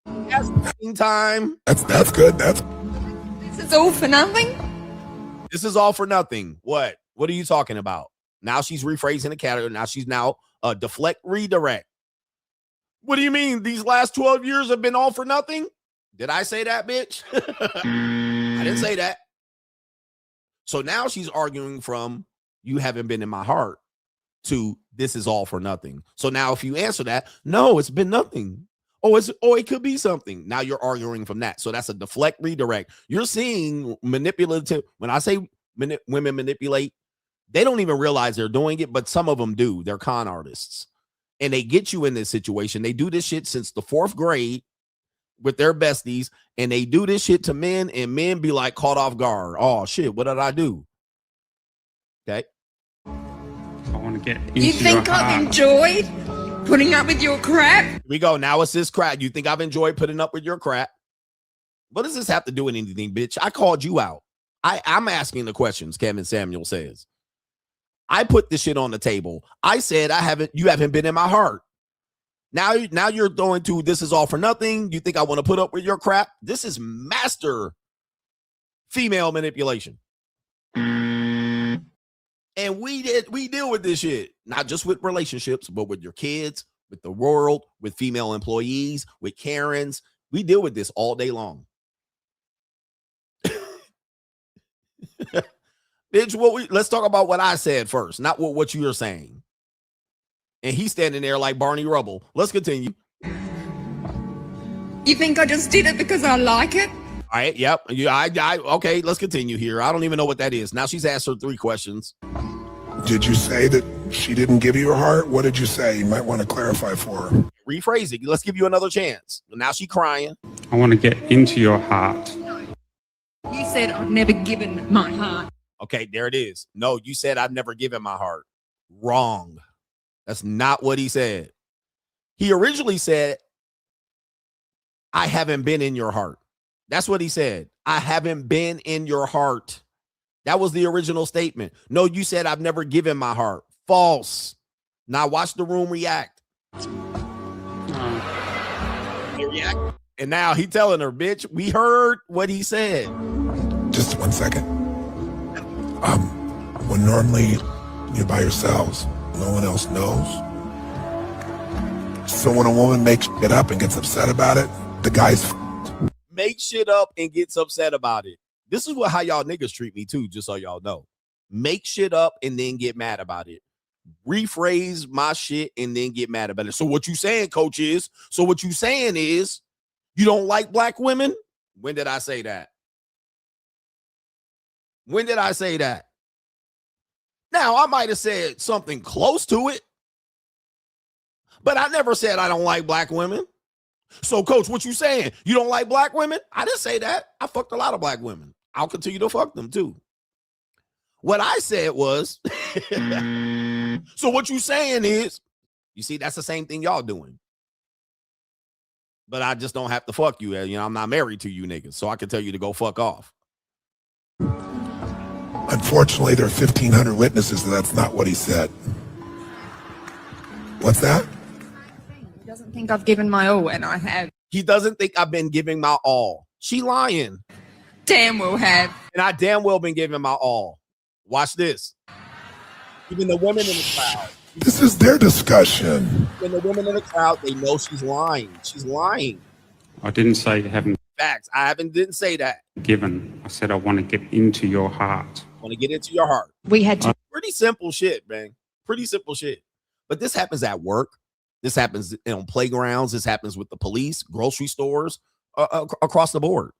That's time. That's good. This is all for nothing? This is all for nothing. What? What are you talking about? Now she's rephrasing the category. Now she's deflect, redirect. What do you mean? These last 12 years have been all for nothing? Did I say that, bitch? I didn't say that. So now she's arguing from you haven't been in my heart to this is all for nothing. So now if you answer that, no, it's been nothing. It could be something. Now you're arguing from that. So that's a deflect, redirect. You're seeing manipulative. When I say women manipulate, they don't even realize they're doing it, but some of them do. They're con artists. And they get you in this situation. They do this shit since the 4th grade with their besties, and they do this shit to men, and men be like caught off guard. Oh shit, what did I do? Okay. I want to get into You think your I've heart. enjoyed putting up with your crap? Here we go. Now it's this crap. You think I've enjoyed putting up with your crap? What does this have to do with anything, bitch? I called you out. I'm asking the questions, Kevin Samuel says. I put this shit on the table. I said you haven't been in my heart. Now you're going to this is all for nothing. You think I want to put up with your crap? This is master female manipulation. And we deal with this shit, not just with relationships, but with your kids, with the world, with female employees, with Karens. We deal with this all day long. Bitch, let's talk about what I said first, not what you're saying. And he's standing there like Barney Rubble. Let's continue. You think I just did it because I like it? All right, yep. Okay, let's continue here. I don't even know what that is. Now she's asked her 3 questions. Did you say that she didn't give you her heart? What did you say? You might want to clarify for her. Rephrase it. Let's give you another chance. Now she's crying. I want to get into your heart. You said I've never given my heart. Okay, there it is. No, you said I've never given my heart. Wrong. That's not what he said. He originally said, I haven't been in your heart. That's what he said. I haven't been in your heart. That was the original statement. No, you said I've never given my heart. False. Now watch the room react. He react. And now he telling her, bitch, we heard what he said. Just 1 second. When normally you're by yourselves, no one else knows. So when a woman makes it up and gets upset about it, the guy's make shit up and gets upset about it. This is how y'all niggas treat me too, just so y'all know. Make shit up and then get mad about it. Rephrase my shit and then get mad about it. So what you saying, coach, is, so what you saying is you don't like black women? When did I say that? When did I say that? Now, I might have said something close to it, but I never said I don't like black women. So, coach, what you saying? You don't like black women? I didn't say that. I fucked a lot of black women. I'll continue to fuck them, too. What I said was, so what you saying is, you see, that's the same thing y'all doing. But I just don't have to fuck you. You know, I'm not married to you niggas, so I can tell you to go fuck off. Unfortunately, there are 1,500 witnesses that's not what he said. What's that? He doesn't think I've given my all, and I have. He doesn't think I've been giving my all. She lying. Damn well have. And I damn well been giving my all. Watch this. Even the women in the crowd. This is their discussion. Even the women in the crowd, they know she's lying. She's lying. I didn't say you haven't Facts. Didn't say that. given. I said I want to get into your heart. I want to get into your heart. We had to. Pretty simple shit, man. Pretty simple shit. But this happens at work. This happens on playgrounds. This happens with the police, grocery stores, across the board.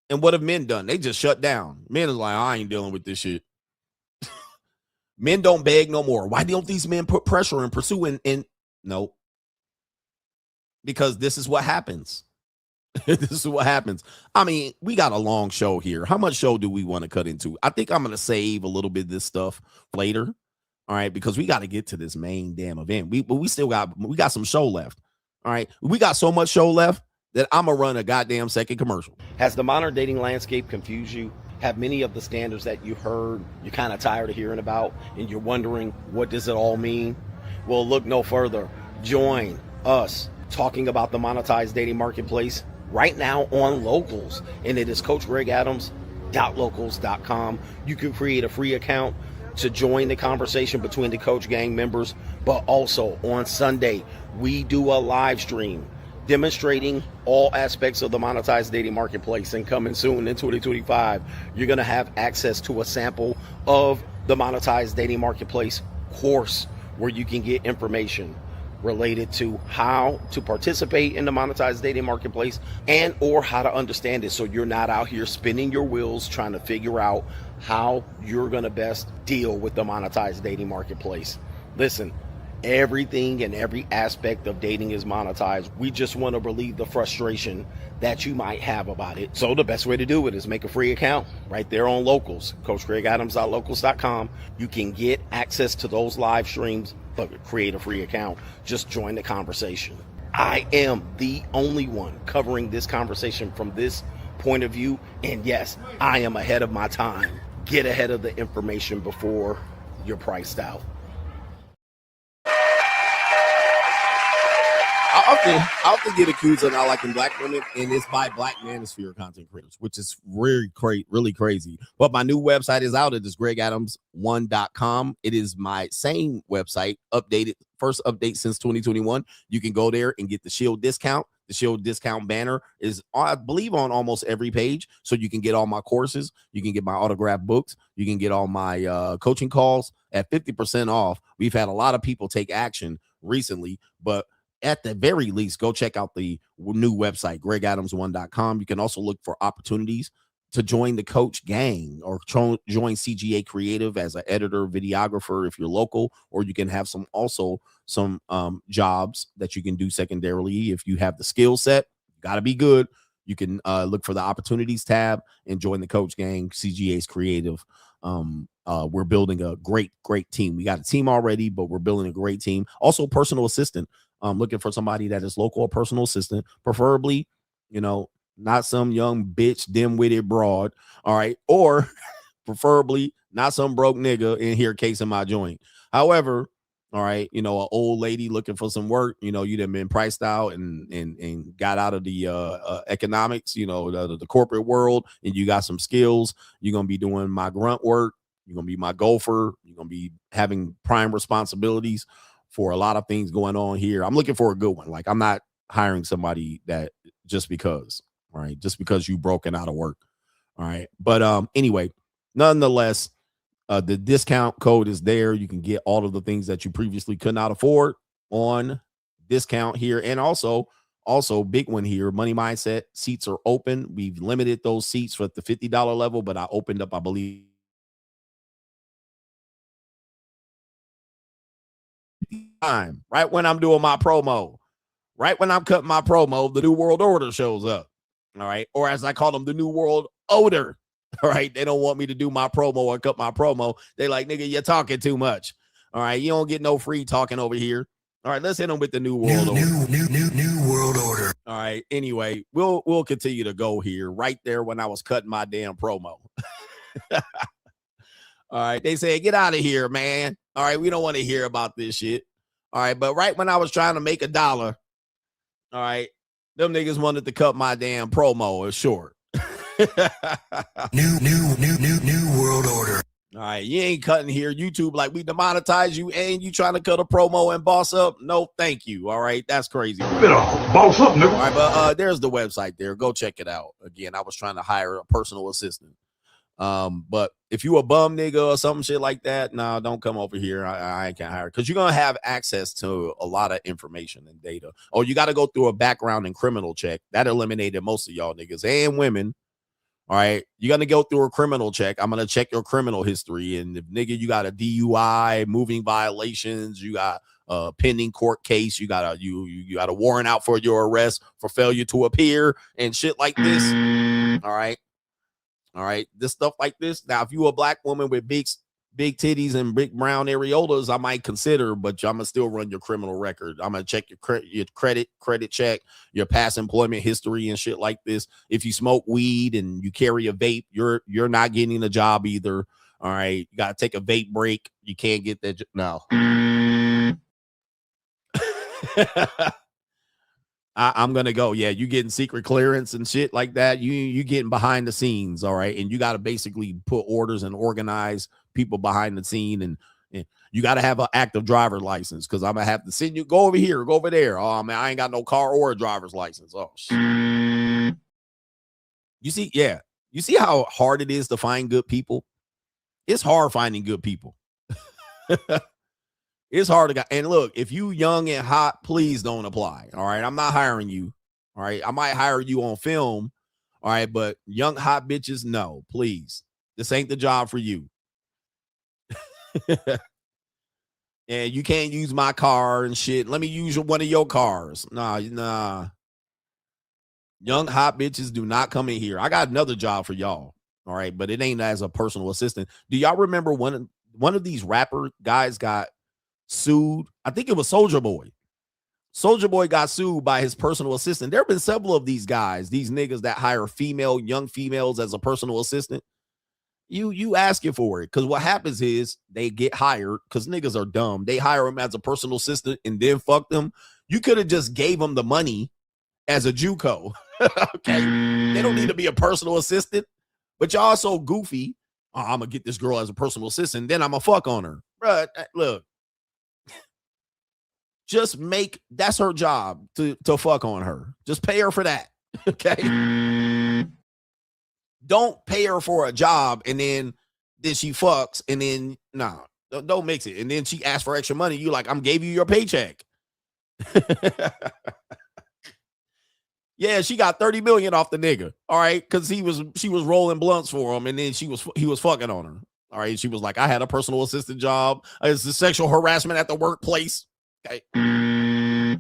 And what have men done? They just shut down. Men is like, I ain't dealing with this shit. Men don't beg no more. Why don't these men put pressure and pursue? And no. Because this is what happens. This is what happens. I mean, we got a long show here. How much show do we want to cut into? I think I'm going to save a little bit of this stuff later. All right, because we got to get to this main damn event. We got some show left. All right, we got so much show left that I'm going to run a goddamn second commercial. Has the modern dating landscape confused you? Have many of the standards that you heard you're kind of tired of hearing about, and you're wondering, what does it all mean? Well, look no further. Join us talking about the monetized dating marketplace right now on Locals, and it is CoachGregAdams.locals.com. You can create a free account to join the conversation between the Coach Gang members, but also on Sunday, we do a live stream demonstrating all aspects of the monetized dating marketplace. And coming soon in 2025, you're going to have access to a sample of the monetized dating marketplace course where you can get information related to how to participate in the monetized dating marketplace and or how to understand it, so you're not out here spinning your wheels trying to figure out how you're going to best deal with the monetized dating marketplace. Listen, everything and every aspect of dating is monetized. We just want to relieve the frustration that you might have about it. So the best way to do it is make a free account right there on Locals, CoachGregAdams.locals.com. You can get access to those live streams, but create a free account. Just join the conversation. I am the only one covering this conversation from this point of view. And yes, I am ahead of my time. Get ahead of the information before you're priced out. I often get accused of not liking black women, and it's by Black manosphere content creators, which is really crazy. But my new website is out. It is GregAdams1.com. It is my same website, updated, first update since 2021. You can go there and get the Shield discount. The Shield discount banner is, I believe, on almost every page. So you can get all my courses. You can get my autographed books. You can get all my coaching calls at 50% off. We've had a lot of people take action recently, but at the very least, go check out the new website, GregAdams1.com. You can also look for opportunities to join the Coach Gang or join CGA Creative as an editor, videographer if you're local, or you can have some jobs that you can do secondarily if you have the skill set. Got to be good. You can look for the opportunities tab and join the Coach Gang, CGA's Creative. We're building a great team. We got a team already, but we're building a great team. Also, personal assistant. Looking for somebody that is local, a personal assistant, preferably, not some young bitch, dim-witted broad, all right, or preferably not some broke nigga in here casing my joint. However, all right, an old lady looking for some work, you done been priced out and got out of the economics, the corporate world, and you got some skills. You're going to be doing my grunt work. You're going to be my gopher. You're going to be having prime responsibilities for a lot of things going on here. I'm looking for a good one. Like, I'm not hiring somebody that just because, all right, just because you broken out of work. All right. But anyway, nonetheless, the discount code is there. You can get all of the things that you previously could not afford on discount here. And also big one here, Money Mindset seats are open. We've limited those seats for at the $50 level, but I opened up, I believe, time right when I'm doing my promo, right when I'm cutting my promo, the New World Order shows up. All right, or as I call them, the New World Odor. All right. They don't want me to do my promo or cut my promo. They like, nigga, you're talking too much. All right. You don't get no free talking over here. All right. Let's hit them with the new world order. New world order. All right. Anyway, we'll continue to go here right there when I was cutting my damn promo. All right. They say, get out of here, man. All right. We don't want to hear about this shit. All right. But right when I was trying to make $1, all right, them niggas wanted to cut my damn promo short. New world order. All right. You ain't cutting here. YouTube, like, we demonetize you and you trying to cut a promo and boss up? No, thank you. All right. That's crazy. You better boss up, nigga. All right. But there's the website there. Go check it out. Again, I was trying to hire a personal assistant. But if you a bum nigga or some shit like that, no, don't come over here. I can't hire, because you're gonna have access to a lot of information and data. Or you got to go through a background and criminal check. That eliminated most of y'all niggas and women. All right, you're gonna go through a criminal check. I'm gonna check your criminal history, and if nigga you got a DUI, moving violations, you got a pending court case, you got a warrant out for your arrest for failure to appear and shit like this. All right, this stuff like this. Now, if you a black woman with big titties and big brown areolas, I might consider, but I'm gonna still run your criminal record. I'm gonna check your credit check, your past employment history and shit like this. If you smoke weed and you carry a vape, you're not getting a job either. All right, you gotta take a vape break. You can't get that. No. I'm gonna go. Yeah, you getting secret clearance and shit like that. You getting behind the scenes, all right. And you got to basically put orders and organize people behind the scene, and you got to have an active driver's license, because I'm gonna have to send you go over here, go over there. Oh man, I ain't got no car or a driver's license. Oh shit. You see, yeah, you see how hard it is to find good people. It's hard finding good people. It's hard to get. And look, if you young and hot, please don't apply. All right. I'm not hiring you. All right. I might hire you on film. All right. But young, hot bitches, no, please. This ain't the job for you. And you can't use my car and shit. Let me use one of your cars. Nah. Young, hot bitches do not come in here. I got another job for y'all. All right. But it ain't as a personal assistant. Do y'all remember one of these rapper guys got sued? I think it was Soulja Boy. Soulja Boy got sued by his personal assistant. There have been several of these guys, these niggas that hire young females as a personal assistant. You asking for it, because what happens is they get hired, because niggas are dumb. They hire them as a personal assistant and then fuck them. You could have just gave them the money as a JUCO. Okay, they don't need to be a personal assistant, but y'all so goofy. Oh, I'm gonna get this girl as a personal assistant, then I'm gonna fuck on her. Bruh, look. Just that's her job to fuck on her. Just pay her for that. Okay. Don't pay her for a job and then she fucks and then don't mix it. And then she asks for extra money. You like, I'm gave you your paycheck. Yeah, she got 30 million off the nigga. All right, because she was rolling blunts for him, and then he was fucking on her. All right, she was like, I had a personal assistant job. It's the sexual harassment at the workplace. Okay. All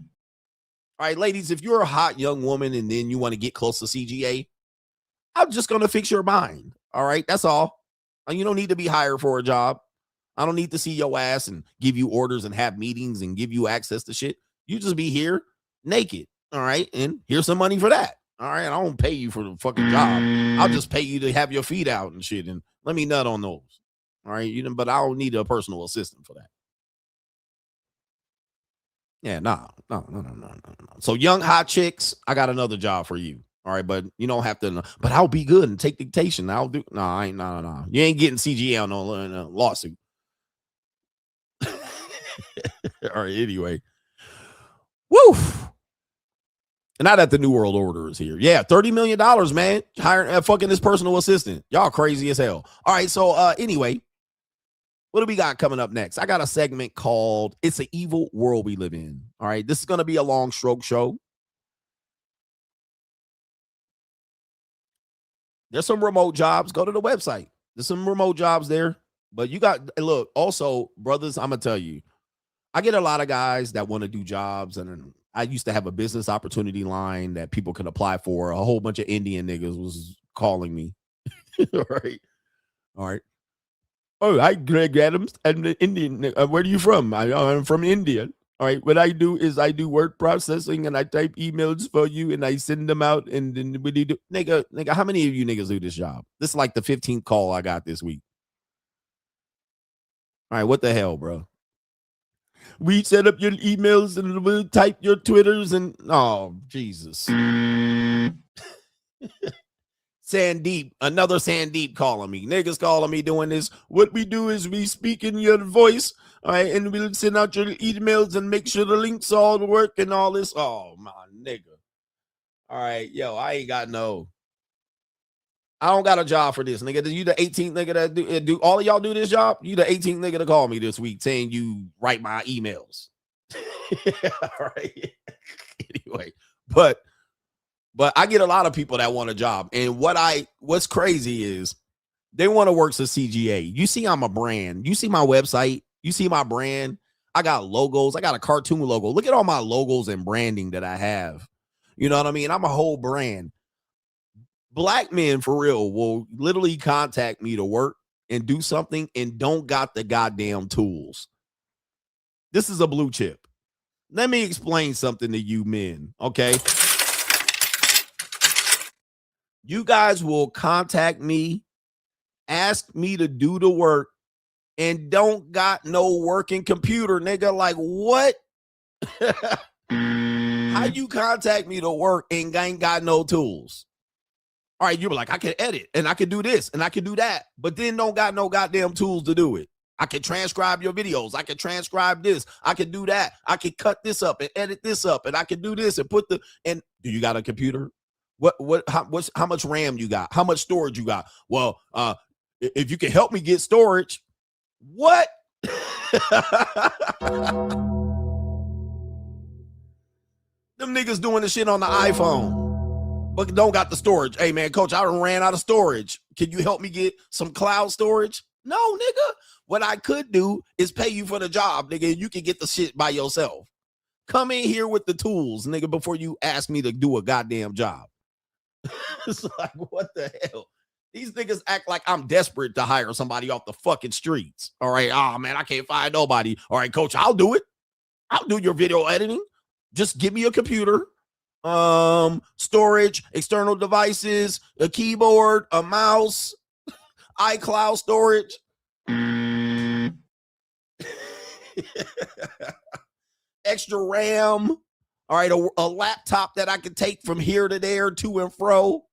right, ladies, if you're a hot young woman and then you want to get close to CGA, I'm just going to fix your mind. All right, that's all. You don't need to be hired for a job. I don't need to see your ass and give you orders and have meetings and give you access to shit. You just be here naked. All right, and here's some money for that. All right, I don't pay you for the fucking job. I'll just pay you to have your feet out and shit and let me nut on those. All right, but I don't need a personal assistant for that. Yeah, no. So young hot chicks, I got another job for you. All right, but you don't have to. But I'll be good and take dictation. I'll do. No, I ain't. No. You ain't getting CGA on no lawsuit. All right. Anyway, woo. Now that the New World Order is here, yeah, $30 million, man, hiring fucking this personal assistant. Y'all crazy as hell. All right, so anyway. What do we got coming up next? I got a segment called It's an Evil World We Live In. All right, this is going to be a long stroke show. There's some remote jobs. Go to the website. There's some remote jobs there. But you got, look, also, brothers, I'm going to tell you, I get a lot of guys that want to do jobs. And I used to have a business opportunity line that people can apply for. A whole bunch of Indian niggas was calling me. All right. All right. Oh, hi, Greg Adams. I'm the Indian. Where are you from? I'm from India. All right. What I do is I do word processing and I type emails for you and I send them out. And then what do you do? Nigga, how many of you niggas do this job? This is like the 15th call I got this week. All right. What the hell, bro? We set up your emails and we'll type your Twitters and oh, Jesus. Sandeep, another Sandeep calling me. Niggas calling me doing this. What we do is we speak in your voice, all right, and we'll send out your emails and make sure the links all work and all this. Oh, my nigga. All right, yo, I don't got a job for this, nigga. You the 18th nigga that do all of y'all do this job? You the 18th nigga to call me this week saying you write my emails. All right. Anyway, but I get a lot of people that want a job. And what's crazy is they want to work for CGA. You see, I'm a brand. You see my website. You see my brand. I got logos. I got a cartoon logo. Look at all my logos and branding that I have. You know what I mean? I'm a whole brand. Black men for real will literally contact me to work and do something and don't got the goddamn tools. This is a blue chip. Let me explain something to you men, okay? You guys will contact me, ask me to do the work, and don't got no working computer, nigga. Like, what? How you contact me to work and ain't got no tools? All right, you were like, I can edit, and I can do this, and I can do that, but then don't got no goddamn tools to do it. I can transcribe your videos. I can transcribe this. I can do that. I can cut this up and edit this up, and I can do this and and do you got a computer? How much RAM you got? How much storage you got? Well, if you can help me get storage, what? Them niggas doing the shit on the iPhone, but don't got the storage. Hey man, coach, I ran out of storage. Can you help me get some cloud storage? No, nigga. What I could do is pay you for the job, nigga. You can get the shit by yourself. Come in here with the tools, nigga, before you ask me to do a goddamn job. It's like, what the hell? These niggas act like I'm desperate to hire somebody off the fucking streets. All right. Oh, man, I can't find nobody. All right, coach, I'll do it. I'll do your video editing. Just give me a computer, storage, external devices, a keyboard, a mouse, iCloud storage. Extra RAM. All right, a laptop that I can take from here to there, to and fro.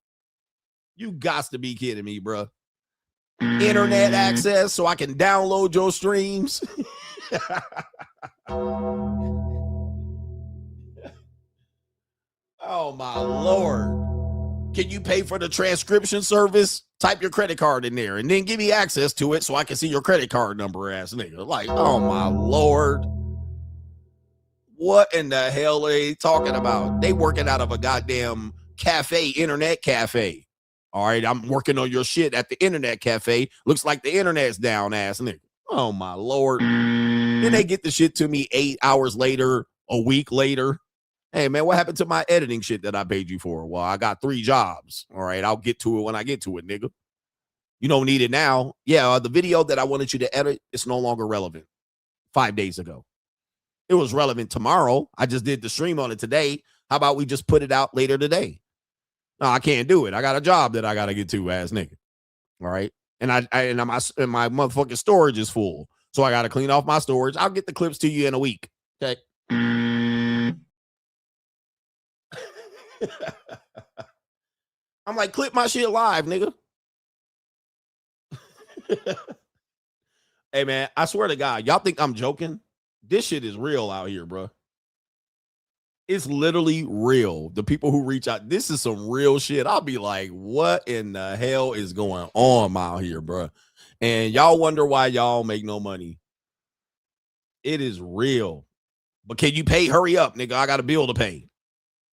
You got to be kidding me, bro. Internet access so I can download your streams. Oh, my Lord. Can you pay for the transcription service? Type your credit card in there and then give me access to it so I can see your credit card number, ass nigga. Like, oh, my Lord. What in the hell are they talking about? They working out of a goddamn cafe, internet cafe. All right, I'm working on your shit at the internet cafe. Looks like the internet's down, ass nigga. Oh, my Lord. Then they get the shit to me 8 hours later, a week later. Hey, man, what happened to my editing shit that I paid you for? Well, I got 3 jobs. All right, I'll get to it when I get to it, nigga. You don't need it now. Yeah, the video that I wanted you to edit, it's no longer relevant. 5 days ago. It was relevant tomorrow. I just did the stream on it today. How about we just put it out later today? No, I can't do it. I got a job that I got to get to, ass nigga. All right. And my motherfucking storage is full. So I got to clean off my storage. I'll get the clips to you in a week. Okay. I'm like, clip my shit live, nigga. Hey, man, I swear to God, y'all think I'm joking? This shit is real out here, bro. It's literally real. The people who reach out, this is some real shit. I'll be like, what in the hell is going on out here, bro? And y'all wonder why y'all make no money. It is real. But can you pay? Hurry up, nigga. I got a bill to pay.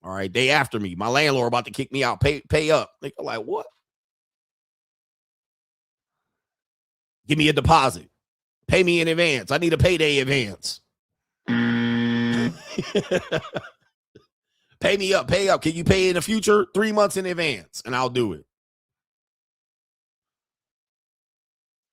All right, they after me. My landlord about to kick me out. Pay up. Nigga, like, what? Give me a deposit. Pay me in advance. I need a payday advance. Pay me up. Pay up. Can you pay in the future? 3 months in advance, and I'll do it.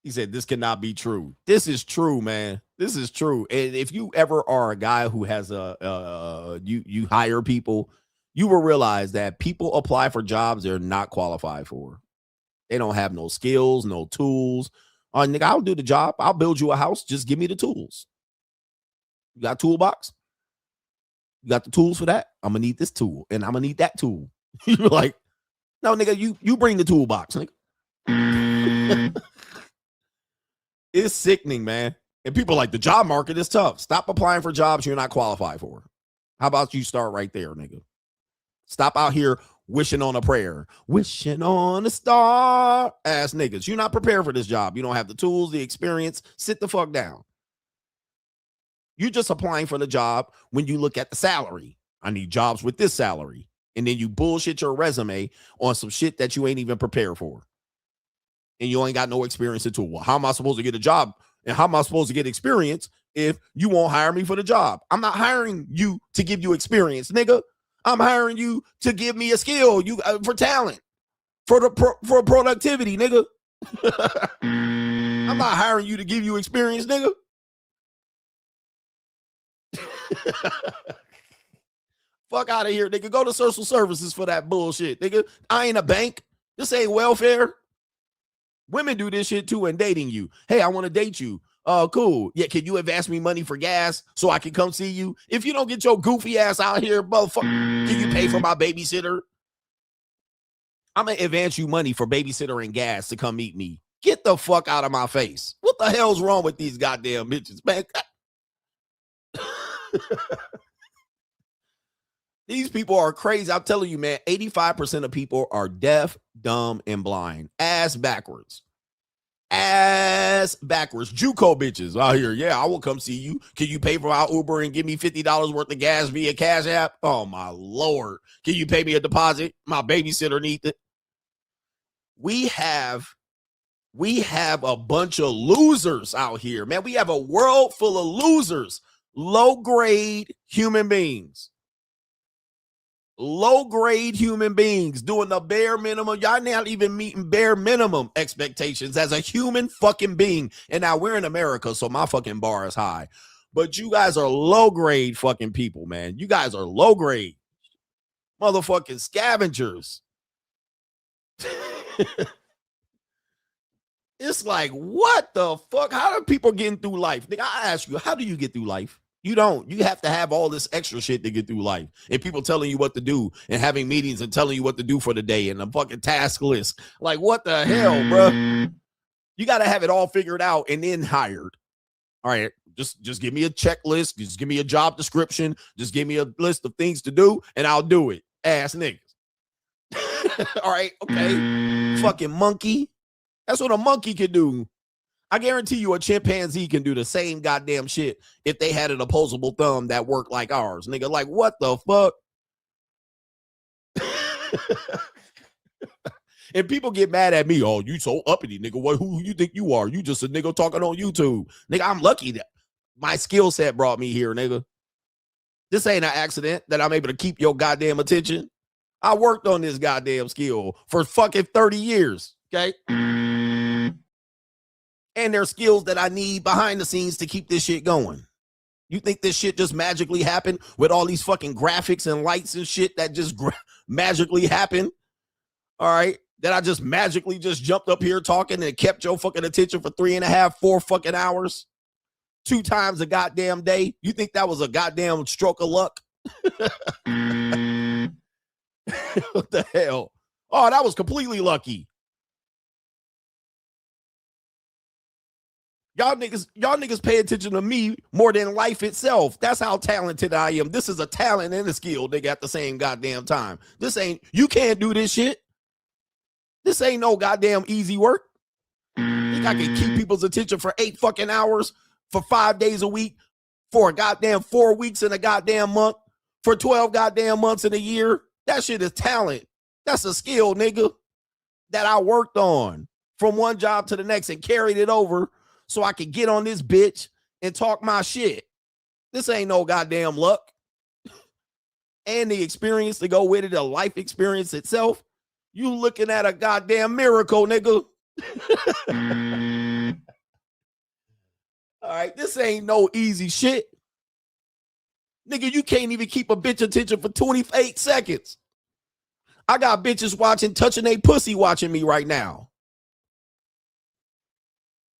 He said, this cannot be true. This is true, man. This is true. And if you ever are a guy who has you hire people, you will realize that people apply for jobs they're not qualified for. They don't have no skills, no tools. Oh, nigga, I'll do the job. I'll build you a house. Just give me the tools. You got a toolbox? You got the tools for that? I'm going to need this tool, and I'm going to need that tool. You're like, no, nigga, you bring the toolbox, nigga. It's sickening, man. And people are like, the job market is tough. Stop applying for jobs you're not qualified for. How about you start right there, nigga? Stop out here wishing on a prayer, wishing on a star. Ass niggas, you're not prepared for this job. You don't have the tools, the experience. Sit the fuck down. You're just applying for the job when you look at the salary. I need jobs with this salary. And then you bullshit your resume on some shit that you ain't even prepared for. And you ain't got no experience at all. Well, how am I supposed to get a job? And how am I supposed to get experience if you won't hire me for the job? I'm not hiring you to give you experience, nigga. I'm hiring you to give me a skill, for talent, for productivity, nigga. I'm not hiring you to give you experience, nigga. Fuck out of here, nigga. Go to social services for that bullshit, nigga. I ain't a bank. This ain't welfare. Women do this shit too and dating you. Hey, I want to date you. Cool. Yeah, can you advance me money for gas so I can come see you? If you don't get your goofy ass out here, motherfucker, can you pay for my babysitter? I'm going to advance you money for babysitter and gas to come meet me. Get the fuck out of my face. What the hell's wrong with these goddamn bitches, man? These people are crazy. I'm telling you, man, 85% of people are deaf, dumb, and blind. Ass backwards. Ass backwards. JUCO bitches out here. Yeah, I will come see you. Can you pay for our Uber and give me $50 worth of gas via Cash App? Oh, my Lord. Can you pay me a deposit? My babysitter needs it. We have a bunch of losers out here, man. We have a world full of losers. Low-grade human beings. Low-grade human beings doing the bare minimum. Y'all not even meeting bare minimum expectations as a human fucking being. And now we're in America, so my fucking bar is high. But you guys are low-grade fucking people, man. You guys are low-grade. Motherfucking scavengers. It's like, what the fuck? How are people getting through life? Nigga, I ask you, how do you get through life? You don't. You have to have all this extra shit to get through life. And people telling you what to do and having meetings and telling you what to do for the day and a fucking task list. Like, what the hell, bro? You got to have it all figured out and then hired. All right, just give me a checklist. Just give me a job description. Just give me a list of things to do and I'll do it. Ass niggas. All right, okay. Fucking monkey. That's what a monkey can do. I guarantee you a chimpanzee can do the same goddamn shit if they had an opposable thumb that worked like ours. Nigga, like, what the fuck? And people get mad at me. Oh, you so uppity, nigga. Who you think you are? You just a nigga talking on YouTube. Nigga, I'm lucky that my skill set brought me here, nigga. This ain't an accident that I'm able to keep your goddamn attention. I worked on this goddamn skill for fucking 30 years, okay? And there's skills that I need behind the scenes to keep this shit going. You think this shit just magically happened with all these fucking graphics and lights and shit that just magically happened? All right. That I just magically just jumped up here talking and kept your fucking attention for 3.5, 4 fucking hours, 2 times a goddamn day. You think that was a goddamn stroke of luck? What the hell? Oh, that was completely lucky. Y'all niggas pay attention to me more than life itself. That's how talented I am. This is a talent and a skill, nigga, at the same goddamn time. You can't do this shit. This ain't no goddamn easy work. Think I can keep people's attention for 8 fucking hours, for 5 days a week, for a goddamn 4 weeks in a goddamn month, for 12 goddamn months in a year? That shit is talent. That's a skill, nigga, that I worked on from one job to the next and carried it over so I could get on this bitch and talk my shit. This ain't no goddamn luck. And the experience to go with it, the life experience itself, you looking at a goddamn miracle, nigga. All right, this ain't no easy shit. Nigga, you can't even keep a bitch attention for 28 seconds. I got bitches watching, touching a pussy watching me right now.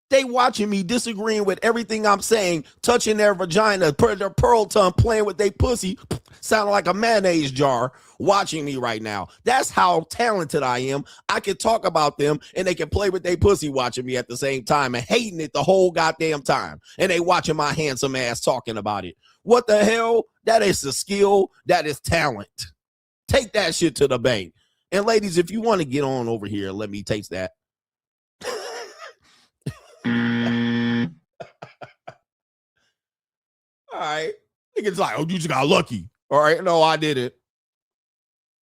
They watching me disagreeing with everything I'm saying, touching their vagina, their pearl tongue, playing with their pussy, sounding like a mayonnaise jar, watching me right now. That's how talented I am. I can talk about them and they can play with their pussy watching me at the same time and hating it the whole goddamn time. And they watching my handsome ass talking about it. What the hell? That is a skill. That is talent. Take that shit to the bank. And ladies, if you want to get on over here, let me taste that. All right. Niggas like, oh, you just got lucky. All right. No, I didn't.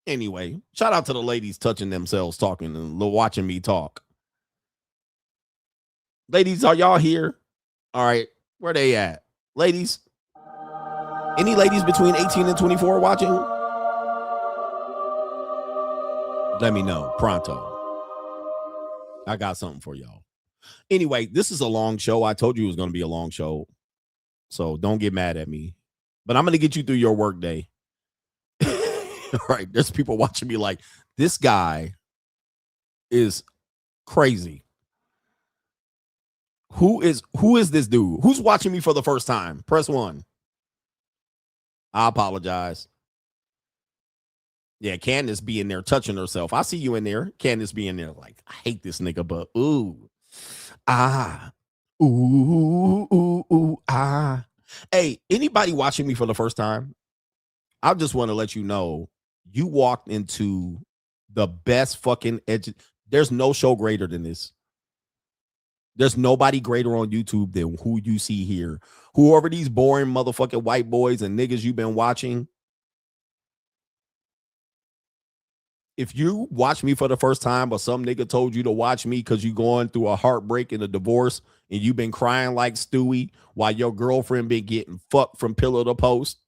Anyway, shout out to the ladies touching themselves, talking and watching me talk. Ladies, are y'all here? All right. Where they at? Ladies? Any ladies between 18 and 24 watching? Let me know. Pronto. I got something for y'all. Anyway, this is a long show. I told you it was going to be a long show. So don't get mad at me. But I'm going to get you through your work day. All right. There's people watching me like, this guy is crazy. Who is this dude? Who's watching me for the first time? Press 1. I apologize. Yeah, Candace be in there touching herself. I see you in there. Candace be in there like, I hate this nigga, but ooh. Ah. Ooh, ooh, ooh, ah. Hey, anybody watching me for the first time? I just want to let you know, you walked into the best fucking there's no show greater than this. There's nobody greater on YouTube than who you see here. Whoever these boring motherfucking white boys and niggas you've been watching. If you watch me for the first time or some nigga told you to watch me because you going through a heartbreak and a divorce and you've been crying like Stewie while your girlfriend been getting fucked from pillow to post,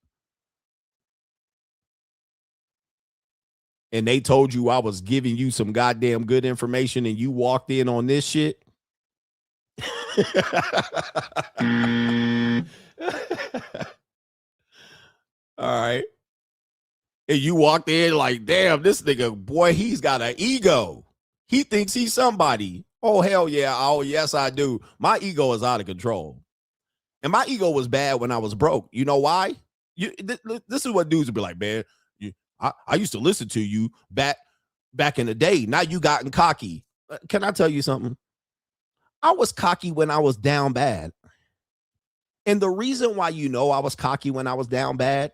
and they told you I was giving you some goddamn good information and you walked in on this shit. All right. And you walked in like, damn, this nigga, boy, he's got an ego. He thinks he's somebody. Oh, hell yeah. Oh, yes, I do. My ego is out of control. And my ego was bad when I was broke. You know why? This is what dudes would be like, man, I used to listen to you back in the day. Now you gotten cocky. Can I tell you something? I was cocky when I was down bad. And the reason why you know I was cocky when I was down bad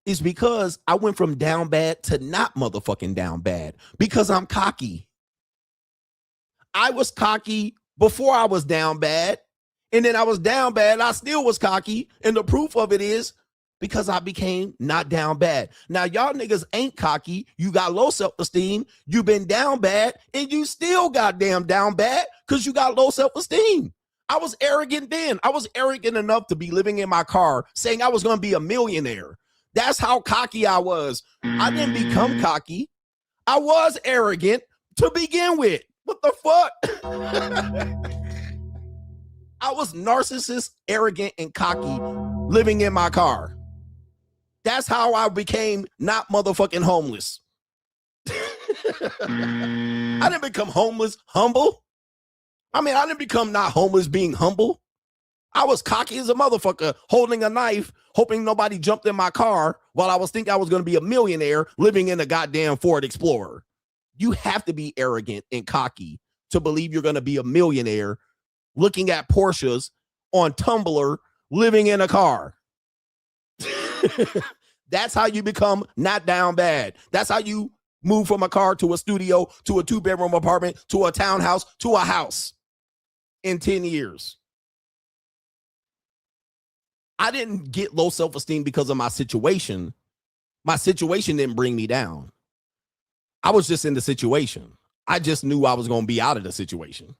is because I went from down bad to not motherfucking down bad because I'm cocky. I was cocky before I was down bad. And then I was down bad. I still was cocky. And the proof of it is because I became not down bad. Now, y'all niggas ain't cocky. You got low self-esteem. You been down bad and you still goddamn down bad because you got low self-esteem. I was arrogant then. I was arrogant enough to be living in my car saying I was going to be a millionaire. That's how cocky I was. I didn't become cocky. I was arrogant to begin with. What the fuck? I was narcissist, arrogant, and cocky living in my car. That's how I became not motherfucking homeless. I didn't become homeless, humble. I mean, I didn't become not homeless being humble. I was cocky as a motherfucker, holding a knife, hoping nobody jumped in my car while I was thinking I was going to be a millionaire living in a goddamn Ford Explorer. You have to be arrogant and cocky to believe you're going to be a millionaire looking at Porsches on Tumblr, living in a car. That's how you become not down bad. That's how you move from a car to a studio, to a 2-bedroom apartment, to a townhouse, to a house in 10 years. I didn't get low self-esteem because of my situation. My situation didn't bring me down. I was just in the situation. I just knew I was going to be out of the situation.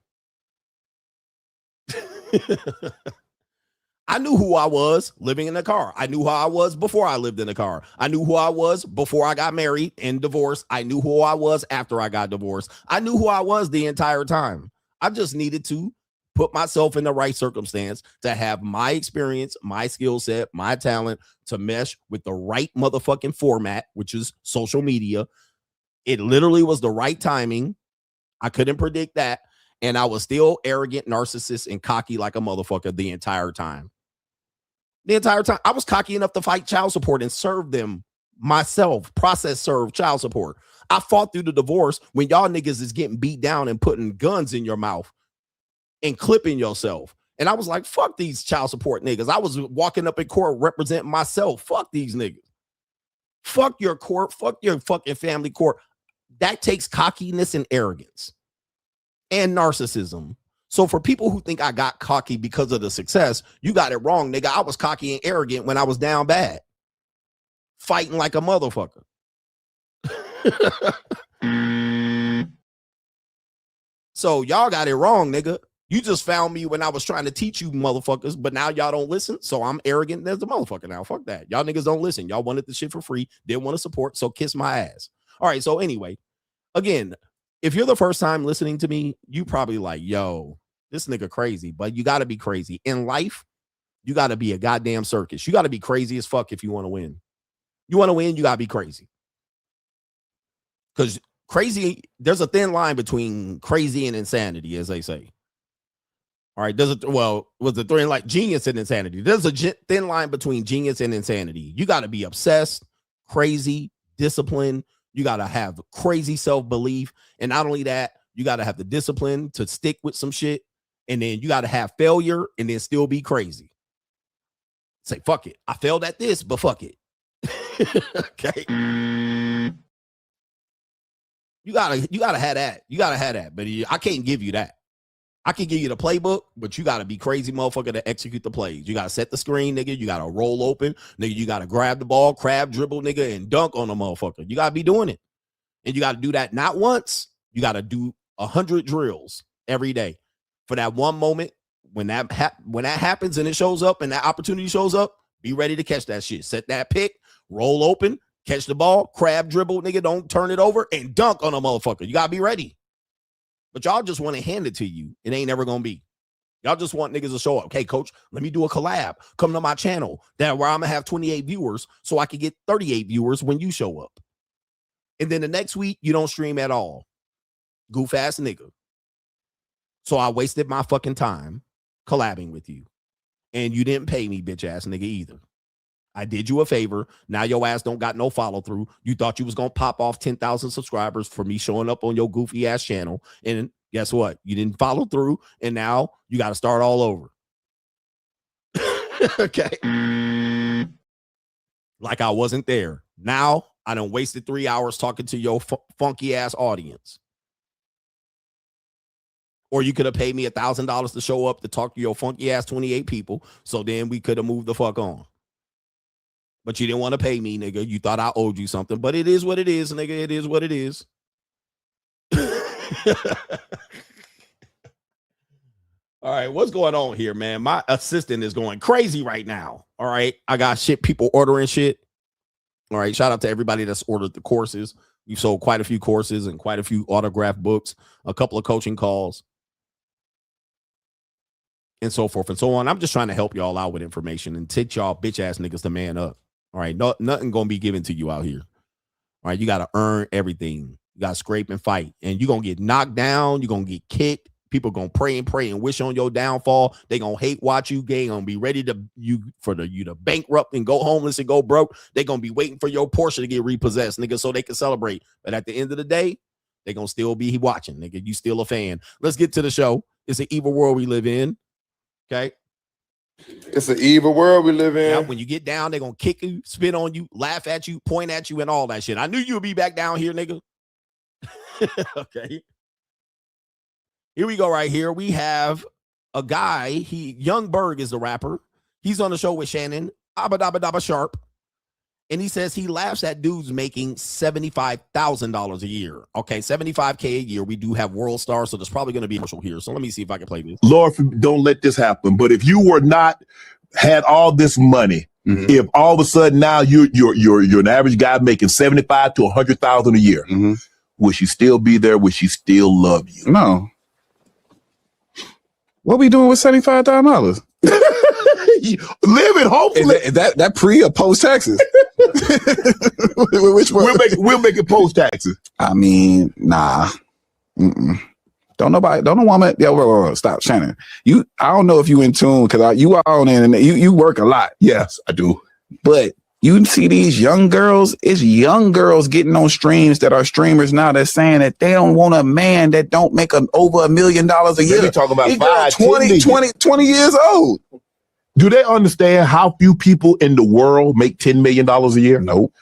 I knew who I was living in a car. I knew who I was before I lived in a car. I knew who I was before I got married and divorced. I knew who I was after I got divorced. I knew who I was the entire time. I just needed to put myself in the right circumstance to have my experience, my skill set, my talent to mesh with the right motherfucking format, which is social media. It literally was the right timing. I couldn't predict that. And I was still arrogant, narcissist, and cocky like a motherfucker the entire time. The entire time. I was cocky enough to fight child support and serve them myself, process serve child support. I fought through the divorce when y'all niggas is getting beat down and putting guns in your mouth and clipping yourself. And I was like, fuck these child support niggas. I was walking up in court representing myself. Fuck these niggas. Fuck your court. Fuck your fucking family court. That takes cockiness and arrogance and narcissism. So for people who think I got cocky because of the success, you got it wrong, nigga. I was cocky and arrogant when I was down bad, fighting like a motherfucker. So y'all got it wrong, nigga. You just found me when I was trying to teach you motherfuckers, but now y'all don't listen. So I'm arrogant as a motherfucker now. Fuck that. Y'all niggas don't listen. Y'all wanted the shit for free. Didn't want to support. So kiss my ass. All right. So anyway, again, if you're the first time listening to me, you probably like, yo, this nigga crazy, but you got to be crazy. In life, you got to be a goddamn circus. You got to be crazy as fuck if you want to win. You want to win, you got to be crazy. Because crazy, there's a thin line between crazy and insanity, as they say. All right, was the thin like genius and insanity. There's a thin line between genius and insanity. You got to be obsessed, crazy, disciplined. You got to have crazy self-belief. And not only that, you got to have the discipline to stick with some shit. And then you got to have failure and then still be crazy. Say, fuck it. I failed at this, but fuck it. Okay. You gotta have that. You gotta have that. But I can't give you that. I can give you the playbook, but you gotta be crazy motherfucker to execute the plays. You gotta set the screen, nigga. You gotta roll open, nigga. You gotta grab the ball, crab dribble, nigga, and dunk on a motherfucker. You gotta be doing it. And you gotta do that not once. You gotta do 100 drills every day. For that one moment, when that happens and it shows up and that opportunity shows up, be ready to catch that shit. Set that pick, roll open, catch the ball, crab dribble, nigga, don't turn it over, and dunk on a motherfucker. You gotta be ready. But y'all just want to hand it to you. It ain't never gonna be. Y'all just want niggas to show up. Okay, coach, let me do a collab. Come to my channel where I'm gonna have 28 viewers so I can get 38 viewers when you show up. And then the next week, you don't stream at all. Goof ass nigga. So I wasted my fucking time collabing with you. And you didn't pay me, bitch ass nigga, either. I did you a favor. Now your ass don't got no follow through. You thought you was going to pop off 10,000 subscribers for me showing up on your goofy ass channel. And guess what? You didn't follow through. And now you got to start all over. Okay. Like I wasn't there. Now I done wasted 3 hours talking to your funky ass audience. Or you could have paid me $1,000 to show up to talk to your funky ass 28 people. So then we could have moved the fuck on. But you didn't want to pay me, nigga. You thought I owed you something. But it is what it is, nigga. It is what it is. All right, what's going on here, man? My assistant is going crazy right now. All right, I got people ordering shit. All right, shout out to everybody that's ordered the courses. We've sold quite a few courses and quite a few autograph books, a couple of coaching calls, and so forth and so on. I'm just trying to help y'all out with information and teach y'all bitch ass niggas to man up. All right, nothing gonna be given to you out here. All right, you gotta earn everything. You gotta scrape and fight, and you're gonna get knocked down. You're gonna get kicked. People gonna pray and wish on your downfall. They gonna hate watch you. They gonna be ready to you to bankrupt and go homeless and go broke. They gonna be waiting for your Porsche to get repossessed, nigga, so they can celebrate. But at the end of the day, they gonna still be watching, nigga. You still a fan. Let's get to the show. It's an evil world we live in. Okay. It's an evil world we live in. Yeah, when you get down, they're gonna kick you, spit on you, laugh at you, point at you, and all that shit. I knew you'd be back down here, nigga. Okay. Here we go right here. We have a guy. Young Berg is the rapper. He's on the show with Shannon Abba Sharp. And he says he laughs at dudes making $75,000 a year. Okay, $75K a year. We do have world stars, so there's probably going to be a commercial here. So let me see if I can play this. Lord, don't let this happen. But if you were not had all this money, if all of a sudden now you're an average guy making $75,000 to $100,000 a year, would she still be there? Would she still love you? No. What we doing with $75,000? Living, hopefully. Is that pre or post taxes? Which one? We'll make it post taxes. I mean, nah. Mm-mm. Don't a woman. Yeah, wait, stop, Shannon. I don't know if you in tune because you are on the internet. You work a lot. Yes, I do. But you see these young girls. It's young girls getting on streams that are streamers now. That's saying that they don't want a man that don't make over $1 million a year. They talking about 20 years old. Do they understand how few people in the world make $10 million a year? Nope.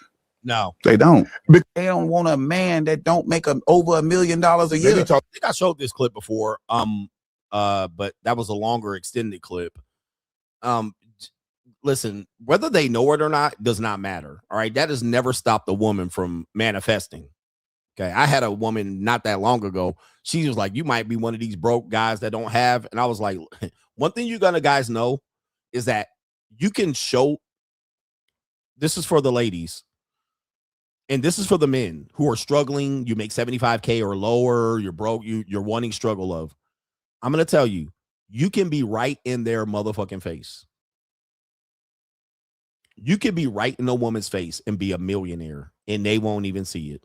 No, they don't. They don't want a man that don't make over $1 million a year. I think I showed this clip before. But that was a longer extended clip. Listen, whether they know it or not does not matter. All right. That has never stopped a woman from manifesting. Okay. I had a woman not that long ago. She was like, you might be one of these broke guys that don't have. And I was like, one thing you're gonna guys know is that you can show. This is for the ladies. And this is for the men who are struggling. You make 75K or lower. You're broke. You're wanting struggle of. I'm going to tell you, you can be right in their motherfucking face. You can be right in a woman's face and be a millionaire and they won't even see it.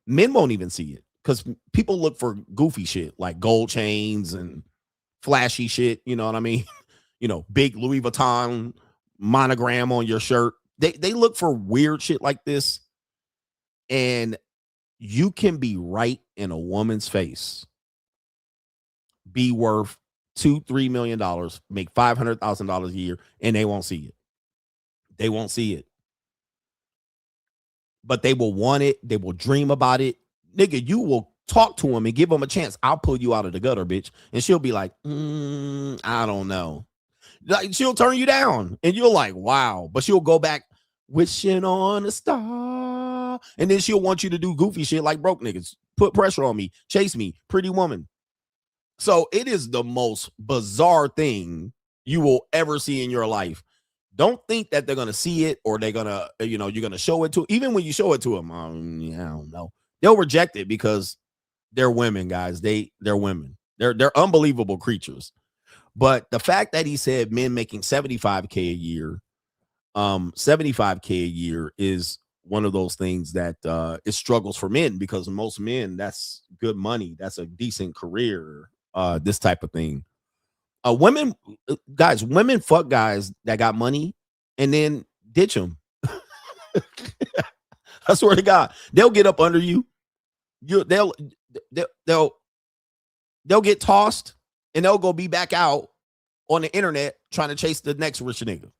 Men won't even see it because people look for goofy shit like gold chains and flashy shit. You know what I mean? Big Louis Vuitton monogram on your shirt. They look for weird shit like this, and you can be right in a woman's face, be worth $2-3 million, make $500,000 a year, and they won't see it. They won't see it. But they will want it. They will dream about it. Nigga, you will talk to them and give them a chance. I'll pull you out of the gutter, bitch. And she'll be like, I don't know. Like, she'll turn you down and you're like, wow. But she'll go back wishing on a star. And then she'll want you to do goofy shit like broke niggas. Put pressure on me. Chase me. Pretty woman. So it is the most bizarre thing you will ever see in your life. Don't think that they're going to see it or they're going to, you're going to show it to. Even when you show it to them, I don't know. They'll reject it because they're women, guys. They're women. They're unbelievable creatures. But the fact that he said men making 75K a year, 75K a year is one of those things that it struggles for men because most men, that's good money. That's a decent career, this type of thing. Women fuck guys that got money and then ditch them. I swear to God, they'll get up under you. They'll get tossed and they'll go be back out on the internet trying to chase the next rich nigga.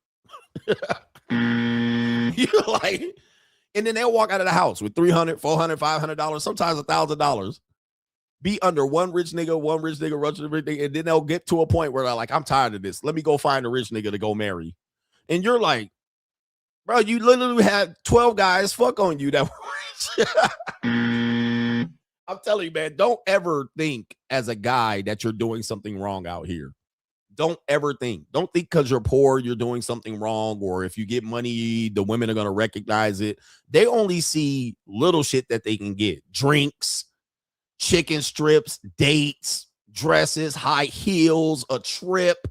You're like, and then they'll walk out of the house with $300, $400, $500, sometimes $1,000. Be under one rich nigga, rich nigga, and then they'll get to a point where they're like, I'm tired of this. Let me go find a rich nigga to go marry. And you're like, bro, you literally had 12 guys fuck on you that were rich. I'm telling you, man, don't ever think as a guy that you're doing something wrong out here. Don't ever think. Don't think because you're poor, you're doing something wrong, or if you get money, the women are going to recognize it. They only see little shit that they can get. Drinks, chicken strips, dates, dresses, high heels, a trip.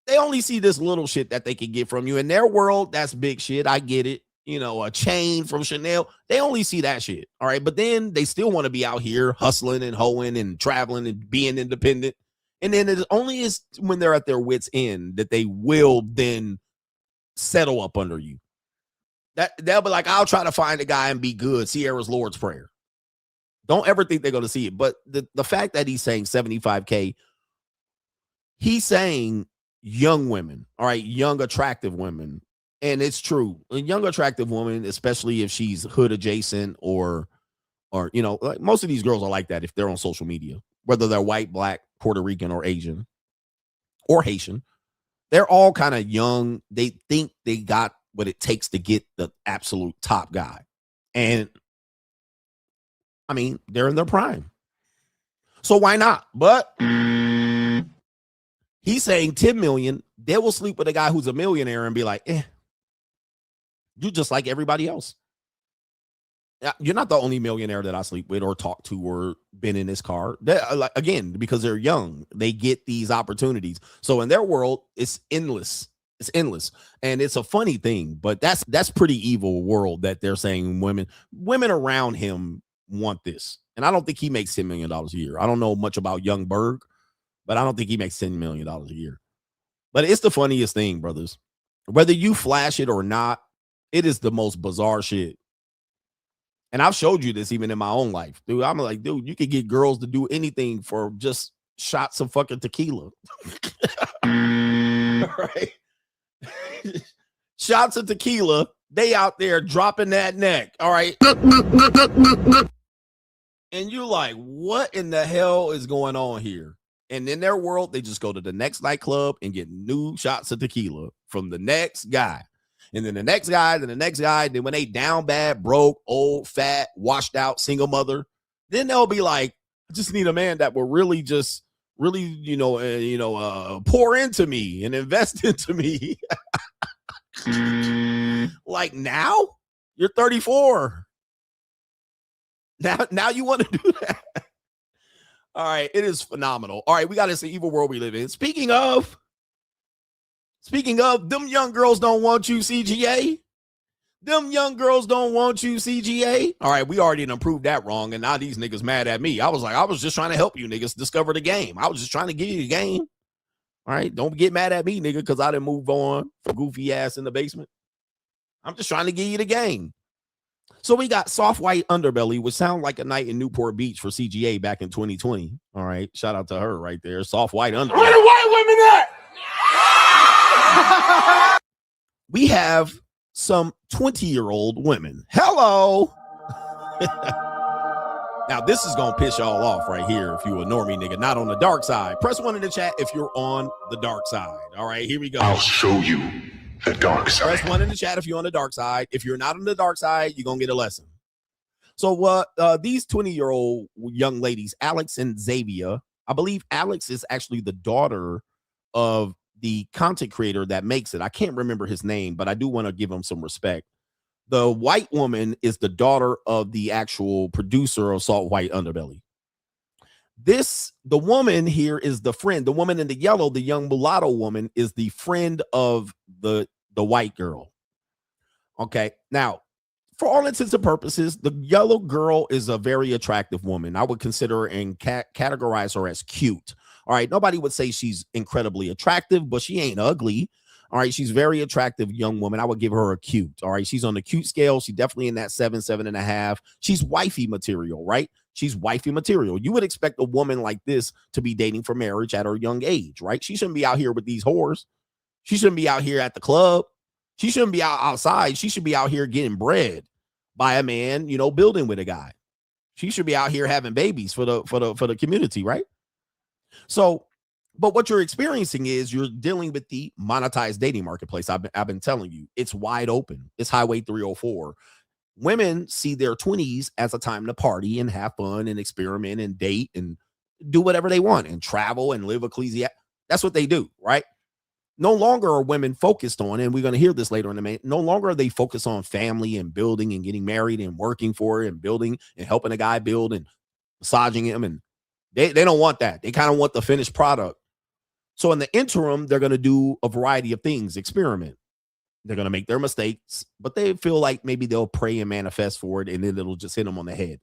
They only see this little shit that they can get from you. In their world, that's big shit. I get it. A chain from Chanel. They only see that shit. All right. But then they still want to be out here hustling and hoeing and traveling and being independent. And then it only is when they're at their wits' end that they will then settle up under you. They'll be like, I'll try to find a guy and be good. Sierra's Lord's Prayer. Don't ever think they're going to see it. But the fact that he's saying 75K, he's saying young women, all right, young, attractive women. And it's true. A young, attractive woman, especially if she's hood adjacent or like most of these girls are like that if they're on social media, whether they're white, black, Puerto Rican, or Asian or Haitian. They're all kind of young. They think they got what it takes to get the absolute top guy. And I mean, they're in their prime. So why not? But he's saying 10 million. They will sleep with a guy who's a millionaire and be like, you're just like everybody else. You're not the only millionaire that I sleep with or talk to or been in this car. Like, again, because they're young, they get these opportunities. So in their world, it's endless. It's endless. And it's a funny thing, but that's pretty evil world that they're saying women around him want this. And I don't think he makes $10 million a year. I don't know much about young Berg, but I don't think he makes $10 million a year. But it's the funniest thing, brothers. Whether you flash it or not, it is the most bizarre shit. And I've showed you this even in my own life, dude. I'm like, dude, you could get girls to do anything for just shots of fucking tequila. Right? Shots of tequila. They out there dropping that neck. All right. And you're like, what in the hell is going on here? And in their world, they just go to the next nightclub and get new shots of tequila from the next guy. And then the next guy, then the next guy. Then when they down bad, broke, old, fat, washed out, single mother, then they'll be like, I just need a man that will really pour into me and invest into me. Like now, you're 34. Now you want to do that. All right, it is phenomenal. All right, we got this evil world we live in. Speaking of, them young girls don't want you, CGA. Them young girls don't want you, CGA. All right, we already done proved that wrong, and now these niggas mad at me. I was just trying to help you niggas discover the game. I was just trying to give you the game. All right, don't get mad at me, nigga, because I didn't move on from goofy ass in the basement. I'm just trying to give you the game. So we got Soft White Underbelly, which sound like a night in Newport Beach for CGA back in 2020. All right, shout out to her right there. Soft White Underbelly. Where the white women at? We have some 20-year-old women. Hello. Now, this is going to piss y'all off right here if you a normie nigga, not on the dark side. Press 1 in the chat if you're on the dark side. All right, here we go. I'll show you the dark side. Press 1 in the chat if you're on the dark side. If you're not on the dark side, you're going to get a lesson. So these 20-year-old young ladies, Alex and Xavier, I believe Alex is actually the daughter of the content creator that makes it. I can't remember his name, but I do want to give him some respect. The white woman is the daughter of the actual producer of Salt White Underbelly. The woman here is the friend. The woman in the yellow, the young mulatto woman, is the friend of the white girl. Okay. Now, for all intents and purposes, the yellow girl is a very attractive woman. I would consider her and categorize her as cute. All right. Nobody would say she's incredibly attractive, but she ain't ugly. All right. She's very attractive young woman. I would give her a cute. All right. She's on the cute scale. She's definitely in that 7.5. She's wifey material, right? She's wifey material. You would expect a woman like this to be dating for marriage at her young age, right? She shouldn't be out here with these whores. She shouldn't be out here at the club. She shouldn't be outside. She should be out here getting bread by a man, building with a guy. She should be out here having babies for the community, right? So, but what you're experiencing is you're dealing with the monetized dating marketplace. I've been telling you, it's wide open. It's Highway 304. Women see their 20s as a time to party and have fun and experiment and date and do whatever they want and travel and live ecclesiastic. That's what they do, right? No longer are women focused on, and we're going to hear this later in the main, no longer are they focused on family and building and getting married and working for it and building and helping a guy build and massaging him. And they don't want that. They kind of want the finished product. So in the interim, they're going to do a variety of things, experiment. They're going to make their mistakes, but they feel like maybe they'll pray and manifest for it, and then it'll just hit them on the head.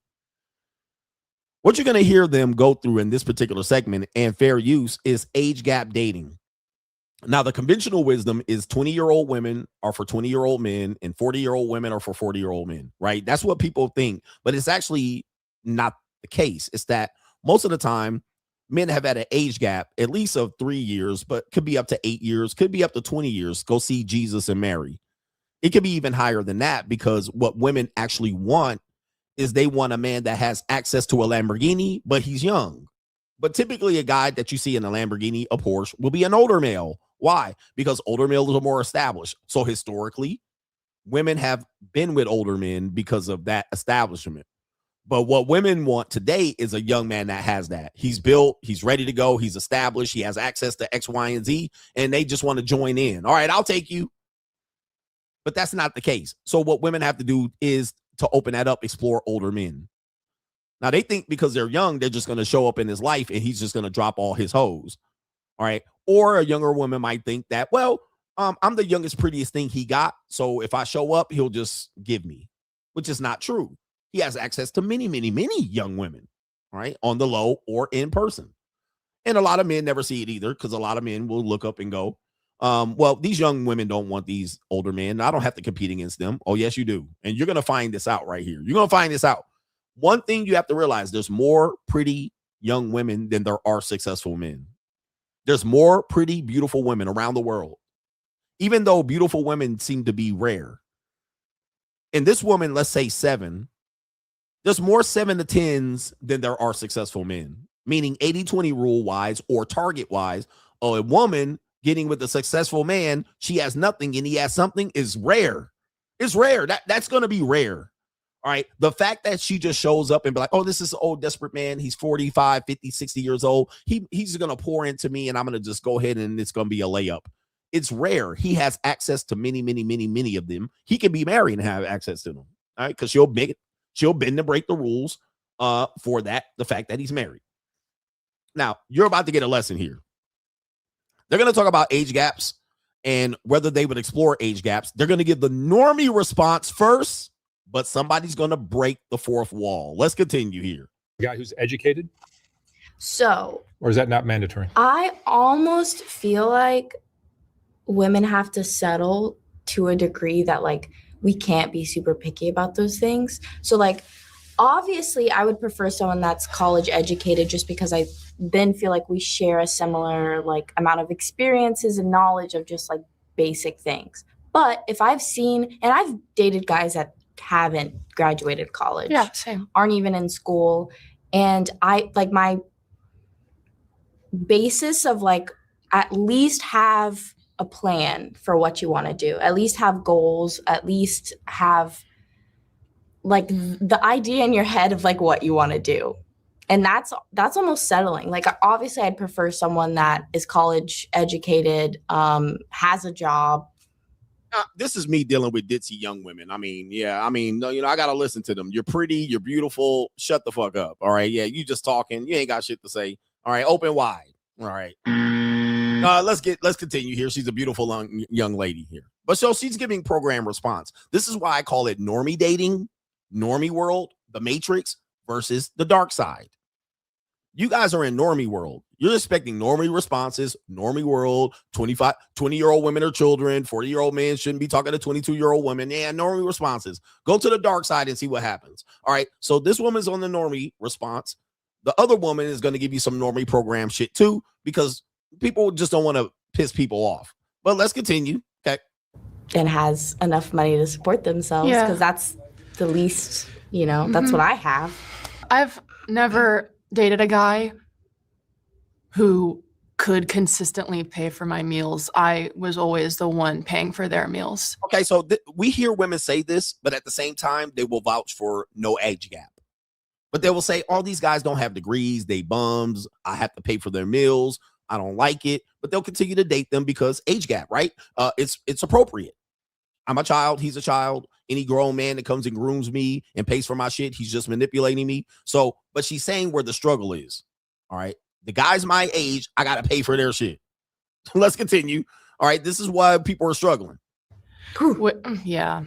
What you're going to hear them go through in this particular segment and fair use is age gap dating. Now, the conventional wisdom is 20-year-old women are for 20-year-old men and 40-year-old women are for 40-year-old men, right? That's what people think, but it's actually not the case. It's that most of the time, men have had an age gap, at least of 3 years, but could be up to 8 years, could be up to 20 years. Go see Jesus and Mary. It could be even higher than that, because what women actually want is they want a man that has access to a Lamborghini, but he's young. But typically a guy that you see in a Lamborghini, a Porsche, will be an older male. Why? Because older males are more established. So historically, women have been with older men because of that establishment. But what women want today is a young man that has that. He's built, he's ready to go, he's established, he has access to X, Y, and Z, and they just want to join in. All right, I'll take you. But that's not the case. So what women have to do is to open that up, explore older men. Now they think because they're young, they're just going to show up in his life and he's just going to drop all his hoes. All right. Or a younger woman might think that, well, I'm the youngest, prettiest thing he got. So if I show up, he'll just give me, which is not true. He has access to many, many, many young women, all right, on the low or in person. And a lot of men never see it either, because a lot of men will look up and go, well, these young women don't want these older men. I don't have to compete against them. Oh, yes, you do. And you're going to find this out right here. You're going to find this out. One thing you have to realize, there's more pretty young women than there are successful men. There's more pretty, beautiful women around the world, even though beautiful women seem to be rare. And this woman, let's say 7, there's more 7 to 10s than there are successful men, meaning 80-20 rule wise or target wise. A woman getting with a successful man, she has nothing and he has something, is rare. It's rare. That's going to be rare. All right. The fact that she just shows up and be like, oh, this is an old desperate man. He's 45, 50, 60 years old. He's going to pour into me and I'm going to just go ahead and it's going to be a layup. It's rare. He has access to many, many, many, many of them. He can be married and have access to them. All right. Because she'll bend and break the rules for that. The fact that he's married. Now, you're about to get a lesson here. They're going to talk about age gaps and whether they would explore age gaps. They're going to give the normie response first. But somebody's going to break the fourth wall. Let's continue here. A guy who's educated? So. Or is that not mandatory? I almost feel like women have to settle to a degree that, like, we can't be super picky about those things. So, like, obviously, I would prefer someone that's college educated just because I then feel like we share a similar, like, amount of experiences and knowledge of just, like, basic things. But if I've seen, and I've dated guys that haven't graduated college, same, aren't even in school, and I like my basis of like at least have a plan for what you want to do, at least have goals, at least have like the idea in your head of like what you want to do. And that's almost settling. Like, obviously I'd prefer someone that is college educated, has a job. This is me dealing with ditzy young women. I mean, I got to listen to them. You're pretty, you're beautiful. Shut the fuck up. All right. Yeah. You just talking. You ain't got shit to say. All right. Open wide. All right. Let's continue here. She's a beautiful young lady here. But so she's giving program response. This is why I call it normie dating, normie world, the matrix versus the dark side. You guys are in normie world. You're expecting normie responses, normie world, 20-year-old women or children, 40-year-old men shouldn't be talking to 22-year-old women. Yeah, normie responses. Go to the dark side and see what happens. All right, so this woman's on the normie response. The other woman is going to give you some normie program shit too, because people just don't want to piss people off. But let's continue. Okay. And has enough money to support themselves, because that's the least, that's what I have. I've never dated a guy who could consistently pay for my meals. I was always the one paying for their meals. Okay, so we hear women say this, but at the same time, they will vouch for no age gap. But they will say, all these guys don't have degrees, they bums, I have to pay for their meals, I don't like it. But they'll continue to date them because age gap, right? It's appropriate. I'm a child, he's a child. Any grown man that comes and grooms me and pays for my shit, he's just manipulating me. So, but she's saying where the struggle is. All right. The guys my age, I got to pay for their shit. Let's continue. All right. This is why people are struggling. Yeah.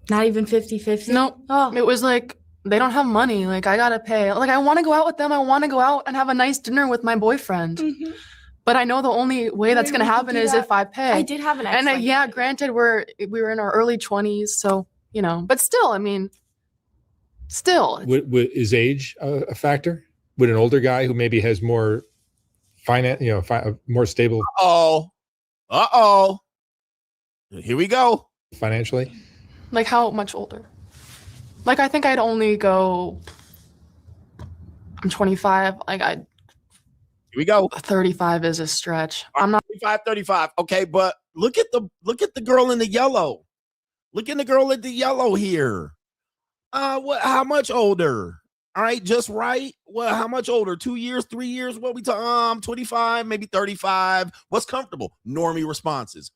Not even 50-50? No. It was like, they don't have money. Like, I got to pay. Like, I want to go out with them. I want to go out and have a nice dinner with my boyfriend. Mm-hmm. But I know the only way that's going to happen is if I pay. I did have an ex. And granted, we were in our early 20s. So, but still, I mean, Is age a factor? Would an older guy who maybe has more finance, more stable? Here we go. Financially? Like, how much older? Like, I think I'd only go, I'm 25. Like, Here we go. 35 is a stretch. I'm not 35. Okay, but look at the girl in the yellow. Look at the girl in the yellow here. How much older? All right, just right. Well, how much older? 2 years, 3 years? What we talking? 25, maybe 35. What's comfortable? Normie responses.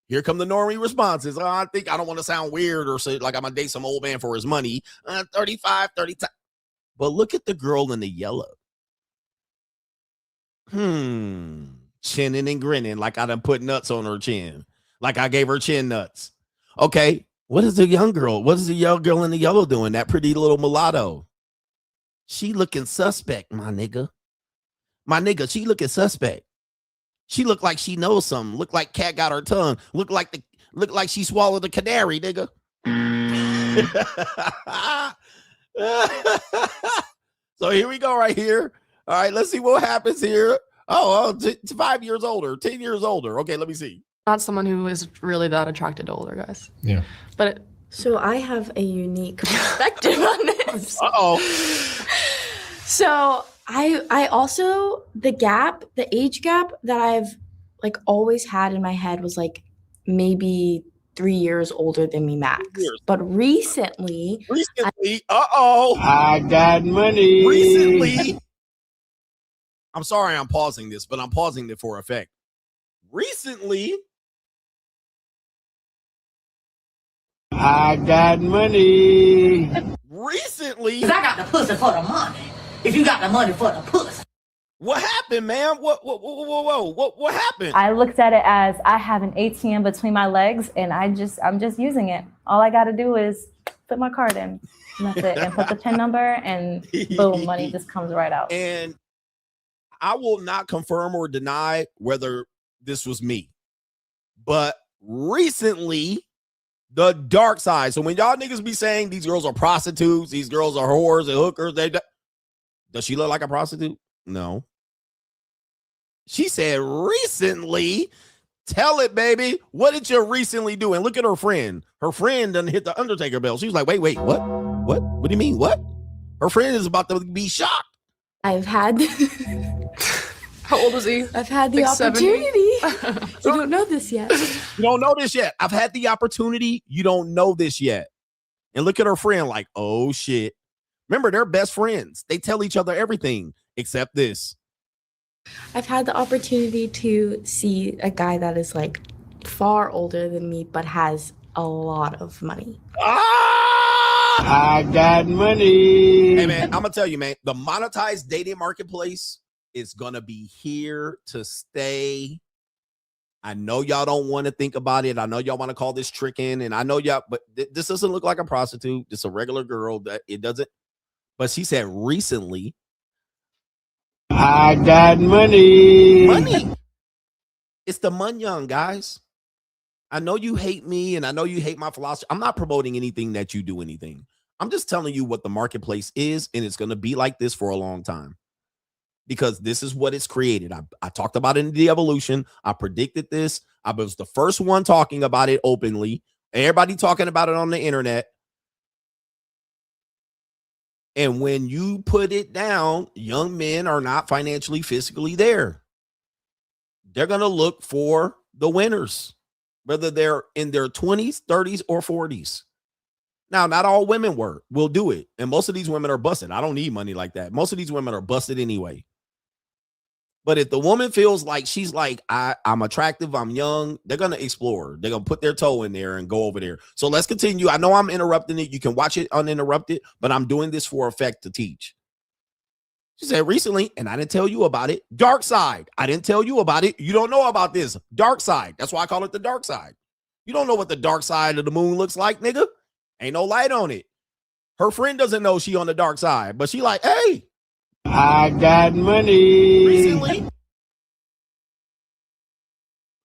Here come the normie responses. Oh, I think I don't want to sound weird or say like I'm going to date some old man for his money. 35, 30 times. But look at the girl in the yellow. Chinning and grinning like I done put nuts on her chin. Like I gave her chin nuts. Okay, what is the young girl? What is the young girl in the yellow doing? That pretty little mulatto. She looking suspect, my nigga. My nigga, she looking suspect. She look like she knows something. Look like cat got her tongue. Look like she swallowed a canary, nigga. So here we go right here. All right, let's see what happens here. Oh, 5 years older, 10 years older. Okay, let me see. Not someone who is really that attracted to older guys. Yeah. But so I have a unique perspective on this. Uh-oh. So I also, the age gap that I've like always had in my head was like maybe 3 years older than me max. But recently, I got money. Recently, I'm sorry I'm pausing this, but I'm pausing it for effect. Recently, I got money. Recently, I got the pussy for the money. If you got the money for the pussy. What happened, man? What happened? I looked at it as I have an ATM between my legs and I'm just using it. All I got to do is put my card in. And that's it. And put the PIN number and boom, money just comes right out. And I will not confirm or deny whether this was me. But recently, the dark side. So when y'all niggas be saying these girls are prostitutes, these girls are whores and hookers, does she look like a prostitute? No. She said recently. Tell it, baby. What did you recently do? And look at her friend. Her friend done hit the Undertaker bell. She was like, wait, what? What do you mean? What? Her friend is about to be shocked. I've had How old is he? I've had the Like 70? opportunity. You don't know this yet. You don't know this yet. I've had the opportunity. You don't know this yet. And look at her friend like, oh shit. Remember, they're best friends. They tell each other everything except this. I've had the opportunity to see a guy that is like far older than me, but has a lot of money. I got money. Hey, man, I'm going to tell you, man, the monetized dating marketplace is going to be here to stay. I know y'all don't want to think about it. I know y'all want to call this tricking, and I know y'all, but this doesn't look like a prostitute. It's a regular girl. That it doesn't. But she said recently, I got money. Money. It's the Munyoung, guys. I know you hate me, and I know you hate my philosophy. I'm not promoting anything that you do anything. I'm just telling you what the marketplace is, and it's going to be like this for a long time. Because this is what it's created. I talked about it in the evolution. I predicted this. I was the first one talking about it openly. Everybody talking about it on the internet. And when you put it down, young men are not financially, physically there. They're going to look for the winners, whether they're in their 20s, 30s, or 40s. Now, not all women will do it. And most of these women are busted. I don't need money like that. Most of these women are busted anyway. But if the woman feels like she's like, I'm attractive, I'm young, they're going to explore. They're going to put their toe in there and go over there. So let's continue. I know I'm interrupting it. You can watch it uninterrupted, but I'm doing this for effect to teach. She said recently, and I didn't tell you about it, dark side. I didn't tell you about it. You don't know about this. Dark side. That's why I call it the dark side. You don't know what the dark side of the moon looks like, nigga. Ain't no light on it. Her friend doesn't know she on the dark side, but she like, hey, I got money. Recently,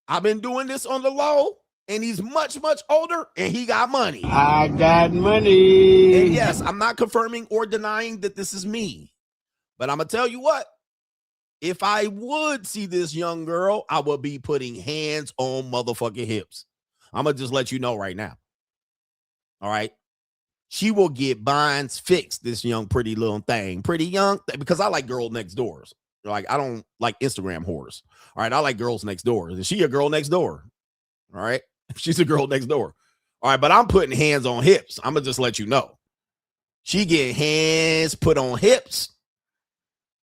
I've been doing this on the low, and he's much, much older, and he got money. I got money. And yes, I'm not confirming or denying that this is me, but I'm going to tell you what. If I would see this young girl, I would be putting hands on motherfucking hips. I'm going to just let you know right now. All right. She will get binds fixed, this young, pretty little thing. Pretty young, because I like girl next doors. Like, I don't like Instagram whores. All right, I like girls next door. Is she a girl next door? All right, she's a girl next door. All right, but I'm putting hands on hips. I'm going to just let you know. She get hands put on hips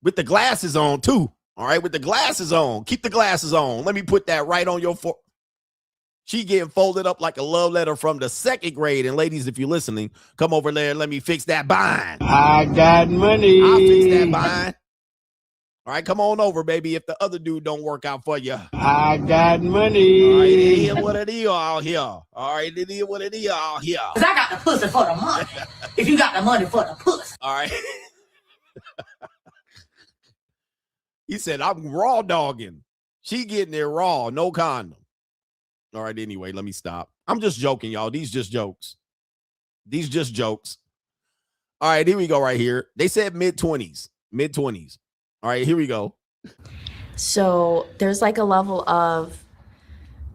with the glasses on, too. All right, with the glasses on. Keep the glasses on. Let me put that right on your foot. She getting folded up like a love letter from the second grade. And ladies, if you're listening, come over there and let me fix that bind. I got money. I'll fix that bind. All right, come on over, baby, if the other dude don't work out for you. I got money. All right, it is what it is out here. All right, it is what it is out here. Because I got the pussy for the money. If you got the money for the pussy. All right. He said, I'm raw dogging. She getting there raw, no condom. All right, anyway, let me stop. I'm just joking, y'all. These just jokes. These just jokes. All right, here we go right here. They said mid-20s. Mid-20s. All right, here we go. So there's like a level of,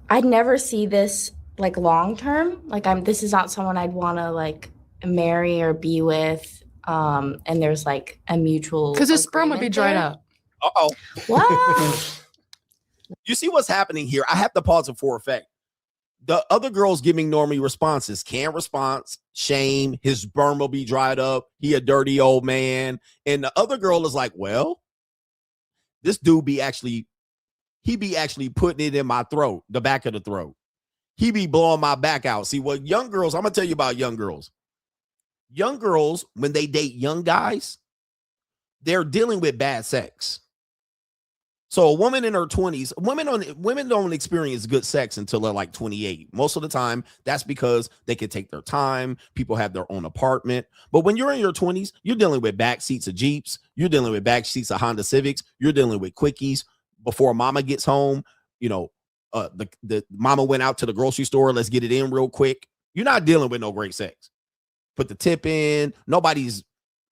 I'd never see this like long term. Like this is not someone I'd want to like marry or be with. And there's like a mutual. Because his sperm would be dried up. Uh-oh. What? You see what's happening here? I have to pause it for effect. The other girl's giving normie responses. Can't response, shame, his sperm will be dried up. He a dirty old man. And the other girl is like, well, this dude be actually putting it in my throat, the back of the throat. He be blowing my back out. See, what young girls, I'm going to tell you about young girls. Young girls, when they date young guys, they're dealing with bad sex. So a woman in her 20s, women don't experience good sex until they're like 28. Most of the time, that's because they can take their time. People have their own apartment. But when you're in your 20s, you're dealing with back seats of Jeeps. You're dealing with back seats of Honda Civics. You're dealing with quickies. Before mama gets home, you know, the mama went out to the grocery store. Let's get it in real quick. You're not dealing with no great sex. Put the tip in. Nobody's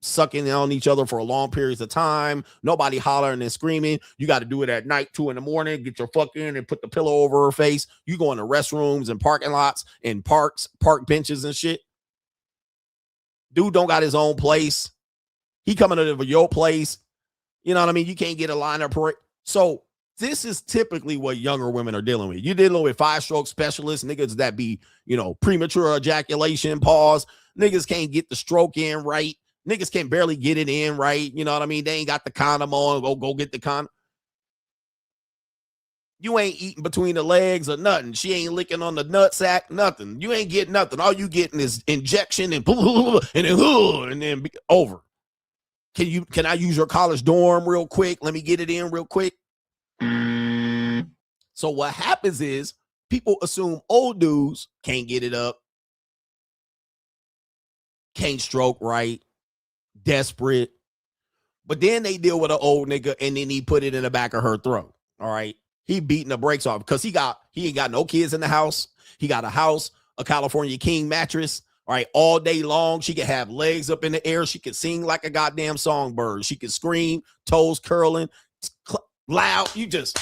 sucking on each other for long periods of time. Nobody hollering and screaming. You got to do it at night, 2 a.m. Get your fuck in and put the pillow over her face. You go in the restrooms and parking lots and parks, park benches and shit. Dude don't got his own place. He coming over your place. You know what I mean? You can't get a line of parade. So this is typically what younger women are dealing with. You're dealing with 5-stroke specialists, niggas that be, you know, premature ejaculation, pause. Niggas can't get the stroke in right. Niggas can barely get it in right. You know what I mean? They ain't got the condom on. Go get the condom. You ain't eating between the legs or nothing. She ain't licking on the nutsack, nothing. You ain't getting nothing. All you getting is injection and then over. Can I use your college dorm real quick? Let me get it in real quick. So what happens is people assume old dudes can't get it up, can't stroke right, desperate. But then they deal with an old nigga and then he put it in the back of her throat. All right. He beating the brakes off because he ain't got no kids in the house. He got a house, a California King mattress. All right. All day long. She could have legs up in the air. She could sing like a goddamn songbird. She could scream, toes curling, loud. You just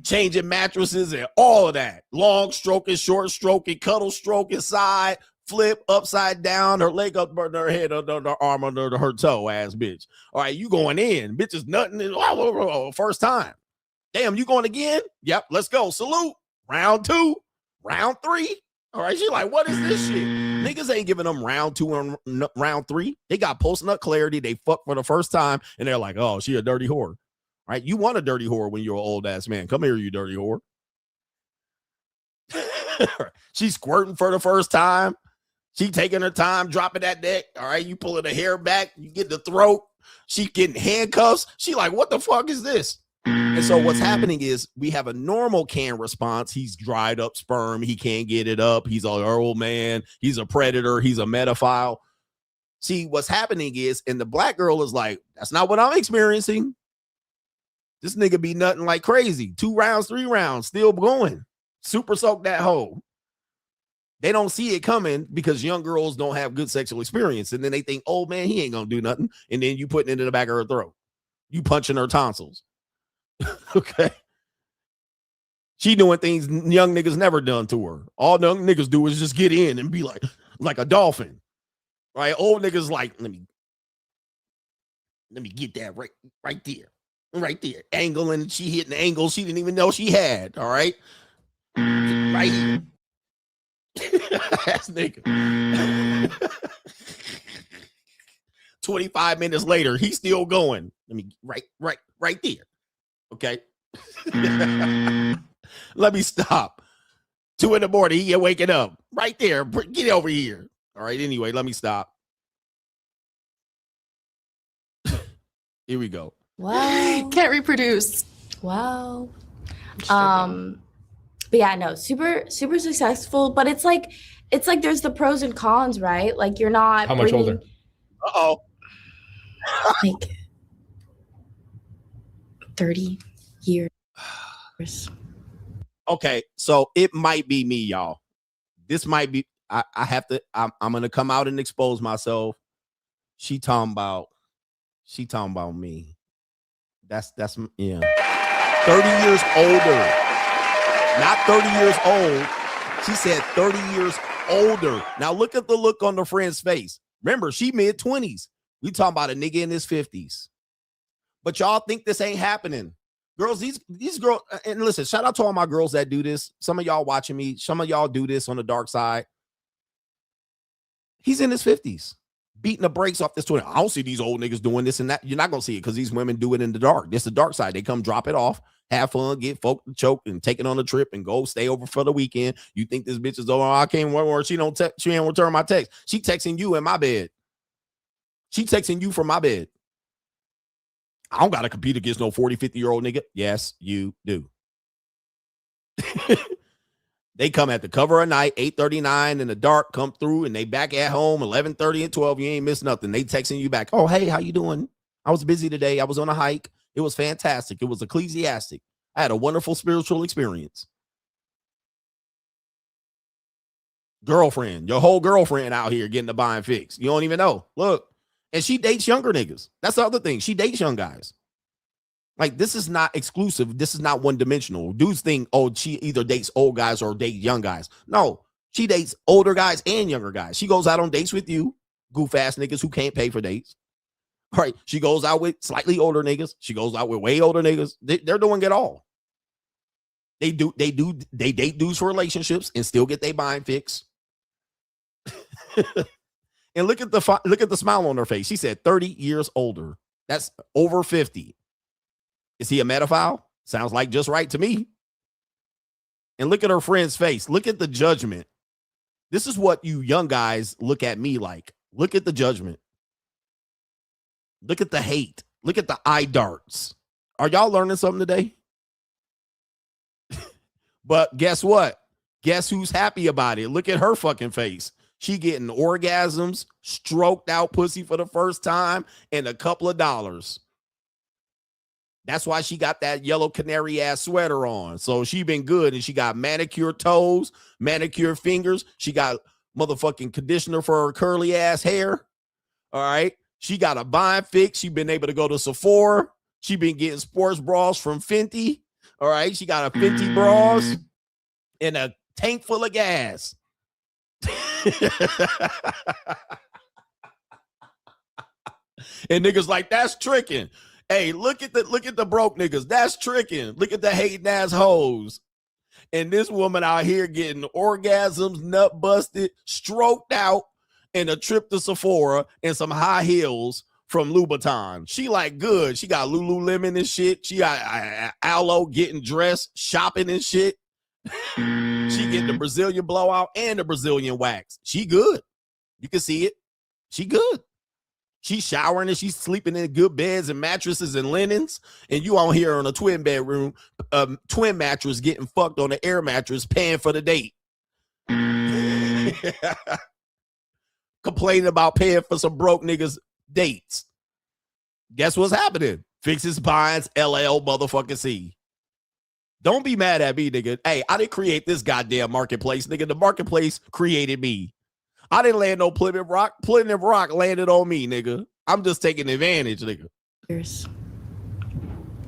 changing mattresses and all of that. Long stroking, short stroking, cuddle stroking, side, flip, upside down, her leg up under her head, under her arm, under her toe, ass bitch. All right, you going in. Bitch is nothing. First time. Damn, you going again? Yep, let's go. Salute. Round 2, round 3. All right, she like, what is this shit? Niggas ain't giving them round 2 and round 3. They got post-nut clarity. They fuck for the first time, and they're like, oh, she a dirty whore. Right? You want a dirty whore when you're an old-ass man. Come here, you dirty whore. She's squirting for the first time. She taking her time, dropping that neck. All right, you pulling the hair back. You get the throat. She getting handcuffs. She like, what the fuck is this? And so what's happening is we have a normal can response. He's dried up sperm. He can't get it up. He's an old man. He's a predator. He's a medophile. See, what's happening is, and the black girl is like, that's not what I'm experiencing. This nigga be nutting like crazy. 2 rounds, 3 rounds, still going. Super soak that hoe. They don't see it coming because young girls don't have good sexual experience. And then they think, oh, man, he ain't going to do nothing. And then you putting it in the back of her throat. You punching her tonsils. Okay. She doing things young niggas never done to her. All young niggas do is just get in and be like a dolphin. Right? Old niggas like, let me get that right there. Right there. Angle, and she hitting the angle she didn't even know she had. All right. Right here. Ass nigga. 25 minutes later, he's still going. Let me right there. Okay. Let me stop. 2 in the morning, you're waking up. Right there. Get over here. All right, anyway, let me stop. Here we go. Wow. Can't reproduce. Wow. But yeah, no, super successful. But it's like there's the pros and cons, right? Like you're not. How much older? Uh-oh. Like 30 years. Okay, so it might be me, y'all. This might be. I have to. I'm gonna come out and expose myself. She talking about me. That's yeah. 30 years older. Not 30 years old. She said 30 years older. Now look at the look on the friend's face. Remember, she mid-20s. We talking about a nigga in his 50s. But y'all think this ain't happening. Girls, these girls, and listen, shout out to all my girls that do this. Some of y'all watching me, some of y'all do this on the dark side. He's in his 50s, beating the brakes off this 20. I don't see these old niggas doing this and that. You're not going to see it because these women do it in the dark. This is the dark side. They come drop it off, have fun, get folk to choke, and take it on a trip and go stay over for the weekend. You think this bitch is over? I can't work. She ain't return my text. She texting you in my bed. She texting you from my bed. I don't got to compete against no 40, 50-year-old nigga. Yes, you do. They come at the cover of night, 8:39 in the dark, come through, and they back at home, 11:30 and 12. You ain't missed nothing. They texting you back. Oh, hey, how you doing? I was busy today. I was on a hike. It was fantastic. It was ecclesiastic. I had a wonderful spiritual experience. Girlfriend, your whole girlfriend out here getting the buying fix. You don't even know. Look. And she dates younger niggas. That's the other thing. She dates young guys. Like, this is not exclusive. This is not one-dimensional. Dudes think, oh, she either dates old guys or dates young guys. No, she dates older guys and younger guys. She goes out on dates with you, goof-ass niggas who can't pay for dates. All right, she goes out with slightly older niggas. She goes out with way older niggas. They're doing it all. They date dudes for relationships and still get their buying fix. And look at the smile on her face. She said 30 years older. That's over 50. Is he a pedophile? Sounds like just right to me. And look at her friend's face. Look at the judgment. This is what you young guys look at me like. Look at the judgment. Look at the hate. Look at the eye darts. Are y'all learning something today? But guess what? Guess who's happy about it? Look at her fucking face. She getting orgasms, stroked out pussy for the first time, and a couple of dollars. That's why she got that yellow canary ass sweater on. So she been good, and she got manicured toes, manicured fingers. She got motherfucking conditioner for her curly ass hair. All right. She got a buying fix. She been able to go to Sephora. She been getting sports bras from Fenty. All right. She got a Fenty bras and a tank full of gas. And niggas like, that's tricking. Hey, look at the broke niggas. That's tricking. Look at the hating ass hoes. And this woman out here getting orgasms, nut busted, stroked out, and a trip to Sephora and some high heels from Louboutin. She like good. She got Lululemon and shit. She got Aloe getting dressed, shopping and shit. She getting the Brazilian blowout and the Brazilian wax. She good. You can see it. She good. She's showering and she's sleeping in good beds and mattresses and linens. And you on here on a twin bedroom, twin mattress getting fucked on the air mattress, paying for the date. Complaining about paying for some broke niggas dates. Guess what's happening? Fixes binds LL motherfucking C. Don't be mad at me, nigga. Hey, I didn't create this goddamn marketplace, nigga. The marketplace created me. I didn't land no Plymouth Rock. Plymouth Rock landed on me, nigga. I'm just taking advantage, nigga.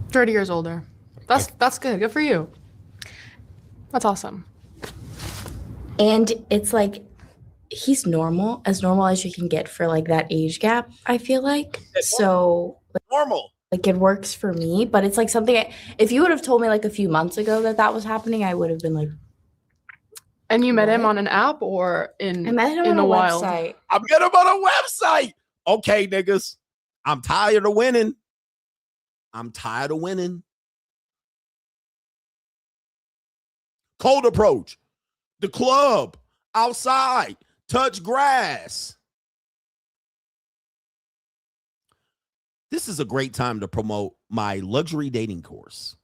30 years older. That's good. Good for you. That's awesome. And it's like, he's normal as you can get for like that age gap, I feel like. So like, normal. Like it works for me, but it's like something, if you would have told me like a few months ago that was happening, I would have been like. And you met him on an app or in I met him in on the a wild? website. I met him on a website. Okay, niggas. I'm tired of winning. Cold approach. The club. Outside. Touch grass. This is a great time to promote my luxury dating course.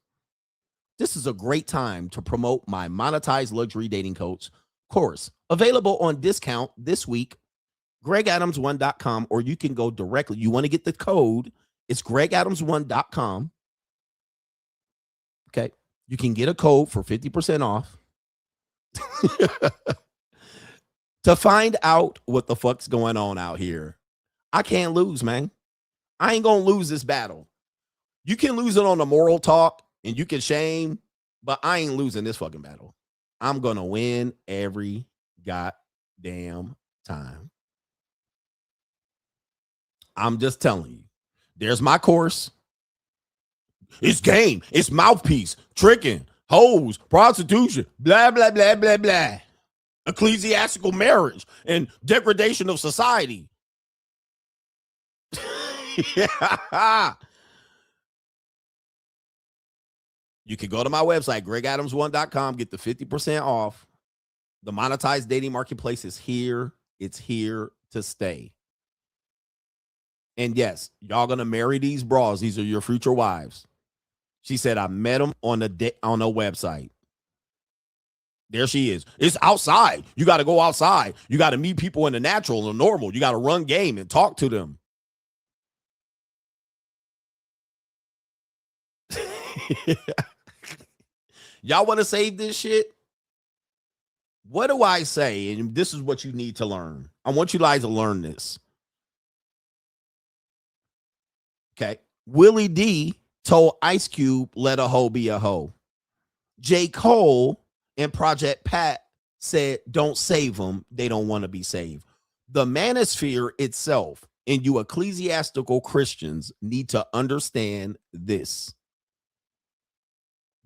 This is a great time to promote my monetized luxury dating course. Available on discount this week. GregAdams1.com, or you can go directly. You want to get the code. It's GregAdams1.com. Okay. You can get a code for 50% off. To find out what the fuck's going on out here. I can't lose, man. I ain't going to lose this battle. You can lose it on the moral talk and you can shame, but I ain't losing this fucking battle. I'm going to win every goddamn time. I'm just telling you. There's my course. It's game. It's mouthpiece, tricking, hoes, prostitution, blah, blah, blah, blah, blah. Ecclesiastical marriage and degradation of society. Yeah. You can go to my website, GregAdams1.com, get the 50% off. The monetized dating marketplace is here. It's here to stay. And yes, y'all gonna marry these bras. These are your future wives. She said, I met them on a website. There she is. It's outside. You got to go outside. You got to meet people in the natural and normal. You got to run game and talk to them. Y'all want to save this shit? What do I say? And this is what you need to learn. I want you guys to learn this. Okay. Willie D told Ice Cube, let a hoe be a hoe. J. Cole and Project Pat said, don't save them. They don't want to be saved. The manosphere itself and you ecclesiastical Christians need to understand this.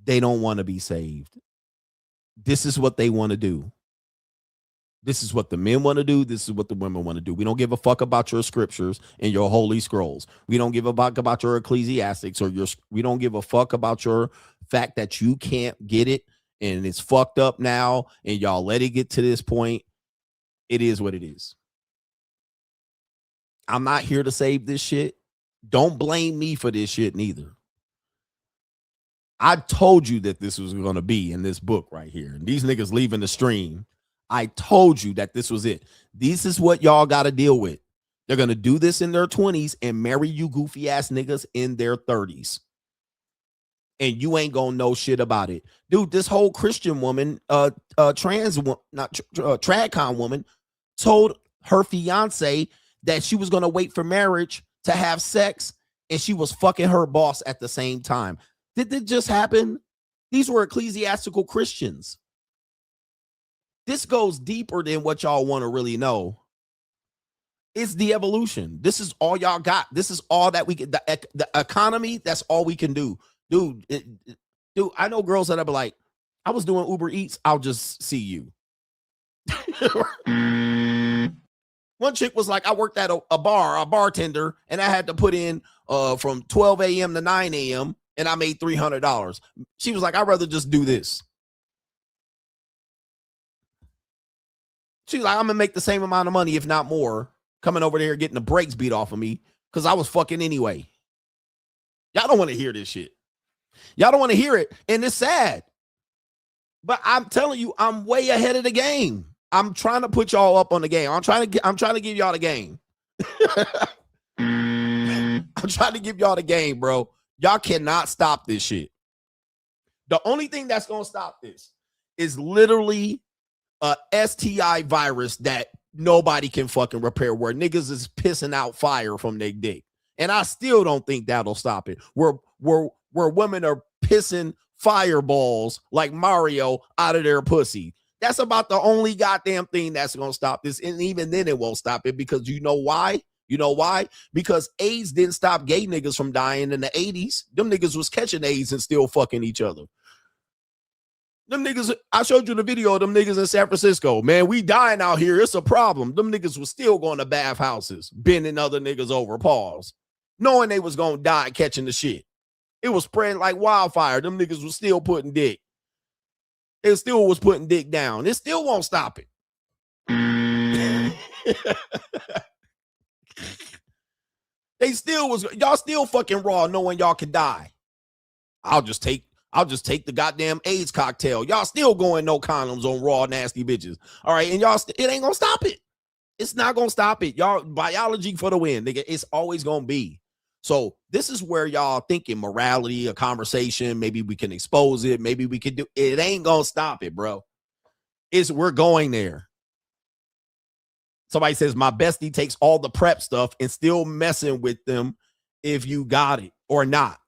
They don't want to be saved. This is what they want to do. This is what the men want to do. This is what the women want to do. We don't give a fuck about your scriptures and your holy scrolls. We don't give a fuck about your ecclesiastics or we don't give a fuck about your fact that you can't get it and it's fucked up now and y'all let it get to this point. It is what it is. I'm not here to save this shit. Don't blame me for this shit neither. I told you that this was going to be in this book right here. And these niggas leaving the stream. I told you that this was it. This is what y'all got to deal with. They're going to do this in their 20s and marry you goofy ass niggas in their 30s. And you ain't going to know shit about it. Dude, this whole Christian woman, Tradcon woman, told her fiance that she was going to wait for marriage to have sex and she was fucking her boss at the same time. Did it just happen? These were ecclesiastical Christians. This goes deeper than what y'all want to really know. It's the evolution. This is all y'all got. This is all that we get. The economy, that's all we can do. Dude, dude, I know girls that are like, I was doing Uber Eats. I'll just see you. One chick was like, I worked at a bartender, and I had to put in from 12 a.m. to 9 a.m., and I made $300. She was like, I'd rather just do this. She's like, I'm going to make the same amount of money, if not more, coming over there getting the brakes beat off of me because I was fucking anyway. Y'all don't want to hear this shit. Y'all don't want to hear it, and it's sad. But I'm telling you, I'm way ahead of the game. I'm trying to put y'all up on the game. I'm trying to give y'all the game. I'm trying to give y'all the game, bro. Y'all cannot stop this shit. The only thing that's going to stop this is literally a STI virus that nobody can fucking repair, where niggas is pissing out fire from their dick. And I still don't think that'll stop it. Where women are pissing fireballs like Mario out of their pussy. That's about the only goddamn thing that's going to stop this. And even then it won't stop it, because you know why? You know why? Because AIDS didn't stop gay niggas from dying in the 80s. Them niggas was catching AIDS and still fucking each other. Them niggas, I showed you the video of them niggas in San Francisco. Man, we dying out here. It's a problem. Them niggas was still going to bathhouses, bending other niggas over, pause, knowing they was going to die catching the shit. It was spreading like wildfire. Them niggas was still putting dick. It still was putting dick down. It still won't stop it. They still was, y'all still fucking raw knowing y'all can die. I'll just take the goddamn AIDS cocktail. Y'all still going no condoms on raw nasty bitches. All right, and y'all it ain't gonna stop it. It's not gonna stop it. Y'all biology for the win, nigga. It's always gonna be. So this is where y'all thinking morality, a conversation, maybe we can expose it, maybe we can do it. Ain't gonna stop it, bro. We're going there. Somebody says my bestie takes all the prep stuff and still messing with them if you got it or not.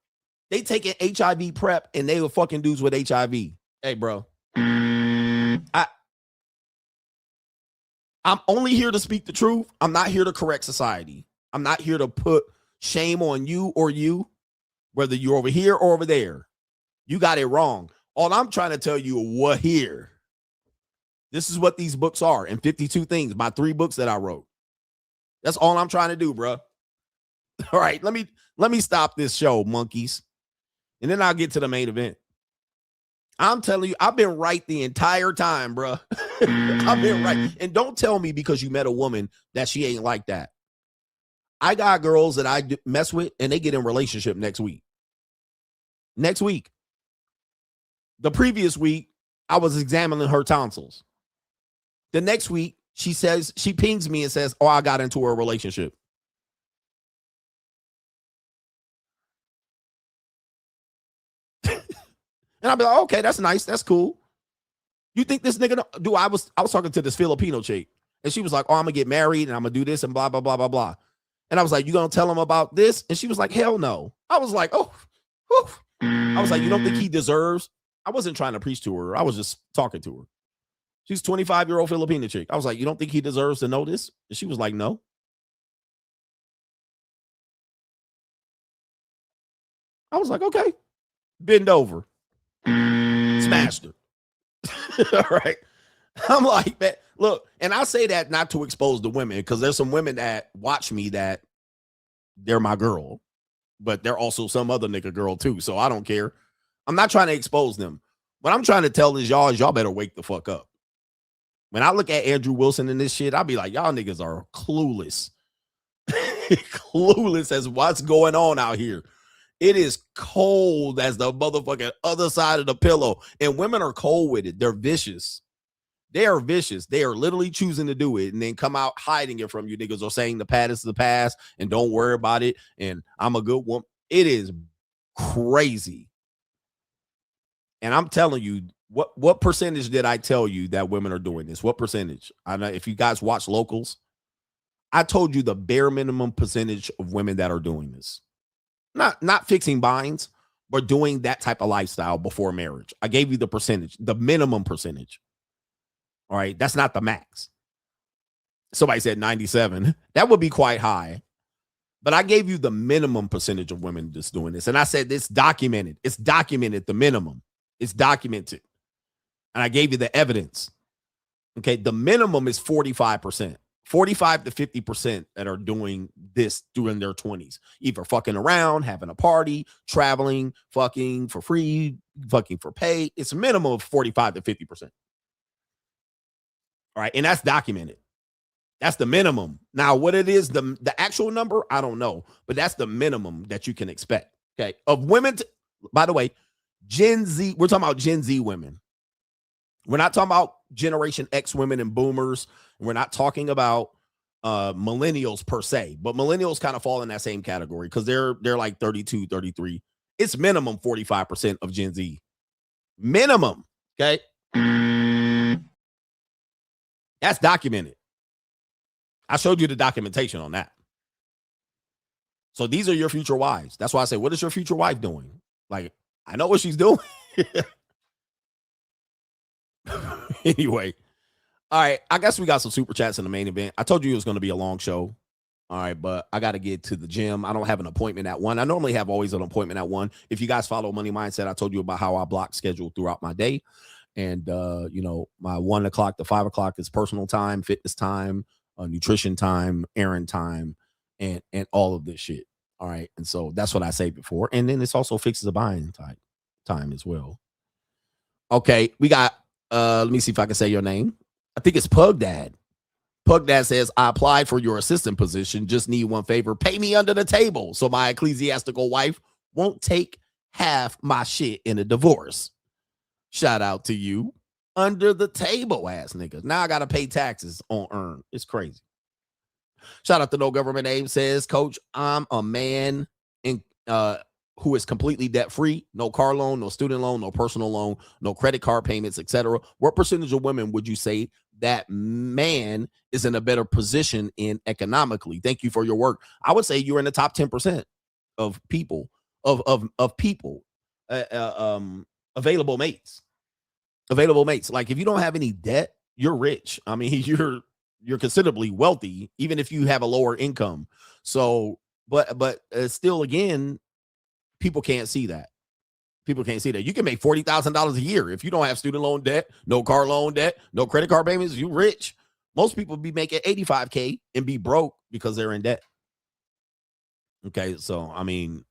They taking HIV prep and they were fucking dudes with HIV. Hey, bro. I'm only here to speak the truth. I'm not here to correct society. I'm not here to put shame on you or you, whether you're over here or over there. You got it wrong. All I'm trying to tell you what here. This is what these books are, and 52 things, my 3 books that I wrote. That's all I'm trying to do, bro. All right, let me stop this show, monkeys. And then I'll get to the main event. I'm telling you, I've been right the entire time, bro. I've been right. And don't tell me because you met a woman that she ain't like that. I got girls that I mess with, and they get in relationship next week. Next week. The previous week, I was examining her tonsils. The next week, she pings me and says, oh, I got into a relationship. And I'll be like, okay, that's nice. That's cool. You think this nigga, dude, I was talking to this Filipino chick, and she was like, oh, I'm going to get married, and I'm going to do this, and blah, blah, blah, blah, blah. And I was like, you going to tell him about this? And she was like, hell no. I was like, oh, whew. I was like, you don't think he deserves? I wasn't trying to preach to her. I was just talking to her. She's 25-year-old Filipino chick. I was like, you don't think he deserves to know this? And she was like, no. I was like, okay. Bend over. Smashed her. All right. I'm like, man, look, and I say that not to expose the women, because there's some women that watch me that they're my girl, but they're also some other nigga girl too. So I don't care. I'm not trying to expose them. What I'm trying to tell is y'all better wake the fuck up. When I look at Andrew Wilson and this shit, I'll be like, y'all niggas are clueless. Clueless as what's going on out here. It is cold as the motherfucking other side of the pillow. And women are cold with it. They're vicious. They are vicious. They are literally choosing to do it and then come out hiding it from you niggas, or saying the past is the past and don't worry about it. And I'm a good woman. It is crazy. And I'm telling you, what percentage did I tell you that women are doing this? What percentage? I know if you guys watch Locals, I told you the bare minimum percentage of women that are doing this. Not fixing binds, but doing that type of lifestyle before marriage. I gave you the percentage, the minimum percentage. All right, that's not the max. Somebody said 97. That would be quite high. But I gave you the minimum percentage of women just doing this. And I said it's documented. It's documented, the minimum. It's documented. And I gave you the evidence. Okay, the minimum is 45%. 45 to 50% that are doing this during their 20s, either fucking around, having a party, traveling, fucking for free, fucking for pay. It's a minimum of 45 to 50%. All right. And that's documented. That's the minimum. Now, what it is, the actual number, I don't know, but that's the minimum that you can expect. Okay. Of women, by the way, Gen Z, we're talking about Gen Z women. We're not talking about Generation X women and boomers. We're not talking about millennials per se, but millennials kind of fall in that same category because they're like 32, 33. It's minimum 45% of Gen Z. Minimum. Okay. That's documented. I showed you the documentation on that. So these are your future wives. That's why I say, what is your future wife doing? Like, I know what she's doing. Anyway. All right. I guess we got some super chats in the main event. I told you it was going to be a long show. All right. But I got to get to the gym. I don't have an appointment at 1. I normally have always an appointment at 1. If you guys follow Money Mindset, I told you about how I block schedule throughout my day. And, my 1 o'clock to 5 o'clock is personal time, fitness time, nutrition time, errand time, and all of this shit. All right. And so that's what I say before. And then this also fixes the buying time as well. Okay, we got let me see if I can say your name. I think it's Pug Dad. Pug Dad says, I applied for your assistant position. Just need one favor. Pay me under the table so my ecclesiastical wife won't take half my shit in a divorce. Shout out to you. Under the table ass niggas. Now I got to pay taxes on earn. It's crazy. Shout out to No Government Name says, Coach, I'm a man in who is completely debt free, no car loan, no student loan, no personal loan, no credit card payments, etc. What percentage of women would you say that man is in a better position in economically? Thank you for your work. I would say you're in the top 10% of people of people available mates. Available mates. Like if you don't have any debt, you're rich. I mean, you're considerably wealthy, even if you have a lower income. So, but still, again, people can't see that. People can't see that. You can make $40,000 a year if you don't have student loan debt, no car loan debt, no credit card payments. You rich. Most people be making $85K and be broke because they're in debt. Okay, so I mean,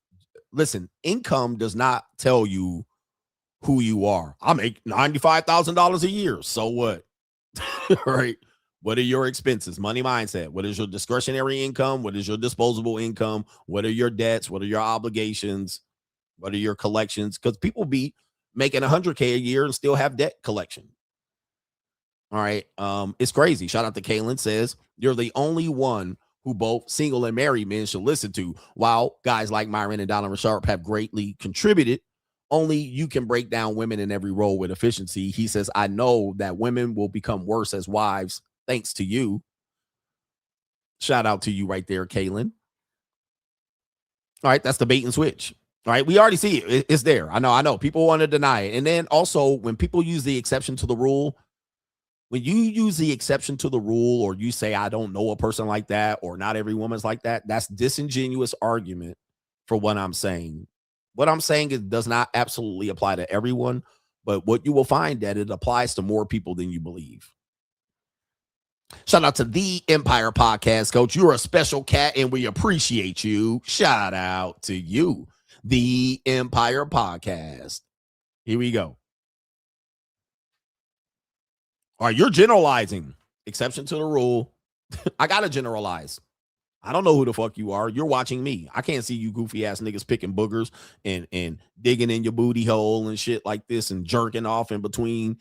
listen, income does not tell you who you are. I make $95,000 a year. So what? Right? What are your expenses? Money mindset. What is your discretionary income? What is your disposable income? What are your debts? What are your obligations? What are your collections? Because people be making $100K a year and still have debt collection. All right. It's crazy. Shout out to Kaylin says, you're the only one who both single and married men should listen to. While guys like Myron and Donovan Sharp have greatly contributed, only you can break down women in every role with efficiency. He says, I know that women will become worse as wives thanks to you. Shout out to you right there, Kaylin. All right, that's the bait and switch. All right, we already see it. It's there. I know. People want to deny it. And then also, when people use the exception to the rule, when you use the exception to the rule, or you say, I don't know a person like that, or not every woman's like that, that's disingenuous argument for what I'm saying. What I'm saying is does not absolutely apply to everyone, but what you will find that it applies to more people than you believe. Shout out to the Empire Podcast, Coach. You're a special cat and we appreciate you. Shout out to you, the Empire Podcast. Here we go. All right, you're generalizing. Exception to the rule. I got to generalize. I don't know who the fuck you are. You're watching me. I can't see you goofy ass niggas picking boogers and digging in your booty hole and shit like this and jerking off in between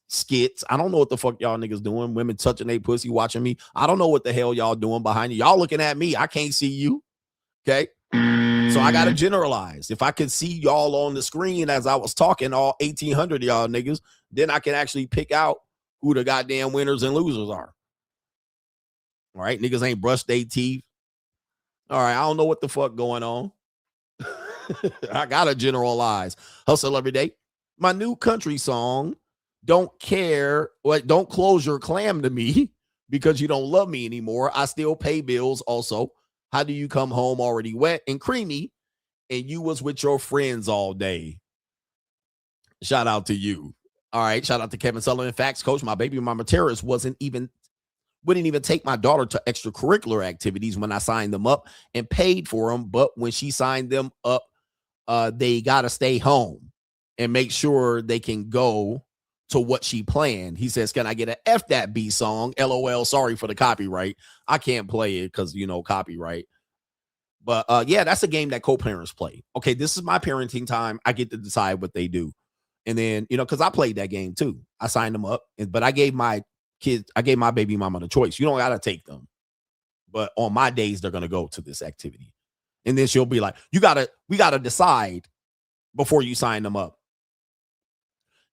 skits. I don't know what the fuck y'all niggas doing. Women touching their pussy watching me. I don't know what the hell y'all doing behind you. Y'all looking at me. I can't see you. Okay. So I got to generalize. If I could see y'all on the screen as I was talking, all 1,800 of y'all niggas, then I can actually pick out who the goddamn winners and losers are. All right. Niggas ain't brushed their teeth. All right, I don't know what the fuck going on. I gotta generalize. Hustle every day. My new country song, Don't Care, Don't Close Your Clam to Me because you don't love me anymore. I still pay bills also. How do you come home already wet and creamy and you was with your friends all day? Shout out to you. All right, shout out to Kevin Sullivan. Facts, Coach, my baby mama terrorist wouldn't even take my daughter to extracurricular activities when I signed them up and paid for them. But when she signed them up, they got to stay home and make sure they can go to what she planned. He says, can I get an F that B song? LOL. Sorry for the copyright. I can't play it because, copyright. But yeah, that's a game that co-parents play. Okay, this is my parenting time. I get to decide what they do. And then, because I played that game too. I signed them up, but I gave my baby mama the choice. You don't got to take them, but on my days, they're going to go to this activity. And then she'll be like, we got to decide before you sign them up.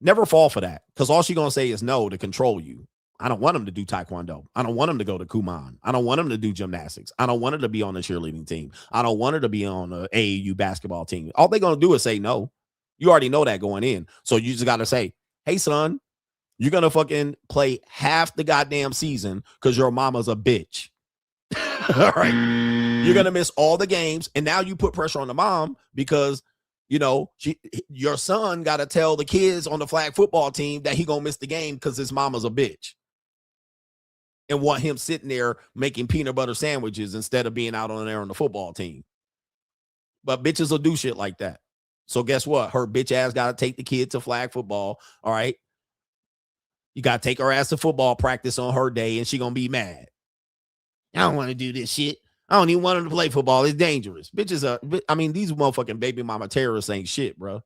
Never fall for that. Cause all she's going to say is no to control you. I don't want them to do taekwondo. I don't want them to go to Kumon. I don't want them to do gymnastics. I don't want her to be on the cheerleading team. I don't want her to be on the AAU basketball team. All they're going to do is say no. You already know that going in. So you just got to say, hey son, you're going to fucking play half the goddamn season because your mama's a bitch. All right. You're going to miss all the games. And now you put pressure on the mom because, your son got to tell the kids on the flag football team that he going to miss the game because his mama's a bitch. And want him sitting there making peanut butter sandwiches instead of being out on there on the football team. But bitches will do shit like that. So guess what? Her bitch ass got to take the kid to flag football. All right. You got to take her ass to football practice on her day, and she going to be mad. I don't want to do this shit. I don't even want her to play football. It's dangerous. Bitches are, I mean, these motherfucking baby mama terrorists ain't shit, bro.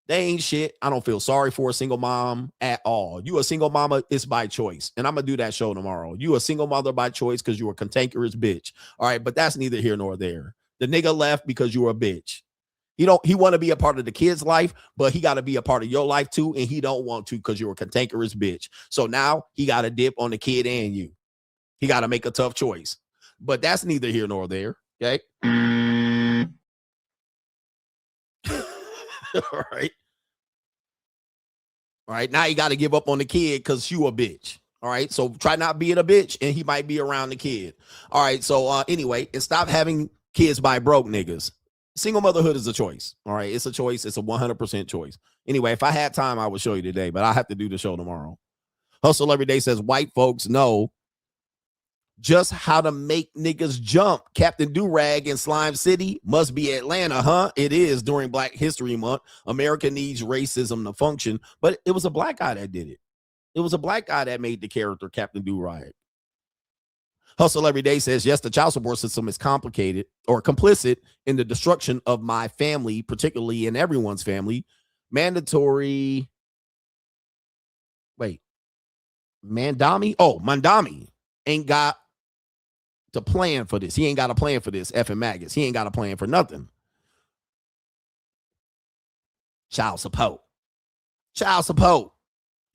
They ain't shit. I don't feel sorry for a single mom at all. You a single mama, it's by choice. And I'm going to do that show tomorrow. You a single mother by choice because you a cantankerous bitch. All right, but that's neither here nor there. The nigga left because you were a bitch. He want to be a part of the kid's life, but he got to be a part of your life too, and he don't want to because you're a cantankerous bitch. So now he got to dip on the kid and you. He got to make a tough choice. But that's neither here nor there, okay? All right. All right. Now you got to give up on the kid because you a bitch. All right. So try not being a bitch and he might be around the kid. All right. So anyway, and stop having kids by broke niggas. Single motherhood is a choice. All right. It's a choice. It's a 100% choice. Anyway, if I had time, I would show you today, but I have to do the show tomorrow. Hustle Every Day says white folks know just how to make niggas jump. Captain DuRag in Slime City must be Atlanta, huh? It is during Black History Month. America needs racism to function, but it was a black guy that did it. It was a black guy that made the character Captain DuRag. Hustle Every Day says, yes, the child support system is complicated or complicit in the destruction of my family, particularly in everyone's family. Mandatory. Wait. Mamdani? Oh, Mamdani ain't got to plan for this. He ain't got a plan for this. Effing maggots. He ain't got a plan for nothing. Child support. Child support.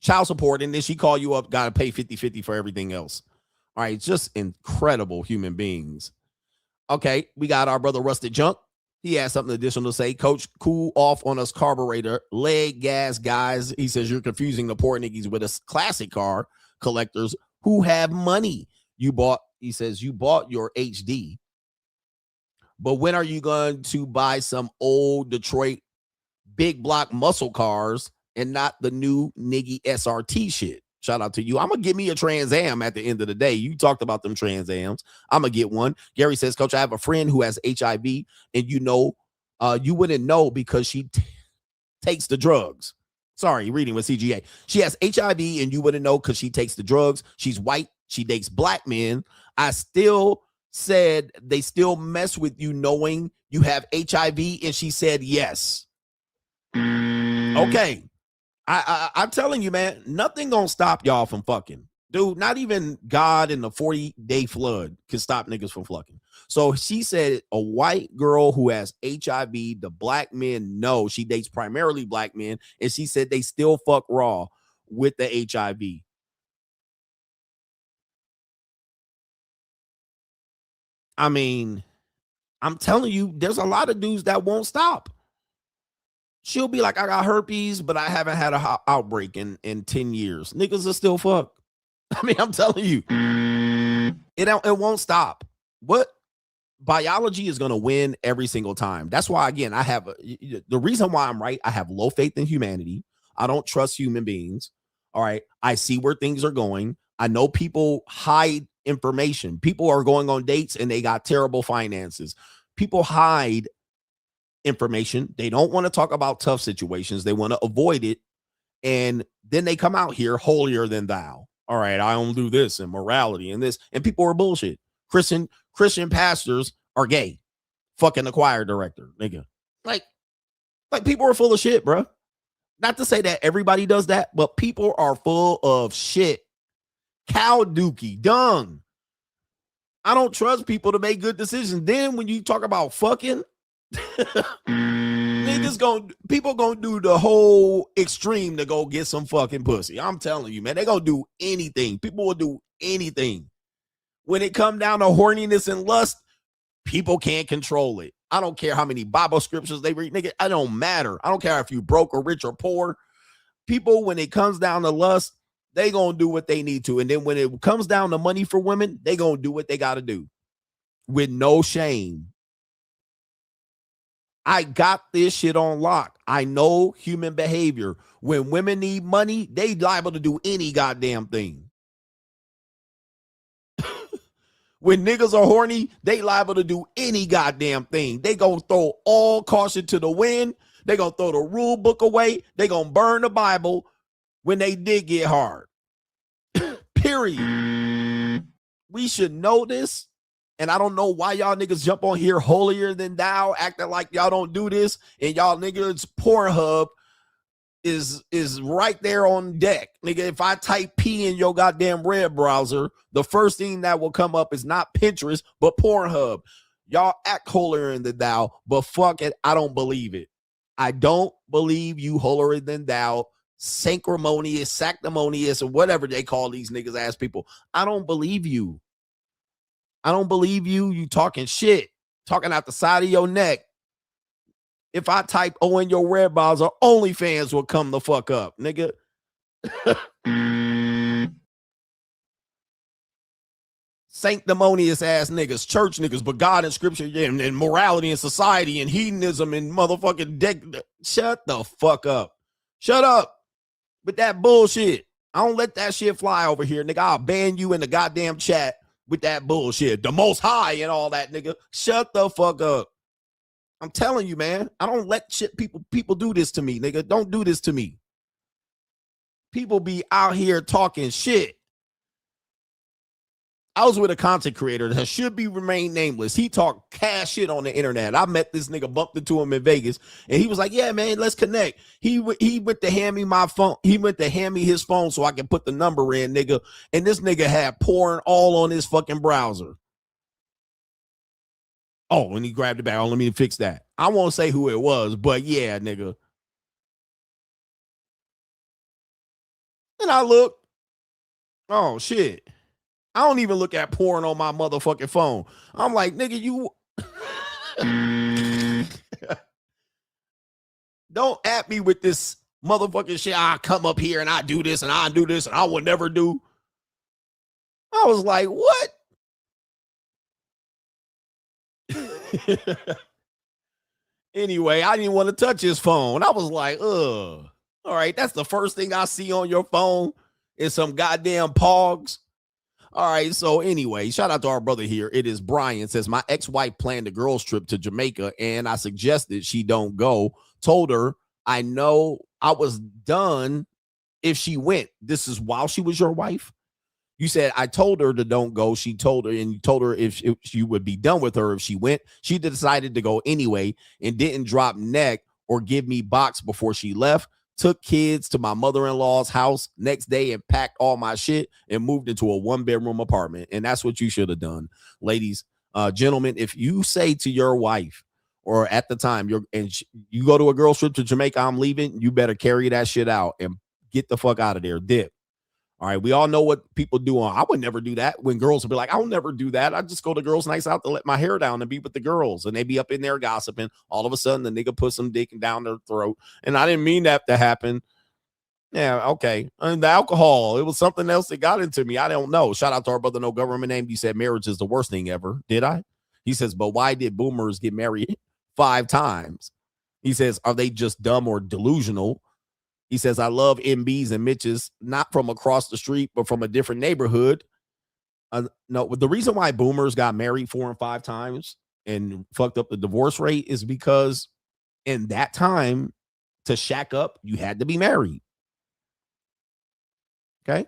Child support. And then she call you up, got to pay 50-50 for everything else. All right. Just incredible human beings. Okay. We got our brother Rusted Junk. He has something additional to say. Coach, cool off on us carburetor. Leg gas guys. He says you're confusing the poor niggas with us classic car collectors who have money. He says you bought your HD, but when are you going to buy some old Detroit big block muscle cars and not the new niggy SRT shit? Shout out to you. I'm going to get me a Trans Am at the end of the day. You talked about them Trans Ams. I'm going to get one. Gary says, Coach, I have a friend who has HIV, and you wouldn't know because she takes the drugs. Sorry, reading with CGA. She has HIV, and you wouldn't know because she takes the drugs. She's white. She dates black men. I still said they still mess with you knowing you have HIV, and she said yes. Okay. I'm telling you, man, nothing gonna stop y'all from fucking. Dude, not even God in the 40-day flood can stop niggas from fucking. So she said a white girl who has HIV, the black men know she dates primarily black men, and she said they still fuck raw with the HIV. I mean, I'm telling you, there's a lot of dudes that won't stop. She'll be like, I got herpes, but I haven't had an outbreak in 10 years. Niggas are still fucked. I mean, I'm telling you, it won't stop. What? Biology is going to win every single time. That's why, again, the reason why I'm right, I have low faith in humanity. I don't trust human beings. All right. I see where things are going. I know people hide information. People are going on dates and they got terrible finances. People hide information. They don't want to talk about tough situations. They want to avoid it. And then they come out here holier than thou. All right, I don't do this and morality and this. And people are bullshit. Christian pastors are gay. Fucking the choir director, nigga. Like people are full of shit, bro. Not to say that everybody does that, but people are full of shit. Cow dookie, dung. I don't trust people to make good decisions. Then when you talk about fucking, people gonna do the whole extreme to go get some fucking pussy. I'm telling you, man, they gonna do anything. People will do anything. When it come down to horniness and lust, people can't control it. I don't care how many Bible scriptures they read, nigga. It don't matter. I don't care if you broke or rich or poor. People, when it comes down to lust, they gonna do what they need to. And then when it comes down to money for women, they gonna do what they gotta do with no shame. I got this shit on lock. I know human behavior. When women need money, they liable to do any goddamn thing. When niggas are horny, they liable to do any goddamn thing. They gonna throw all caution to the wind. They gonna throw the rule book away. They gonna burn the Bible when they did get hard. Period. We should know this. And I don't know why y'all niggas jump on here holier than thou, acting like y'all don't do this. And y'all niggas Pornhub is right there on deck. Nigga, if I type P in your goddamn web browser, the first thing that will come up is not Pinterest, but Pornhub. Y'all act holier than thou, but fuck it, I don't believe it. I don't believe you holier than thou, sanctimonious, or whatever they call these niggas ass people. I don't believe you. I don't believe you. You talking shit, talking out the side of your neck. If I type O in your web browser, OnlyFans will come the fuck up, nigga. Sanctimonious ass niggas, church niggas, but God and scripture and morality and society and hedonism and motherfucking deck. Shut the fuck up. Shut up with that bullshit. I don't let that shit fly over here, nigga. I'll ban you in the goddamn chat with that bullshit. The Most High and all that, nigga. Shut the fuck up. I'm telling you, man. I don't let shit people do this to me, nigga. Don't do this to me. People be out here talking shit. I was with a content creator that should be remain nameless. He talked cash shit on the internet. I met this nigga, bumped into him in Vegas, and he was like, "Yeah, man, let's connect." He went to hand me my phone. He went to hand me his phone so I can put the number in, nigga. And this nigga had porn all on his fucking browser. Oh, and he grabbed it back. Oh, let me fix that. I won't say who it was, but yeah, nigga. And I look. Oh shit. I don't even look at porn on my motherfucking phone. I'm like, nigga, you don't at me with this motherfucking shit. I come up here and I do this and I do this and I will never do. I was like, what? Anyway, I didn't want to touch his phone. I was like, ugh. All right, that's the first thing I see on your phone is some goddamn pogs. All right, so anyway, shout out to our brother here. It is Brian. Says, my ex-wife planned a girls trip to Jamaica and I suggested she don't go. Told her I know I was done if she went. This is while she was your wife? You said, I told her to don't go. She told her, and you told her if you would be done with her if she went. She decided to go anyway and didn't drop neck or give me box before she left. Took kids to my mother-in-law's house next day and packed all my shit and moved into a one-bedroom apartment. And that's what you should have done. Ladies, gentlemen, if you say to your wife or at the time you go to a girl trip to Jamaica, I'm leaving, you better carry that shit out and get the fuck out of there. Dip. All right, we all know what people do I would never do that. When girls will be like, I'll never do that. I just go to girls' nights out to let my hair down and be with the girls. And they be up in there gossiping. All of a sudden, the nigga put some dick down their throat. And I didn't mean that to happen. Yeah, okay. And the alcohol, it was something else that got into me. I don't know. Shout out to our brother, no government name. You said marriage is the worst thing ever. Did I? He says, but why did boomers get married 5 times? He says, are they just dumb or delusional? He says, I love MBs and Mitches, not from across the street, but from a different neighborhood. No, the reason why boomers got married 4 and 5 times and fucked up the divorce rate is because in that time, to shack up, you had to be married. Okay?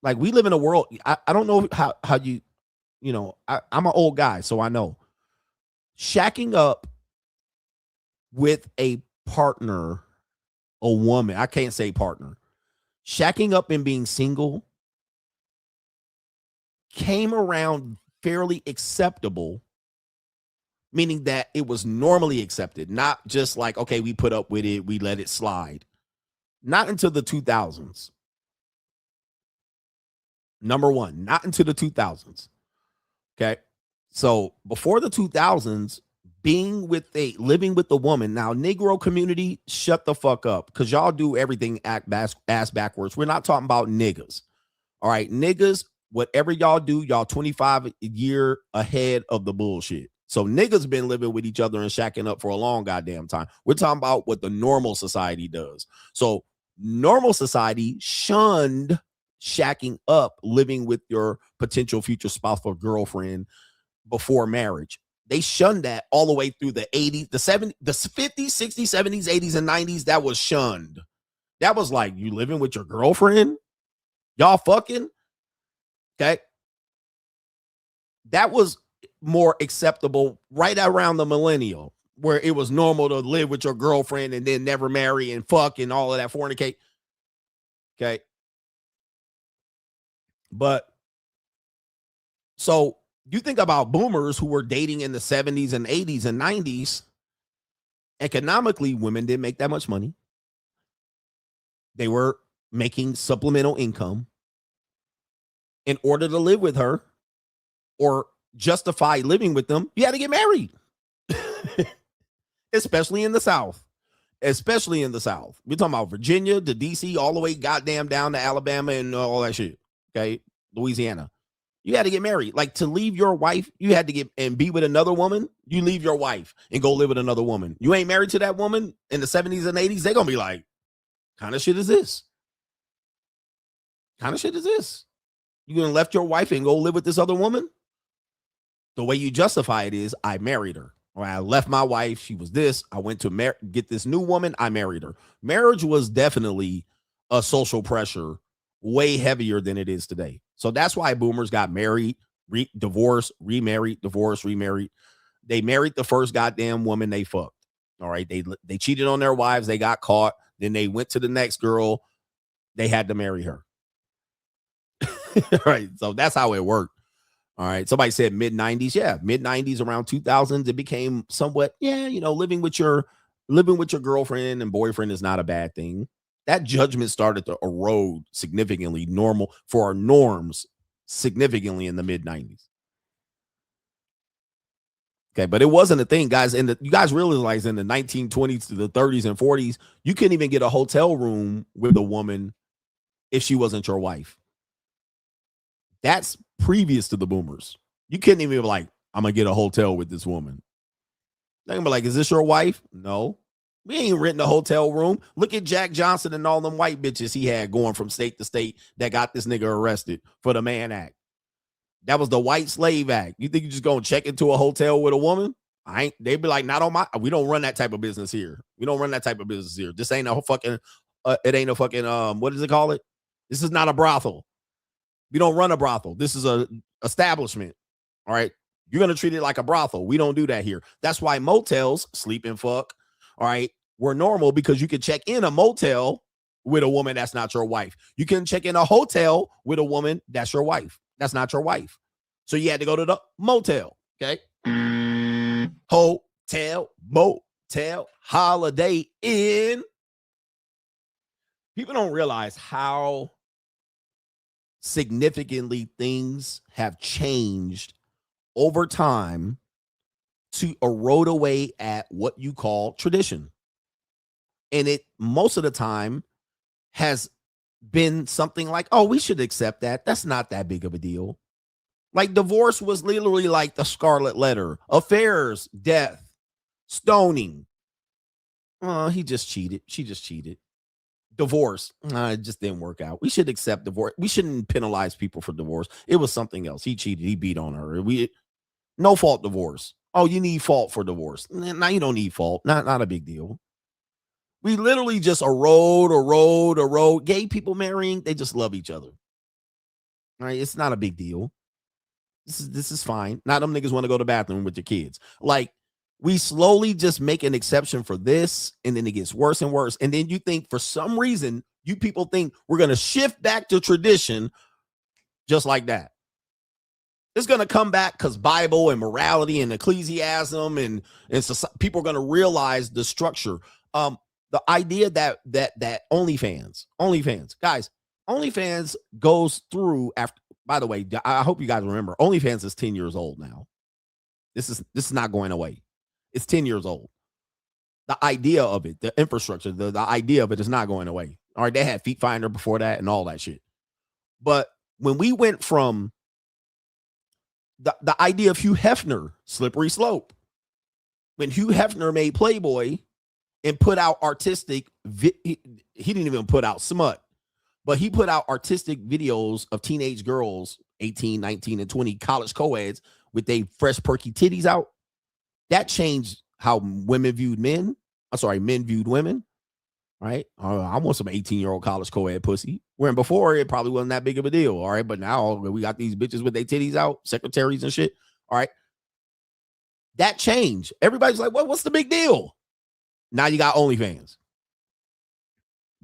Like, we live in a world, I don't know how I'm an old guy, so I know. Shacking up with a partner, a woman, I can't say partner, shacking up and being single came around fairly acceptable, meaning that it was normally accepted, not just like, okay, we put up with it, we let it slide. Not until the 2000s. Number one, not until the 2000s. Okay. So before the 2000s, living with a woman. Now, Negro community, shut the fuck up, because y'all do everything ass backwards. We're not talking about niggas. All right, niggas, whatever y'all do, y'all 25 a year ahead of the bullshit. So niggas been living with each other and shacking up for a long goddamn time. We're talking about what the normal society does. So normal society shunned shacking up, living with your potential future spouse or girlfriend before marriage. They shunned that all the way through the 80s, the 70s, the 50s, 60s, 70s, 80s, and 90s. That was shunned. That was like, you living with your girlfriend? Y'all fucking? Okay. That was more acceptable right around the millennial, where it was normal to live with your girlfriend and then never marry and fuck and all of that, fornicate. Okay. But so you think about boomers who were dating in the 70s and 80s and 90s. Economically, women didn't make that much money. They were making supplemental income. In order to live with her or justify living with them, you had to get married. Especially in the South. Especially in the South. We're talking about Virginia to DC, all the way goddamn down to Alabama and all that shit. Okay. Louisiana. You had to get married. Like, to leave your wife, you had to get and be with another woman. You leave your wife and go live with another woman. You ain't married to that woman in the 70s and 80s. They're going to be like, kind of shit is this? Kind of shit is this? You gonna left your wife and go live with this other woman? The way you justify it is, I married her. Or I left my wife. She was this. I went to get this new woman. I married her. Marriage was definitely a social pressure way heavier than it is today. So that's why boomers got married, divorced, remarried, divorced, remarried. They married the first goddamn woman they fucked. All right. They cheated on their wives. They got caught. Then they went to the next girl. They had to marry her. Right. So that's how it worked. All right. Somebody said mid-90s. Yeah. Mid-90s, around 2000s, it became somewhat, living with your girlfriend and boyfriend is not a bad thing. That judgment started to erode significantly for our norms significantly in the mid-90s. Okay, but it wasn't a thing, guys. You guys realize in the 1920s to the 30s and 40s, you couldn't even get a hotel room with a woman if she wasn't your wife. That's previous to the boomers. You couldn't even be like, I'm going to get a hotel with this woman. They're going to be like, is this your wife? No. We ain't renting a hotel room. Look at Jack Johnson and all them white bitches he had going from state to state that got this nigga arrested for the Mann Act. That was the White Slave Act. You think you just going to check into a hotel with a woman? They'd be like, not on my, we don't run that type of business here. We don't run that type of business here. This ain't a fucking, it ain't a fucking, what does it call it? This is not a brothel. We don't run a brothel. This is a establishment. All right. You're going to treat it like a brothel. We don't do that here. That's why motels, sleep and fuck, all right, were normal, because you could check in a motel with a woman that's not your wife. You can check in a hotel with a woman that's your wife. That's not your wife. So you had to go to the motel. Okay. Hotel, motel, Holiday Inn. People don't realize how significantly things have changed over time to erode away at what you call tradition. And it most of the time has been something like, oh, we should accept that. That's not that big of a deal. Like, divorce was literally like the scarlet letter. Affairs, death, stoning. Oh, he just cheated. She just cheated. Divorce. It just didn't work out. We should accept divorce. We shouldn't penalize people for divorce. It was something else. He cheated. He beat on her. No fault divorce. Oh, you need fault for divorce. Now you don't need fault. Not a big deal. We literally just erode. Gay people marrying, they just love each other. All right, it's not a big deal. This is fine. Now them niggas want to go to the bathroom with your kids. Like, we slowly just make an exception for this, and then it gets worse and worse. And then you think, for some reason, you people think we're going to shift back to tradition just like that. It's going to come back because Bible and morality and ecclesiasm and people are going to realize the structure. The idea that OnlyFans, guys, OnlyFans goes through after. By the way, I hope you guys remember, OnlyFans is 10 years old now. This is not going away. It's 10 years old. The idea of it, the infrastructure, the idea of it is not going away. All right, they had Feet Finder before that and all that shit. But when we went from the idea of Hugh Hefner, slippery slope, when Hugh Hefner made Playboy and put out artistic, he didn't even put out smut, But he put out artistic videos of teenage girls, 18, 19, and 20, college co-eds with they fresh, perky titties out. That changed how women viewed men. I'm sorry, men viewed women. Right? I want some 18-year-old college co-ed pussy. Where before it probably wasn't that big of a deal. All right. But now we got these bitches with their titties out, secretaries and shit. All right. That changed. Everybody's like, what's the big deal? Now you got OnlyFans.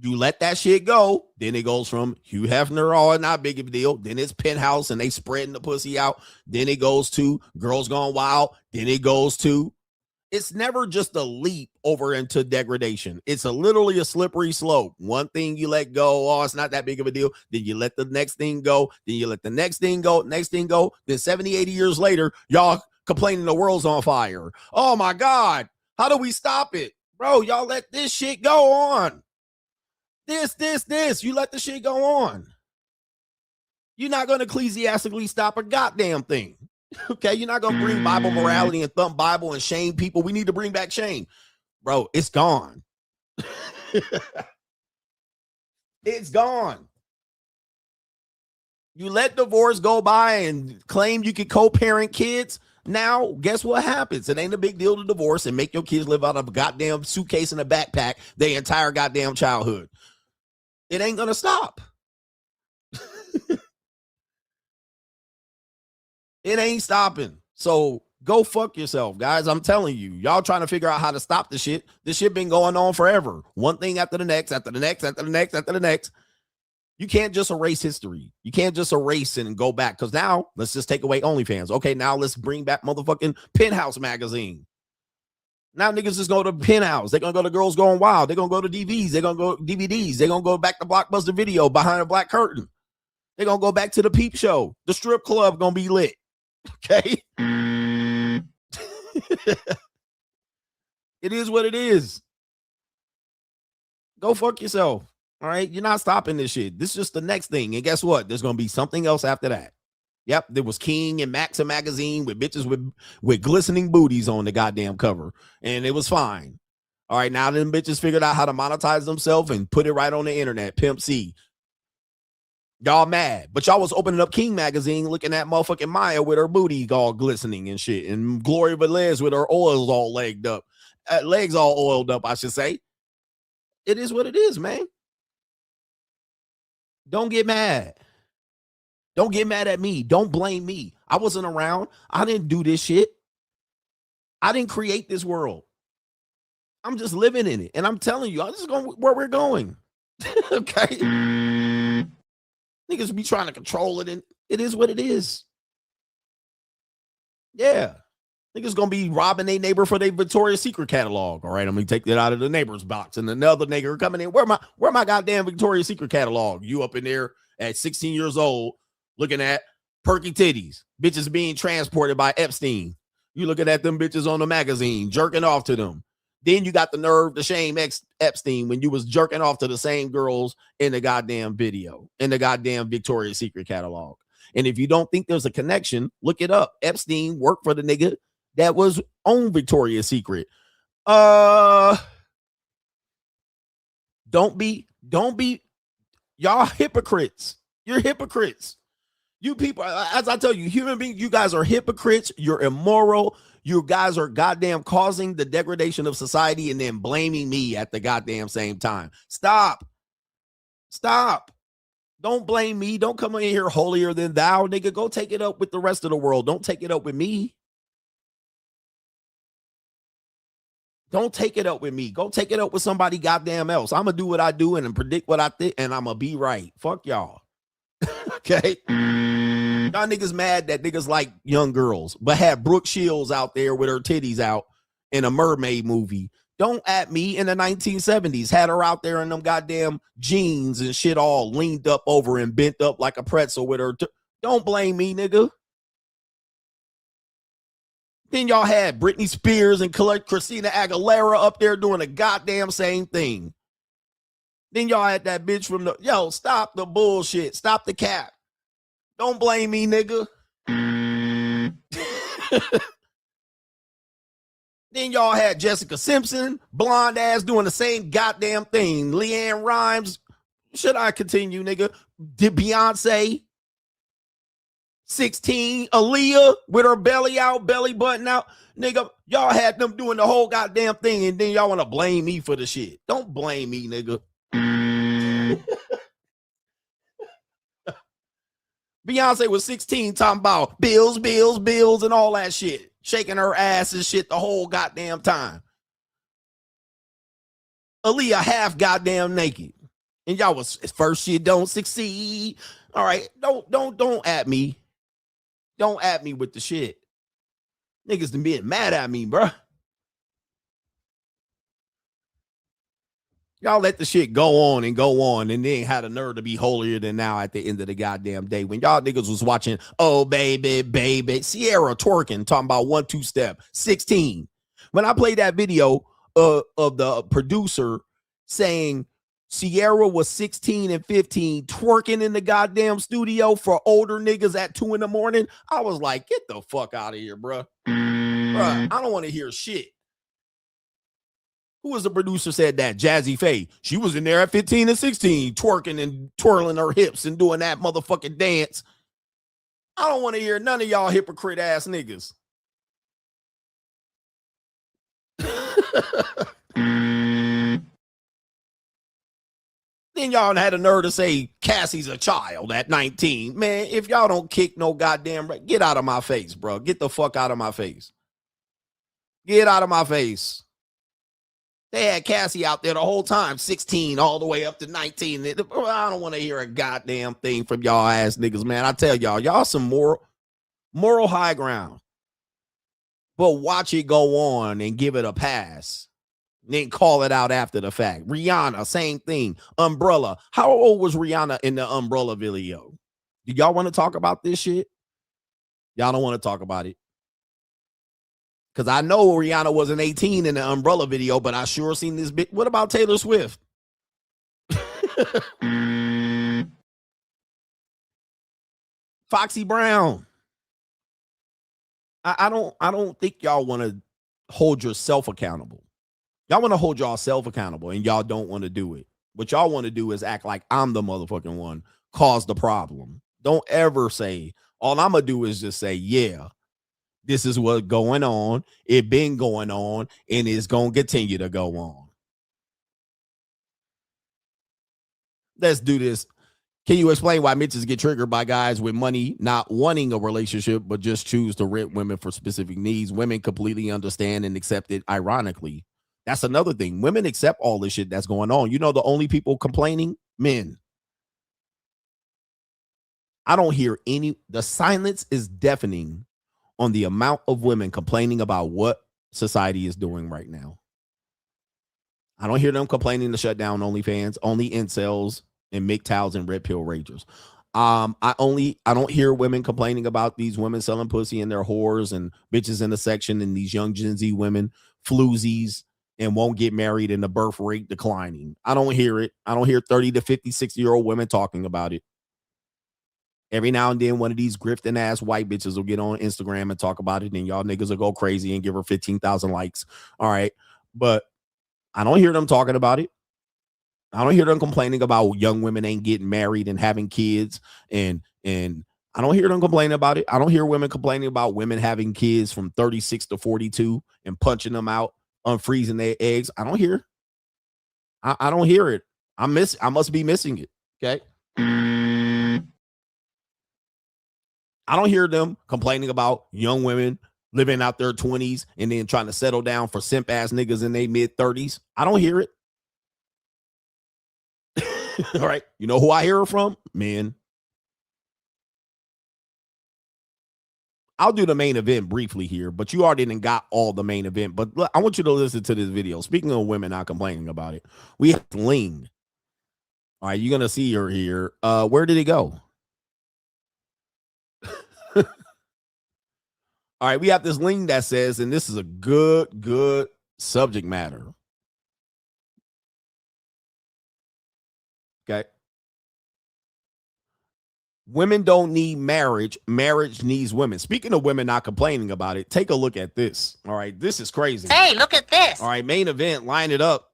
You let that shit go, then it goes from Hugh Hefner, all not big of a deal. Then it's Penthouse and they spreading the pussy out. Then it goes to Girls Gone Wild. Then it goes to, it's never just a leap over into degradation. It's literally a slippery slope. One thing you let go, oh, it's not that big of a deal. Then you let the next thing go. Then you let the next thing go, next thing go. Then 70, 80 years later, y'all complaining the world's on fire. Oh my God. How do we stop it? Bro, y'all let this shit go on. This. You let the shit go on. You're not going to ecclesiastically stop a goddamn thing. Okay, you're not going to bring Bible morality and thump Bible and shame people. We need to bring back shame. Bro, it's gone. It's gone. You let divorce go by and claim you can co-parent kids. Now, guess what happens? It ain't a big deal to divorce and make your kids live out of a goddamn suitcase and a backpack their entire goddamn childhood. It ain't going to stop. It ain't stopping. So go fuck yourself, guys. I'm telling you, y'all trying to figure out how to stop the shit. This shit been going on forever. One thing after the next, after the next, after the next, after the next. You can't just erase history. You can't just erase it and go back. Because now, let's just take away OnlyFans. Okay, now let's bring back motherfucking Penthouse magazine. Now niggas just go to Penthouse. They're going to go to Girls Going Wild. They're going to go to DVDs. They're going to go DVDs. They're going to go back to Blockbuster Video behind a black curtain. They're going to go back to the Peep Show. The strip club going to be lit. Okay? It is what it is. Go fuck yourself. All right? You're not stopping this shit. This is just the next thing. And guess what? There's going to be something else after that. Yep, there was King and Maxim magazine with bitches with glistening booties on the goddamn cover. And it was fine. All right, now them bitches figured out how to monetize themselves and put it right on the internet. Pimp C. Y'all mad. But y'all was opening up King magazine looking at motherfucking Maya with her booty all glistening and shit. And Gloria Velez with her oils all legs all oiled up, I should say. It is what it is, man. Don't get mad. Don't get mad at me. Don't blame me. I wasn't around. I didn't do this shit. I didn't create this world. I'm just living in it. And I'm telling you, I'm just going where we're going. Okay? Niggas be trying to control it, and it is what it is. Yeah. Niggas gonna be robbing their neighbor for their Victoria's Secret catalog. All right, I'm gonna take that out of the neighbor's box. And another nigga coming in. Where my goddamn Victoria's Secret catalog? You up in there at 16 years old looking at perky titties, bitches being transported by Epstein. You looking at them bitches on the magazine, jerking off to them. Then you got the nerve to shame Epstein when you was jerking off to the same girls in the goddamn video, in the goddamn Victoria's Secret catalog. And if you don't think there's a connection, look it up. Epstein worked for the nigga that was on Victoria's Secret. Don't be, y'all hypocrites. You're hypocrites. You people, as I tell you, human beings, you guys are hypocrites. You're immoral. You guys are goddamn causing the degradation of society and then blaming me at the goddamn same time. Stop. Don't blame me. Don't come in here holier than thou, nigga. Go take it up with the rest of the world. Don't take it up with me. Don't take it up with me. Go take it up with somebody goddamn else. I'm going to do what I do and predict what I think, and I'm going to be right. Fuck y'all. Okay? Y'all niggas mad that niggas like young girls, but had Brooke Shields out there with her titties out in a mermaid movie. Don't at me in the 1970s. Had her out there in them goddamn jeans and shit all leaned up over and bent up like a pretzel with her. Don't blame me, nigga. Then y'all had Britney Spears and Christina Aguilera up there doing the goddamn same thing. Then y'all had that bitch from the, yo, stop the bullshit. Stop the cap. Don't blame me, nigga. Then y'all had Jessica Simpson, blonde ass, doing the same goddamn thing. LeAnn Rimes, Should I continue, nigga? Did Beyonce 16, Aaliyah with her belly out, belly button out, nigga? Y'all had them doing the whole goddamn thing, and then y'all want to blame me for the shit. Don't blame me, nigga. Beyonce was 16 talking about bills, bills, bills, and all that shit. Shaking her ass and shit the whole goddamn time. Aaliyah half goddamn naked. And y'all was first shit don't succeed. All right, don't at me. Don't at me with the shit. Niggas done being mad at me, bruh. Y'all let the shit go on, and then had a nerve to be holier than now at the end of the goddamn day. When y'all niggas was watching, oh, baby, baby, Sierra twerking, talking about 1-2 step, 16. When I played that video of the producer saying Sierra was 16 and 15 twerking in the goddamn studio for older niggas at 2 in the morning, I was like, get the fuck out of here, bruh. Bruh, I don't want to hear shit. Who was the producer said that? Jazzy Faye. She was in there at 15 and 16 twerking and twirling her hips and doing that motherfucking dance. I don't want to hear none of y'all hypocrite ass niggas. Then y'all had a nerve to say Cassie's a child at 19. Man, if y'all don't kick no goddamn right, get out of my face, bro. Get the fuck out of my face. Get out of my face. They had Cassie out there the whole time, 16 all the way up to 19. I don't want to hear a goddamn thing from y'all ass niggas, man. I tell y'all some moral high ground. But watch it go on and give it a pass. Then call it out after the fact. Rihanna, same thing. Umbrella. How old was Rihanna in the Umbrella video? Do y'all want to talk about this shit? Y'all don't want to talk about it. Because I know Rihanna wasn't 18 in the Umbrella video, but I sure seen this bit. What about Taylor Swift? Foxy Brown. I don't think y'all want to hold yourself accountable. Y'all want to hold yourself accountable, and y'all don't want to do it. What y'all want to do is act like I'm the motherfucking one, cause the problem. Don't ever say, all I'm going to do is just say, yeah, this is what's going on. It been going on, and it's going to continue to go on. Let's do this. Can you explain why bitches get triggered by guys with money not wanting a relationship, but just choose to rent women for specific needs? Women completely understand and accept it, ironically. That's another thing. Women accept all this shit that's going on. You know, the only people complaining? Men. I don't hear any. The silence is deafening on the amount of women complaining about what society is doing right now. I don't hear them complaining to shut down OnlyFans, only incels and MGTOWs and red pill ragers. I don't hear women complaining about these women selling pussy and their whores and bitches in the section and these young Gen Z women, floozies, and won't get married and the birth rate declining. I don't hear it. I don't hear 30 to 50, 60-year-old women talking about it. Every now and then, one of these grifting ass white bitches will get on Instagram and talk about it, and y'all niggas will go crazy and give her 15,000 likes. All right. But I don't hear them talking about it. I don't hear them complaining about young women ain't getting married and having kids. And I don't hear them complaining about it. I don't hear women complaining about women having kids from 36 to 42 and punching them out, unfreezing their eggs. I don't hear. I don't hear it. I must be missing it. Okay. I don't hear them complaining about young women living out their 20s and then trying to settle down for simp ass niggas in their mid 30s. I don't hear it. All right. You know who I hear it from? Men. I'll do the main event briefly here, but you already didn't got all the main event. But look, I want you to listen to this video. Speaking of women not complaining about it, we have Ling. All right, you're going to see her here. Where did it go? All right, we have this link that says, and this is a good subject matter. Okay. Women don't need marriage. Marriage needs women. Speaking of women not complaining about it, take a look at this. All right, this is crazy. Hey, look at this. All right, main event, line it up.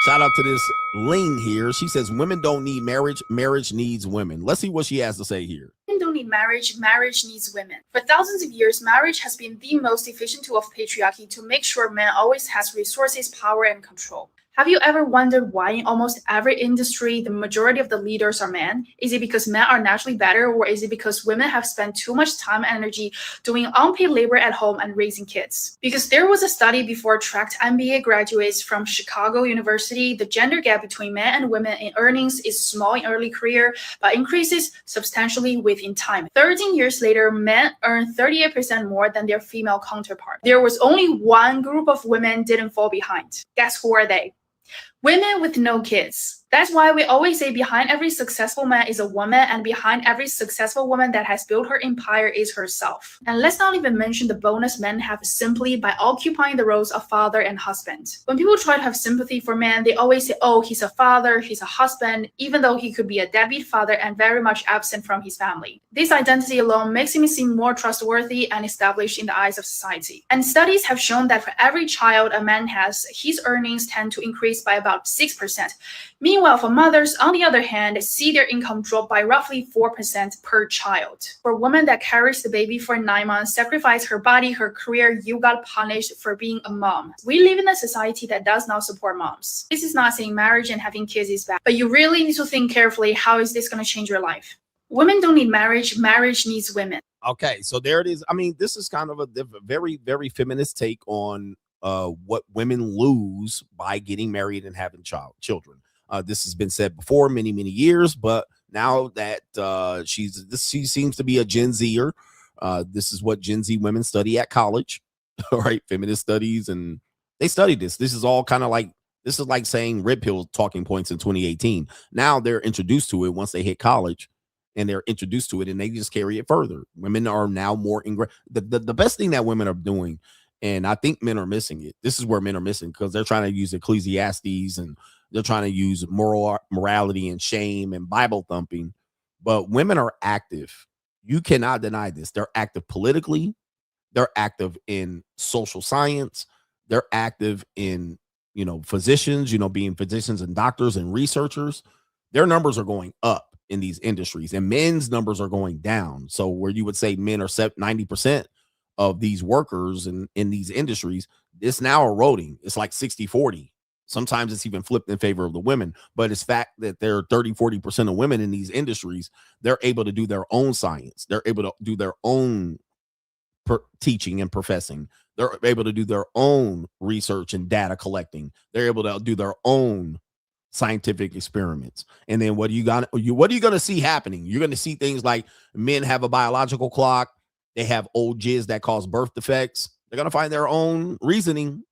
Shout out to this Ling here. She says women don't need marriage. Marriage needs women. Let's see what she has to say here. Women don't need marriage. Marriage needs women. For thousands of years, marriage has been the most efficient tool of patriarchy to make sure man always has resources, power, and control. Have you ever wondered why in almost every industry the majority of the leaders are men? Is it because men are naturally better, or is it because women have spent too much time and energy doing unpaid labor at home and raising kids? Because there was a study before tracked MBA graduates from Chicago University, the gender gap between men and women in earnings is small in early career, but increases substantially within time. 13 years later, men earn 38% more than their female counterpart. There was only one group of women didn't fall behind. Guess who are they? Women with no kids. That's why we always say behind every successful man is a woman, and behind every successful woman that has built her empire is herself. And let's not even mention the bonus men have simply by occupying the roles of father and husband. When people try to have sympathy for men, they always say, oh, he's a father, he's a husband, even though he could be a deadbeat father and very much absent from his family. This identity alone makes him seem more trustworthy and established in the eyes of society. And studies have shown that for every child a man has, his earnings tend to increase by about 6%. Meanwhile, for mothers, on the other hand, see their income drop by roughly 4% per child. For a woman that carries the baby for 9 months, sacrifice her body, her career, you got punished for being a mom. We live in a society that does not support moms. This is not saying marriage and having kids is bad, but you really need to think carefully, how is this going to change your life? Women don't need marriage. Marriage needs women. Okay, so there it is. I mean, this is kind of a very, very feminist take on what women lose by getting married and having children. This has been said before many years, but now that she seems to be a Gen Zer. This is what Gen Z women study at college, all right? Feminist studies, and they study this. This is all kind of like, this is like saying red pill talking points in 2018. Now they're introduced to it once they hit college, and they're introduced to it, and they just carry it further. Women are now more the best thing that women are doing, and I think men are missing it. This is where men are missing, because they're trying to use Ecclesiastes, and they're trying to use morality and shame and Bible thumping. But women are active. You cannot deny this. They're active politically. They're active in social science. They're active in, physicians, being physicians and doctors and researchers. Their numbers are going up in these industries, and men's numbers are going down. So where you would say men are 90% of these workers in these industries, it's now eroding. It's like 60-40. Sometimes it's even flipped in favor of the women, but it's fact that there are 30-40% of women in these industries. They're able to do their own science. They're able to do their own teaching and professing. They're able to do their own research and data collecting. They're able to do their own scientific experiments. And then what are you going to see happening? You're going to see things like men have a biological clock. They have old jizz that cause birth defects. They're going to find their own reasoning.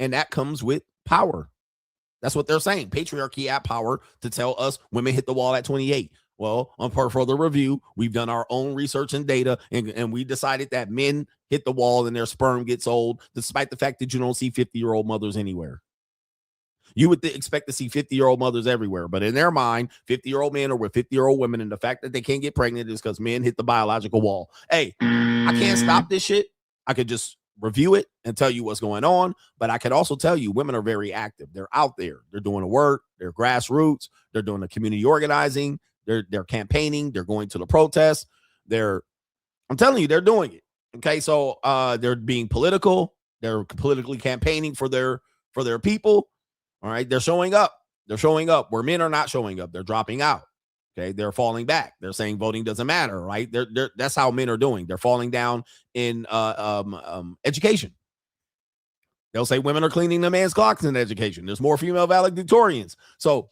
And that comes with power. That's what they're saying. Patriarchy at power to tell us women hit the wall at 28. Well, on further review, we've done our own research and data, and we decided that men hit the wall and their sperm gets old, despite the fact that you don't see 50-year-old mothers anywhere. You would expect to see 50-year-old mothers everywhere, but in their mind, 50-year-old men are with 50-year-old women, and the fact that they can't get pregnant is because men hit the biological wall. Hey, I can't stop this shit. I could just review it and tell you what's going on, but I could also tell you women are very active. They're out there. They're doing the work. They're grassroots. They're doing the community organizing. They're campaigning. They're going to the protests. I'm telling you, they're doing it. Okay, so they're being political. They're politically campaigning for their people. All right, they're showing up. They're showing up where men are not showing up. They're dropping out. Okay, they're falling back. They're saying voting doesn't matter, right? That's how men are doing. They're falling down in education. They'll say women are cleaning the man's clocks in education. There's more female valedictorians. So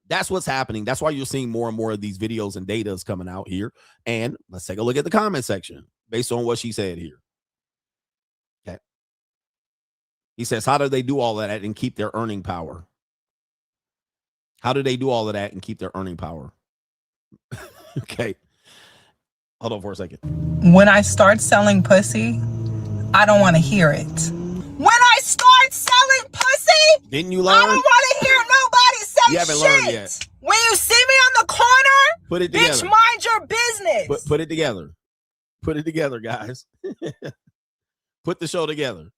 that's what's happening. That's why you're seeing more and more of these videos and data is coming out here. And let's take a look at the comment section based on what she said here. Okay. He says, how do they do all of that and keep their earning power? How do they do all of that and keep their earning power? Okay. Hold on for a second. When I start selling pussy, I don't want to hear it. When I start selling pussy, didn't you learn? I don't want to hear nobody say you haven't shit. Learned yet. When you see me on the corner, put it together. Bitch, mind your business. Put it together. Put it together, guys. Put the show together.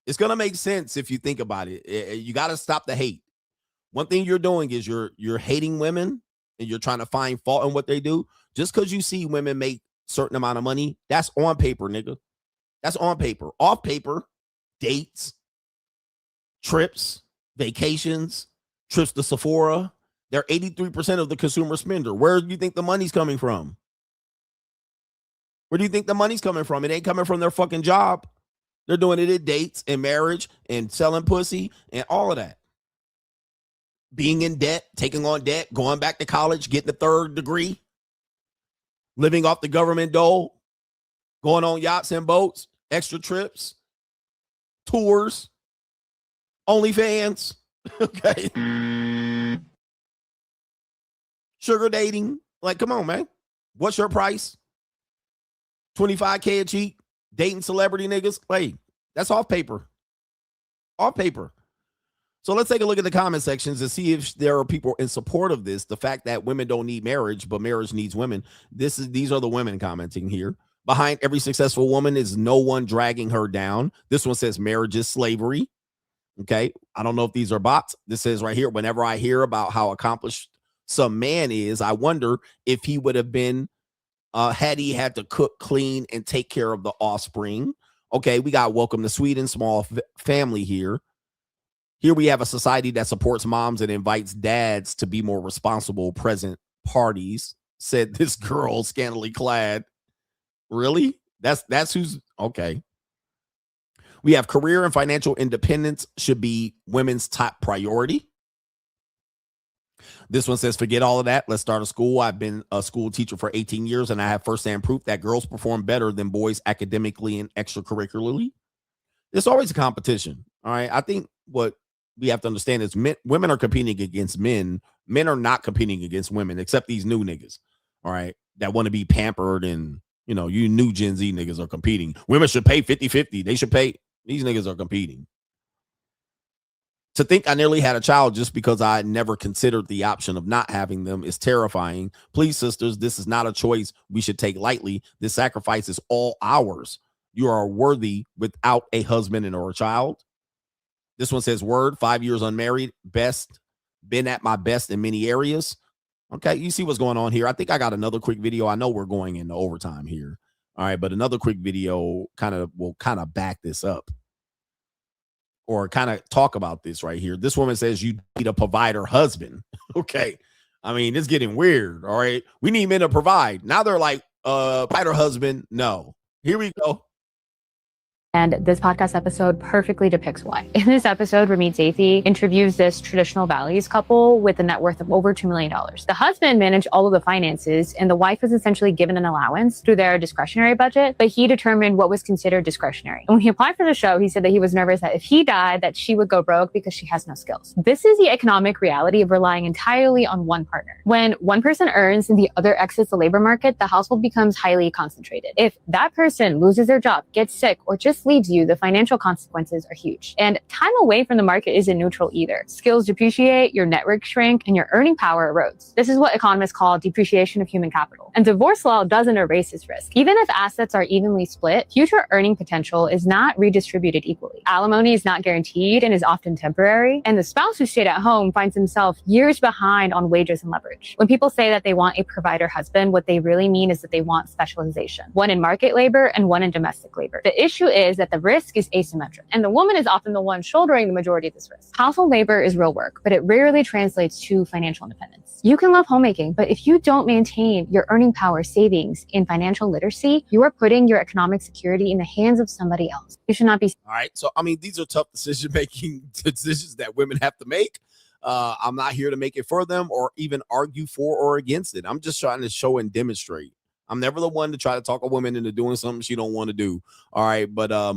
It's going to make sense if you think about it. You got to stop the hate. One thing you're doing is you're hating women and you're trying to find fault in what they do. Just because you see women make certain amount of money, that's on paper, nigga. That's on paper. Off paper, dates, trips, vacations, trips to Sephora. They're 83% of the consumer spender. Where do you think the money's coming from? Where do you think the money's coming from? It ain't coming from their fucking job. They're doing it at dates and marriage and selling pussy and all of that. Being in debt, taking on debt, going back to college, getting a 3rd degree, living off the government dole, going on yachts and boats, extra trips, tours, OnlyFans, okay? Sugar dating. Like, come on, man. What's your price? $25K a cheek, dating celebrity niggas. Like, that's off paper. Off paper. So let's take a look at the comment sections and see if there are people in support of this. The fact that women don't need marriage, but marriage needs women. These are the women commenting here. Behind every successful woman is no one dragging her down. This one says marriage is slavery. Okay. I don't know if these are bots. This says right here, whenever I hear about how accomplished some man is, I wonder if he would have been had he had to cook, clean, and take care of the offspring. Okay, we got welcome to Sweden, small family here. Here we have a society that supports moms and invites dads to be more responsible, present parties, said this girl scantily clad. Really? That's who's okay. We have career and financial independence should be women's top priority. This one says, forget all of that. Let's start a school. I've been a school teacher for 18 years, and I have firsthand proof that girls perform better than boys academically and extracurricularly. There's always a competition. All right. I think what we have to understand is women are competing against men. Men are not competing against women, except these new niggas. All right. That want to be pampered and, you know, you new Gen Z niggas are competing. Women should pay 50-50. They should pay. These niggas are competing. To think I nearly had a child just because I never considered the option of not having them is terrifying. Please, sisters, this is not a choice we should take lightly. This sacrifice is all ours. You are worthy without a husband and or a child. This one says, word, 5 years unmarried, best, been at my best in many areas. Okay, you see what's going on here. I think I got another quick video. I know we're going into overtime here. All right, but another quick video will kind of back this up. Or kind of talk about this right here. This woman says you need a provider husband. Okay. I mean, it's getting weird. All right. We need men to provide. Now they're like, provider husband. No. Here we go. And this podcast episode perfectly depicts why. In this episode, Ramit Sethi interviews this traditional values couple with a net worth of over $2 million. The husband managed all of the finances, and the wife was essentially given an allowance through their discretionary budget, but he determined what was considered discretionary. And when he applied for the show, he said that he was nervous that if he died, that she would go broke because she has no skills. This is the economic reality of relying entirely on one partner. When one person earns and the other exits the labor market, the household becomes highly concentrated. If that person loses their job, gets sick, or just leaves you, the financial consequences are huge. And time away from the market isn't neutral either. Skills depreciate, your network shrink, and your earning power erodes. This is what economists call depreciation of human capital. And divorce law doesn't erase this risk. Even if assets are evenly split, future earning potential is not redistributed equally. Alimony is not guaranteed and is often temporary. And the spouse who stayed at home finds himself years behind on wages and leverage. When people say that they want a provider husband, what they really mean is that they want specialization. One in market labor and one in domestic labor. The issue is that the risk is asymmetric, and the woman is often the one shouldering the majority of this risk. Household labor is real work, but it rarely translates to financial independence. You can love homemaking, but if you don't maintain your earning power, savings, and financial literacy, you are putting your economic security in the hands of somebody else. You should not be. All right. So, I mean, these are tough decisions that women have to make. I'm not here to make it for them or even argue for or against it. I'm just trying to show and demonstrate. I'm never the one to try to talk a woman into doing something she don't want to do. All right. But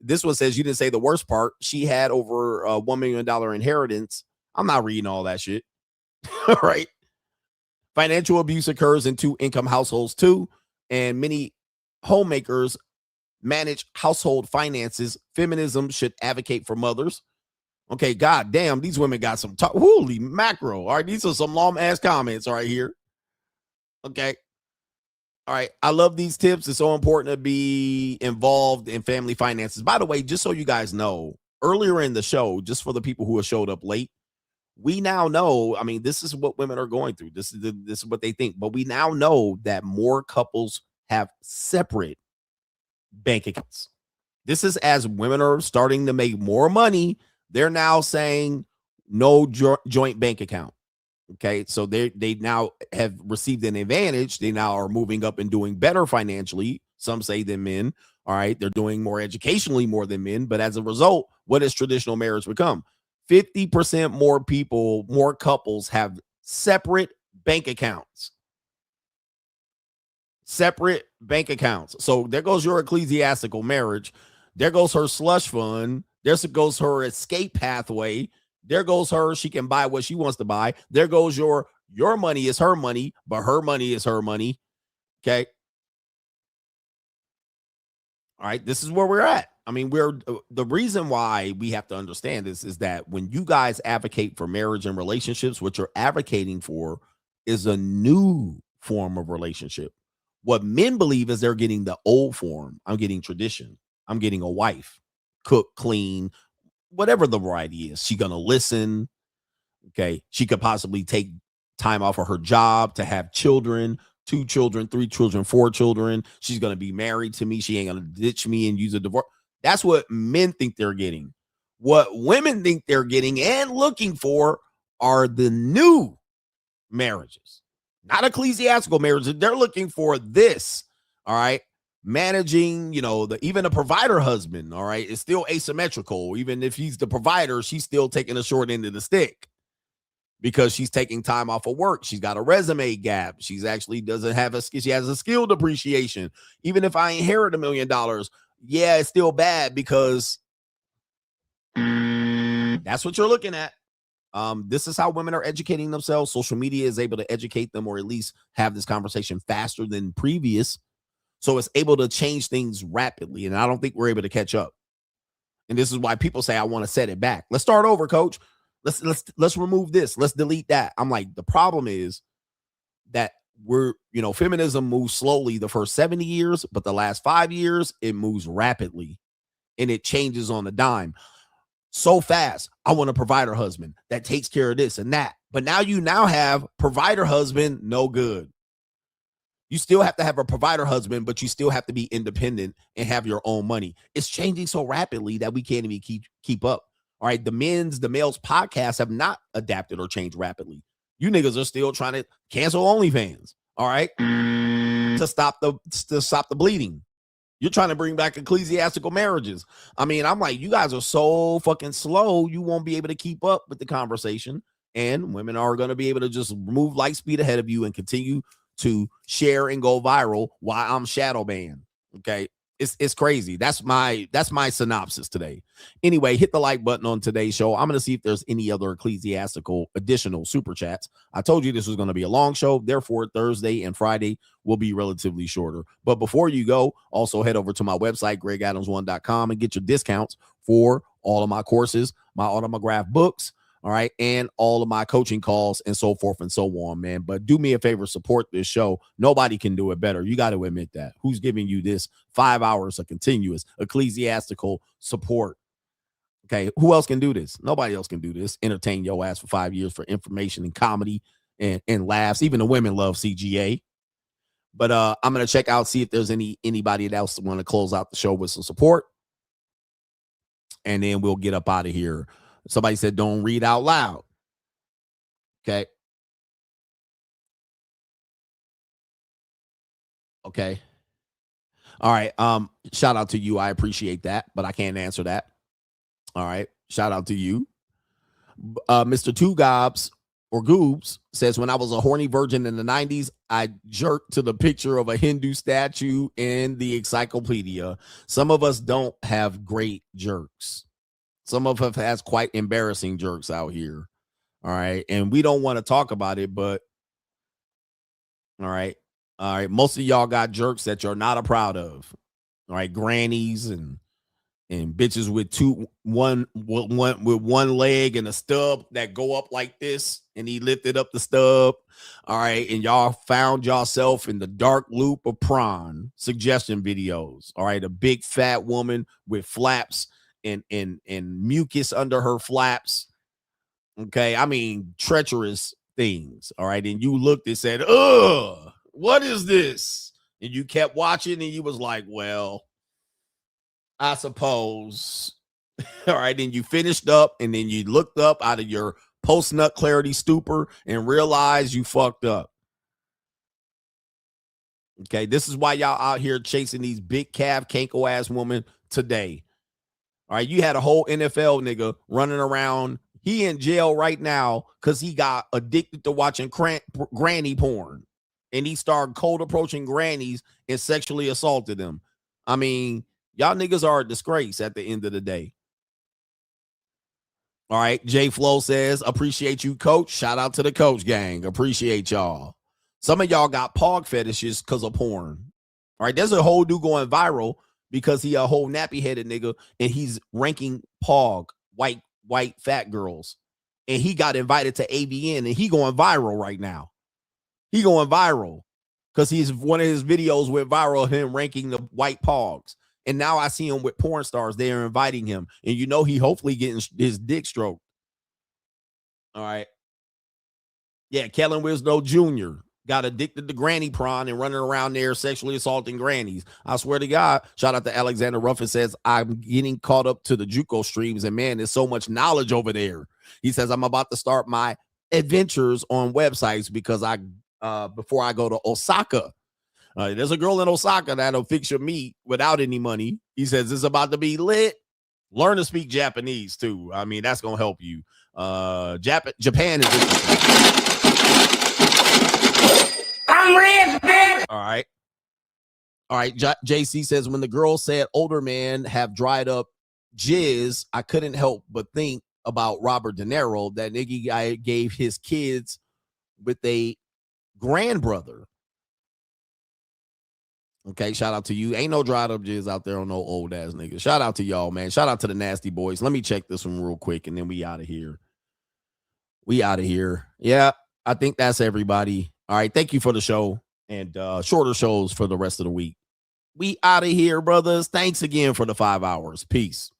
this one says you didn't say the worst part. She had over a $1 million inheritance. I'm not reading all that shit. All right. Financial abuse occurs in 2-income households too. And many homemakers manage household finances. Feminism should advocate for mothers. Okay. God damn. These women got some holy macro. All right. These are some long ass comments right here. Okay. All right. I love these tips. It's so important to be involved in family finances. By the way, just so you guys know, earlier in the show, just for the people who have showed up late, we now know, I mean, this is what women are going through. This is what they think. But we now know that more couples have separate bank accounts. This is as women are starting to make more money. They're now saying no joint bank account. Okay, so they now have received an advantage. They now are moving up and doing better financially. Some say than men. All right, they're doing more educationally more than men. But as a result, what has traditional marriage become? 50% more people, more couples have separate bank accounts. Separate bank accounts. So there goes your ecclesiastical marriage. There goes her slush fund. There goes her escape pathway. There goes her. She can buy what she wants to buy. There goes your money is her money, but her money is her money. Okay. All right. This is where we're at. I mean, the reason why we have to understand this is that when you guys advocate for marriage and relationships, what you're advocating for is a new form of relationship. What men believe is they're getting the old form. I'm getting tradition. I'm getting a wife, cook, clean, whatever the variety is. She's going to listen. Okay. She could possibly take time off of her job to have children, 2 children, 3 children, 4 children. She's going to be married to me. She ain't going to ditch me and use a divorce. That's what men think they're getting. What women think they're getting and looking for are the new marriages, not ecclesiastical marriages. They're looking for this. All right. Managing, even a provider husband, all right, is still asymmetrical. Even if he's the provider, she's still taking the short end of the stick because she's taking time off of work. She's got a resume gap. She's actually she has a skill depreciation. Even if I inherit $1 million, yeah, it's still bad because that's what you're looking at. This is how women are educating themselves. Social media is able to educate them or at least have this conversation faster than previous. So it's able to change things rapidly. And I don't think we're able to catch up. And this is why people say, I want to set it back. Let's start over, coach. Let's remove this. Let's delete that. I'm like, the problem is that feminism moves slowly the first 70 years, but the last 5 years, it moves rapidly and it changes on a dime. So fast. I want a provider husband that takes care of this and that. But now you have provider husband, no good. You still have to have a provider husband, but you still have to be independent and have your own money. It's changing so rapidly that we can't even keep up. All right. The males podcasts have not adapted or changed rapidly. You niggas are still trying to cancel OnlyFans. All right. To stop the bleeding. You're trying to bring back ecclesiastical marriages. I mean, I'm like, you guys are so fucking slow. You won't be able to keep up with the conversation. And women are going to be able to just move light speed ahead of you and continue to share and go viral while I'm shadow banned. Okay. It's crazy. That's my synopsis today. Anyway, hit the like button on today's show. I'm going to see if there's any other ecclesiastical additional super chats. I told you this was going to be a long show. Therefore, Thursday and Friday will be relatively shorter. But before you go, also head over to my website, gregadams1.com, and get your discounts for all of my courses, my autographed books, all right, and all of my coaching calls and so forth and so on, man. But do me a favor, support this show. Nobody can do it better. You got to admit that. Who's giving you this 5 hours of continuous ecclesiastical support? Okay, who else can do this? Nobody else can do this. Entertain your ass for 5 years for information and comedy and laughs. Even the women love CGA. But I'm going to check out, see if there's anybody else that want to close out the show with some support. And then we'll get up out of here. Somebody said, don't read out loud. Okay. Okay. All right. Shout out to you. I appreciate that, but I can't answer that. All right. Shout out to you. Mr. Two Gobs or Goobs says, when I was a horny virgin in the 90s, I jerked to the picture of a Hindu statue in the encyclopedia. Some of us don't have great jerks. Some of us has quite embarrassing jerks out here. All right. And we don't want to talk about it, but all right. All right. Most of y'all got jerks that you're not proud of. All right. Grannies and bitches with one leg and a stub that go up like this. And he lifted up the stub. All right. And y'all found yourself in the dark loop of prawn suggestion videos. All right. A big fat woman with flaps and mucus under her flaps. Okay, I mean treacherous things. All right, and you looked and said, "Ugh, what is this?" And you kept watching, and you was like, "Well, I suppose." All right, and you finished up, and then you looked up out of your post-nut clarity stupor and realized you fucked up. Okay, this is why y'all out here chasing these big calf, canko ass women today. All right, you had a whole NFL nigga running around. He in jail right now because he got addicted to watching granny porn. And he started cold approaching grannies and sexually assaulted them. I mean, y'all niggas are a disgrace at the end of the day. All right, J Flow says, appreciate you, coach. Shout out to the coach gang. Appreciate y'all. Some of y'all got pog fetishes because of porn. All right, there's a whole dude going viral because he a whole nappy-headed nigga and he's ranking pog, white fat girls. And he got invited to AVN and he going viral right now. He going viral because he's one of his videos went viral of him ranking the white pogs. And now I see him with porn stars. They are inviting him. And you know he hopefully getting his dick stroked. All right. Yeah, Kellen Wisdow Jr. got addicted to granny prawn and running around there sexually assaulting grannies. I swear to God, shout out to Alexander Ruffin says, I'm getting caught up to the JUCO streams. And man, there's so much knowledge over there. He says, I'm about to start my adventures on websites because before I go to Osaka. There's a girl in Osaka that'll fix your meat without any money. He says it's about to be lit. Learn to speak Japanese too. I mean, that's gonna help you. Japan is I'm rich, bitch. All right. JC says when the girl said older men have dried up jizz, I couldn't help but think about Robert De Niro. That nigga guy gave his kids with a grandbrother. Okay, shout out to you. Ain't no dried up jizz out there on no old ass niggas. Shout out to y'all, man. Shout out to the nasty boys. Let me check this one real quick and then we out of here. Yeah, I think that's everybody. All right, thank you for the show and shorter shows for the rest of the week. We out of here, brothers. Thanks again for the 5 hours. Peace.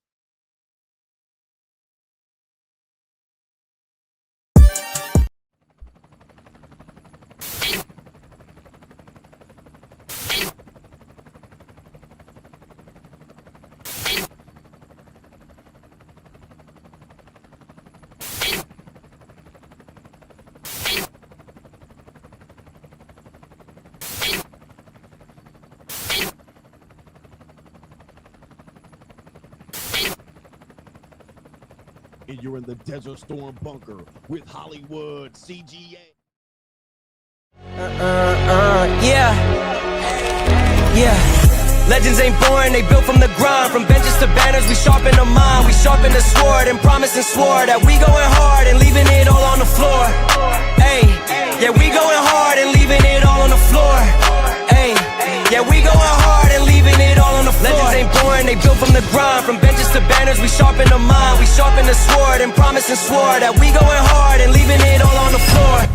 And you're in the Desert Storm bunker with Hollywood CGA. Legends ain't born, they built from the grind. From benches to banners, we sharpen the mind. We sharpen the sword and promise and swore that we going hard and leaving it all on the floor. Hey, yeah, we going hard and leaving it all on the floor. Hey, yeah, we going hard and leaving it all on the floor. Legends ain't born, they built from the grind. From benches to banners, we sharpen the mind. We sharpen the sword and promise and swore that we going hard and leaving it all on the floor.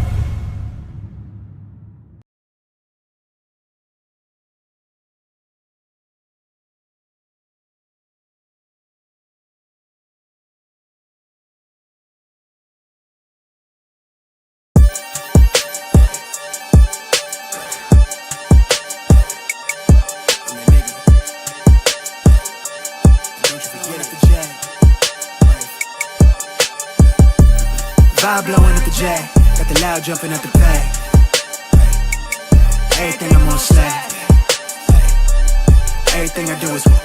Vibe blowing at the jack, got the loud jumping at the pack. Everything I'm on slack. Everything I do is got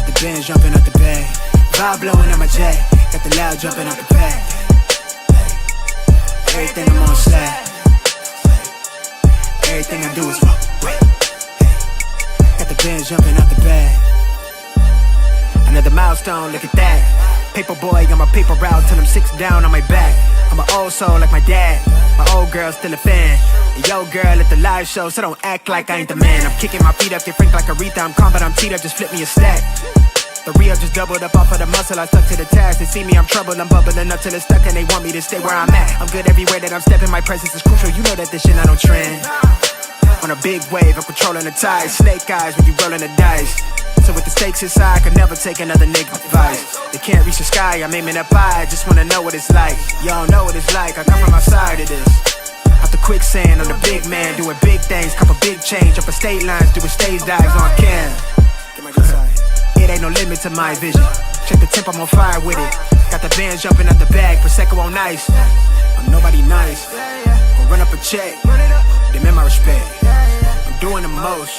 the band jumping at the bag. Vibe blowing at my jack, got the loud jumping at the pack. Everything I'm on slack. Everything I do is got the band jumping at the bag. Another milestone, look at that. Paper boy on my paper route till I'm 6 down on my back. I'm an old soul like my dad. My old girl still a fan. And yo girl at the live show, so don't act like I ain't the man. I'm kicking my feet up, get frank like Aretha. I'm calm, but I'm teed up, just flip me a stack. The Rio just doubled up off of the muscle, I stuck to the task. They see me, I'm troubled, I'm bubbling up till it's stuck. And they want me to stay where I'm at. I'm good everywhere that I'm stepping, my presence is crucial. You know that this shit not on trend. On a big wave, I'm controlling the tide. Snake eyes when you rolling the dice. So with the stakes inside, I could never take another nigga advice. They can't reach the sky, I'm aiming up high, I just wanna know what it's like. Y'all know what it's like, I come from outside of this. Out the quicksand, I'm the big man, doing big things, couple big change, up a state lines, doing stage dives on cam. It ain't no limit to my vision. Check the temp, I'm on fire with it. Got the bands jumping out the bag, Prosecco on ice. I'm nobody nice. Gonna run up a check, demand my respect. I'm doing the most,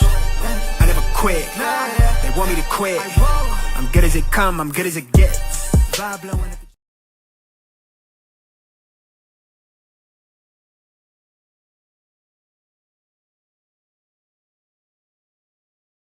I never quit. They want me to quit. I'm good as it come, I'm good as it gets. Vibe blowing.